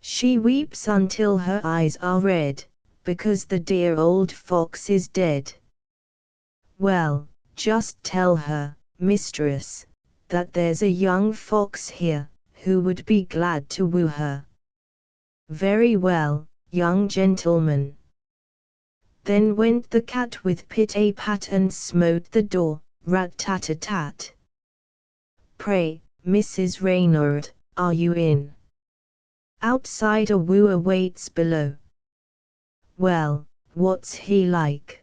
She weeps until her eyes are red, because the dear old fox is dead." "Well, just tell her, mistress, that there's a young fox here, who would be glad to woo her." "Very well, young gentleman." Then went the cat with pit-a-pat and smote the door, rat-tat-a-tat. "Pray, Mrs. Raynor, are you in? Outside a wooer waits below." "Well, what's he like?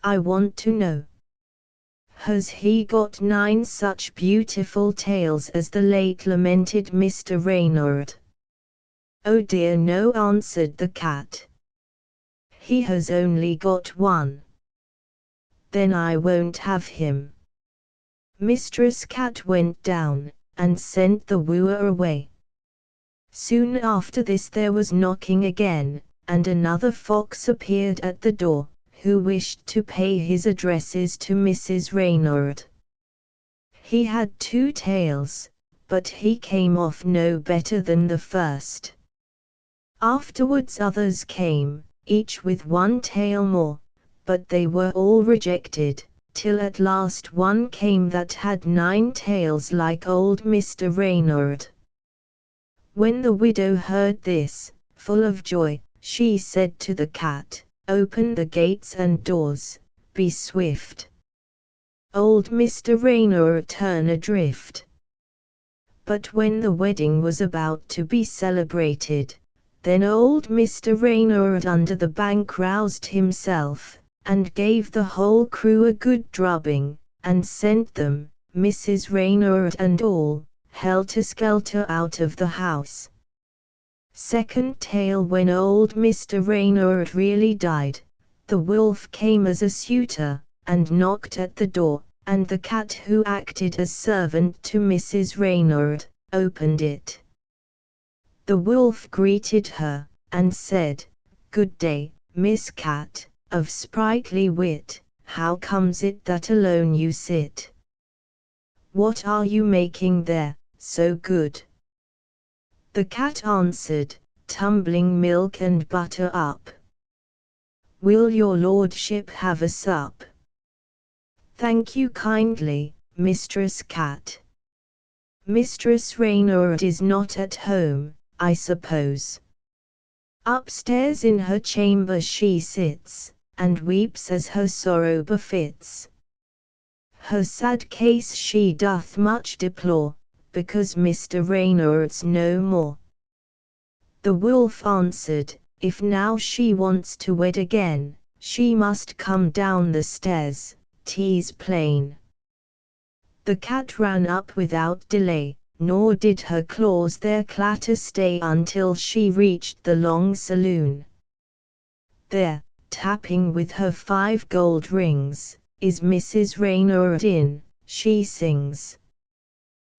I want to know. Has he got 9 such beautiful tails as the late lamented Mr. Raynor?" "Oh dear no," answered the cat. "He has only got 1. "Then I won't have him." Mistress Cat went down, and sent the wooer away. Soon after this there was knocking again, and another fox appeared at the door, who wished to pay his addresses to Mrs. Raynor. He had 2 tails, but he came off no better than the first. Afterwards others came, each with 1 tail more, but they were all rejected, till at last one came that had 9 tails like old Mr. Reynard. When the widow heard this, full of joy, she said to the cat, "Open the gates and doors, be swift. Old Mr. Reynard turn adrift." But when the wedding was about to be celebrated, then old Mr. Reynard under the bank roused himself, and gave the whole crew a good drubbing, and sent them, Mrs. Reynard and all, helter-skelter out of the house. Second tale: when old Mr. Reynard really died, the wolf came as a suitor, and knocked at the door, and the cat, who acted as servant to Mrs. Reynard, opened it. The wolf greeted her, and said, "Good day, Miss Cat, of sprightly wit, how comes it that alone you sit? What are you making there, so good?" The cat answered, "Tumbling milk and butter up. Will your lordship have a sup?" "Thank you kindly, Mistress Cat. Mistress Reynard is not at home, I suppose. Upstairs in her chamber she sits, and weeps as her sorrow befits. Her sad case she doth much deplore, because Mr. Reynard's no more." The wolf answered, "If now she wants to wed again, she must come down the stairs, 'tis plain." The cat ran up without delay, nor did her claws their clatter stay until she reached the long saloon. There, tapping with her 5 gold rings, is Mrs. Reynard in, she sings.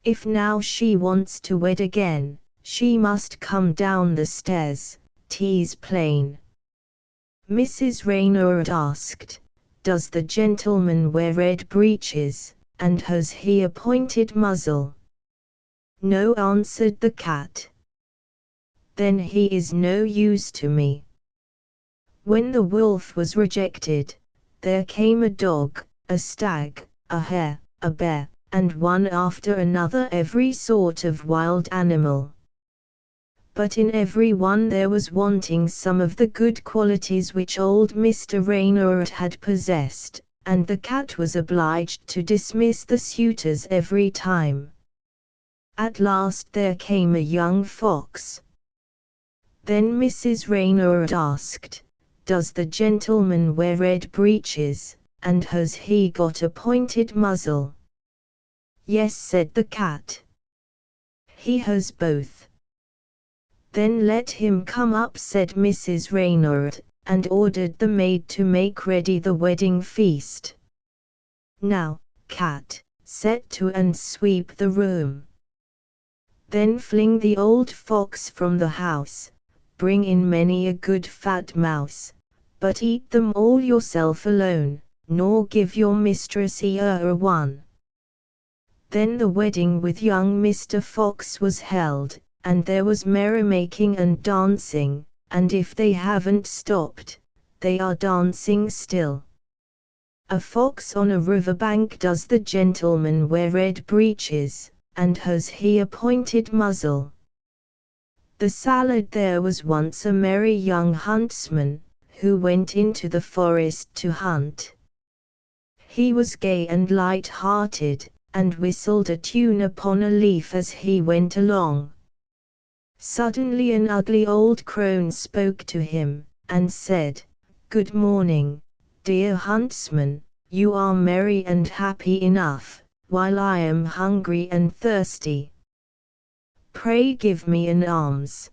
If now she wants to wed again, she must come down the stairs, 'tis plain. Mrs. Reynard asked, "Does the gentleman wear red breeches, and has he a pointed muzzle?" "No," answered the cat. "Then he is no use to me." When the wolf was rejected, there came a dog, a stag, a hare, a bear, and one after another every sort of wild animal. But in every one there was wanting some of the good qualities which old Mr. Reynard had possessed, and the cat was obliged to dismiss the suitors every time. At last there came a young fox. Then Mrs. Reynard asked, "Does the gentleman wear red breeches, and has he got a pointed muzzle?" "Yes," said the cat. "He has both." "Then let him come up," said Mrs. Reynard, and ordered the maid to make ready the wedding feast. "Now, cat, set to and sweep the room. Then fling the old fox from the house, bring in many a good fat mouse, but eat them all yourself alone, nor give your mistress a one." Then the wedding with young Mr. Fox was held, and there was merrymaking and dancing, and if they haven't stopped, they are dancing still. A fox on a riverbank: does the gentleman wear red breeches, and has he a pointed muzzle? The salad: there was once a merry young huntsman, who went into the forest to hunt. He was gay and light-hearted, and whistled a tune upon a leaf as he went along. Suddenly an ugly old crone spoke to him, and said, "Good morning, dear huntsman, you are merry and happy enough, while I am hungry and thirsty. Pray give me an alms."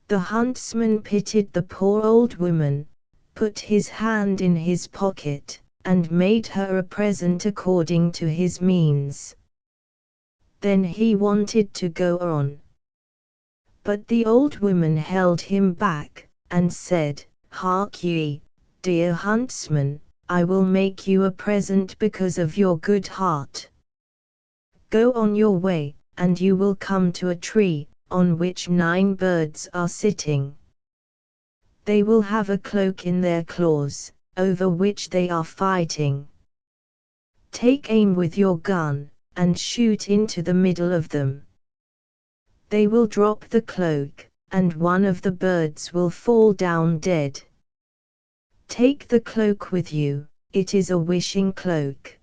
The huntsman pitied the poor old woman, put his hand in his pocket, and made her a present according to his means. Then he wanted to go on. But the old woman held him back, and said, "Hark ye, dear huntsman, I will make you a present because of your good heart. Go on your way, and you will come to a tree, on which 9 birds are sitting. They will have a cloak in their claws, over which they are fighting. Take aim with your gun, and shoot into the middle of them. They will drop the cloak, and one of the birds will fall down dead. Take the cloak with you, it is a wishing cloak.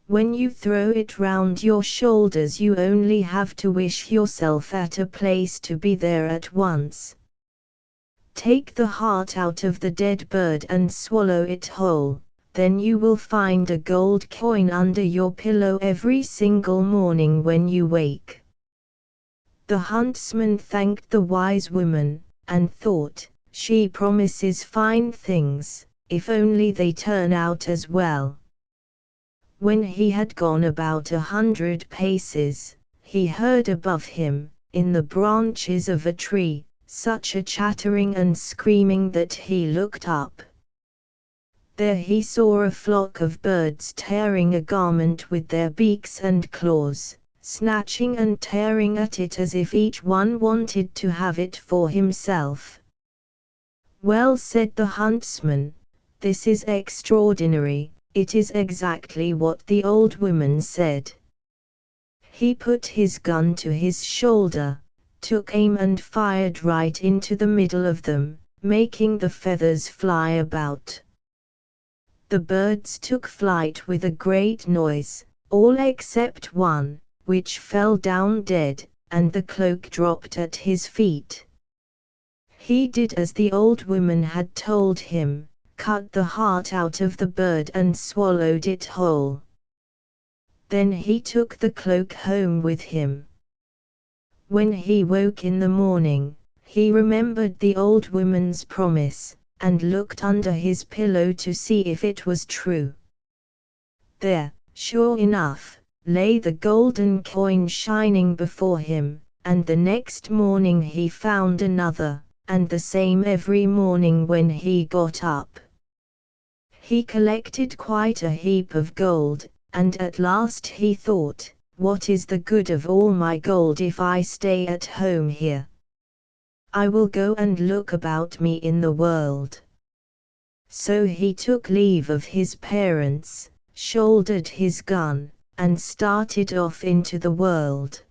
When you throw it round your shoulders, you only have to wish yourself at a place to be there at once. Take the heart out of the dead bird and swallow it whole, then you will find a gold coin under your pillow every single morning when you wake. The huntsman thanked the wise woman, and thought, she promises fine things, if only they turn out as well. When he had gone about 100 paces, he heard above him, in the branches of a tree, such a chattering and screaming that he looked up. There he saw a flock of birds tearing a garment with their beaks and claws, snatching and tearing at it as if each one wanted to have it for himself. Well, said the huntsman, this is extraordinary. It is exactly what the old woman said. He put his gun to his shoulder, took aim and fired right into the middle of them, making the feathers fly about. The birds took flight with a great noise, all except one, which fell down dead, and the cloak dropped at his feet. He did as the old woman had told him, cut the heart out of the bird and swallowed it whole. Then he took the cloak home with him. When he woke in the morning, he remembered the old woman's promise, and looked under his pillow to see if it was true. There, sure enough, lay the golden coin shining before him, and the next morning he found another, and the same every morning when he got up. He collected quite a heap of gold, and at last he thought, what is the good of all my gold if I stay at home here? I will go and look about me in the world. So he took leave of his parents, shouldered his gun, and started off into the world.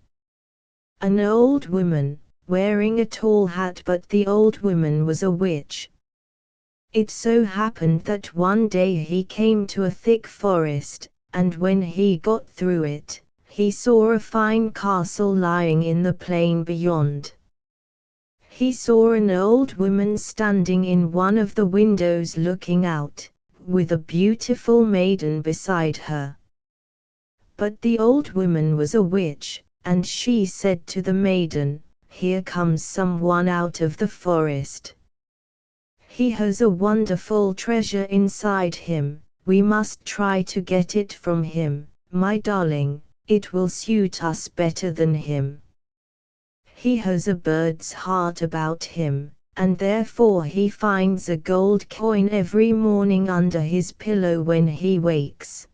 An old woman, wearing a tall hat, but the old woman was a witch. It so happened that one day he came to a thick forest, and when he got through it, he saw a fine castle lying in the plain beyond. He saw an old woman standing in one of the windows looking out, with a beautiful maiden beside her. But the old woman was a witch, and she said to the maiden, "Here comes someone out of the forest. He has a wonderful treasure inside him, we must try to get it from him, my darling, it will suit us better than him. He has a bird's heart about him, and therefore he finds a gold coin every morning under his pillow when he wakes."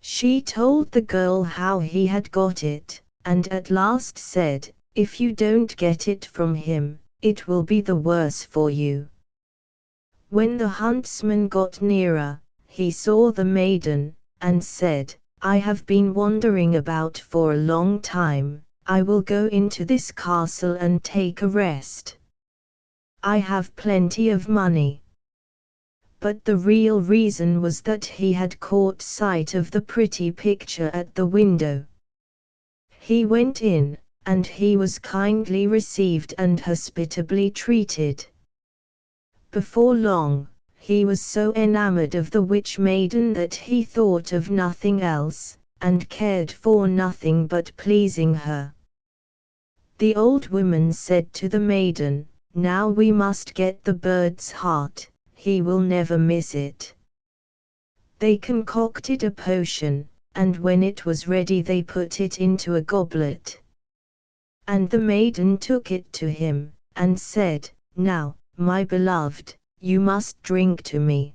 She told the girl how he had got it, and at last said, "If you don't get it from him, it will be the worse for you." When the huntsman got nearer, he saw the maiden, and said, "I have been wandering about for a long time, I will go into this castle and take a rest. I have plenty of money." But the real reason was that he had caught sight of the pretty picture at the window. He went in, and he was kindly received and hospitably treated. Before long, he was so enamored of the witch maiden that he thought of nothing else, and cared for nothing but pleasing her. The old woman said to the maiden, "Now we must get the bird's heart, he will never miss it." They concocted a potion, and when it was ready they put it into a goblet. And the maiden took it to him, and said, "Now, my beloved, you must drink to me."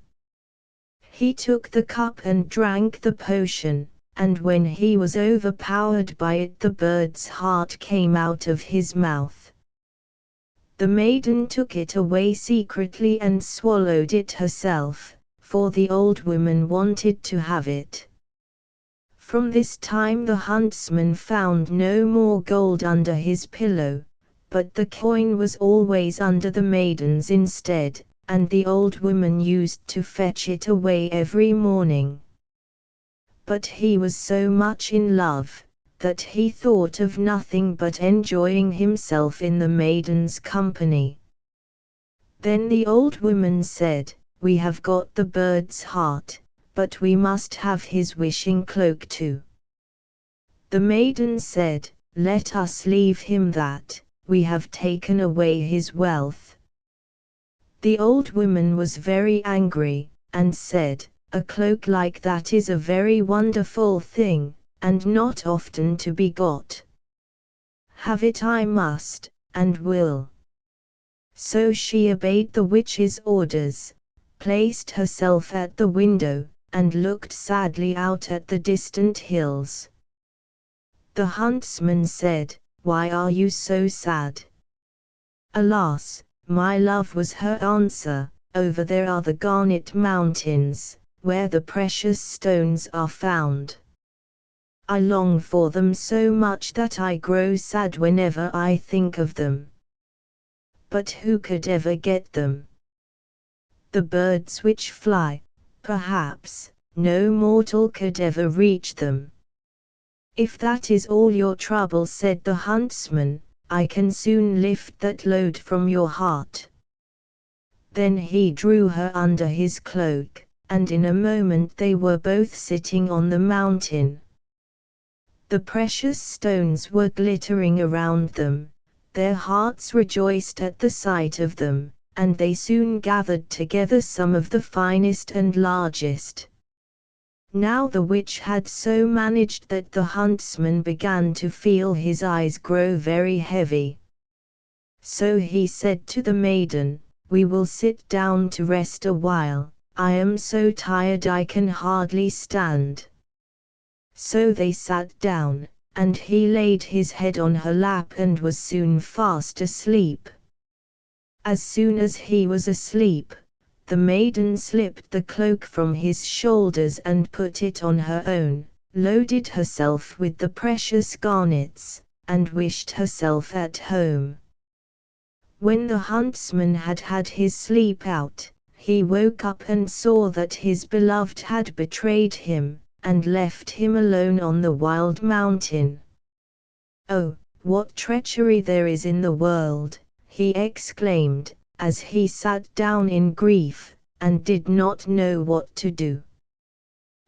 He took the cup and drank the potion, and when he was overpowered by it the bird's heart came out of his mouth. The maiden took it away secretly and swallowed it herself, for the old woman wanted to have it. From this time the huntsman found no more gold under his pillow, but the coin was always under the maiden's instead, and the old woman used to fetch it away every morning. But he was so much in love, that he thought of nothing but enjoying himself in the maiden's company. Then the old woman said, "We have got the bird's heart, but we must have his wishing cloak too." The maiden said, "Let us leave him that, we have taken away his wealth." The old woman was very angry, and said, "A cloak like that is a very wonderful thing, and not often to be got. Have it I must, and will." So she obeyed the witch's orders, placed herself at the window, and looked sadly out at the distant hills. The huntsman said, "Why are you so sad?" "Alas, my love," was her answer, "over there are the garnet mountains, where the precious stones are found. I long for them so much that I grow sad whenever I think of them. But who could ever get them? The birds which fly, perhaps, no mortal could ever reach them." "If that is all your trouble," said the huntsman, "I can soon lift that load from your heart." Then he drew her under his cloak, and in a moment they were both sitting on the mountain. The precious stones were glittering around them, their hearts rejoiced at the sight of them, and they soon gathered together some of the finest and largest. Now the witch had so managed that the huntsman began to feel his eyes grow very heavy. So he said to the maiden, "We will sit down to rest a while, I am so tired I can hardly stand." So they sat down, and he laid his head on her lap and was soon fast asleep. As soon as he was asleep, the maiden slipped the cloak from his shoulders and put it on her own, loaded herself with the precious garnets, and wished herself at home. When the huntsman had had his sleep out, he woke up and saw that his beloved had betrayed him, and left him alone on the wild mountain. "Oh, what treachery there is in the world!" he exclaimed, as he sat down in grief, and did not know what to do.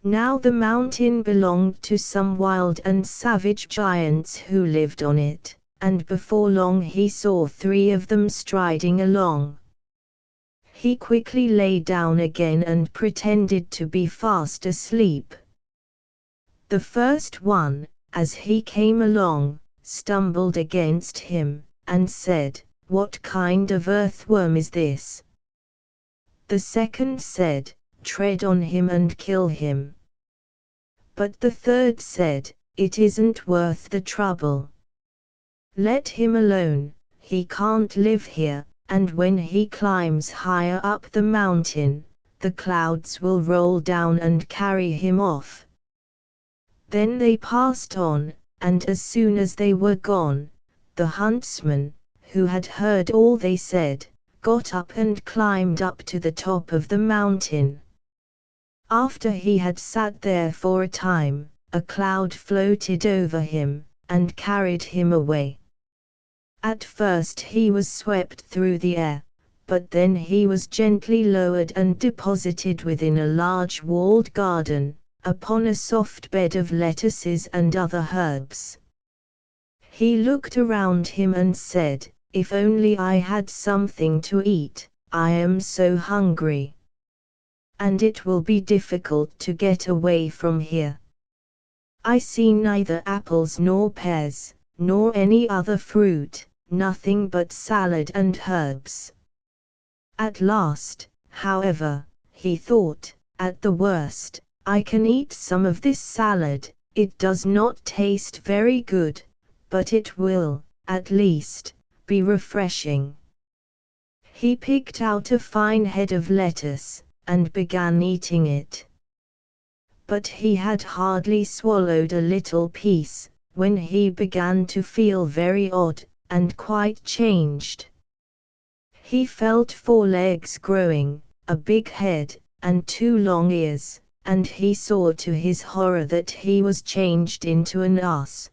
Now the mountain belonged to some wild and savage giants who lived on it, and before long he saw 3 of them striding along. He quickly lay down again and pretended to be fast asleep. The first one, as he came along, stumbled against him, and said, "What kind of earthworm is this?" The second said, "Tread on him and kill him." But the third said, "It isn't worth the trouble. Let him alone, he can't live here, and when he climbs higher up the mountain, the clouds will roll down and carry him off." Then they passed on, and as soon as they were gone, the huntsman, who had heard all they said, got up and climbed up to the top of the mountain. After he had sat there for a time, a cloud floated over him, and carried him away. At first he was swept through the air, but then he was gently lowered and deposited within a large walled garden, upon a soft bed of lettuces and other herbs. He looked around him and said, "If only I had something to eat, I am so hungry. And it will be difficult to get away from here. I see neither apples nor pears, nor any other fruit, nothing but salad and herbs." At last, however, he thought, "At the worst, I can eat some of this salad, it does not taste very good, but it will, at least, be refreshing." He picked out a fine head of lettuce, and began eating it. But he had hardly swallowed a little piece, when he began to feel very odd, and quite changed. He felt 4 legs growing, a big head, and 2 long ears, and he saw to his horror that he was changed into an ass.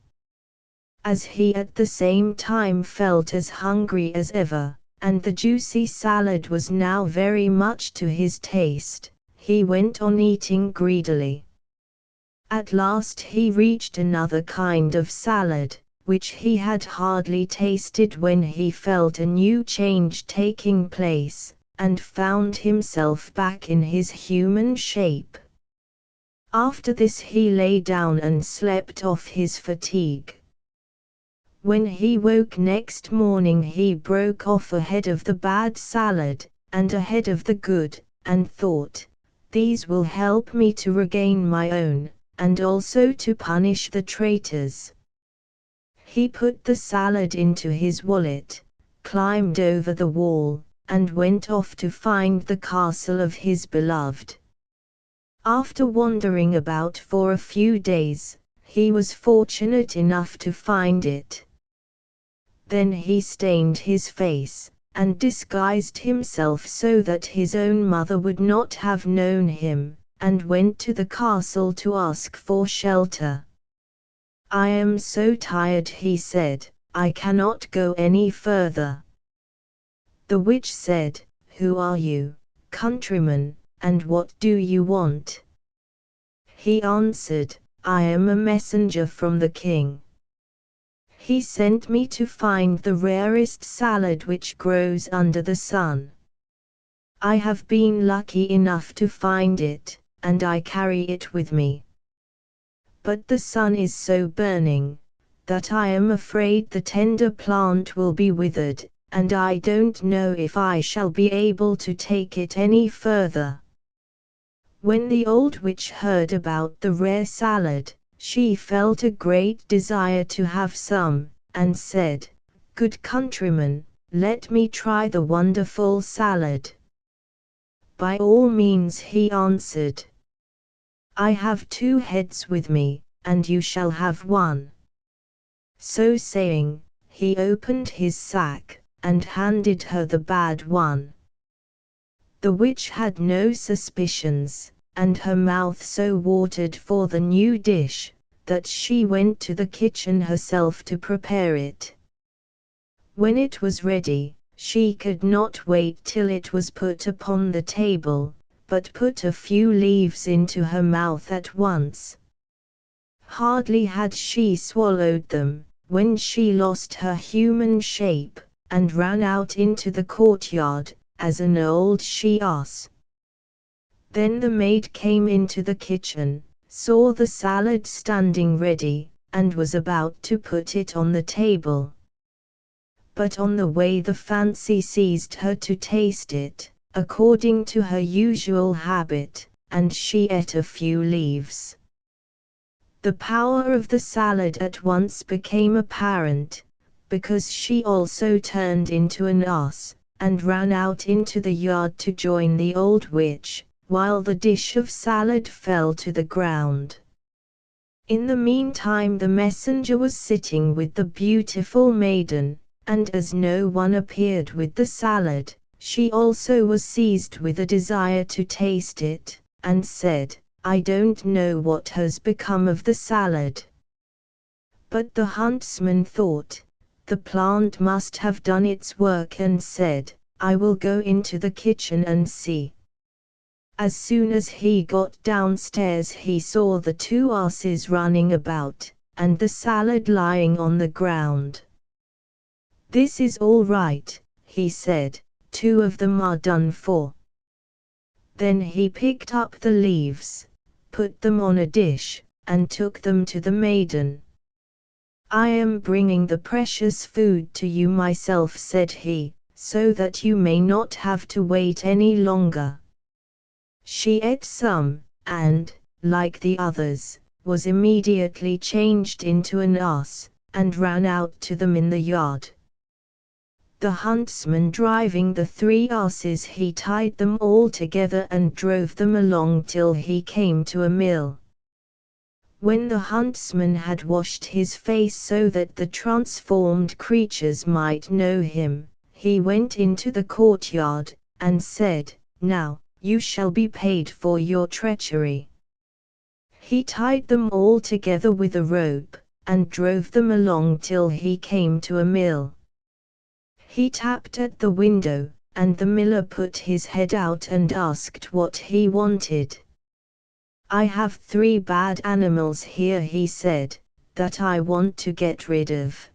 As he at the same time felt as hungry as ever, and the juicy salad was now very much to his taste, he went on eating greedily. At last he reached another kind of salad, which he had hardly tasted when he felt a new change taking place, and found himself back in his human shape. After this he lay down and slept off his fatigue. When he woke next morning he broke off a head of the bad salad, and a head of the good, and thought, "These will help me to regain my own, and also to punish the traitors." He put the salad into his wallet, climbed over the wall, and went off to find the castle of his beloved. After wandering about for a few days, he was fortunate enough to find it. Then he stained his face, and disguised himself so that his own mother would not have known him, and went to the castle to ask for shelter. "I am so tired," he said, "I cannot go any further." The witch said, "Who are you, countryman, and what do you want?" He answered, "I am a messenger from the king. He sent me to find the rarest salad which grows under the sun. I have been lucky enough to find it, and I carry it with me. But the sun is so burning, that I am afraid the tender plant will be withered, and I don't know if I shall be able to take it any further." When the old witch heard about the rare salad, she felt a great desire to have some, and said, "Good countryman, let me try the wonderful salad." "By all means," he answered. "I have 2 heads with me, and you shall have 1. So saying, he opened his sack, and handed her the bad one. The witch had no suspicions, and her mouth so watered for the new dish, that she went to the kitchen herself to prepare it. When it was ready, she could not wait till it was put upon the table, but put a few leaves into her mouth at once. Hardly had she swallowed them, when she lost her human shape, and ran out into the courtyard, as an old she-ass. Then the maid came into the kitchen, saw the salad standing ready, and was about to put it on the table. But on the way the fancy seized her to taste it, according to her usual habit, and she ate a few leaves. The power of the salad at once became apparent, because she also turned into an ass, and ran out into the yard to join the old witch, while the dish of salad fell to the ground. In the meantime the messenger was sitting with the beautiful maiden, and as no one appeared with the salad, she also was seized with a desire to taste it, and said, "I don't know what has become of the salad." But the huntsman thought, the plant must have done its work, and said, "I will go into the kitchen and see." As soon as he got downstairs he saw the 2 asses running about, and the salad lying on the ground. "This is all right," he said, "2 of them are done for." Then he picked up the leaves, put them on a dish, and took them to the maiden. "I am bringing the precious food to you myself," said he, "so that you may not have to wait any longer." She ate some, and, like the others, was immediately changed into an ass, and ran out to them in the yard. The huntsman driving the 3 asses, he tied them all together and drove them along till he came to a mill. When the huntsman had washed his face so that the transformed creatures might know him, he went into the courtyard, and said, "Now, you shall be paid for your treachery." He tied them all together with a rope, and drove them along till he came to a mill. He tapped at the window, and the miller put his head out and asked what he wanted. "I have 3 bad animals here," he said, "that I want to get rid of.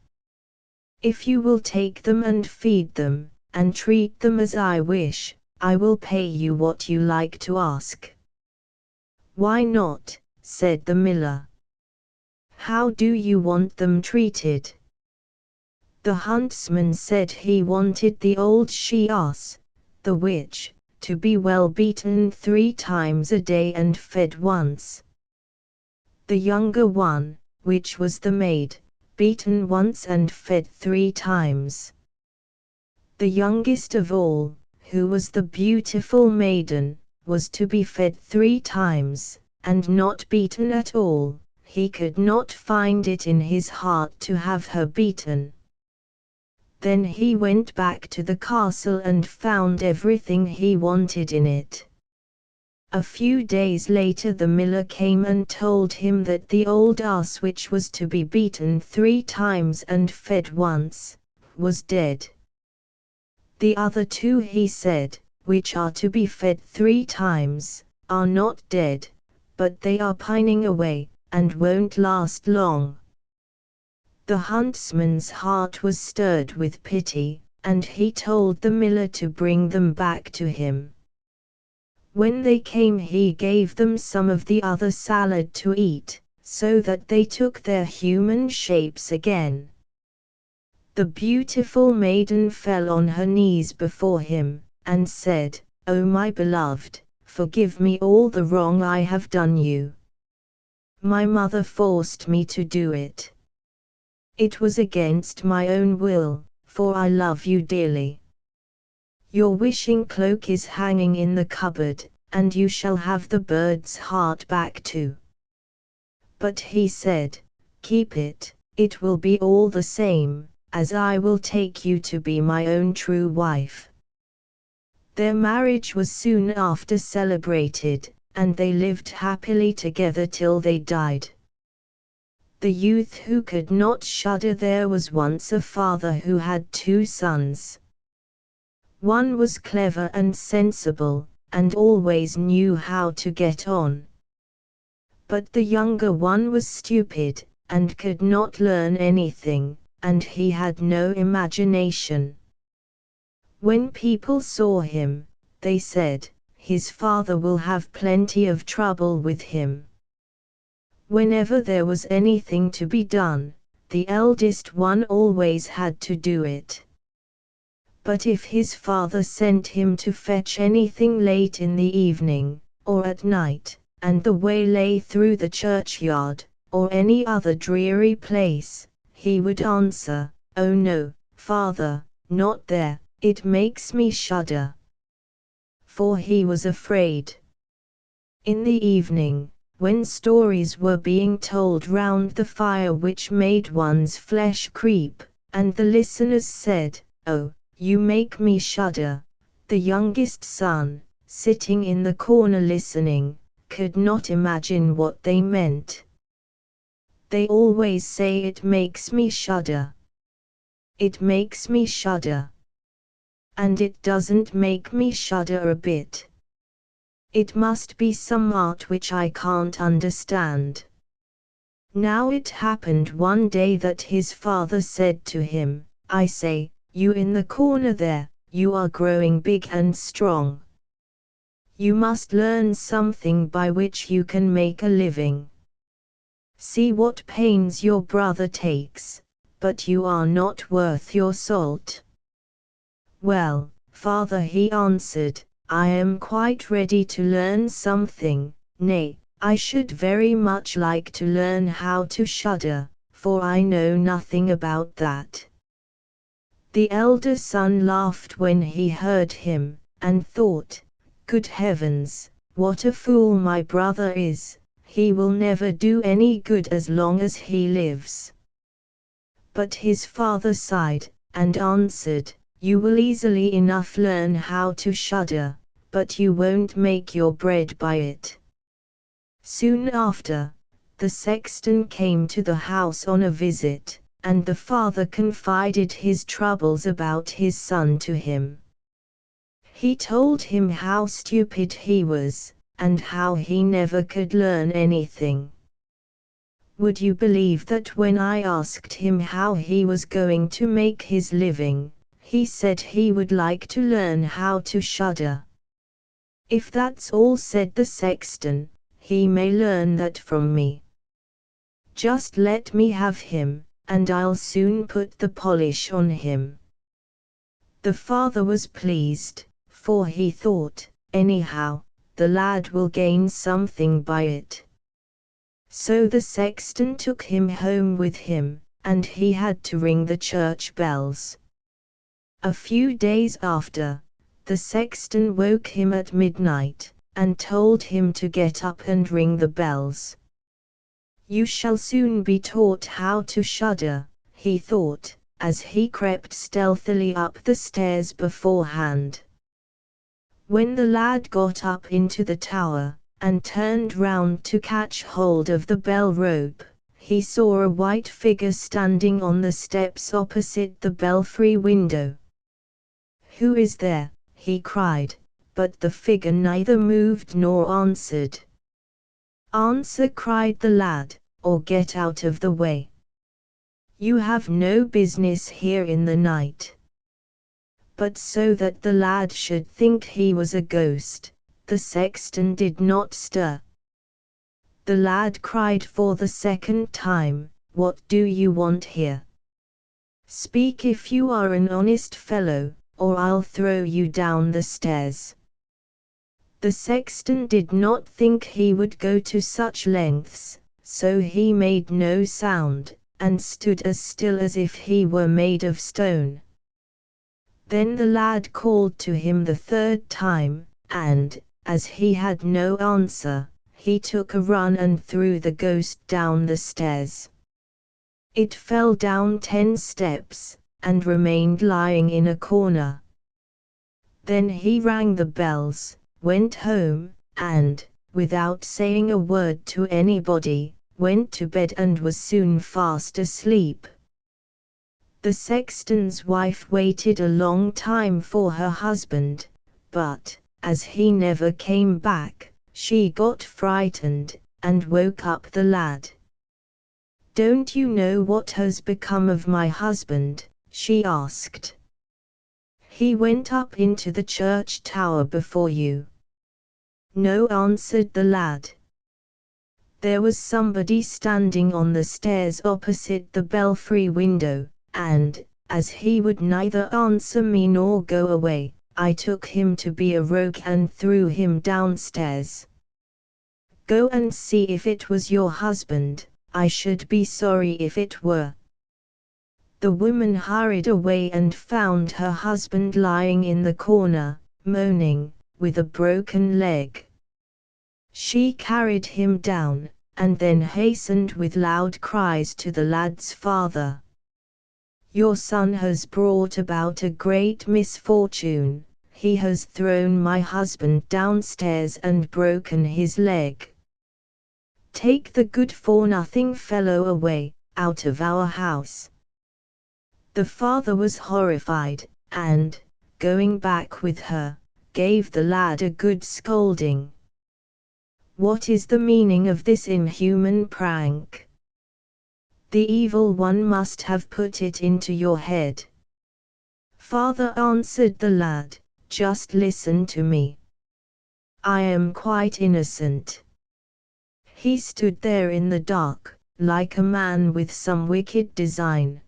If you will take them and feed them, and treat them as I wish, I will pay you what you like to ask." "Why not?" said the miller. "How do you want them treated?" The huntsman said he wanted the old she-ass, the witch, to be well beaten 3 times a day and fed once. The younger one, which was the maid, beaten once and fed 3 times. The youngest of all, who was the beautiful maiden, was to be fed 3 times, and not beaten at all. He could not find it in his heart to have her beaten. Then he went back to the castle and found everything he wanted in it. A few days later the miller came and told him that the old ass, which was to be beaten 3 times and fed once, was dead. The other 2, he said, which are to be fed 3 times, are not dead, but they are pining away, and won't last long. The huntsman's heart was stirred with pity, and he told the miller to bring them back to him. When they came he gave them some of the other salad to eat, so that they took their human shapes again. The beautiful maiden fell on her knees before him, and said, "O my beloved, forgive me all the wrong I have done you. My mother forced me to do it. It was against my own will, for I love you dearly. Your wishing cloak is hanging in the cupboard, and you shall have the bird's heart back too." But he said, "Keep it, it will be all the same, as I will take you to be my own true wife." Their marriage was soon after celebrated, and they lived happily together till they died. The youth who could not shudder. There was once a father who had 2 sons. One was clever and sensible, and always knew how to get on. But the younger one was stupid, and could not learn anything, and he had no imagination. When people saw him, they said, "His father will have plenty of trouble with him." Whenever there was anything to be done, the eldest one always had to do it. But if his father sent him to fetch anything late in the evening, or at night, and the way lay through the churchyard, or any other dreary place, he would answer, "Oh no, father, not there, it makes me shudder." For he was afraid. In the evening, when stories were being told round the fire which made one's flesh creep, and the listeners said, "Oh, you make me shudder," the youngest son, sitting in the corner listening, could not imagine what they meant. "They always say it makes me shudder. It makes me shudder. And it doesn't make me shudder a bit. It must be some art which I can't understand." Now it happened one day that his father said to him, "I say, you in the corner there, you are growing big and strong. You must learn something by which you can make a living. See what pains your brother takes, but you are not worth your salt." "Well, father," he answered, "I am quite ready to learn something, nay, I should very much like to learn how to shudder, for I know nothing about that." The elder son laughed when he heard him, and thought, "Good heavens, what a fool my brother is, he will never do any good as long as he lives." But his father sighed, and answered, "You will easily enough learn how to shudder, but you won't make your bread by it." Soon after, the sexton came to the house on a visit, and the father confided his troubles about his son to him. He told him how stupid he was, and how he never could learn anything. Would you believe that when I asked him how he was going to make his living, he said he would like to learn how to shudder. "If that's all," said the sexton, "he may learn that from me. Just let me have him, and I'll soon put the polish on him." The father was pleased, for he thought, anyhow, the lad will gain something by it. So the sexton took him home with him, and he had to ring the church bells. A few days after, the sexton woke him at midnight, and told him to get up and ring the bells. "You shall soon be taught how to shudder," he thought, as he crept stealthily up the stairs beforehand. When the lad got up into the tower, and turned round to catch hold of the bell rope, he saw a white figure standing on the steps opposite the belfry window. "Who is there?" he cried, but the figure neither moved nor answered. "Answer," cried the lad, "or get out of the way. You have no business here in the night." But so that the lad should think he was a ghost, the sexton did not stir. The lad cried for the second time, "What do you want here? Speak if you are an honest fellow, or I'll throw you down the stairs." The sexton did not think he would go to such lengths, so he made no sound, and stood as still as if he were made of stone. Then the lad called to him the third time, and, as he had no answer, he took a run and threw the ghost down the stairs. It fell down 10 steps, and remained lying in a corner. Then he rang the bells, went home, and, without saying a word to anybody, went to bed and was soon fast asleep. The sexton's wife waited a long time for her husband, but, as he never came back, she got frightened, and woke up the lad. "Don't you know what has become of my husband?" she asked. "He went up into the church tower before you." "No," answered the lad. "There was somebody standing on the stairs opposite the belfry window, and, as he would neither answer me nor go away, I took him to be a rogue and threw him downstairs. Go and see if it was your husband, I should be sorry if it were." The woman hurried away and found her husband lying in the corner, moaning, with a broken leg. She carried him down, and then hastened with loud cries to the lad's father. "Your son has brought about a great misfortune, he has thrown my husband downstairs and broken his leg. Take the good-for-nothing fellow away, out of our house." The father was horrified, and, going back with her, gave the lad a good scolding. "What is the meaning of this inhuman prank? The evil one must have put it into your head." "Father," answered the lad, "just listen to me. I am quite innocent." He stood there in the dark, like a man with some wicked design.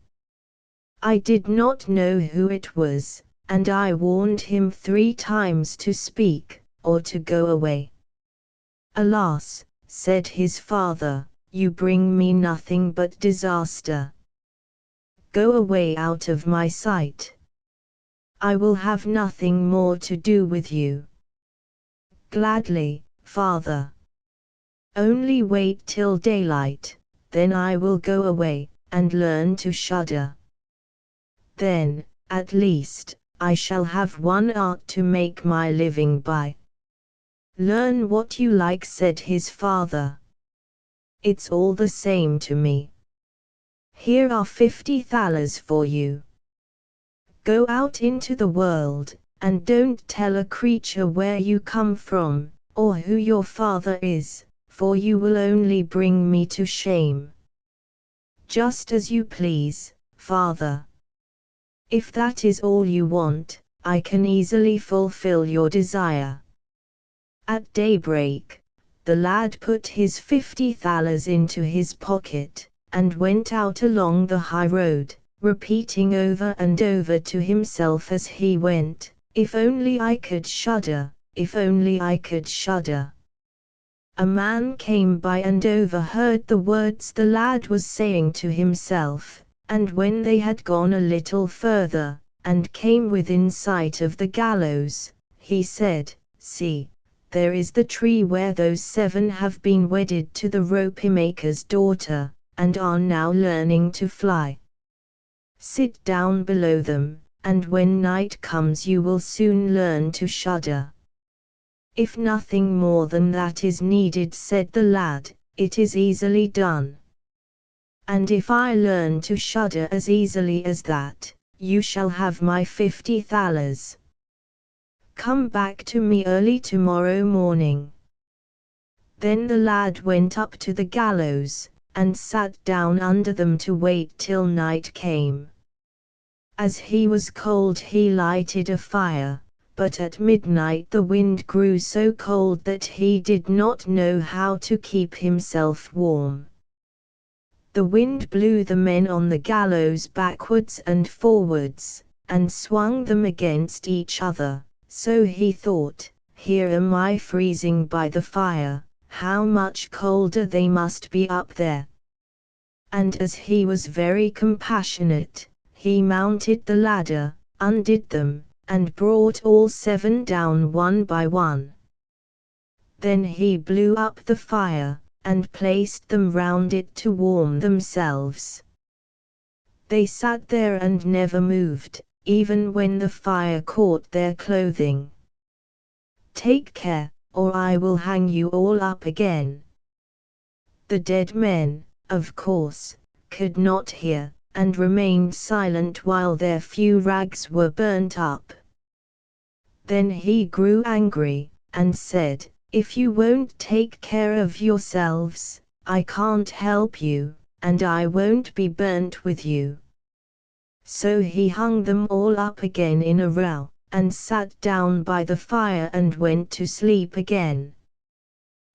I did not know who it was, and I warned him 3 times to speak, or to go away. "Alas," said his father, "you bring me nothing but disaster. Go away out of my sight. I will have nothing more to do with you. Gladly, father. Only wait till daylight, then I will go away, and learn to shudder. Then, at least, I shall have one art to make my living by. Learn what you like, said his father. It's all the same to me. Here are 50 thalers for you. Go out into the world, and don't tell a creature where you come from, or who your father is, for you will only bring me to shame. Just as you please, father. If that is all you want, I can easily fulfill your desire. At daybreak, the lad put his 50 thalers into his pocket, and went out along the high road, repeating over and over to himself as he went, if only I could shudder, if only I could shudder. A man came by and overheard the words the lad was saying to himself, and when they had gone a little further, and came within sight of the gallows, he said, See, there is the tree where those 7 have been wedded to the ropemaker's daughter, and are now learning to fly. Sit down below them, and when night comes you will soon learn to shudder. If nothing more than that is needed, said the lad, it is easily done. And if I learn to shudder as easily as that, you shall have my 50 thalers. Come back to me early tomorrow morning. Then the lad went up to the gallows, and sat down under them to wait till night came. As he was cold he lighted a fire, but at midnight the wind grew so cold that he did not know how to keep himself warm. The wind blew the men on the gallows backwards and forwards, and swung them against each other, so he thought, here am I freezing by the fire, how much colder they must be up there. And as he was very compassionate, he mounted the ladder, undid them, and brought all 7 down one by one. Then he blew up the fire, and placed them round it to warm themselves. They sat there and never moved, even when the fire caught their clothing. Take care, or I will hang you all up again. The dead men, of course, could not hear, and remained silent while their few rags were burnt up. Then he grew angry, and said, If you won't take care of yourselves, I can't help you, and I won't be burnt with you. So he hung them all up again in a row, and sat down by the fire and went to sleep again.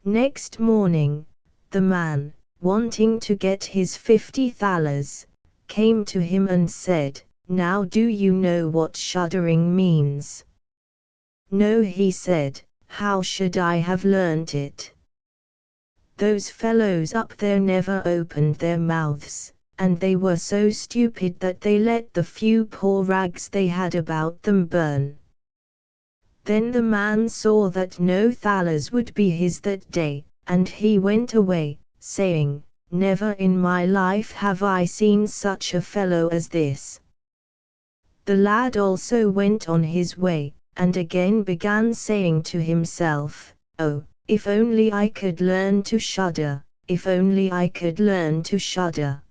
Next morning, the man, wanting to get his 50 thalers, came to him and said, Now do you know what shuddering means? No, he said, how should I have learnt it? Those fellows up there never opened their mouths, and they were so stupid that they let the few poor rags they had about them burn. Then the man saw that no thalers would be his that day, and he went away, saying, Never in my life have I seen such a fellow as this. The lad also went on his way, and again began saying to himself, Oh, if only I could learn to shudder, if only I could learn to shudder.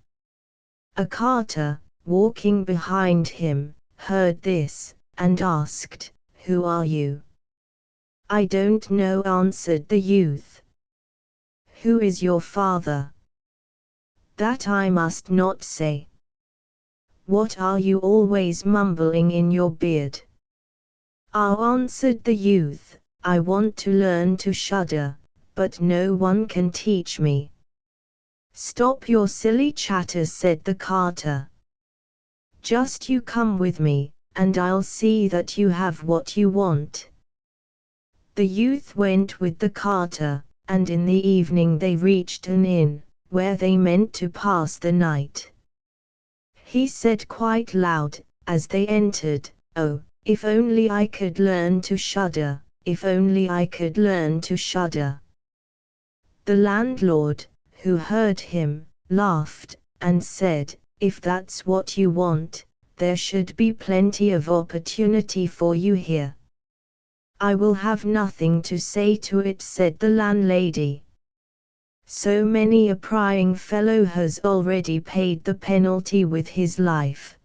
A carter, walking behind him, heard this, and asked, Who are you? I don't know, answered the youth. Who is your father? That I must not say. What are you always mumbling in your beard? Ah, answered the youth, I want to learn to shudder, but no one can teach me. Stop your silly chatter, said the carter. Just you come with me, and I'll see that you have what you want. The youth went with the carter, and in the evening they reached an inn, where they meant to pass the night. he said quite loud, as they entered. "Oh, if only I could learn to shudder, if only I could learn to shudder." The landlord, who heard him, laughed, and said, "If that's what you want, there should be plenty of opportunity for you here." "I will have nothing to say to it," said the landlady. "So many a prying fellow has already paid the penalty with his life.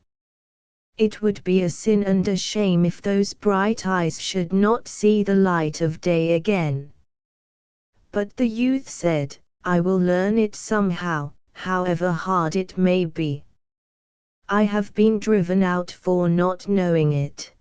It would be a sin and a shame if those bright eyes should not see the light of day again." But the youth said, "I will learn it somehow, however hard it may be. I have been driven out for not knowing it."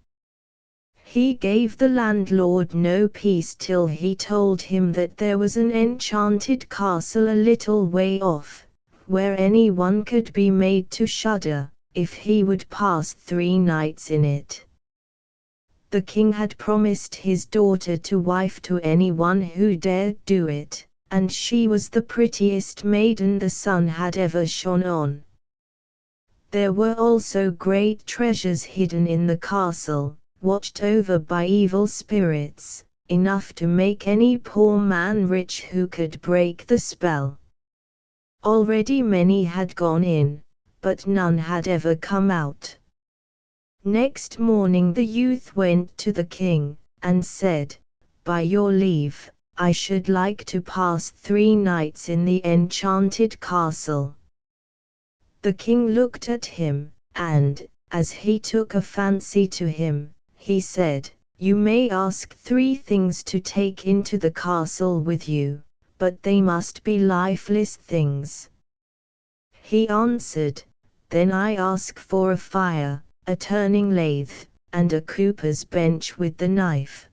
He gave the landlord no peace till he told him that there was an enchanted castle a little way off, where anyone could be made to shudder, if he would pass 3 nights in it. The king had promised his daughter to wife to anyone who dared do it, and she was the prettiest maiden the sun had ever shone on. There were also great treasures hidden in the castle, watched over by evil spirits, enough to make any poor man rich who could break the spell. Already many had gone in, but none had ever come out. Next morning the youth went to the king, and said, "By your leave, I should like to pass 3 nights in the enchanted castle." The king looked at him, and, as he took a fancy to him, he said, "You may ask 3 things to take into the castle with you, but they must be lifeless things." He answered, "Then I ask for a fire, a turning lathe, and a cooper's bench with the knife."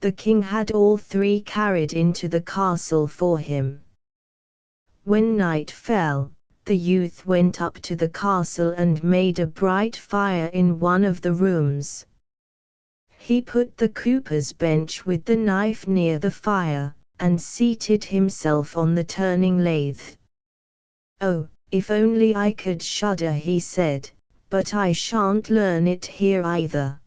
The king had all 3 carried into the castle for him. When night fell, the youth went up to the castle and made a bright fire in one of the rooms. He put the cooper's bench with the knife near the fire, and seated himself on the turning lathe. "Oh, if only I could shudder," he said, "but I shan't learn it here either."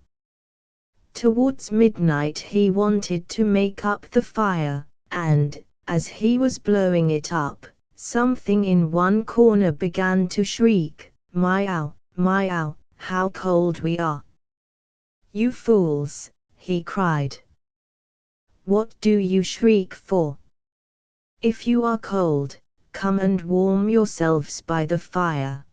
Towards midnight he wanted to make up the fire, and, as he was blowing it up, something in one corner began to shriek, "My-ow, my-ow, how cold we are!" "You fools," he cried. "What do you shriek for? If you are cold, come and warm yourselves by the fire."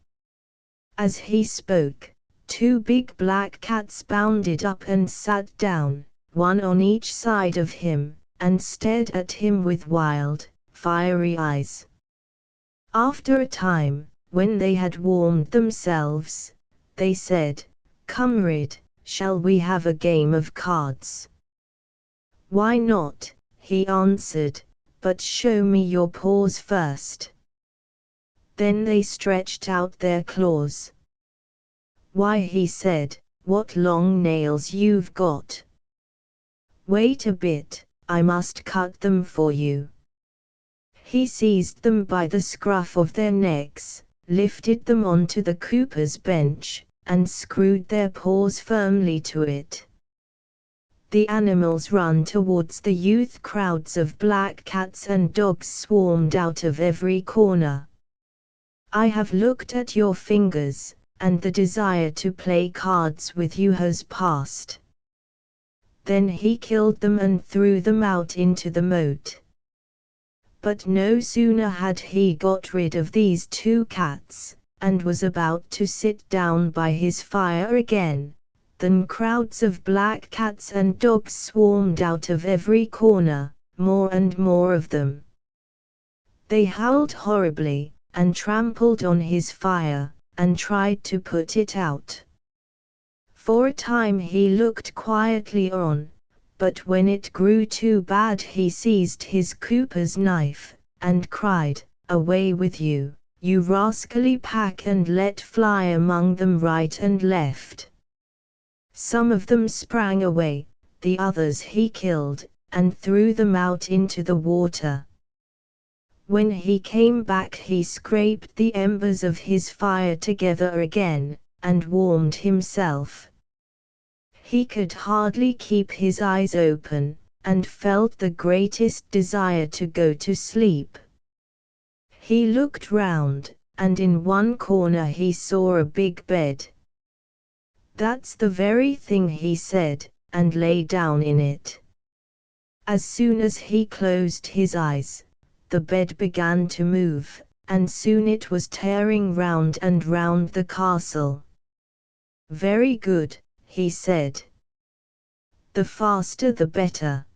As he spoke, 2 big black cats bounded up and sat down, one on each side of him, and stared at him with wild, fiery eyes. After a time, when they had warmed themselves, they said, "Comrade, shall we have a game of cards?" "Why not?" he answered, "but show me your paws first." Then they stretched out their claws. "Why," he said, "what long nails you've got! Wait a bit, I must cut them for you." He seized them by the scruff of their necks, lifted them onto the cooper's bench, and screwed their paws firmly to it. The animals ran towards the youth. Crowds of black cats and dogs swarmed out of every corner. "I have looked at your fingers, and the desire to play cards with you has passed." Then he killed them and threw them out into the moat. But no sooner had he got rid of these 2 cats, and was about to sit down by his fire again, than crowds of black cats and dogs swarmed out of every corner, more and more of them. They howled horribly, and trampled on his fire, and tried to put it out. For a time he looked quietly on, but when it grew too bad he seized his cooper's knife, and cried, "Away with you, you rascally pack, and let fly among them right and left." Some of them sprang away, the others he killed, and threw them out into the water. When he came back he scraped the embers of his fire together again, and warmed himself. He could hardly keep his eyes open, and felt the greatest desire to go to sleep. He looked round, and in one corner he saw a big bed. "That's the very thing," he said, and lay down in it. As soon as he closed his eyes, the bed began to move, and soon it was tearing round and round the castle. "Very good," he said. "The faster the better."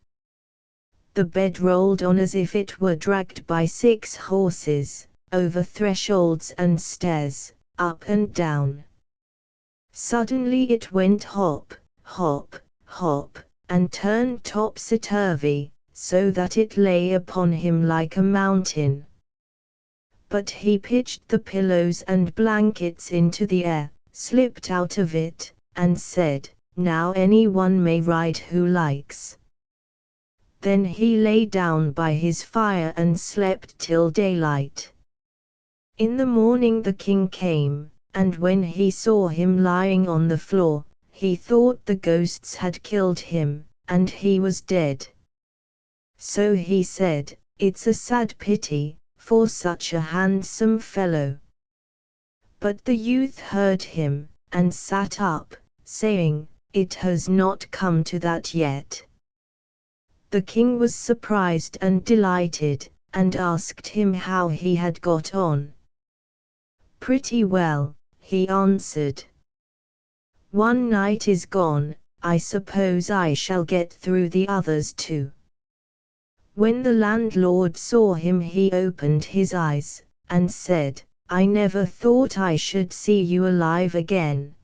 The bed rolled on as if it were dragged by 6 horses, over thresholds and stairs, up and down. Suddenly it went hop, hop, hop, and turned topsy-turvy, so that it lay upon him like a mountain. But he pitched the pillows and blankets into the air, slipped out of it, and said, "Now anyone may ride who likes." Then he lay down by his fire and slept till daylight. In the morning the king came, and when he saw him lying on the floor, he thought the ghosts had killed him, and he was dead. So he said, "It's a sad pity, for such a handsome fellow." But the youth heard him, and sat up, saying, "It has not come to that yet." The king was surprised and delighted, and asked him how he had got on. "Pretty well," he answered. "One night is gone, I suppose I shall get through the others too." When the landlord saw him he opened his eyes, and said, "I never thought I should see you alive again.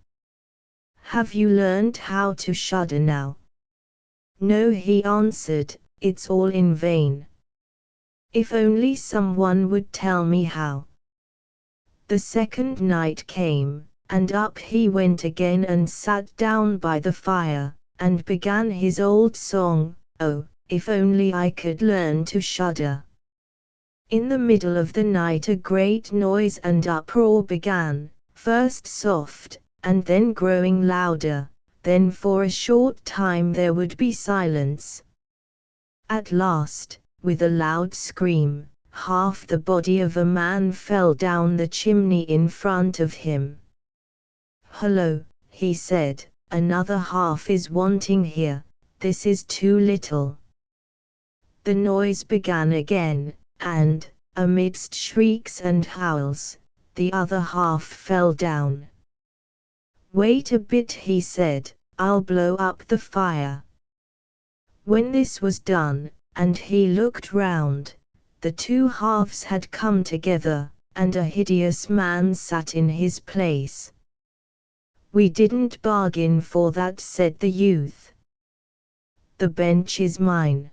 Have you learned how to shudder now?" "No," he answered, "it's all in vain. If only someone would tell me how." The second night came, and up he went again and sat down by the fire, and began his old song, "Oh, if only I could learn to shudder." In the middle of the night a great noise and uproar began, first soft, and then growing louder. Then for a short time there would be silence. At last, with a loud scream, half the body of a man fell down the chimney in front of him. "Hullo," he said, "another half is wanting here, this is too little." The noise began again, and, amidst shrieks and howls, the other half fell down. "Wait a bit," he said, "I'll blow up the fire." When this was done, and he looked round, the 2 halves had come together, and a hideous man sat in his place. "We didn't bargain for that," said the youth. "The bench is mine."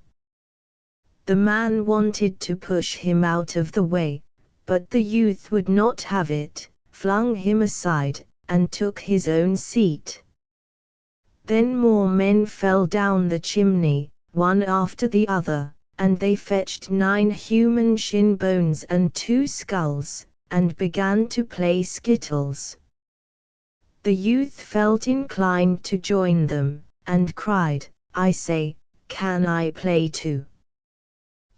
The man wanted to push him out of the way, but the youth would not have it, flung him aside, and took his own seat. Then more men fell down the chimney, one after the other, and they fetched 9 human shin bones and 2 skulls, and began to play skittles. The youth felt inclined to join them, and cried, "I say, can I play too?"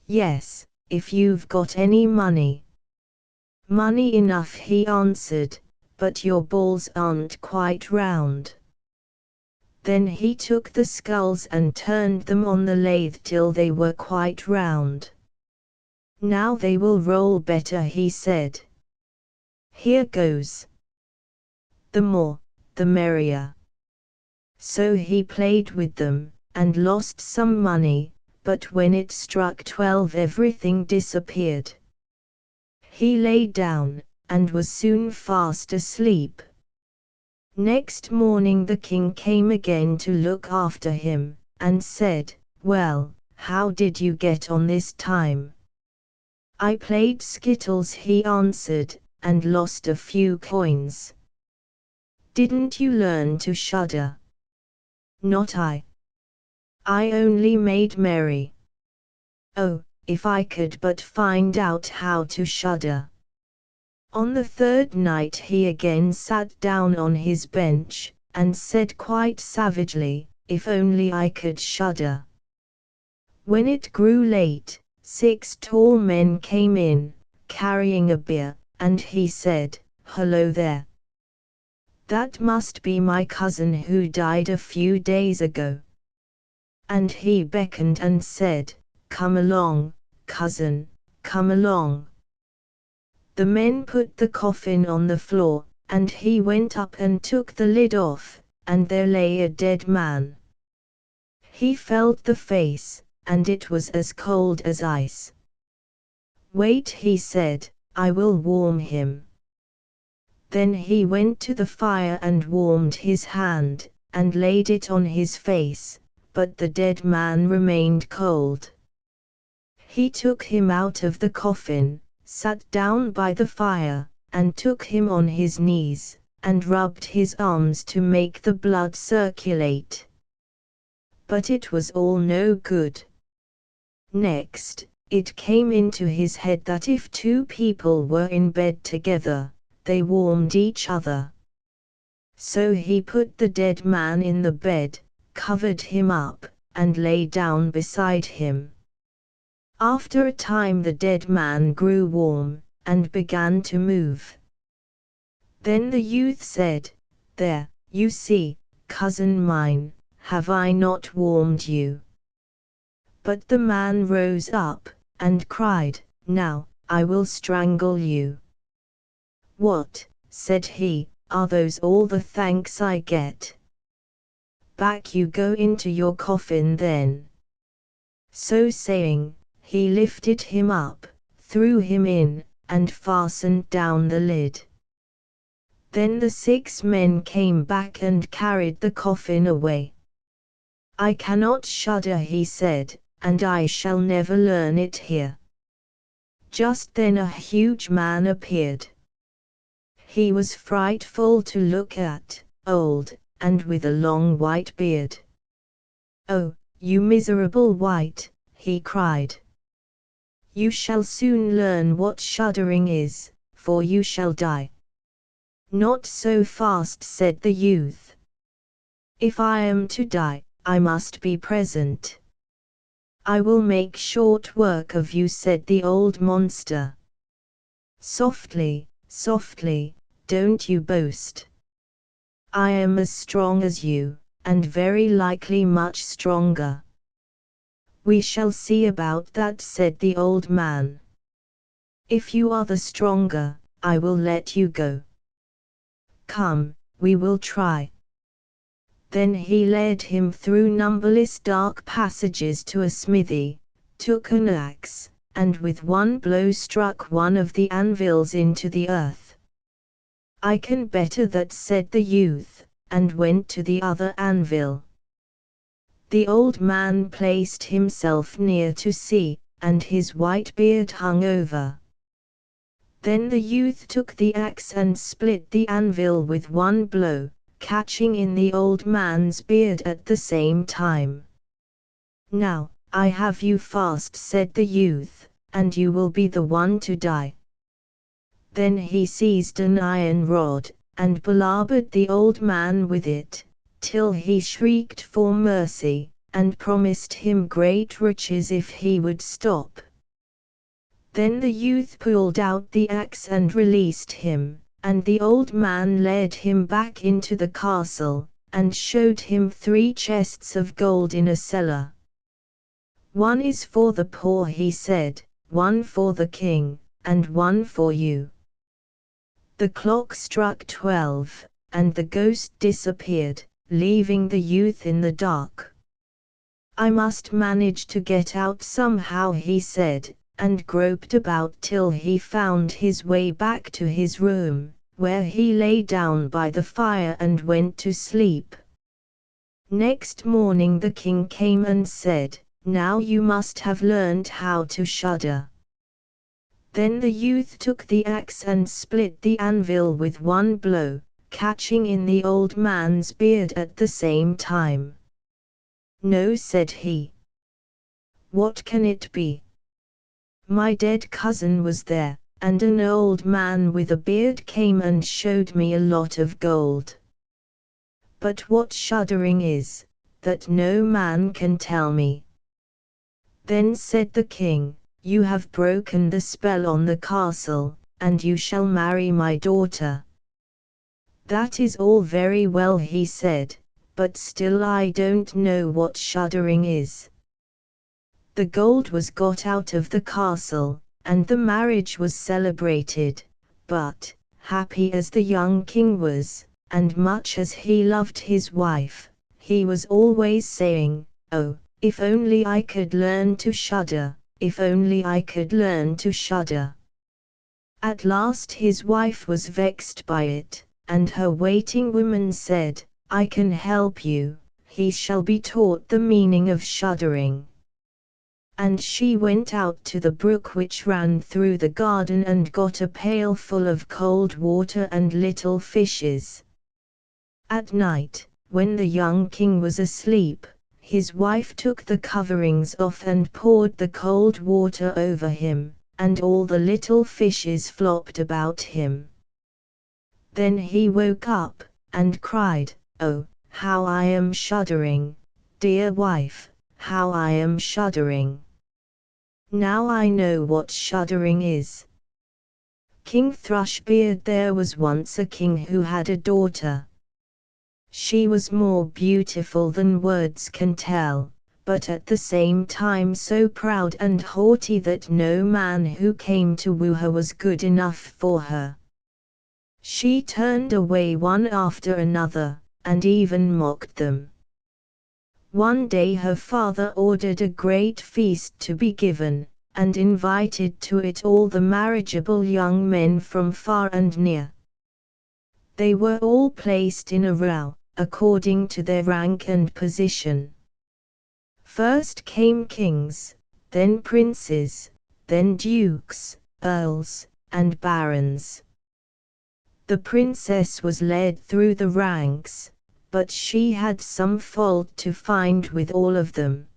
"Yes, if you've got any money." "Money enough," he answered, "but your balls aren't quite round." Then he took the skulls and turned them on the lathe till they were quite round. "Now they will roll better," he said. "Here goes. The more, the merrier." So he played with them, and lost some money, but when it struck 12 everything disappeared. He lay down, and was soon fast asleep. Next morning the king came again to look after him, and said, "Well, how did you get on this time?" "I played skittles," he answered, "and lost a few coins." "Didn't you learn to shudder?" "Not I. I only made merry." "Oh, if I could but find out how to shudder." On the third night he again sat down on his bench, and said quite savagely, "If only I could shudder." When it grew late, 6 tall men came in, carrying a bier, and he said, "Hello there. That must be my cousin who died a few days ago." And he beckoned and said, "Come along, cousin, come along." The men put the coffin on the floor, and he went up and took the lid off, and there lay a dead man. He felt the face, and it was as cold as ice. "Wait," he said, "I will warm him." Then he went to the fire and warmed his hand, and laid it on his face, but the dead man remained cold. He took him out of the coffin, sat down by the fire, and took him on his knees, and rubbed his arms to make the blood circulate. But it was all no good. Next, it came into his head that if 2 people were in bed together, they warmed each other. So he put the dead man in the bed, covered him up, and lay down beside him. After a time the dead man grew warm, and began to move. Then the youth said, "There, you see, cousin mine, have I not warmed you?" But the man rose up, and cried, "Now, I will strangle you." "What," said he, "are those all the thanks I get? Back you go into your coffin then." So saying, he lifted him up, threw him in, and fastened down the lid. Then the 6 men came back and carried the coffin away. "I cannot shudder," he said, "and I shall never learn it here." Just then a huge man appeared. He was frightful to look at, old, and with a long white beard. "Oh, you miserable wight," he cried. "You shall soon learn what shuddering is, for you shall die." "Not so fast," said the youth. "If I am to die, I must be present." "I will make short work of you," said the old monster. "Softly, softly, don't you boast. I am as strong as you, and very likely much stronger." "We shall see about that," said the old man. "If you are the stronger, I will let you go. Come, we will try." Then he led him through numberless dark passages to a smithy, took an axe, and with one blow struck one of the anvils into the earth. "I can better that," said the youth, and went to the other anvil. The old man placed himself near to see, and his white beard hung over. Then the youth took the axe and split the anvil with one blow, catching in the old man's beard at the same time. "Now, I have you fast," said the youth, "and you will be the one to die." Then he seized an iron rod, and belabored the old man with it, till he shrieked for mercy, and promised him great riches if he would stop. Then the youth pulled out the axe and released him, and the old man led him back into the castle, and showed him 3 chests of gold in a cellar. "One is for the poor," he said, "one for the king, and one for you." The clock struck 12, and the ghost disappeared, leaving the youth in the dark. "I must manage to get out somehow," he said, and groped about till he found his way back to his room, where he lay down by the fire and went to sleep. Next morning the king came and said, "Now you must have learned how to shudder." Then the youth took the axe and split the anvil with one blow, catching in the old man's beard at the same time. "No," said he. "What can it be? My dead cousin was there, and an old man with a beard came and showed me a lot of gold. But what shuddering is, that no man can tell me." Then said the king, "You have broken the spell on the castle, and you shall marry my daughter." "That is all very well," he said, "but still I don't know what shuddering is." The gold was got out of the castle, and the marriage was celebrated, but, happy as the young king was, and much as he loved his wife, he was always saying, "Oh, if only I could learn to shudder, if only I could learn to shudder." At last his wife was vexed by it, and her waiting woman said, "I can help you, he shall be taught the meaning of shuddering." And she went out to the brook which ran through the garden and got a pail full of cold water and little fishes. At night, when the young king was asleep, his wife took the coverings off and poured the cold water over him, and all the little fishes flopped about him. Then he woke up, and cried, "Oh, how I am shuddering! Dear wife, how I am shuddering! Now I know what shuddering is." King Thrushbeard. There was once a king who had a daughter. She was more beautiful than words can tell, but at the same time so proud and haughty that no man who came to woo her was good enough for her. She turned away one after another, and even mocked them. One day her father ordered a great feast to be given, and invited to it all the marriageable young men from far and near. They were all placed in a row, according to their rank and position. First came kings, then princes, then dukes, earls, and barons. The princess was led through the ranks, but she had some fault to find with all of them.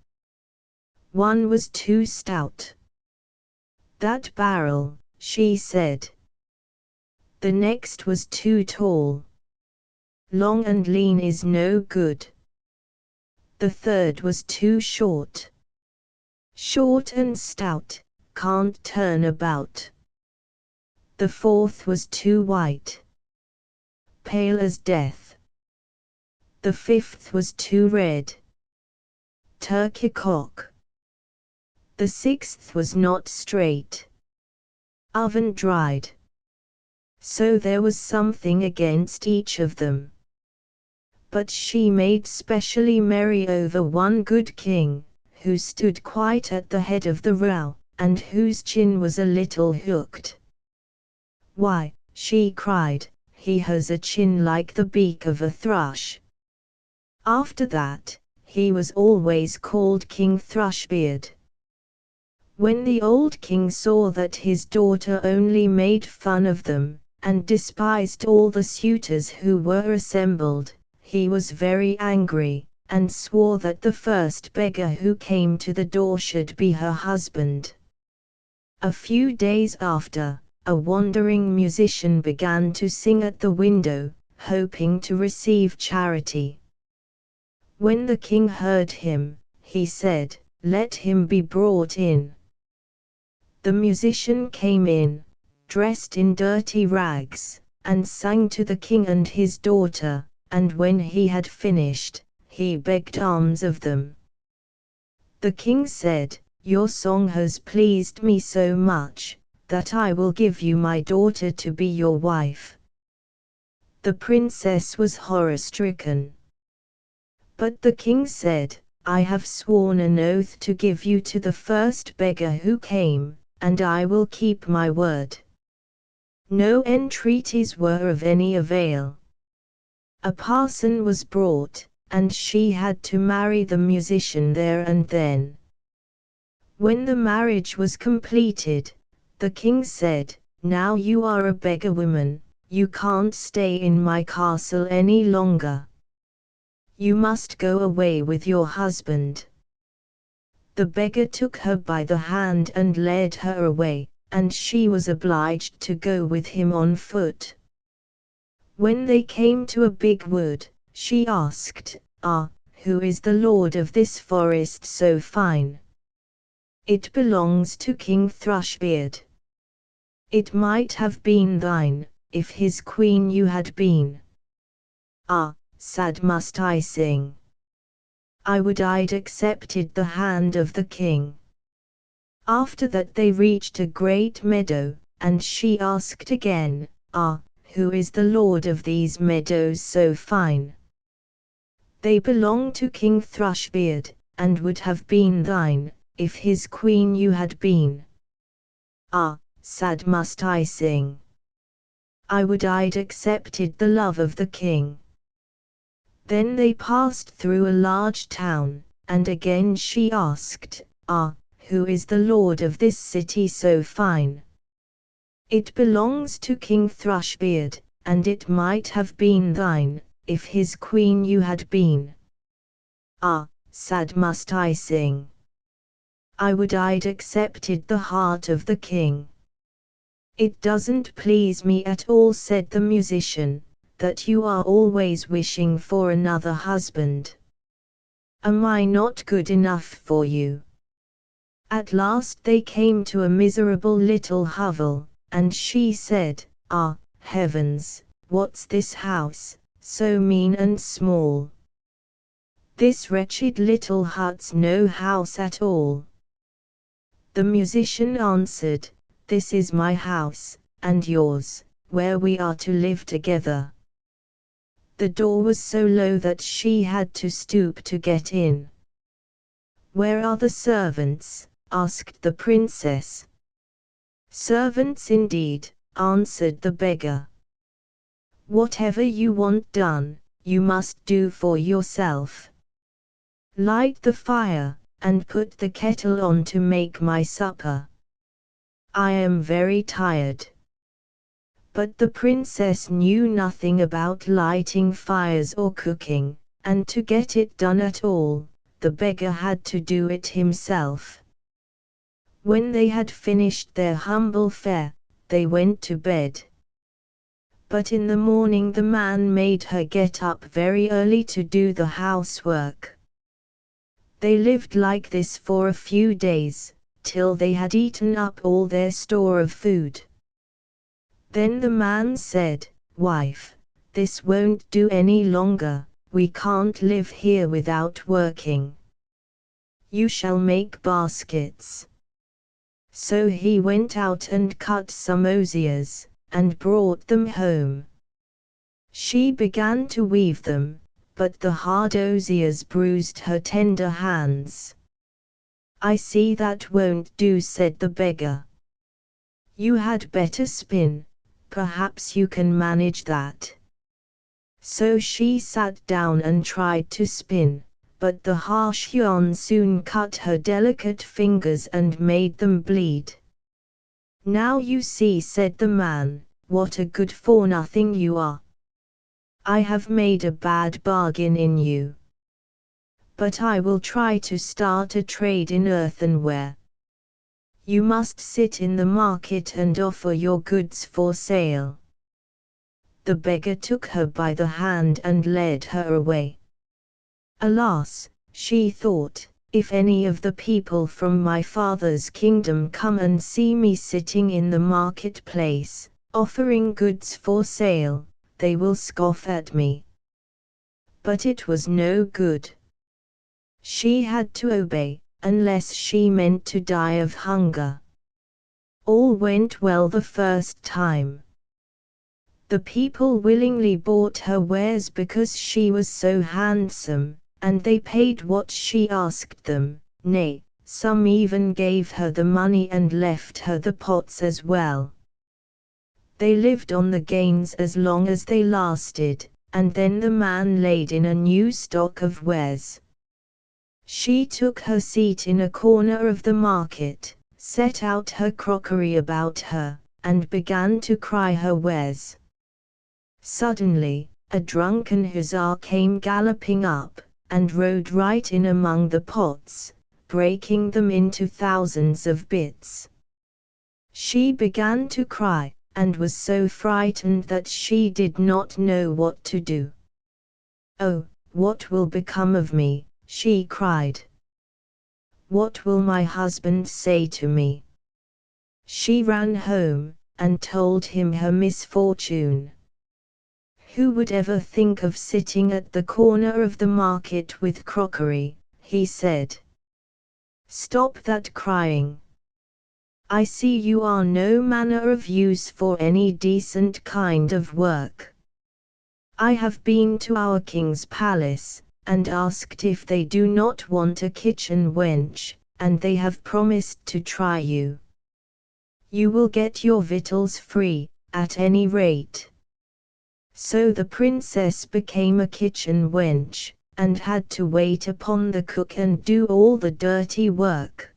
One was too stout. "That barrel," she said. The next was too tall. "Long and lean is no good." The third was too short. "Short and stout, can't turn about." The fourth was too white. "Pale as death." The fifth was too red. "Turkey cock." The sixth was not straight. "Oven dried." So there was something against each of them. But she made specially merry over one good king, who stood quite at the head of the row, and whose chin was a little hooked. "Why," she cried, "he has a chin like the beak of a thrush." After that, he was always called King Thrushbeard. When the old king saw that his daughter only made fun of them, and despised all the suitors who were assembled, he was very angry, and swore that the first beggar who came to the door should be her husband. A few days after, a wandering musician began to sing at the window, hoping to receive charity. When the king heard him, he said, "Let him be brought in." The musician came in, dressed in dirty rags, and sang to the king and his daughter, and when he had finished, he begged alms of them. The king said, "Your song has pleased me so much, that I will give you my daughter to be your wife." The princess was horror-stricken. But the king said, "I have sworn an oath to give you to the first beggar who came, and I will keep my word." No entreaties were of any avail. A parson was brought, and she had to marry the musician there and then. When the marriage was completed, the king said, "Now you are a beggar woman, you can't stay in my castle any longer. You must go away with your husband." The beggar took her by the hand and led her away, and she was obliged to go with him on foot. When they came to a big wood, she asked, "Ah, who is the lord of this forest so fine?" "It belongs to King Thrushbeard." "It might have been thine, if his queen you had been." "Ah, sad must I sing. I would I'd accepted the hand of the king." After that they reached a great meadow, and she asked again, "Ah, who is the lord of these meadows so fine?" "They belong to King Thrushbeard, and would have been thine, if his queen you had been." "Ah, sad must I sing. I would I'd accepted the love of the king." Then they passed through a large town, and again she asked, "Ah, who is the lord of this city so fine?" "It belongs to King Thrushbeard, and it might have been thine, if his queen you had been." "Ah, sad must I sing. I would I'd accepted the heart of the king." "It doesn't please me at all," said the musician, "that you are always wishing for another husband. Am I not good enough for you?" At last they came to a miserable little hovel, and she said, "Ah, heavens, what's this house, so mean and small? This wretched little hut's no house at all." The musician answered, "This is my house, and yours, where we are to live together." The door was so low that she had to stoop to get in. "Where are the servants?" asked the princess. "Servants indeed," answered the beggar. "Whatever you want done, you must do for yourself. Light the fire, and put the kettle on to make my supper. I am very tired." But the princess knew nothing about lighting fires or cooking, and to get it done at all, the beggar had to do it himself. When they had finished their humble fare, they went to bed. But in the morning the man made her get up very early to do the housework. They lived like this for a few days, till they had eaten up all their store of food. Then the man said, "Wife, this won't do any longer, we can't live here without working. You shall make baskets." So he went out and cut some osiers, and brought them home. She began to weave them, but the hard osiers bruised her tender hands. "I see that won't do," said the beggar. "You had better spin. Perhaps you can manage that." So she sat down and tried to spin, but the harsh yarn soon cut her delicate fingers and made them bleed. "Now you see," said the man, "what a good-for-nothing you are. I have made a bad bargain in you. But I will try to start a trade in earthenware. You must sit in the market and offer your goods for sale." The beggar took her by the hand and led her away. "Alas," she thought, "if any of the people from my father's kingdom come and see me sitting in the marketplace, offering goods for sale, they will scoff at me." But it was no good. She had to obey, unless she meant to die of hunger. All went well the first time. The people willingly bought her wares because she was so handsome, and they paid what she asked them, nay, some even gave her the money and left her the pots as well. They lived on the gains as long as they lasted, and then the man laid in a new stock of wares. She took her seat in a corner of the market, set out her crockery about her, and began to cry her wares. Suddenly, a drunken hussar came galloping up, and rode right in among the pots, breaking them into thousands of bits. She began to cry, and was so frightened that she did not know what to do. "Oh, what will become of me?" she cried. "What will my husband say to me?" She ran home, and told him her misfortune. "Who would ever think of sitting at the corner of the market with crockery?" he said. "Stop that crying. I see you are no manner of use for any decent kind of work. I have been to our king's palace, and asked if they do not want a kitchen wench, and they have promised to try you. You will get your victuals free, at any rate." So the princess became a kitchen wench, and had to wait upon the cook and do all the dirty work.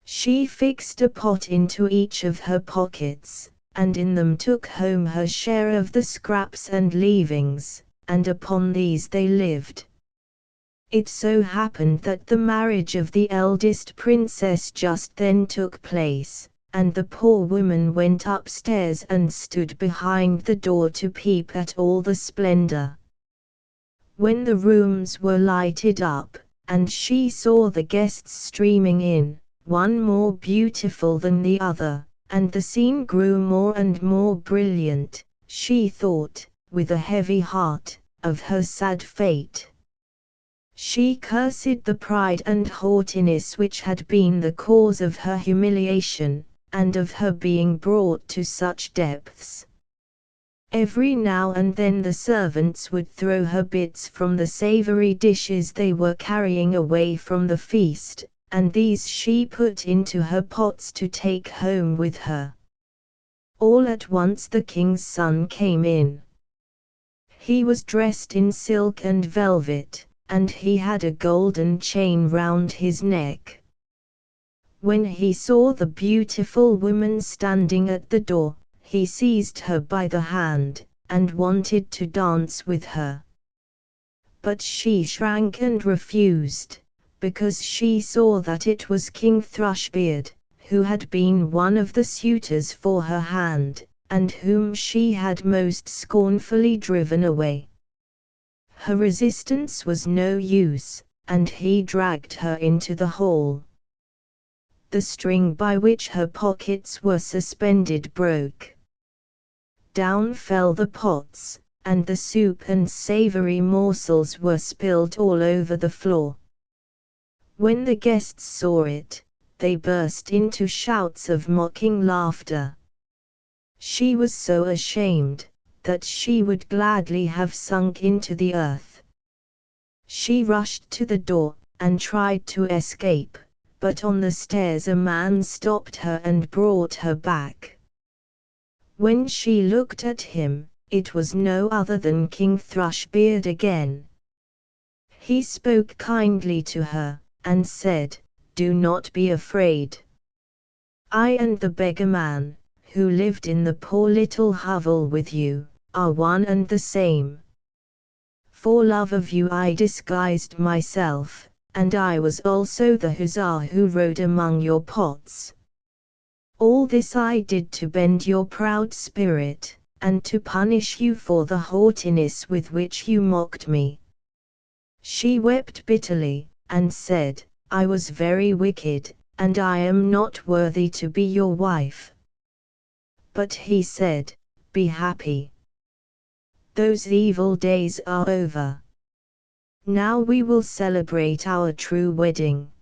She fixed a pot into each of her pockets, and in them took home her share of the scraps and leavings, and upon these they lived. It so happened that the marriage of the eldest princess just then took place, and the poor woman went upstairs and stood behind the door to peep at all the splendor. When the rooms were lighted up, and she saw the guests streaming in, one more beautiful than the other, and the scene grew more and more brilliant, she thought, with a heavy heart, of her sad fate. She cursed the pride and haughtiness which had been the cause of her humiliation, and of her being brought to such depths. Every now and then the servants would throw her bits from the savory dishes they were carrying away from the feast, and these she put into her pots to take home with her. All at once the king's son came in. He was dressed in silk and velvet, and he had a golden chain round his neck. When he saw the beautiful woman standing at the door, he seized her by the hand, and wanted to dance with her. But she shrank and refused, because she saw that it was King Thrushbeard, who had been one of the suitors for her hand, and whom she had most scornfully driven away. Her resistance was no use, and he dragged her into the hall. The string by which her pockets were suspended broke. Down fell the pots, and the soup and savory morsels were spilled all over the floor. When the guests saw it, they burst into shouts of mocking laughter. She was so ashamed, that she would gladly have sunk into the earth. She rushed to the door, and tried to escape, but on the stairs a man stopped her and brought her back. When she looked at him, it was no other than King Thrushbeard again. He spoke kindly to her, and said, "Do not be afraid. I and the beggar man, who lived in the poor little hovel with you, are one and the same. For love of you I disguised myself, and I was also the hussar who rode among your pots. All this I did to bend your proud spirit, and to punish you for the haughtiness with which you mocked me." She wept bitterly, and said, "I was very wicked, and I am not worthy to be your wife." But he said, "Be happy. Those evil days are over. Now we will celebrate our true wedding."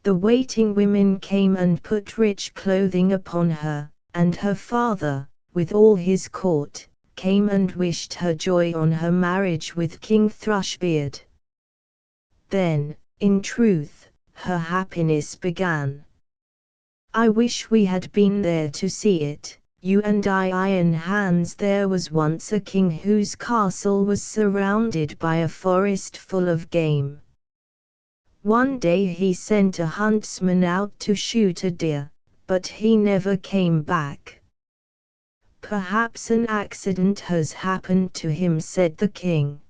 The waiting women came and put rich clothing upon her, and her father, with all his court, came and wished her joy on her marriage with King Thrushbeard. Then, in truth, her happiness began. I wish we had been there to see it. You and I, Iron Hands. There was once a king whose castle was surrounded by a forest full of game. One day he sent a huntsman out to shoot a deer, but he never came back. "Perhaps an accident has happened to him," said the king.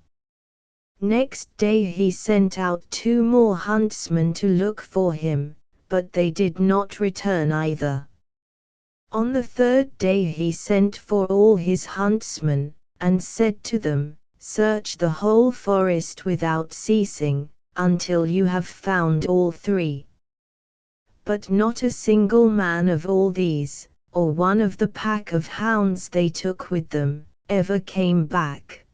Next day he sent out 2 more huntsmen to look for him, but they did not return either. On the 3rd day he sent for all his huntsmen, and said to them, "Search the whole forest without ceasing, until you have found all 3. But not a single man of all these, or one of the pack of hounds they took with them, ever came back.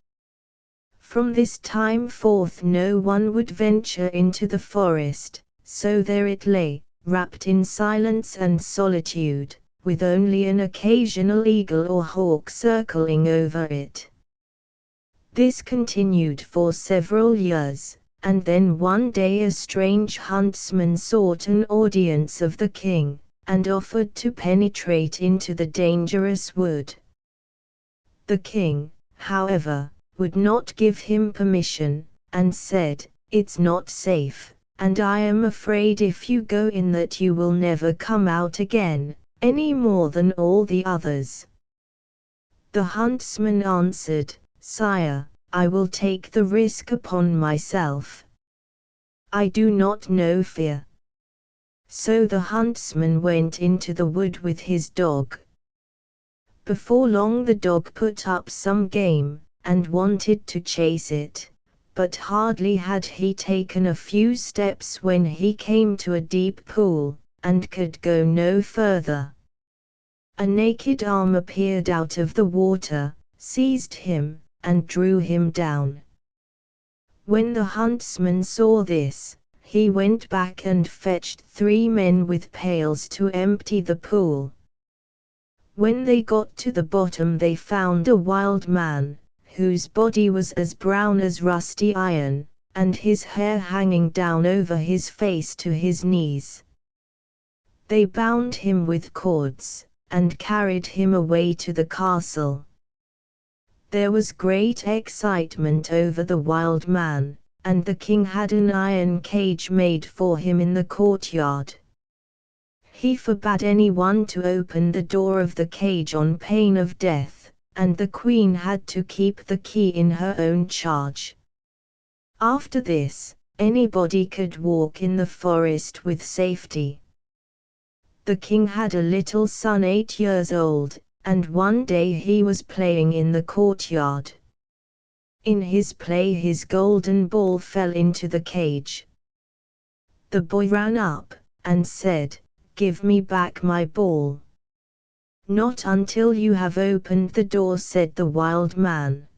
From this time forth no one would venture into the forest, so there it lay, wrapped in silence and solitude, with only an occasional eagle or hawk circling over it. This continued for several years, and then one day a strange huntsman sought an audience of the king, and offered to penetrate into the dangerous wood. The king, however, would not give him permission, and said, "It's not safe, and I am afraid if you go in that you will never come out again, any more than all the others." The huntsman answered, "Sire, I will take the risk upon myself. I do not know fear." So the huntsman went into the wood with his dog. Before long the dog put up some game, and wanted to chase it, but hardly had he taken a few steps when he came to a deep pool, and could go no further. A naked arm appeared out of the water, seized him, and drew him down. When the huntsman saw this, he went back and fetched 3 men with pails to empty the pool. When they got to the bottom they found a wild man, whose body was as brown as rusty iron, and his hair hanging down over his face to his knees. They bound him with cords, and carried him away to the castle. There was great excitement over the wild man, and the king had an iron cage made for him in the courtyard. He forbade anyone to open the door of the cage on pain of death, and the queen had to keep the key in her own charge. After this, anybody could walk in the forest with safety. The king had a little son 8 years old, and one day he was playing in the courtyard. In his play his golden ball fell into the cage. The boy ran up, and said, "Give me back my ball." "Not until you have opened the door," said the wild man.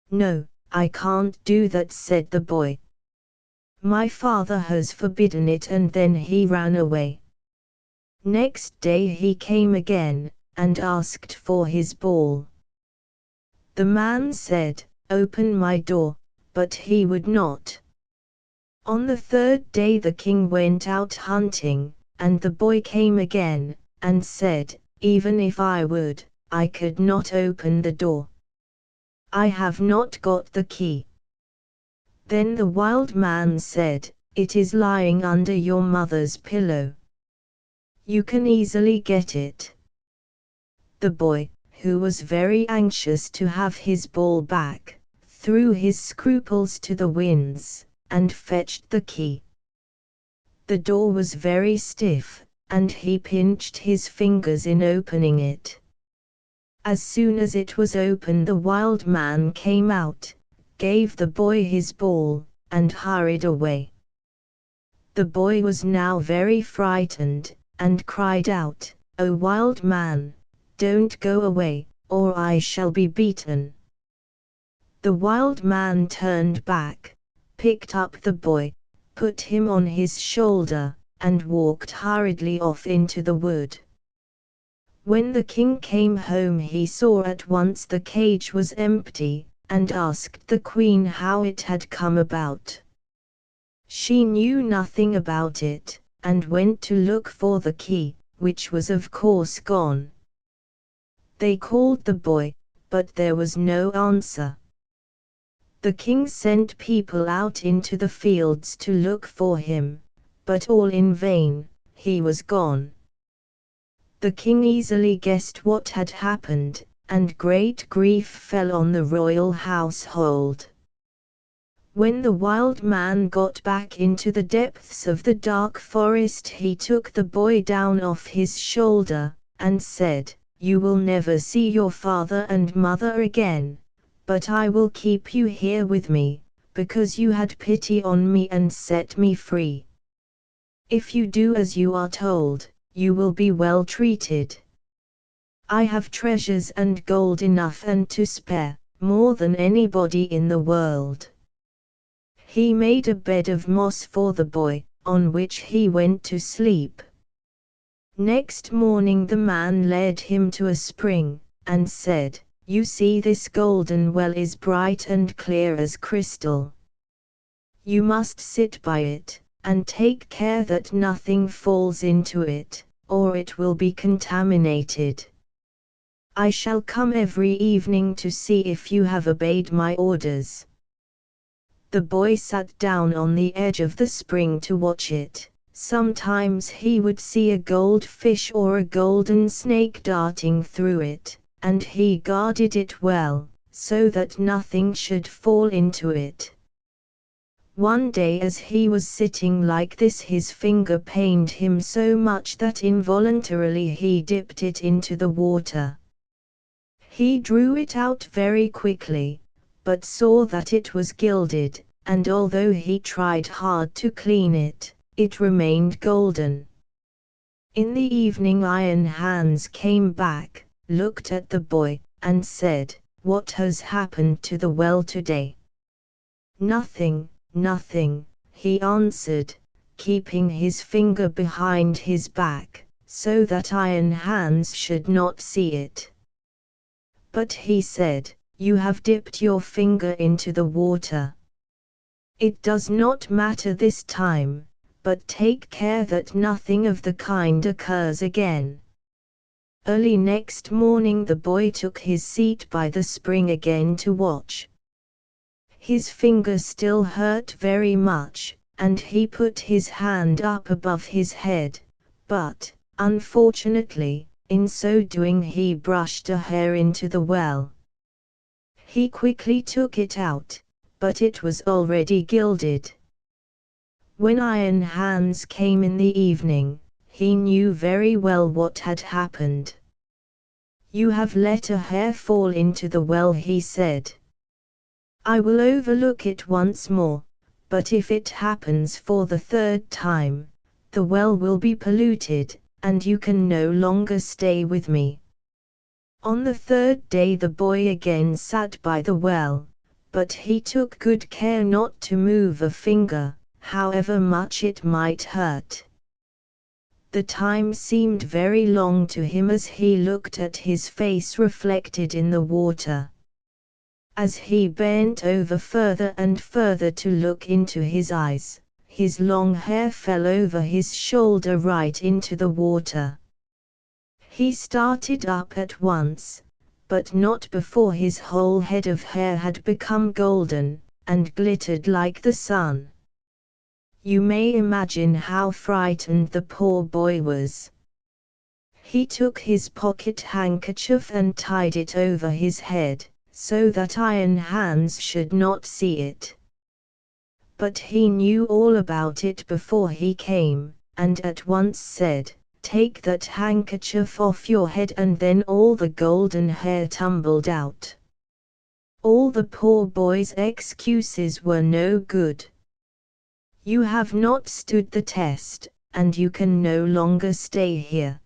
"No, I can't do that," said the boy. "My father has forbidden it," and then he ran away. Next day he came again, and asked for his ball. The man said, "Open my door," but he would not. On the 3rd day the king went out hunting, and the boy came again, and said, "Even if I would, I could not open the door. I have not got the key." Then the wild man said, "It is lying under your mother's pillow. You can easily get it." The boy, who was very anxious to have his ball back, threw his scruples to the winds, and fetched the key. The door was very stiff, and he pinched his fingers in opening it. As soon as it was open the wild man came out, gave the boy his ball, and hurried away. The boy was now very frightened, and cried out, "O wild man, don't go away, or I shall be beaten." The wild man turned back, picked up the boy, put him on his shoulder, and walked hurriedly off into the wood. When the king came home he saw at once the cage was empty, and asked the queen how it had come about. She knew nothing about it, and went to look for the key, which was of course gone. They called the boy, but there was no answer. The king sent people out into the fields to look for him, but all in vain, he was gone. The king easily guessed what had happened, and great grief fell on the royal household. When the wild man got back into the depths of the dark forest, he took the boy down off his shoulder, and said, "You will never see your father and mother again, but I will keep you here with me, because you had pity on me and set me free. If you do as you are told, you will be well treated. I have treasures and gold enough and to spare, more than anybody in the world." He made a bed of moss for the boy, on which he went to sleep. Next morning the man led him to a spring, and said, "You see, this golden well is bright and clear as crystal. You must sit by it, and take care that nothing falls into it, or it will be contaminated. I shall come every evening to see if you have obeyed my orders." The boy sat down on the edge of the spring to watch it. Sometimes he would see a goldfish or a golden snake darting through it, and he guarded it well, so that nothing should fall into it. One day as he was sitting like this, his finger pained him so much that involuntarily he dipped it into the water. He drew it out very quickly, but saw that it was gilded, and although he tried hard to clean it, it remained golden. In the evening Iron Hans came back, looked at the boy, and said, "What has happened to the well today?" "Nothing, nothing," he answered, keeping his finger behind his back, so that Iron Hans should not see it. But he said, "You have dipped your finger into the water. It does not matter this time, but take care that nothing of the kind occurs again." Early next morning the boy took his seat by the spring again to watch. His finger still hurt very much, and he put his hand up above his head, but, unfortunately, in so doing he brushed a hair into the well. He quickly took it out, but it was already gilded. When Iron Hans came in the evening, he knew very well what had happened. "You have let a hair fall into the well," he said. "I will overlook it once more, but if it happens for the third time, the well will be polluted, and you can no longer stay with me." On the third day the boy again sat by the well, but he took good care not to move a finger, however much it might hurt. The time seemed very long to him as he looked at his face reflected in the water. As he bent over further and further to look into his eyes, his long hair fell over his shoulder right into the water. He started up at once, but not before his whole head of hair had become golden, and glittered like the sun. You may imagine how frightened the poor boy was. He took his pocket handkerchief and tied it over his head, so that Iron Hans should not see it. But he knew all about it before he came, and at once said, "Take that handkerchief off your head," and then all the golden hair tumbled out. All the poor boy's excuses were no good. "You have not stood the test, and you can no longer stay here.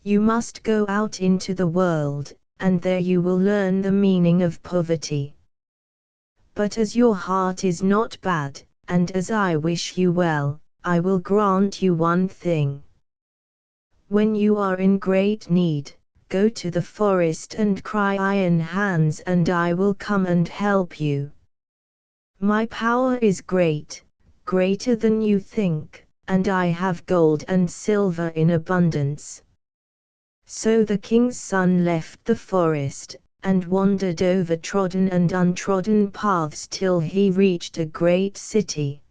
You must go out into the world, and there you will learn the meaning of poverty. But as your heart is not bad, and as I wish you well, I will grant you one thing. When you are in great need, go to the forest and cry 'Iron Hans,' and I will come and help you. My power is great, greater than you think, and I have gold and silver in abundance." So the king's son left the forest, and wandered over trodden and untrodden paths till he reached a great city.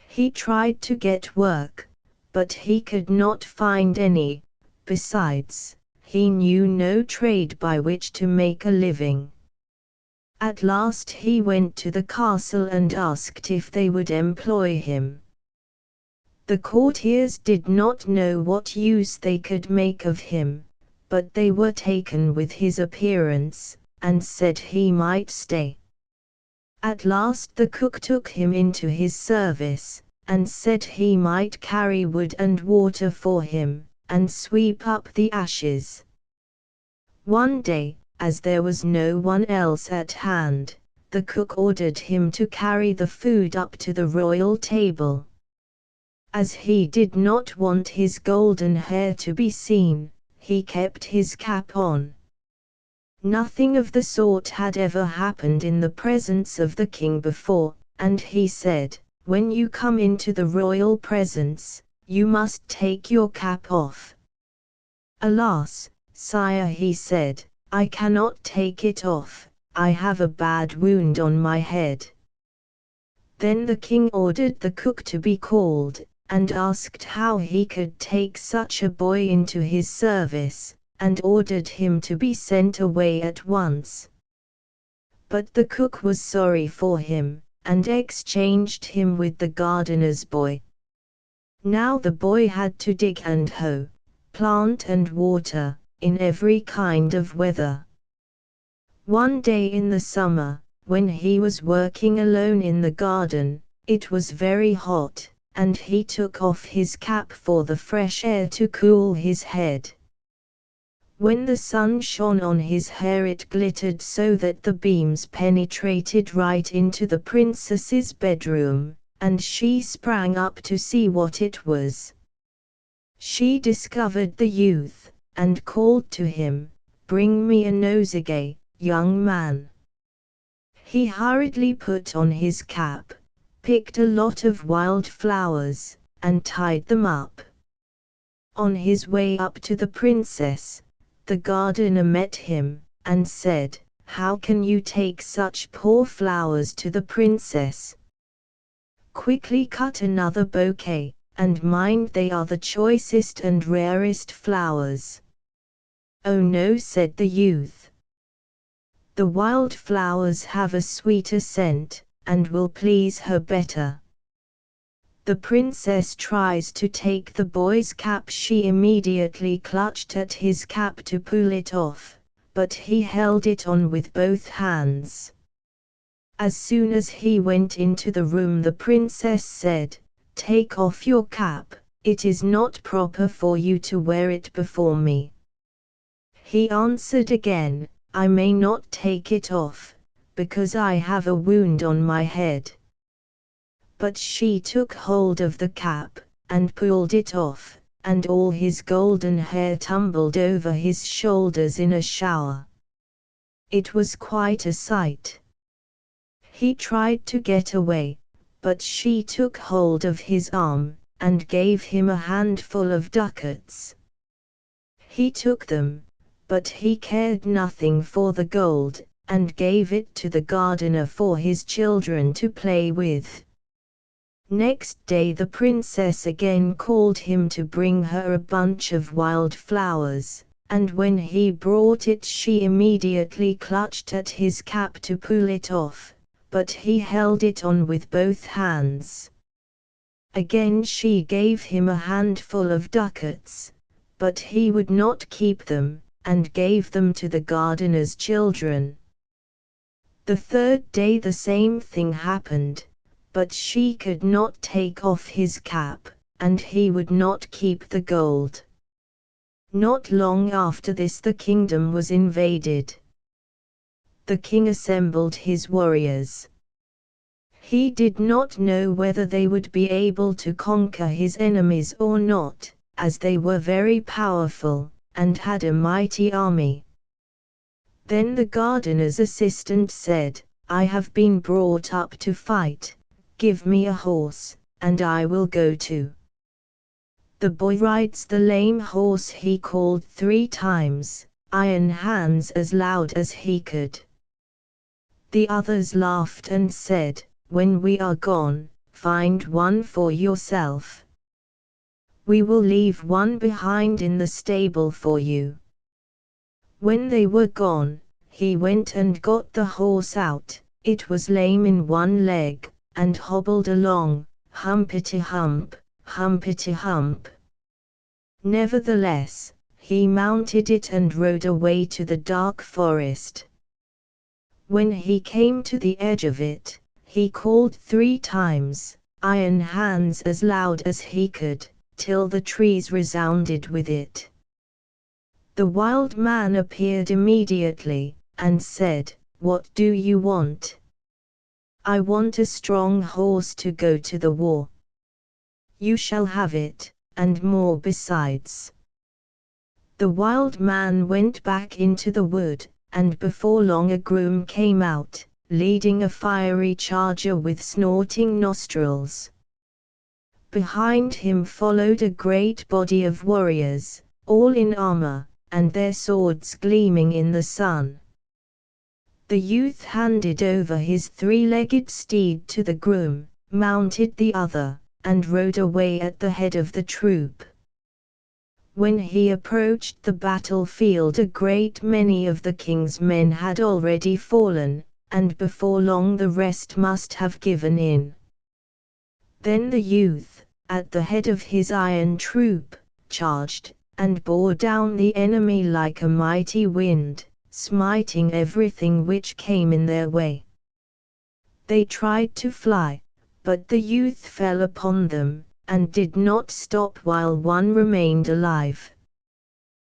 He tried to get work, but he could not find any. Besides, he knew no trade by which to make a living. At last he went to the castle and asked if they would employ him. The courtiers did not know what use they could make of him, but they were taken with his appearance, and said he might stay. At last the cook took him into his service, and said he might carry wood and water for him, and sweep up the ashes. One day, as there was no one else at hand, the cook ordered him to carry the food up to the royal table. As he did not want his golden hair to be seen, he kept his cap on. Nothing of the sort had ever happened in the presence of the king before, and he said, "When you come into the royal presence, you must take your cap off." "Alas, sire," he said, "I cannot take it off, I have a bad wound on my head." Then the king ordered the cook to be called, and asked how he could take such a boy into his service, and ordered him to be sent away at once. But the cook was sorry for him, and exchanged him with the gardener's boy. Now the boy had to dig and hoe, plant and water, in every kind of weather. One day in the summer, when he was working alone in the garden, it was very hot, and he took off his cap for the fresh air to cool his head. When the sun shone on his hair it glittered so that the beams penetrated right into the princess's bedroom, and she sprang up to see what it was. She discovered the youth, and called to him, "Bring me a nosegay, young man." He hurriedly put on his cap, picked a lot of wild flowers, and tied them up. On his way up to the princess, the gardener met him, and said, "How can you take such poor flowers to the princess? Quickly cut another bouquet, and mind they are the choicest and rarest flowers." "Oh no," said the youth. "The wild flowers have a sweeter scent, and will please her better." The princess tries to take the boy's cap. She immediately clutched at his cap to pull it off, but he held it on with both hands. As soon as he went into the room the princess said, "Take off your cap, it is not proper for you to wear it before me." He answered again, "I may not take it off, because I have a wound on my head." But she took hold of the cap, and pulled it off, and all his golden hair tumbled over his shoulders in a shower. It was quite a sight. He tried to get away, but she took hold of his arm, and gave him a handful of ducats. He took them, but he cared nothing for the gold, and gave it to the gardener for his children to play with. Next day the princess again called him to bring her a bunch of wild flowers, and when he brought it she immediately clutched at his cap to pull it off, but he held it on with both hands. Again she gave him a handful of ducats, but he would not keep them, and gave them to the gardener's children. The third day the same thing happened, but she could not take off his cap, and he would not keep the gold. Not long after this the kingdom was invaded. The king assembled his warriors. He did not know whether they would be able to conquer his enemies or not, as they were very powerful, and had a mighty army. Then the gardener's assistant said, "I have been brought up to fight. Give me a horse, and I will go too." The boy rides the lame horse. He called 3 times, "Iron Hands," as loud as he could. The others laughed and said, "When we are gone, find one for yourself. We will leave one behind in the stable for you." When they were gone, he went and got the horse out. It was lame in one leg, and hobbled along, humpety-hump, humpety-hump. Nevertheless, he mounted it and rode away to the dark forest. When he came to the edge of it, he called 3 times, Iron Hands, as loud as he could, till the trees resounded with it. The wild man appeared immediately, and said, "What do you want?" "I want a strong horse to go to the war." "You shall have it, and more besides." The wild man went back into the wood, and before long a groom came out, leading a fiery charger with snorting nostrils. Behind him followed a great body of warriors, all in armor, and their swords gleaming in the sun. The youth handed over his 3-legged steed to the groom, mounted the other, and rode away at the head of the troop. When he approached the battlefield, a great many of the king's men had already fallen, and before long the rest must have given in. Then the youth, at the head of his iron troop, charged, and bore down the enemy like a mighty wind, smiting everything which came in their way. They tried to fly, but the youth fell upon them, and did not stop while one remained alive.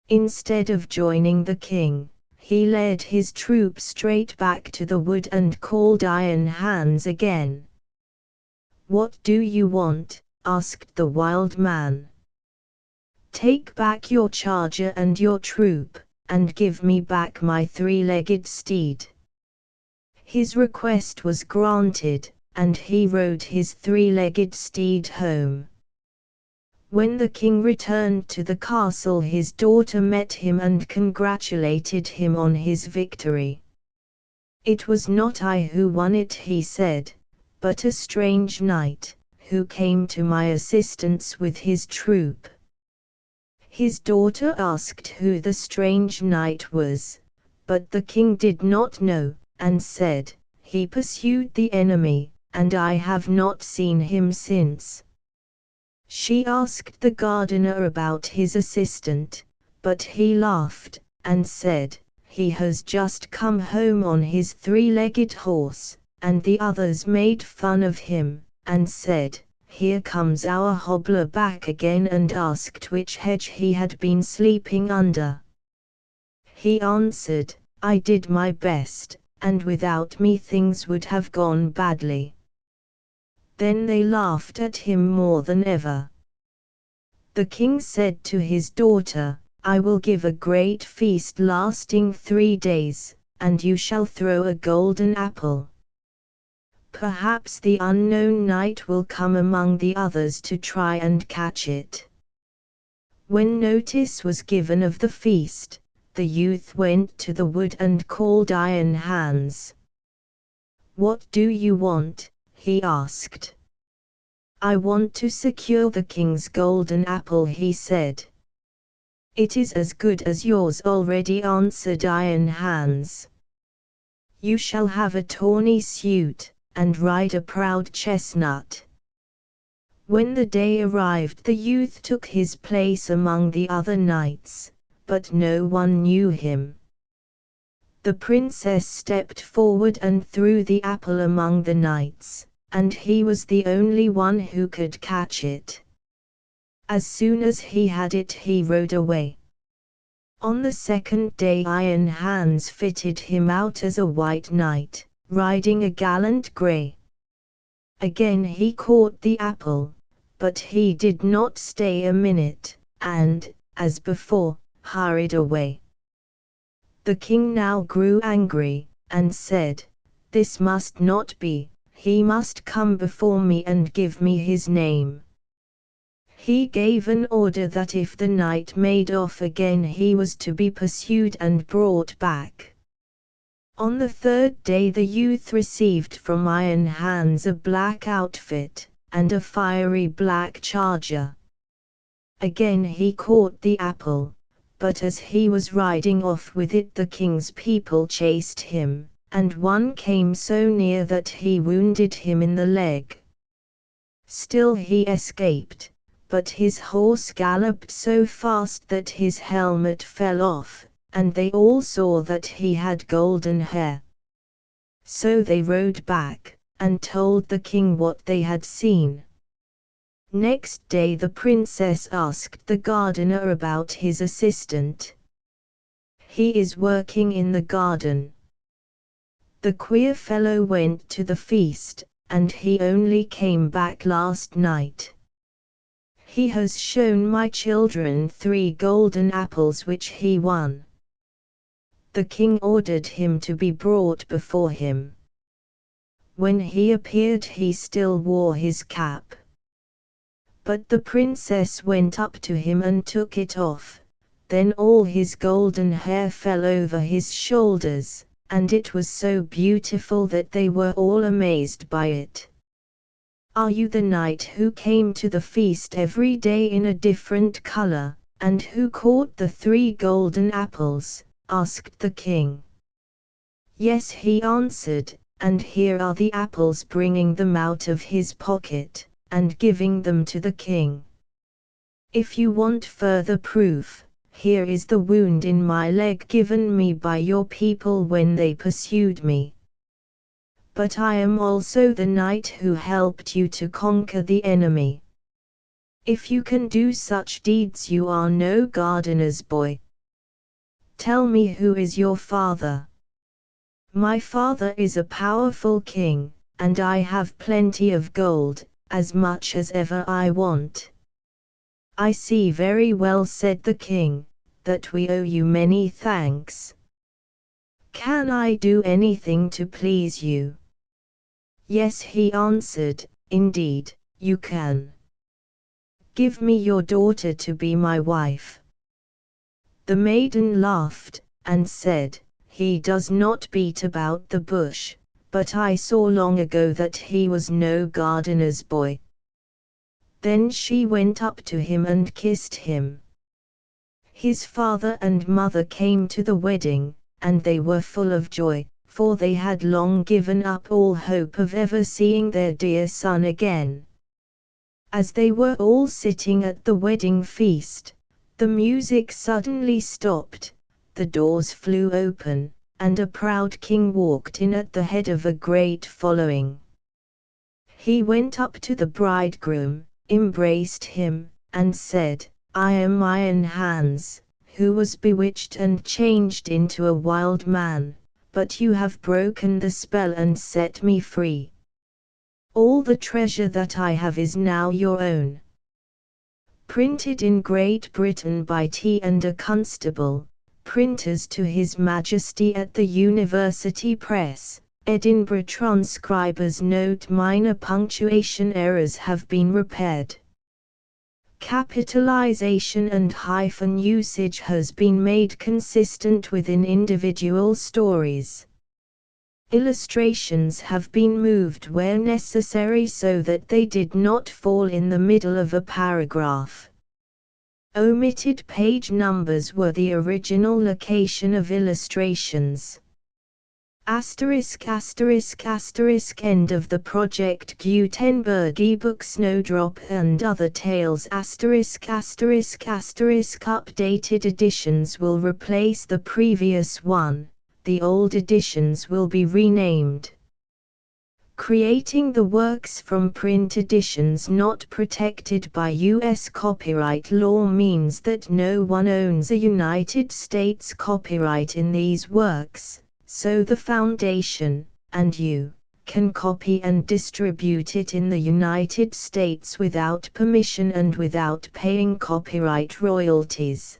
Instead of joining the king, he led his troop straight back to the wood and called Iron Hands again. "What do you want?" asked the wild man. "Take back your charger and your troop, and give me back my 3-legged steed." His request was granted, and he rode his 3-legged steed home. When the king returned to the castle, his daughter met him and congratulated him on his victory. "It was not I who won it," he said, "but a strange knight, who came to my assistance with his troop." His daughter asked who the strange knight was, but the king did not know, and said, "He pursued the enemy, and I have not seen him since." She asked the gardener about his assistant, but he laughed, and said, "He has just come home on his 3-legged horse," and the others made fun of him, and said, "Here comes our hobbler back again," and asked which hedge he had been sleeping under. He answered, "I did my best, and without me things would have gone badly." Then they laughed at him more than ever. The king said to his daughter, "I will give a great feast lasting 3 days, and you shall throw a golden apple. Perhaps the unknown knight will come among the others to try and catch it." When notice was given of the feast, the youth went to the wood and called Iron Hands. "What do you want?" he asked. "I want to secure the king's golden apple," he said. "It is as good as yours already," answered Iron Hands. "You shall have a tawny suit, and ride a proud chestnut." When the day arrived, the youth took his place among the other knights, but no one knew him. The princess stepped forward and threw the apple among the knights, and he was the only one who could catch it. As soon as he had it, he rode away. On the 2nd day, Iron Hands fitted him out as a white knight, riding a gallant grey. Again he caught the apple, but he did not stay a minute, and, as before, hurried away. The king now grew angry, and said, "This must not be. He must come before me and give me his name." He gave an order that if the knight made off again, he was to be pursued and brought back. On the 3rd day the youth received from Iron Hands a black outfit, and a fiery black charger. Again he caught the apple, but as he was riding off with it the king's people chased him, and one came so near that he wounded him in the leg. Still he escaped, but his horse galloped so fast that his helmet fell off, and they all saw that he had golden hair. So they rode back, and told the king what they had seen. Next day the princess asked the gardener about his assistant. "He is working in the garden. The queer fellow went to the feast, and he only came back last night. He has shown my children 3 golden apples which he won." The king ordered him to be brought before him. When he appeared he still wore his cap. But the princess went up to him and took it off. Then all his golden hair fell over his shoulders, and it was so beautiful that they were all amazed by it. "Are you the knight who came to the feast every day in a different color, and who caught the 3 golden apples?" asked the king. "Yes," he answered, "and here are the apples," bringing them out of his pocket, and giving them to the king. "If you want further proof, here is the wound in my leg given me by your people when they pursued me. But I am also the knight who helped you to conquer the enemy. If you can do such deeds you are no gardener's boy. Tell me, who is your father?" "My father is a powerful king, and I have plenty of gold, as much as ever I want." "I see very well," said the king, "that we owe you many thanks. Can I do anything to please you?" "Yes," he answered, "indeed, you can. Give me your daughter to be my wife." The maiden laughed, and said, "He does not beat about the bush, but I saw long ago that he was no gardener's boy." Then she went up to him and kissed him. His father and mother came to the wedding, and they were full of joy, for they had long given up all hope of ever seeing their dear son again. As they were all sitting at the wedding feast, the music suddenly stopped, the doors flew open, and a proud king walked in at the head of a great following. He went up to the bridegroom, embraced him, and said, "I am Iron Hans, who was bewitched and changed into a wild man, but you have broken the spell and set me free. All the treasure that I have is now your own." Printed in Great Britain by T. and a Constable, Printers to His Majesty at the University Press, Edinburgh. Transcriber's note: minor punctuation errors have been repaired. Capitalization and hyphen usage has been made consistent within individual stories. Illustrations have been moved where necessary so that they did not fall in the middle of a paragraph. Omitted page numbers were the original location of illustrations. Asterisk asterisk asterisk end of the Project Gutenberg ebook Snowdrop and Other Tales asterisk asterisk asterisk updated editions will replace the previous one. The old editions will be renamed. Creating the works from print editions not protected by U.S. copyright law means that no one owns a United States copyright in these works, so the Foundation, and you, can copy and distribute it in the United States without permission and without paying copyright royalties.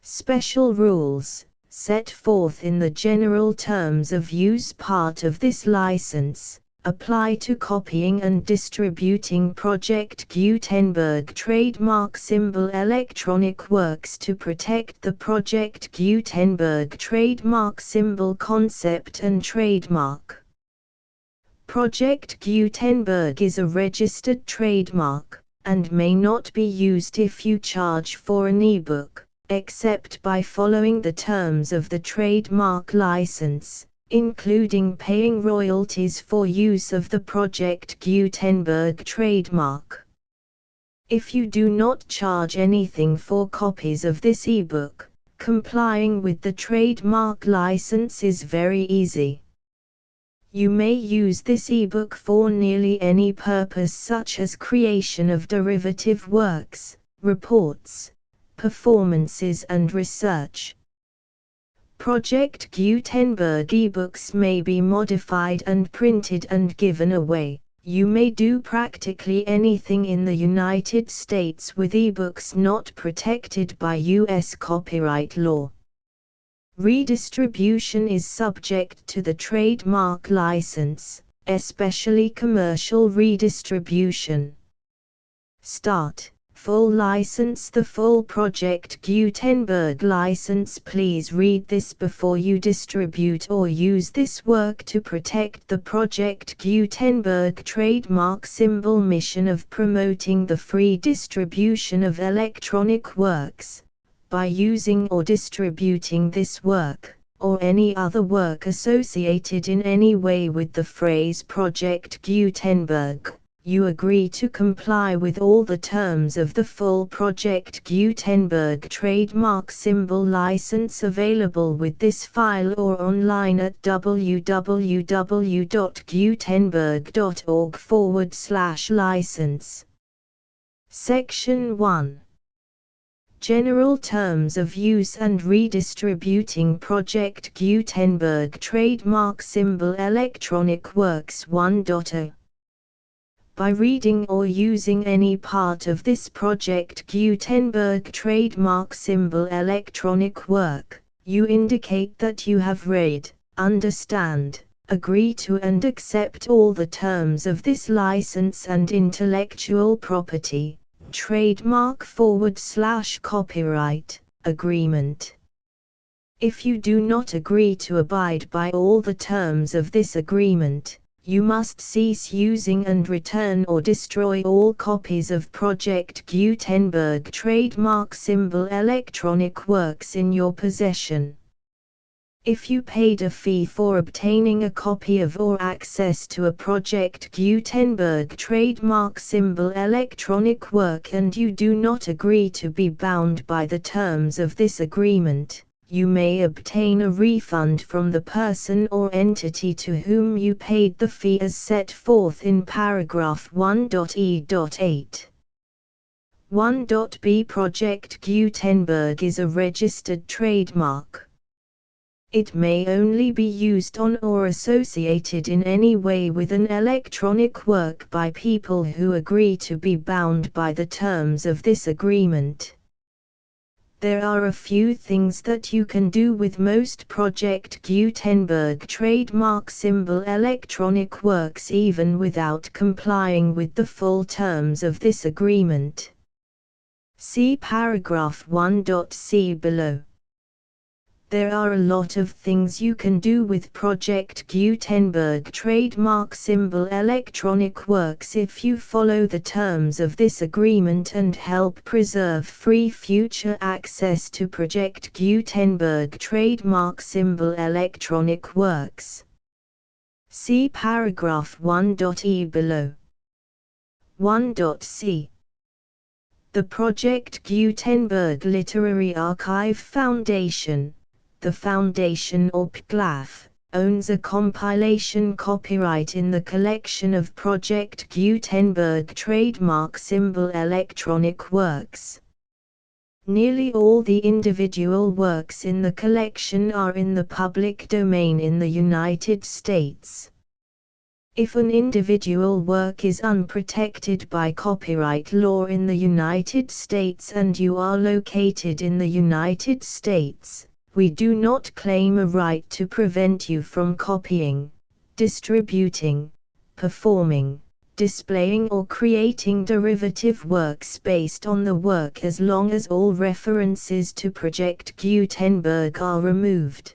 Special rules, set forth in the general terms of use part of this license, apply to copying and distributing Project Gutenberg trademark symbol electronic works to protect the Project Gutenberg trademark symbol concept and trademark. Project Gutenberg is a registered trademark, and may not be used if you charge for an ebook, except by following the terms of the trademark license, including paying royalties for use of the Project Gutenberg trademark. If you do not charge anything for copies of this ebook, complying with the trademark license is very easy. You may use this ebook for nearly any purpose, such as creation of derivative works, reports, performances and research. Project Gutenberg ebooks may be modified and printed and given away. You may do practically anything in the United States with ebooks not protected by U.S. copyright law. Redistribution is subject to the trademark license, especially commercial redistribution. Start. Full license. The full Project Gutenberg license. Please read this before you distribute or use this work to protect the Project Gutenberg trademark symbol. Mission of promoting the free distribution of electronic works. By using or distributing this work, or any other work associated in any way with the phrase Project Gutenberg, you agree to comply with all the terms of the full Project Gutenberg trademark symbol license available with this file or online at www.gutenberg.org/license. Section 1. General Terms of Use and Redistributing Project Gutenberg Trademark Symbol Electronic Works 1.0. By reading or using any part of this Project Gutenberg trademark symbol electronic work, you indicate that you have read, understand, agree to and accept all the terms of this license and intellectual property, trademark/copyright, agreement. If you do not agree to abide by all the terms of this agreement, you must cease using and return or destroy all copies of Project Gutenberg trademark symbol electronic works in your possession. If you paid a fee for obtaining a copy of or access to a Project Gutenberg trademark symbol electronic work and you do not agree to be bound by the terms of this agreement, you may obtain a refund from the person or entity to whom you paid the fee as set forth in paragraph 1.e.8. 1.b. Project Gutenberg is a registered trademark. It may only be used on or associated in any way with an electronic work by people who agree to be bound by the terms of this agreement. There are a few things that you can do with most Project Gutenberg trademark symbol electronic works even without complying with the full terms of this agreement. See paragraph 1.c below. There are a lot of things you can do with Project Gutenberg trademark symbol electronic works if you follow the terms of this agreement and help preserve free future access to Project Gutenberg trademark symbol electronic works. See paragraph 1.e below. 1.c. The Project Gutenberg Literary Archive Foundation, the Foundation or PGLAF, owns a compilation copyright in the collection of Project Gutenberg trademark symbol electronic works. Nearly all the individual works in the collection are in the public domain in the United States. If an individual work is unprotected by copyright law in the United States and you are located in the United States, we do not claim a right to prevent you from copying, distributing, performing, displaying or creating derivative works based on the work as long as all references to Project Gutenberg are removed.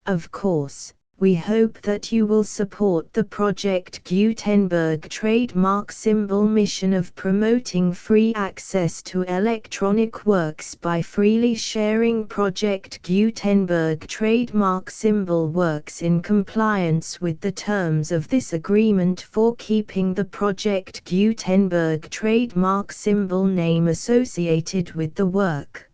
Of course, We hope that you will support the Project Gutenberg trademark symbol mission of promoting free access to electronic works by freely sharing Project Gutenberg trademark symbol works in compliance with the terms of this agreement for keeping the Project Gutenberg trademark symbol name associated with the work.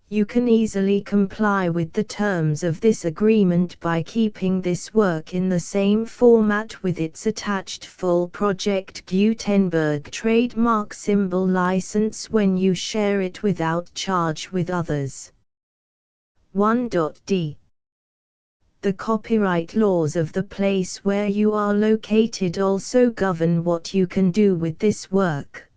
You can easily comply with the terms of this agreement by keeping this work in the same format with its attached full Project Gutenberg trademark symbol license when you share it without charge with others. 1.d. The copyright laws of the place where you are located also govern what you can do with this work.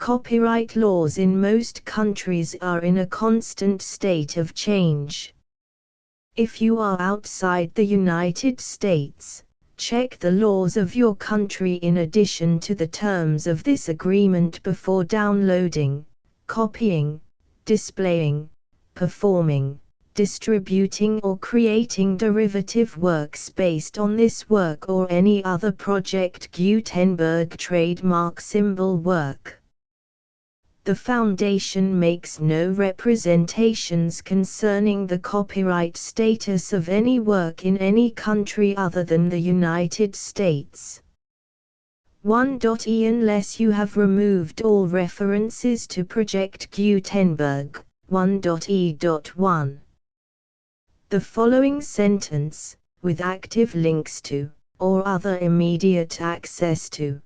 Copyright laws in most countries are in a constant state of change. If you are outside the United States, check the laws of your country in addition to the terms of this agreement before downloading, copying, displaying, performing, distributing or creating derivative works based on this work or any other Project Gutenberg trademark symbol work. The Foundation makes no representations concerning the copyright status of any work in any country other than the United States. 1.e. Unless you have removed all references to Project Gutenberg, 1.e.1. The following sentence, with active links to, or other immediate access to,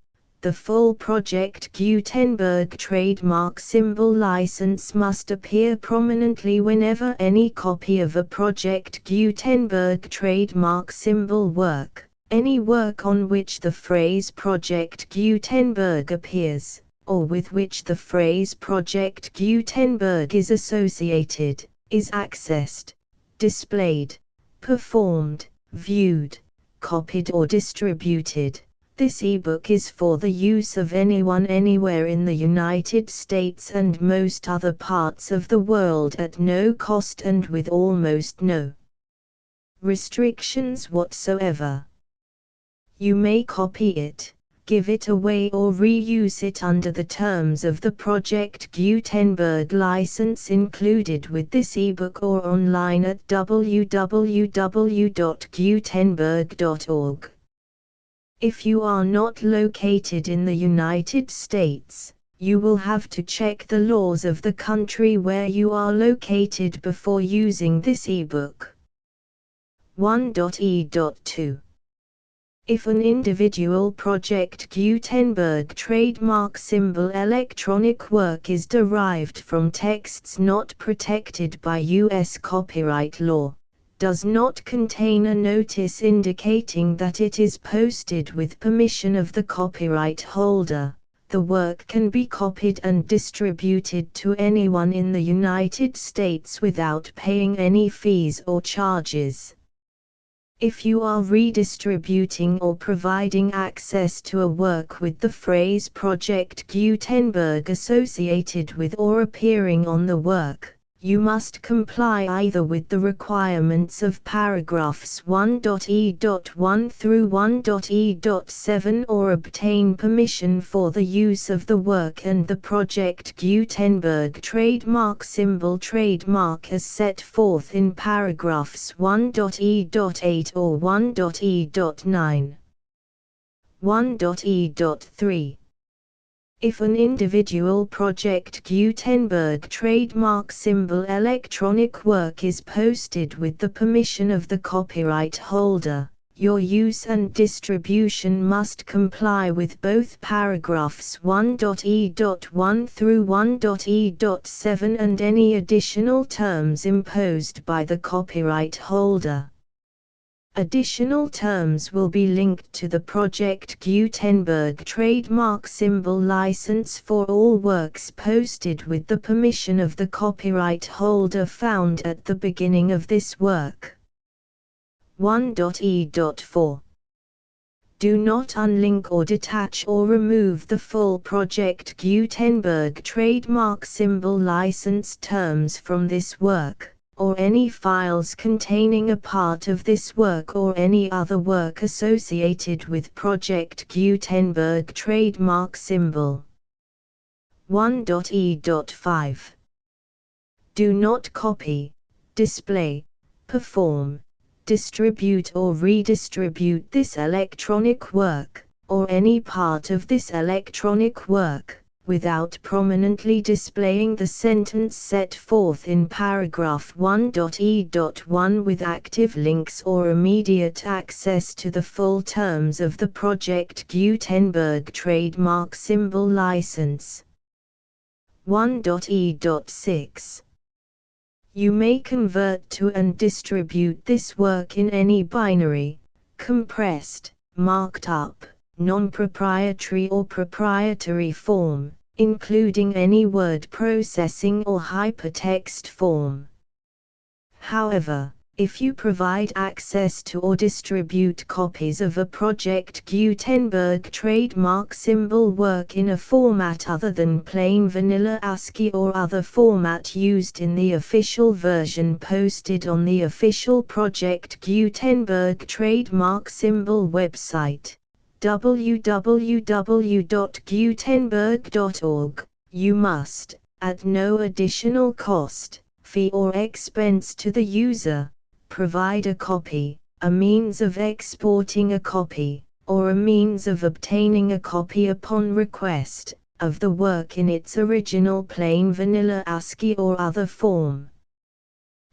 the full Project Gutenberg trademark symbol license must appear prominently whenever any copy of a Project Gutenberg trademark symbol work, any work on which the phrase Project Gutenberg appears, or with which the phrase Project Gutenberg is associated, is accessed, displayed, performed, viewed, copied or distributed. This ebook is for the use of anyone anywhere in the United States and most other parts of the world at no cost and with almost no restrictions whatsoever. You may copy it, give it away or reuse it under the terms of the Project Gutenberg license included with this ebook or online at www.gutenberg.org. If you are not located in the United States, you will have to check the laws of the country where you are located before using this ebook. 1.e.2. If an individual Project Gutenberg trademark symbol electronic work is derived from texts not protected by U.S. copyright law, does not contain a notice indicating that it is posted with permission of the copyright holder, the work can be copied and distributed to anyone in the United States without paying any fees or charges. If you are redistributing or providing access to a work with the phrase Project Gutenberg associated with or appearing on the work, you must comply either with the requirements of paragraphs 1.e.1 through 1.e.7 or obtain permission for the use of the work and the Project Gutenberg trademark symbol trademark as set forth in paragraphs 1.e.8 or 1.e.9. 1.e.3. If an individual Project Gutenberg trademark symbol electronic work is posted with the permission of the copyright holder, your use and distribution must comply with both paragraphs 1.e.1 through 1.e.7 and any additional terms imposed by the copyright holder. Additional terms will be linked to the Project Gutenberg trademark symbol license for all works posted with the permission of the copyright holder found at the beginning of this work. 1.e.4. Do not unlink or detach or remove the full Project Gutenberg trademark symbol license terms from this work. or any files containing a part of this work or any other work associated with Project Gutenberg trademark symbol. 1.e.5 Do not copy, display, perform, distribute or redistribute this electronic work, or any part of this electronic work, without prominently displaying the sentence set forth in paragraph 1.e.1 with active links or immediate access to the full terms of the Project Gutenberg trademark symbol license. 1.e.6 You may convert to and distribute this work in any binary, compressed, marked up, non-proprietary or proprietary form, including any word processing or hypertext form. However, if you provide access to or distribute copies of a Project Gutenberg trademark symbol work in a format other than plain vanilla ASCII or other format used in the official version posted on the official Project Gutenberg trademark symbol website, www.gutenberg.org, you must, at no additional cost, fee or expense to the user, provide a copy, a means of exporting a copy, or a means of obtaining a copy upon request, of the work in its original plain vanilla ASCII or other form.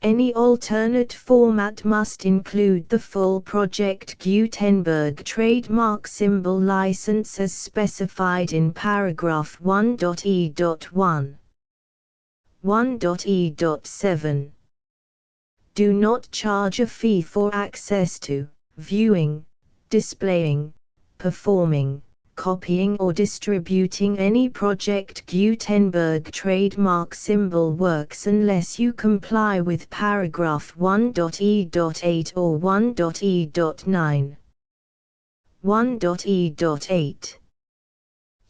Any alternate format must include the full Project Gutenberg trademark symbol license as specified in paragraph 1.e.1. 1.e.7 Do not charge a fee for access to, viewing, displaying, performing, copying or distributing any Project Gutenberg trademark symbol works unless you comply with paragraph 1.e.8 or 1.e.9. 1.e.8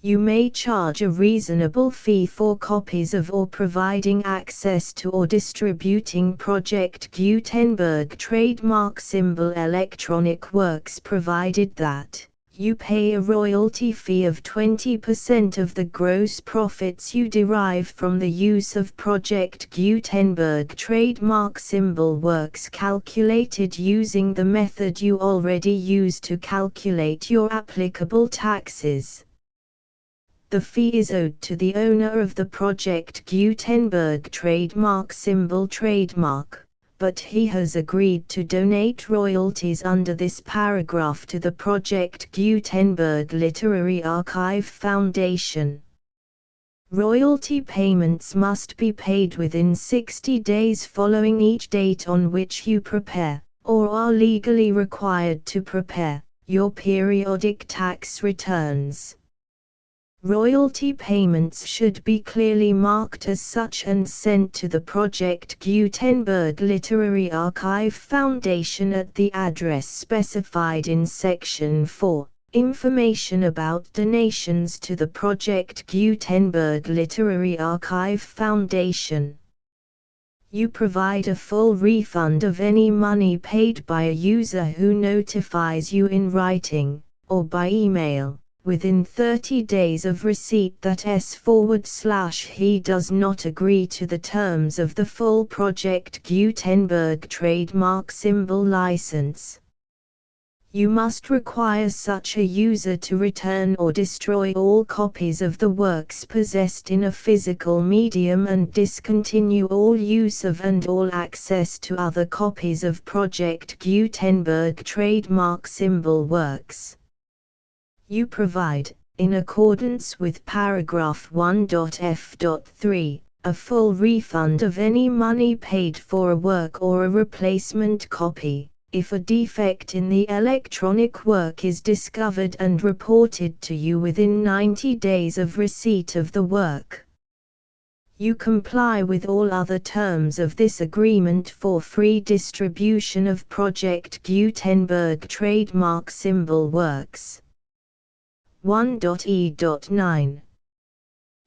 You may charge a reasonable fee for copies of or providing access to or distributing Project Gutenberg trademark symbol electronic works provided that you pay a royalty fee of 20% of the gross profits you derive from the use of Project Gutenberg trademark symbol works calculated using the method you already use to calculate your applicable taxes. The fee is owed to the owner of the Project Gutenberg trademark symbol trademark, but he has agreed to donate royalties under this paragraph to the Project Gutenberg Literary Archive Foundation. Royalty payments must be paid within 60 days following each date on which you prepare, or are legally required to prepare, your periodic tax returns. Royalty payments should be clearly marked as such and sent to the Project Gutenberg Literary Archive Foundation at the address specified in Section 4, Information about donations to the Project Gutenberg Literary Archive Foundation. You provide a full refund of any money paid by a user who notifies you in writing, or by email, within 30 days of receipt that he does not agree to the terms of the full Project Gutenberg trademark symbol license. You must require such a user to return or destroy all copies of the works possessed in a physical medium and discontinue all use of and all access to other copies of Project Gutenberg trademark symbol works. You provide, in accordance with paragraph 1.f.3, a full refund of any money paid for a work or a replacement copy, if a defect in the electronic work is discovered and reported to you within 90 days of receipt of the work. You comply with all other terms of this agreement for free distribution of Project Gutenberg trademark symbol works. 1.e.9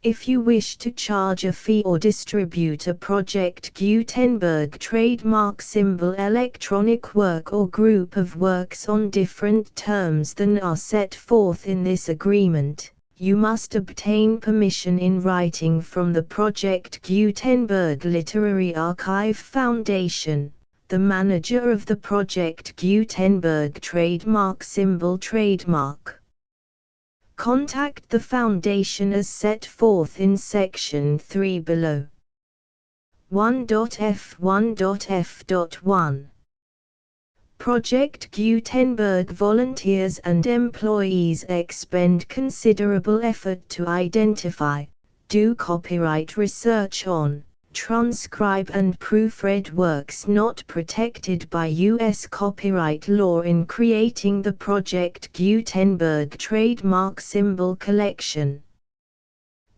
If you wish to charge a fee or distribute a Project Gutenberg trademark symbol electronic work or group of works on different terms than are set forth in this agreement, you must obtain permission in writing from the Project Gutenberg Literary Archive Foundation, the manager of the Project Gutenberg trademark symbol trademark. Contact the Foundation as set forth in Section 3 below. 1.f1.f.1 Project Gutenberg volunteers and employees expend considerable effort to identify, do copyright research on, transcribe and proofread works not protected by U.S. copyright law in creating the Project Gutenberg trademark symbol collection.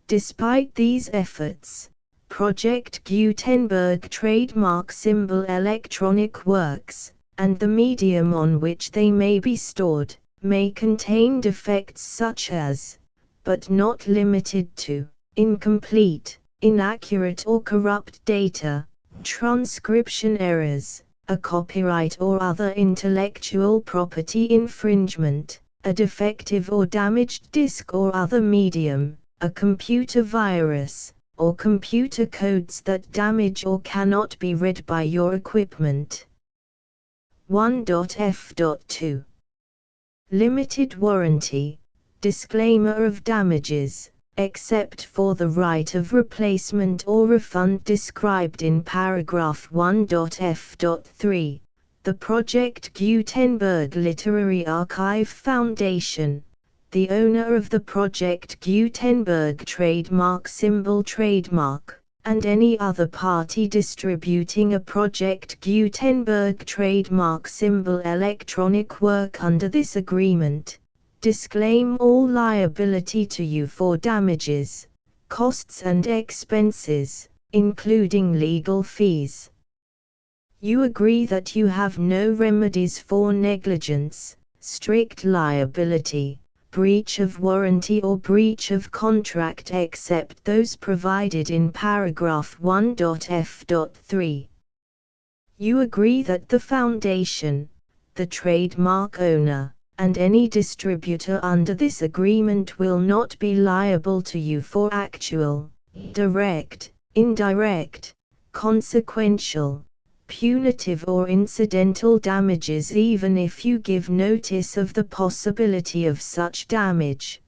Despite these efforts, Project Gutenberg trademark symbol electronic works, and the medium on which they may be stored, may contain defects such as, but not limited to, incomplete, inaccurate or corrupt data, transcription errors, a copyright or other intellectual property infringement, a defective or damaged disk or other medium, a computer virus, or computer codes that damage or cannot be read by your equipment. 1.f.2 Limited warranty, disclaimer of damages, except for the right of replacement or refund described in paragraph 1.f.3, the Project Gutenberg Literary Archive Foundation, the owner of the Project Gutenberg trademark symbol trademark, and any other party distributing a Project Gutenberg trademark symbol electronic work under this agreement, disclaim all liability to you for damages, costs and expenses, including legal fees. You agree that you have no remedies for negligence, strict liability, breach of warranty or breach of contract except those provided in paragraph 1.f.3. You agree that the Foundation, the trademark owner, and any distributor under this agreement will not be liable to you for actual, direct, indirect, consequential, punitive or incidental damages even if you give notice of the possibility of such damage.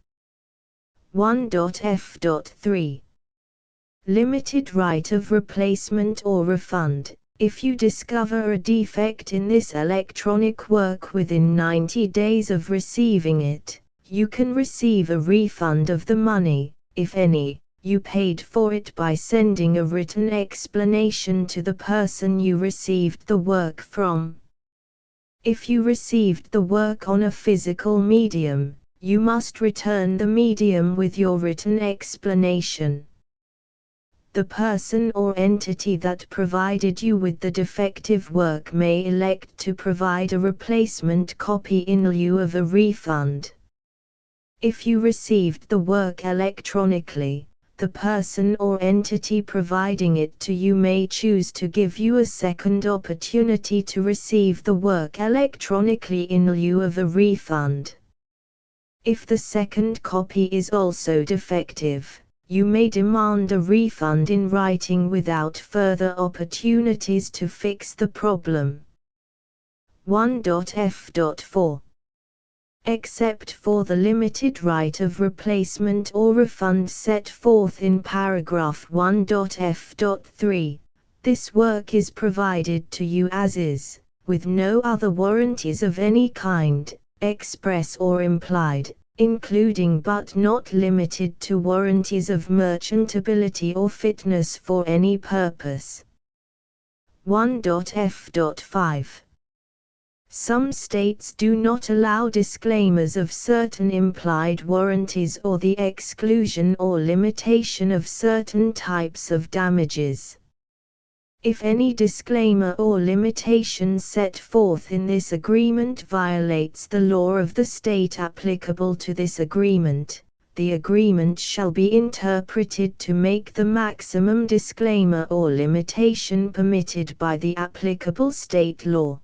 1.f.3 Limited right of replacement or refund. If you discover a defect in this electronic work within 90 days of receiving it, you can receive a refund of the money, if any, you paid for it by sending a written explanation to the person you received the work from. If you received the work on a physical medium, you must return the medium with your written explanation. The person or entity that provided you with the defective work may elect to provide a replacement copy in lieu of a refund. If you received the work electronically, the person or entity providing it to you may choose to give you a second opportunity to receive the work electronically in lieu of a refund. If the second copy is also defective, you may demand a refund in writing without further opportunities to fix the problem. 1.f.4 Except for the limited right of replacement or refund set forth in paragraph 1.f.3, this work is provided to you as is, with no other warranties of any kind, express or implied, including but not limited to warranties of merchantability or fitness for any purpose. 1.f.5 Some states do not allow disclaimers of certain implied warranties or the exclusion or limitation of certain types of damages. If any disclaimer or limitation set forth in this agreement violates the law of the state applicable to this agreement, the agreement shall be interpreted to make the maximum disclaimer or limitation permitted by the applicable state law.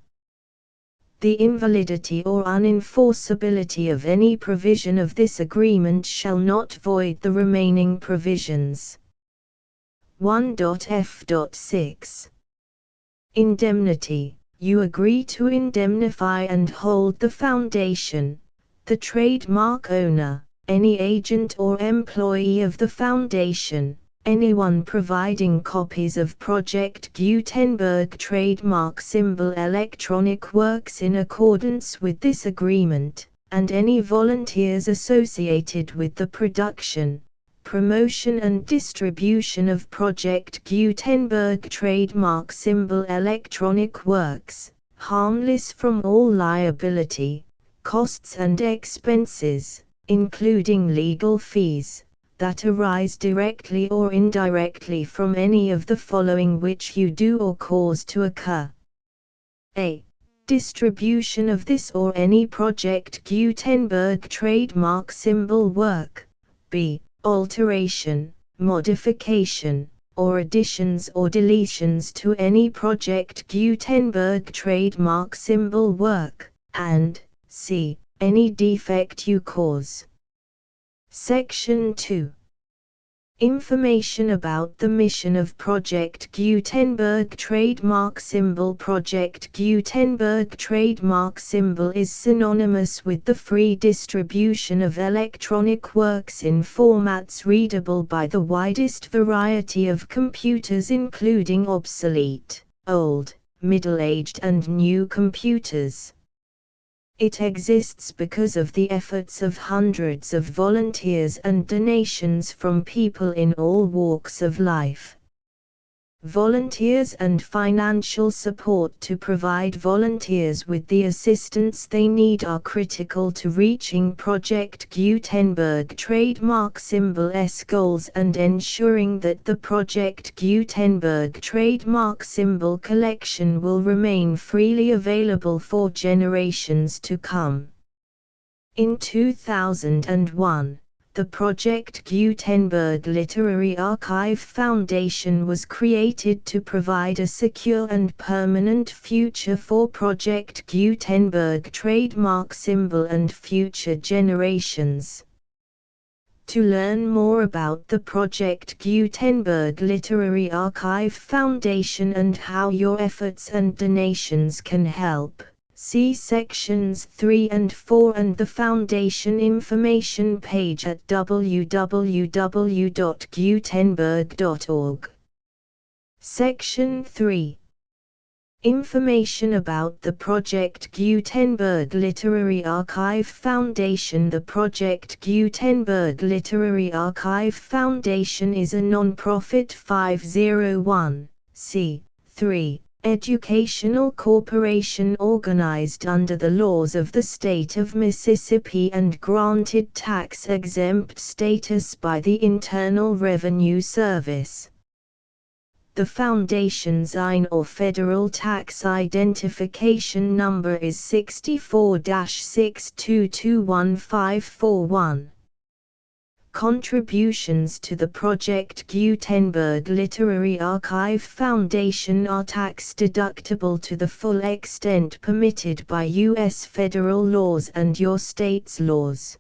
The invalidity or unenforceability of any provision of this agreement shall not void the remaining provisions. 1.f.6 Indemnity. You agree to indemnify and hold the foundation, the trademark owner, any agent or employee of the foundation, anyone providing copies of Project Gutenberg trademark symbol electronic works in accordance with this agreement, and any volunteers associated with the production, promotion and distribution of Project Gutenberg trademark symbol electronic works, harmless from all liability, costs and expenses, including legal fees, that arise directly or indirectly from any of the following which you do or cause to occur. A. Distribution of this or any Project Gutenberg trademark symbol work. B. Alteration, modification, or additions or deletions to any Project Gutenberg trademark symbol work, and C. Any defect you cause. Section 2. Information about the mission of Project Gutenberg trademark symbol. Project Gutenberg trademark symbol is synonymous with the free distribution of electronic works in formats readable by the widest variety of computers, including obsolete, old, middle-aged and new computers. It exists because of the efforts of hundreds of volunteers and donations from people in all walks of life. Volunteers and financial support to provide volunteers with the assistance they need are critical to reaching Project Gutenberg trademark symbol's goals and ensuring that the Project Gutenberg trademark symbol collection will remain freely available for generations to come. In 2001, the Project Gutenberg Literary Archive Foundation was created to provide a secure and permanent future for Project Gutenberg trademark symbol and future generations. To learn more about the Project Gutenberg Literary Archive Foundation and how your efforts and donations can help, see sections 3 and 4 and the Foundation information page at www.gutenberg.org. Section 3. Information about the Project Gutenberg Literary Archive Foundation. The Project Gutenberg Literary Archive Foundation is a non-profit 501(c)(3) educational corporation organized under the laws of the state of Mississippi and granted tax-exempt status by the Internal Revenue Service. The Foundation's IN or Federal Tax Identification Number is 64-6221541. Contributions to the Project Gutenberg Literary Archive Foundation are tax-deductible to the full extent permitted by U.S. federal laws and your state's laws.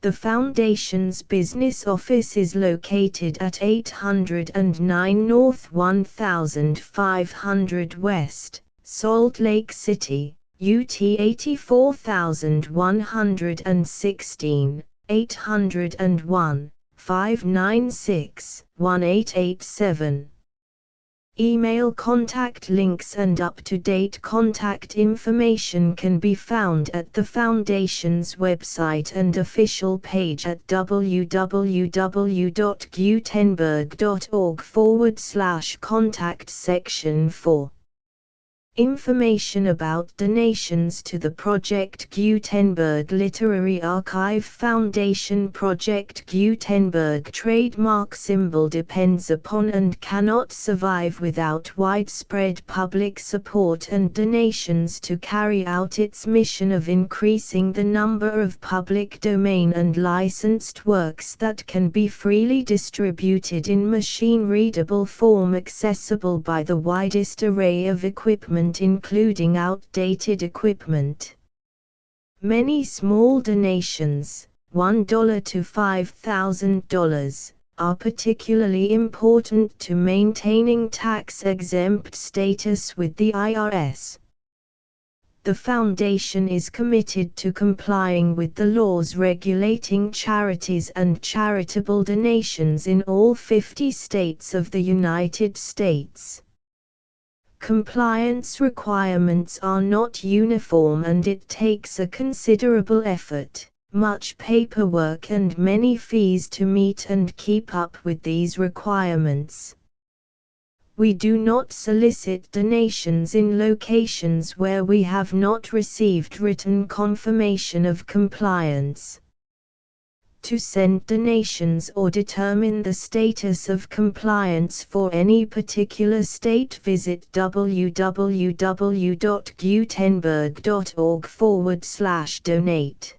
The Foundation's business office is located at 809 North 1500 West, Salt Lake City, UT 84116, 801-596-1887. Email contact links and up-to-date contact information can be found at the Foundation's website and official page at www.gutenberg.org/contact section 4. Information about donations to the Project Gutenberg Literary Archive Foundation. Project Gutenberg trademark symbol depends upon and cannot survive without widespread public support and donations to carry out its mission of increasing the number of public domain and licensed works that can be freely distributed in machine-readable form accessible by the widest array of equipment, including outdated equipment. Many small donations, $1 to $5,000, are particularly important to maintaining tax-exempt status with the IRS. The Foundation is committed to complying with the laws regulating charities and charitable donations in all 50 states of the United States. Compliance requirements are not uniform and it takes a considerable effort, much paperwork and many fees to meet and keep up with these requirements. We do not solicit donations in locations where we have not received written confirmation of compliance. To send donations or determine the status of compliance for any particular state, visit www.gutenberg.org/donate.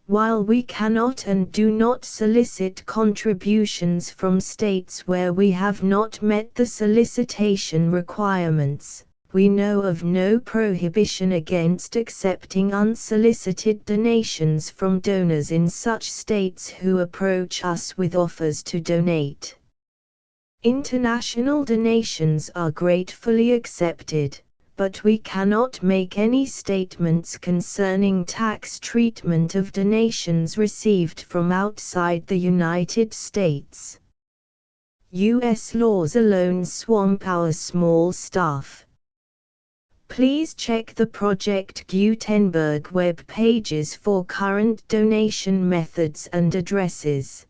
While we cannot and do not solicit contributions from states where we have not met the solicitation requirements, we know of no prohibition against accepting unsolicited donations from donors in such states who approach us with offers to donate. International donations are gratefully accepted, but we cannot make any statements concerning tax treatment of donations received from outside the United States. U.S. laws alone swamp our small staff. Please check the Project Gutenberg web pages for current donation methods and addresses.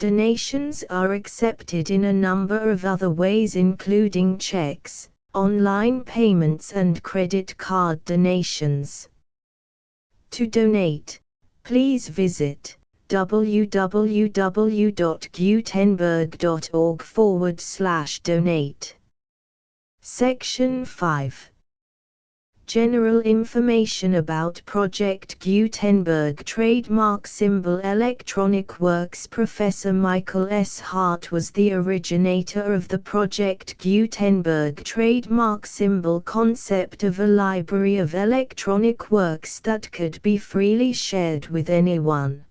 Donations are accepted in a number of other ways, including checks, online payments and credit card donations. To donate, please visit www.gutenberg.org/donate. Section 5. General information about Project Gutenberg trademark symbol. Electronic Works. Professor Michael S. Hart was the originator of the Project Gutenberg trademark symbol concept of a library of electronic works that could be freely shared with anyone.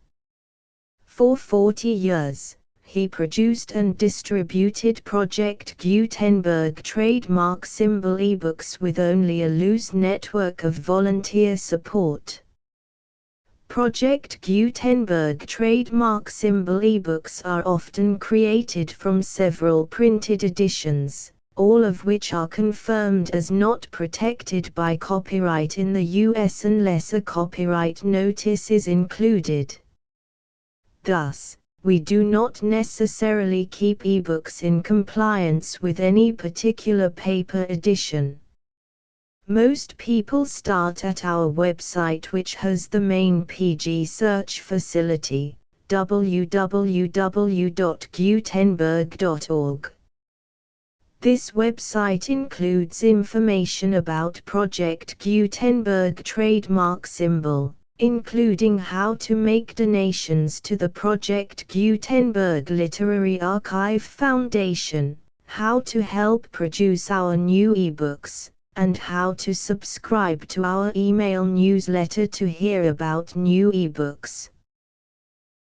For 40 years, he produced and distributed Project Gutenberg trademark symbol ebooks with only a loose network of volunteer support. Project Gutenberg trademark symbol ebooks are often created from several printed editions, all of which are confirmed as not protected by copyright in the US unless a copyright notice is included. Thus, we do not necessarily keep ebooks in compliance with any particular paper edition. Most people start at our website, which has the main PG search facility, www.gutenberg.org. This website includes information about Project Gutenberg trademark symbol, including how to make donations to the Project Gutenberg Literary Archive Foundation, how to help produce our new ebooks, and how to subscribe to our email newsletter to hear about new ebooks.